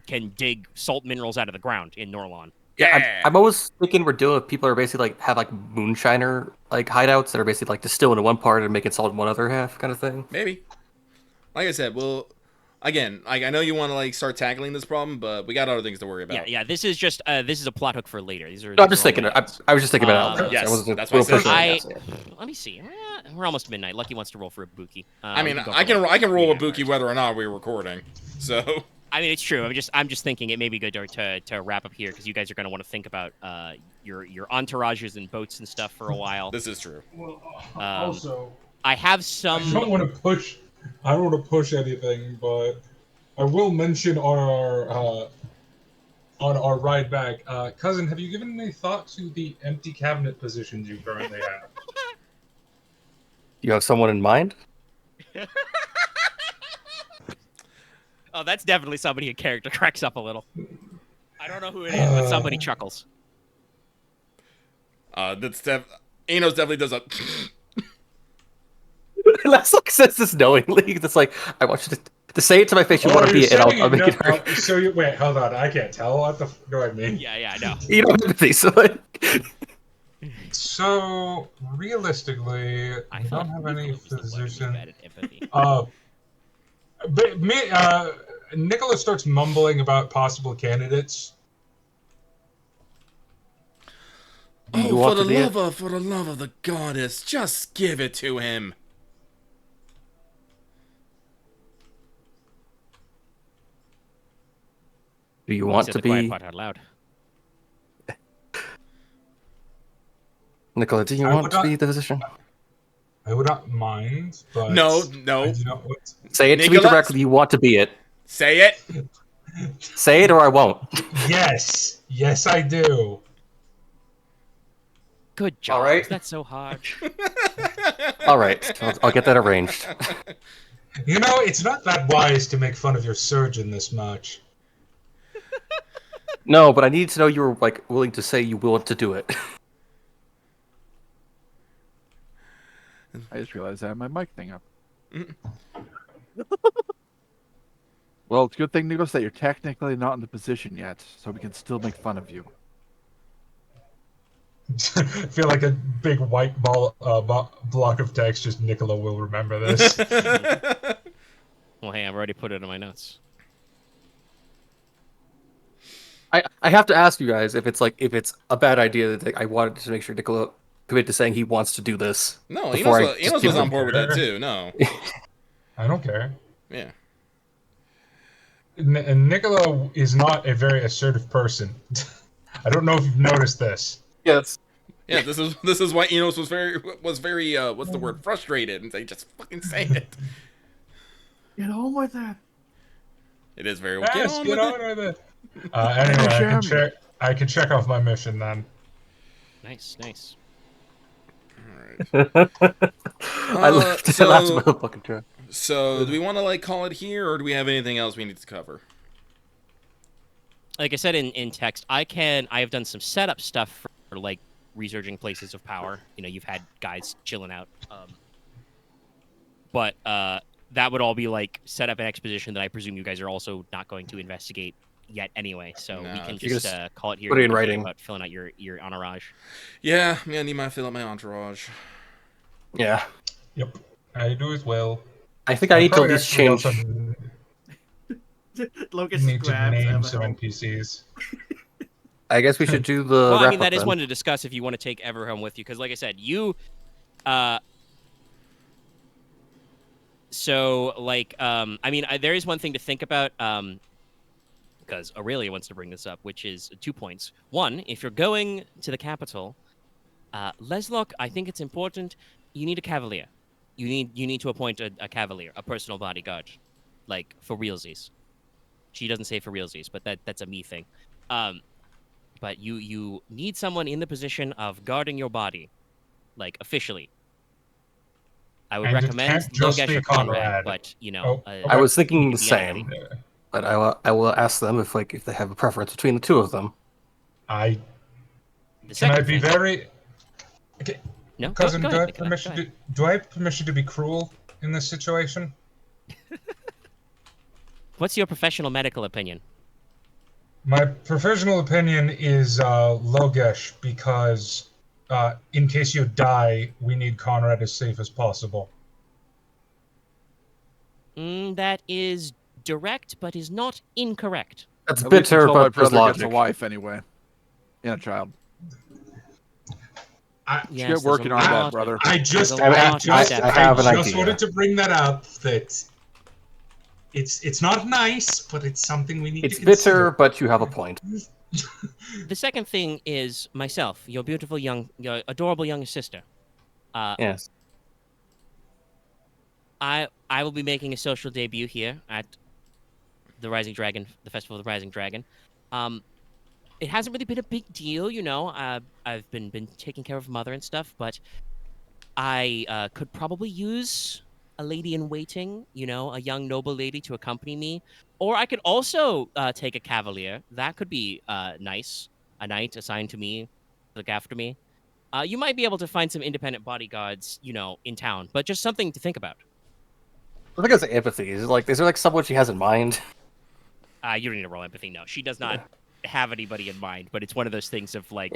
Speaker 1: can dig salt minerals out of the ground in Norlon.
Speaker 4: Yeah, I'm always thinking we're doing if people are basically have moonshiner hideouts that are basically distilling in one part and making salt in one other half kind of thing.
Speaker 3: Maybe. Like I said, again, I know you want to start tackling this problem, but we got other things to worry about.
Speaker 1: Yeah. This is just this is a plot hook for later. These are.
Speaker 4: No, I'm just thinking. I was just thinking about it.
Speaker 3: Yes,
Speaker 4: that's
Speaker 3: why I
Speaker 1: said. Let me see. We're almost midnight. Lucky wants to roll for a buki.
Speaker 3: I mean, I can roll a buki whether or not we're recording. So.
Speaker 1: I mean, it's true. I'm just thinking it may be good to wrap up here because you guys are going to want to think about your entourages and boats and stuff for a while.
Speaker 3: This is true.
Speaker 8: Well, also,
Speaker 1: I have some.
Speaker 8: I don't want to push anything, but I will mention on our ride back, cousin. Have you given any thought to the empty cabinet positions you currently have?
Speaker 4: You have someone in mind?
Speaker 1: Oh, that's definitely somebody in character cracks up a little. I don't know who it is, but somebody chuckles.
Speaker 3: Inos definitely does a.
Speaker 4: Leslok says this knowingly. It's like, I want you to say it to my face. You want to be it, and I'll make it hurt.
Speaker 8: So wait, hold on. I can't tell. What the f do I mean?
Speaker 1: Yeah, I know.
Speaker 4: You don't have empathy, so.
Speaker 2: So realistically, I don't have any physician. But Nicola starts mumbling about possible candidates.
Speaker 3: Oh, for the love of the goddess, just give it to him.
Speaker 4: Do you want to be?
Speaker 1: Quiet part out loud.
Speaker 4: Nicola, do you want to be the physician?
Speaker 2: I would not mind, but
Speaker 3: no.
Speaker 2: I do not want to.
Speaker 4: Say it to me directly. You want to be it.
Speaker 3: Say it.
Speaker 4: Say it, or I won't.
Speaker 2: Yes, I do.
Speaker 1: Good job.
Speaker 4: All right.
Speaker 1: That's so hard.
Speaker 4: All right, I'll get that arranged.
Speaker 2: It's not that wise to make fun of your surgeon this much.
Speaker 4: No, but I need to know you were willing to say you want to do it.
Speaker 5: I just realized I have my mic thing up.
Speaker 3: Mm-hmm.
Speaker 5: Well, it's a good thing, Nicola, that you're technically not in the position yet, so we can still make fun of you.
Speaker 2: I feel like a big white block of text. Just Nicola will remember this.
Speaker 1: Well, hey, I've already put it in my notes.
Speaker 4: I have to ask you guys if it's a bad idea that I wanted to make sure Nicola committed to saying he wants to do this.
Speaker 3: No, Inos was on board with that too. No,
Speaker 2: I don't care.
Speaker 3: Yeah.
Speaker 2: And Nicola is not a very assertive person. I don't know if you've noticed this.
Speaker 4: Yes.
Speaker 3: Yeah, this is why Inos was very what's the word, frustrated, and say just fucking say it.
Speaker 6: Get on with it.
Speaker 3: It is very
Speaker 2: Yes, get on with it. Anyway, I can check off my mission then.
Speaker 1: Nice.
Speaker 3: All right.
Speaker 4: I left the last motherfucking truck.
Speaker 3: So, do we want to call it here, or do we have anything else we need to cover?
Speaker 1: Like I said in text, I have done some setup stuff for researching places of power. You've had guys chilling out. But that would all be like set up an exposition that I presume you guys are also not going to investigate yet anyway. So we
Speaker 3: No,
Speaker 1: can
Speaker 3: you
Speaker 1: just
Speaker 4: just
Speaker 1: call it here.
Speaker 4: put it
Speaker 1: You
Speaker 4: in
Speaker 1: can think
Speaker 4: writing.
Speaker 1: about filling out your entourage.
Speaker 3: Yeah, I need my fill up my entourage.
Speaker 4: Yeah.
Speaker 2: Yep, I do as well.
Speaker 4: I think I need to at
Speaker 2: probably
Speaker 4: least
Speaker 2: actually
Speaker 4: change.
Speaker 2: also
Speaker 6: Logesh
Speaker 2: need to
Speaker 6: grabs
Speaker 2: name some
Speaker 6: Everhelm.
Speaker 2: NPCs.
Speaker 4: I guess we should do the
Speaker 1: Well, I
Speaker 4: wrap
Speaker 1: mean,
Speaker 4: up
Speaker 1: that is
Speaker 4: then.
Speaker 1: one to discuss if you want to take Everhelm with you, because like I said, so like I mean, there is one thing to think about because Aurelia wants to bring this up, which is 2 points. One, if you're going to the capital, Leslok, I think it's important. You need a cavalier. You need to appoint a cavalier, a personal bodyguard, like for realsies. She doesn't say for realsies, but that's a me thing. But you need someone in the position of guarding your body, like officially. I would
Speaker 2: And it
Speaker 1: recommend
Speaker 2: can't just
Speaker 1: Logesh
Speaker 2: be
Speaker 1: or Konrad,
Speaker 2: Konrad.
Speaker 1: but you know,
Speaker 2: Oh,
Speaker 4: I
Speaker 2: okay.
Speaker 4: was thinking
Speaker 1: it
Speaker 4: the
Speaker 1: could be anybody.
Speaker 4: same, but I will ask them if they have a preference between the two of them.
Speaker 2: I
Speaker 1: The
Speaker 2: can I
Speaker 1: second
Speaker 2: be
Speaker 1: thing,
Speaker 2: very okay,
Speaker 1: no,
Speaker 2: cousin?
Speaker 1: go
Speaker 2: do I
Speaker 1: ahead,
Speaker 2: have
Speaker 1: Nicola,
Speaker 2: permission
Speaker 1: go ahead.
Speaker 2: to do I have permission to be cruel in this situation?
Speaker 1: What's your professional medical opinion?
Speaker 2: My professional opinion is Logesh because in case you die, we need Konrad as safe as possible.
Speaker 1: That is direct, but is not incorrect.
Speaker 4: That's
Speaker 5: At least
Speaker 4: bitter,
Speaker 5: until my
Speaker 4: but there's
Speaker 5: brother gets a
Speaker 4: logic.
Speaker 5: wife anyway, and a child.
Speaker 1: Yes,
Speaker 5: get
Speaker 1: there's
Speaker 5: working
Speaker 1: a
Speaker 5: on that,
Speaker 1: lot-
Speaker 5: brother.
Speaker 2: I just
Speaker 1: There's a lot of
Speaker 4: I
Speaker 1: steps.
Speaker 4: have an
Speaker 2: just
Speaker 4: idea.
Speaker 2: wanted to bring that up. That it's not nice, but it's something we need
Speaker 4: It's
Speaker 2: to consider.
Speaker 4: bitter, but you have a point.
Speaker 1: The second thing is myself, your beautiful your adorable young sister.
Speaker 4: Yes.
Speaker 1: I will be making a social debut here at the Rising Dragon, the Festival of the Rising Dragon. It hasn't really been a big deal, you know. I've been taking care of mother and stuff, but I could probably use a lady in waiting, you know, a young noble lady to accompany me, or I could also take a cavalier. That could be nice. A knight assigned to me, to look after me. You might be able to find some independent bodyguards, you know, in town, but just something to think about.
Speaker 4: I think it's empathy. Is there like someone she has in mind?
Speaker 1: You don't need to roll empathy. No, she does not have anybody in mind. But it's one of those things of like,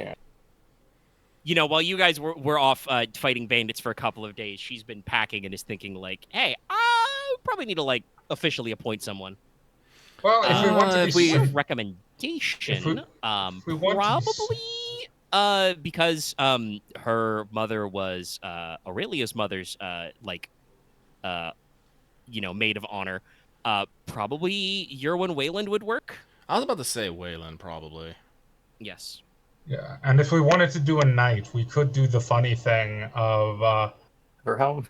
Speaker 1: you know, while you guys were off fighting bandits for a couple of days, she's been packing and is thinking like, hey, I probably need to like officially appoint someone.
Speaker 2: Well, if we want to be
Speaker 1: Word of recommendation,
Speaker 2: if we want
Speaker 1: probably because her mother was Aurelia's mother's you know, maid of honor. Probably Yerwin Wayland would work.
Speaker 3: I was about to say Wayland, probably.
Speaker 1: Yes.
Speaker 2: Yeah, and if we wanted to do a knight, we could do the funny thing of
Speaker 4: Everhelm?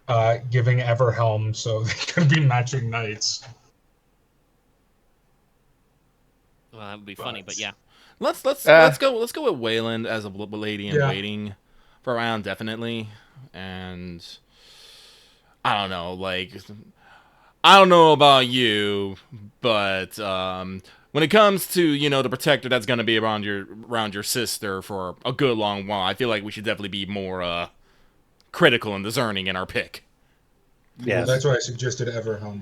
Speaker 2: giving Everhelm so they could be matching knights.
Speaker 1: Well, that would be funny, but yeah.
Speaker 3: Let's go with Wayland as a lady in waiting for around definitely, and I don't know, like I don't know about you, but when it comes to, you know, the protector that's gonna be around your sister for a good long while, I feel like we should definitely be more critical and discerning in our pick.
Speaker 2: Yeah,
Speaker 4: Yes.
Speaker 2: that's why I suggested Everhelm.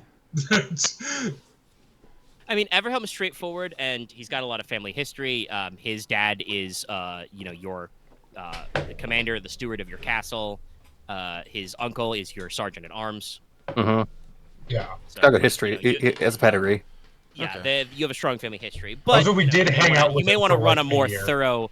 Speaker 1: I mean, Everhelm is straightforward, and he's got a lot of family history. His dad is, you know, your the commander, the steward of your castle. His uncle is your sergeant at arms.
Speaker 4: Mm-hmm.
Speaker 2: Yeah.
Speaker 1: So,
Speaker 4: Got good history.
Speaker 1: you know,
Speaker 4: It has a pedigree.
Speaker 1: Yeah,
Speaker 3: Okay.
Speaker 1: you have a strong family history. But
Speaker 2: Although we did hang out with
Speaker 1: you may
Speaker 2: it
Speaker 1: want to
Speaker 2: for
Speaker 1: run
Speaker 2: like
Speaker 1: a more
Speaker 2: a year.
Speaker 1: thorough.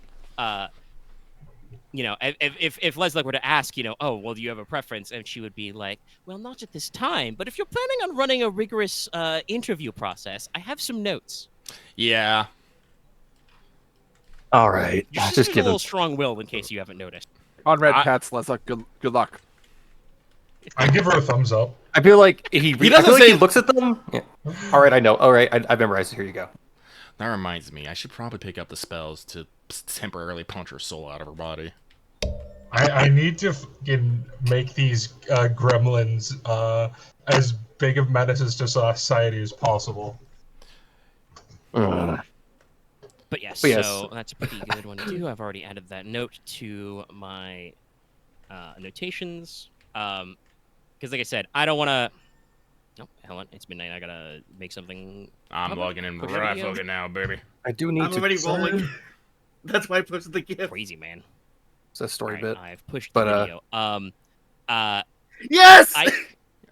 Speaker 1: You know, if Leslok were to ask, you know, oh, well, do you have a preference? And she would be like, well, not at this time. But if you're planning on running a rigorous interview process, I have some notes.
Speaker 3: Yeah.
Speaker 4: All right.
Speaker 1: Your
Speaker 4: Just
Speaker 1: sister's
Speaker 4: give
Speaker 1: a little
Speaker 4: him.
Speaker 1: strong-willed, in case you haven't noticed.
Speaker 5: Konrad
Speaker 3: I-
Speaker 5: pats Leslok. Good luck.
Speaker 2: I give her a thumbs up.
Speaker 4: I feel like I
Speaker 3: doesn't
Speaker 4: feel like
Speaker 3: say-
Speaker 4: he looks at them. Yeah. All right, I know. All right, I memorized it. Here you go.
Speaker 3: That reminds me, I should probably pick up the spells to temporarily punch her soul out of her body.
Speaker 2: I need to make these gremlins as big of menaces to society as possible.
Speaker 4: Mm.
Speaker 1: But yes,
Speaker 4: But yes.
Speaker 1: so that's a pretty good one to do. I've already added that note to my notations. Because like I said, I don't want to... No, hold on. It's midnight. I gotta make something.
Speaker 3: I'm
Speaker 1: public.
Speaker 3: logging in
Speaker 1: Push
Speaker 3: right
Speaker 1: video.
Speaker 3: fucking now, baby.
Speaker 4: I do need
Speaker 7: I'm
Speaker 4: to.
Speaker 7: already
Speaker 2: Sorry.
Speaker 7: rolling. That's why I posted the gift.
Speaker 1: Crazy man.
Speaker 4: It's a story
Speaker 1: All
Speaker 4: bit.
Speaker 1: I've pushed
Speaker 4: But,
Speaker 1: the video.
Speaker 7: Yes!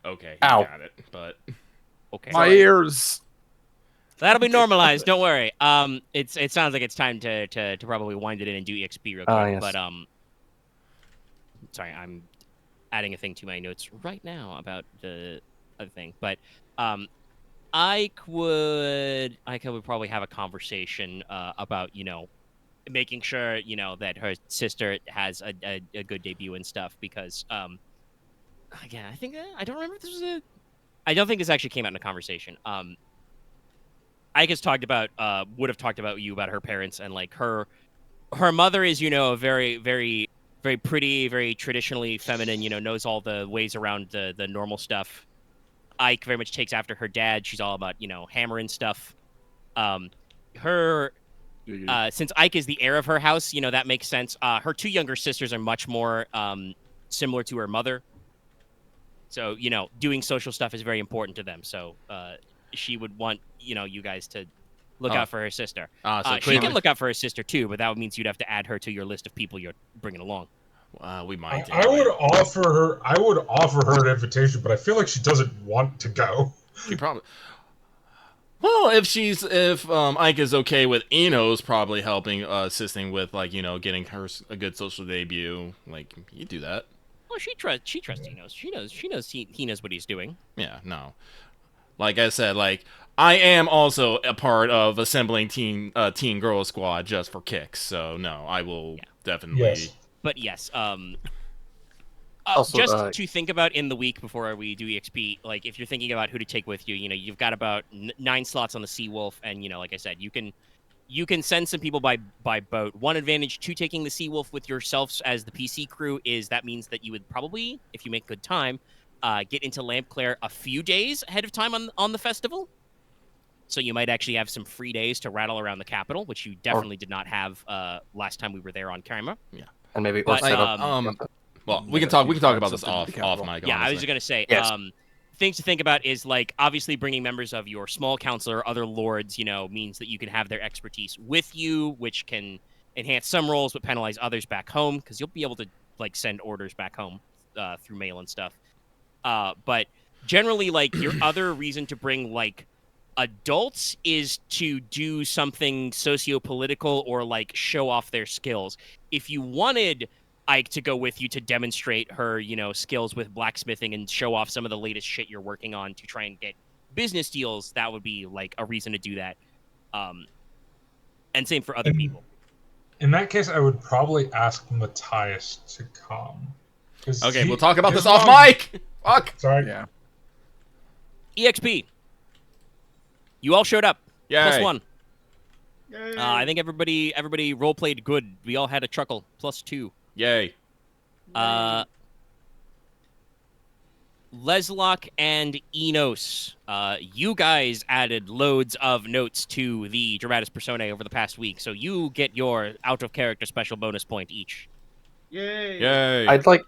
Speaker 3: Okay,
Speaker 4: Ow.
Speaker 3: you got it. But
Speaker 1: Okay.
Speaker 5: My ears.
Speaker 1: That'll be normalized. Don't worry. It sounds like it's time to probably wind it in and do EXP real quick.
Speaker 4: Yes.
Speaker 1: But sorry, I'm adding a thing to my notes right now about the other thing. But Ike would probably have a conversation about making sure that her sister has a good debut and stuff because again I think I don't remember if this was I don't think this actually came out in a conversation. Ike has talked about would have talked about you about her parents and like her mother is a very very very pretty, very traditionally feminine, knows all the ways around the normal stuff. Ike very much takes after her dad. She's all about hammering stuff. Since Ike is the heir of her house, that makes sense. Her two younger sisters are much more similar to her mother. So, doing social stuff is very important to them. So, she would want, you guys to look out for her sister. She can look out for her sister too, but that means you'd have to add her to your list of people you're bringing along.
Speaker 3: we might.
Speaker 2: I would offer her an invitation, but I feel like she doesn't want to go.
Speaker 3: She probably. Well, if Ike is okay with Inos probably helping, assisting with getting her a good social debut, like you do that.
Speaker 1: Well, she trusts Inos. She knows he knows what he's doing.
Speaker 3: Yeah, no. Like I said, I am also a part of assembling teen girl squad just for kicks. So no, I will definitely.
Speaker 2: Yes.
Speaker 1: But yes,
Speaker 4: Also,
Speaker 1: just to think about in the week before we do EXP, like if you're thinking about who to take with you, you've got about 9 slots on the Seawolf, and like I said, you can send some people by boat. One advantage to taking the Seawolf with yourselves as the PC crew is that means that you would probably, if you make good time, get into Lampclair a few days ahead of time on the festival. So you might actually have some free days to rattle around the capital, which you definitely did not have last time we were there on camera.
Speaker 3: Yeah,
Speaker 4: and maybe
Speaker 1: But,
Speaker 4: set up.
Speaker 3: well, we can talk about this off mic.
Speaker 1: Yeah, I was going to say,
Speaker 4: Yes.
Speaker 1: things to think about is obviously bringing members of your small council or other lords, means that you can have their expertise with you, which can enhance some roles but penalize others back home because you'll be able to send orders back home through mail and stuff. But generally, your other reason to bring adults is to do something socio-political or show off their skills. If you wanted Ike to go with you to demonstrate her, skills with blacksmithing and show off some of the latest shit you're working on to try and get business deals, that would be a reason to do that. And same for other people.
Speaker 2: In that case, I would probably ask Matthias to come.
Speaker 3: Okay, we'll talk about this off mic. Fuck.
Speaker 2: Sorry.
Speaker 5: Yeah.
Speaker 1: EXP. You all showed up.
Speaker 3: Yay.
Speaker 1: +1.
Speaker 7: Yay.
Speaker 1: I think everybody role played good. We all had a chuckle. +2.
Speaker 3: Yay.
Speaker 1: Leslok and Inos, you guys added loads of notes to the Dramatis Personae over the past week, so you get your out-of-character special bonus point each.
Speaker 7: Yay.
Speaker 3: Yay.
Speaker 4: I'd like.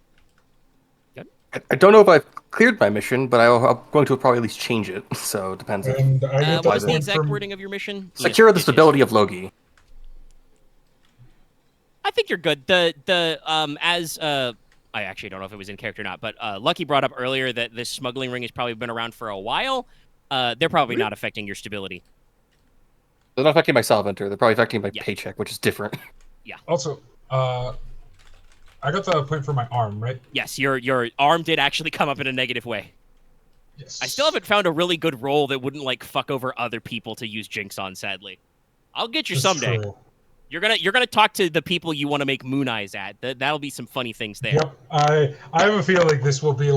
Speaker 1: Good.
Speaker 4: I don't know if I've cleared my mission, but I'm going to probably at least change it. So it depends.
Speaker 2: And I get
Speaker 1: What was the
Speaker 2: point
Speaker 1: exact
Speaker 2: from-
Speaker 1: wording of your mission?
Speaker 4: Secure the
Speaker 1: Yes,
Speaker 4: stability of Logi.
Speaker 1: I think you're good. I actually don't know if it was in character or not, but Lucky brought up earlier that this smuggling ring has probably been around for a while. They're probably not affecting your stability.
Speaker 4: They're not affecting my solventer. They're probably affecting my
Speaker 1: Yeah.
Speaker 4: paycheck, which is different.
Speaker 2: Also, I got the point for my arm, right?
Speaker 1: Yes, your arm did actually come up in a negative way.
Speaker 2: Yes.
Speaker 1: I still haven't found a really good role that wouldn't fuck over other people to use Jinx on, sadly. I'll get you
Speaker 2: That's
Speaker 1: someday.
Speaker 2: true.
Speaker 1: You're gonna talk to the people you want to make Moon Eyes at. That'll be some funny things there.
Speaker 2: Yep. I have a feeling this will be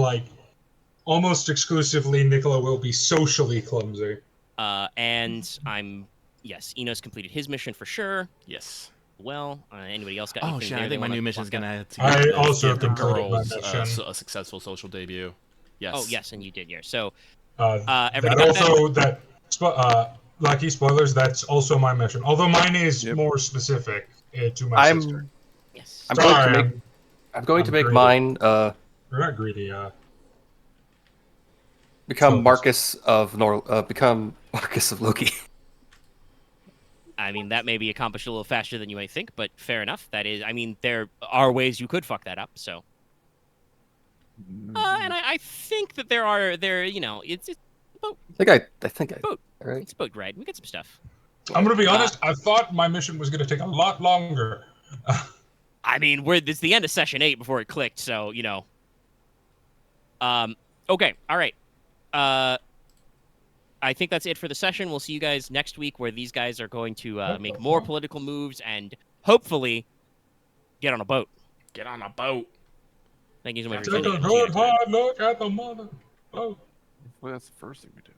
Speaker 2: almost exclusively Nicola will be socially clumsy.
Speaker 1: And Enos completed his mission for sure.
Speaker 3: Yes.
Speaker 1: Well, anybody else got
Speaker 3: Oh
Speaker 1: anything
Speaker 3: shit!
Speaker 1: there
Speaker 3: I
Speaker 1: they
Speaker 3: think my
Speaker 1: wanna
Speaker 3: new mission's
Speaker 1: fuck up?
Speaker 3: gonna.
Speaker 2: I also
Speaker 3: give the
Speaker 2: completed my
Speaker 3: girls
Speaker 2: mission.
Speaker 3: a successful social debut. Yes.
Speaker 1: Oh yes, and you did, yeah. So
Speaker 2: That
Speaker 1: everybody got
Speaker 2: also that lucky spoilers. That's also my mission. Although mine is
Speaker 5: Yep.
Speaker 2: more specific to my sister.
Speaker 1: yes.
Speaker 4: I'm
Speaker 2: Sorry,
Speaker 4: going to make. I'm going to
Speaker 2: I'm
Speaker 4: make
Speaker 2: greedy.
Speaker 4: mine.
Speaker 2: We're not greedy.
Speaker 4: Become
Speaker 2: Focus.
Speaker 4: become Marcus of Logi.
Speaker 1: I mean, that may be accomplished a little faster than you might think, but fair enough. That is, I mean, there are ways you could fuck that up. So, and I think that you know, it's boat.
Speaker 4: I think I
Speaker 1: Boat.
Speaker 4: right.
Speaker 1: It's boat ride. We got some stuff.
Speaker 2: I'm gonna be honest. I thought my mission was gonna take a lot longer.
Speaker 1: I mean, it's the end of session 8 before it clicked, so you know. Okay, all right. I think that's it for the session. We'll see you guys next week, where these guys are going to make more political moves and hopefully get on a boat.
Speaker 3: Get on a boat.
Speaker 1: Thank you so much for
Speaker 2: Take
Speaker 1: tuning
Speaker 2: a
Speaker 1: in. See you
Speaker 2: good
Speaker 1: next time.
Speaker 2: hard look at the mother. Oh.
Speaker 5: Well, that's the first thing we do.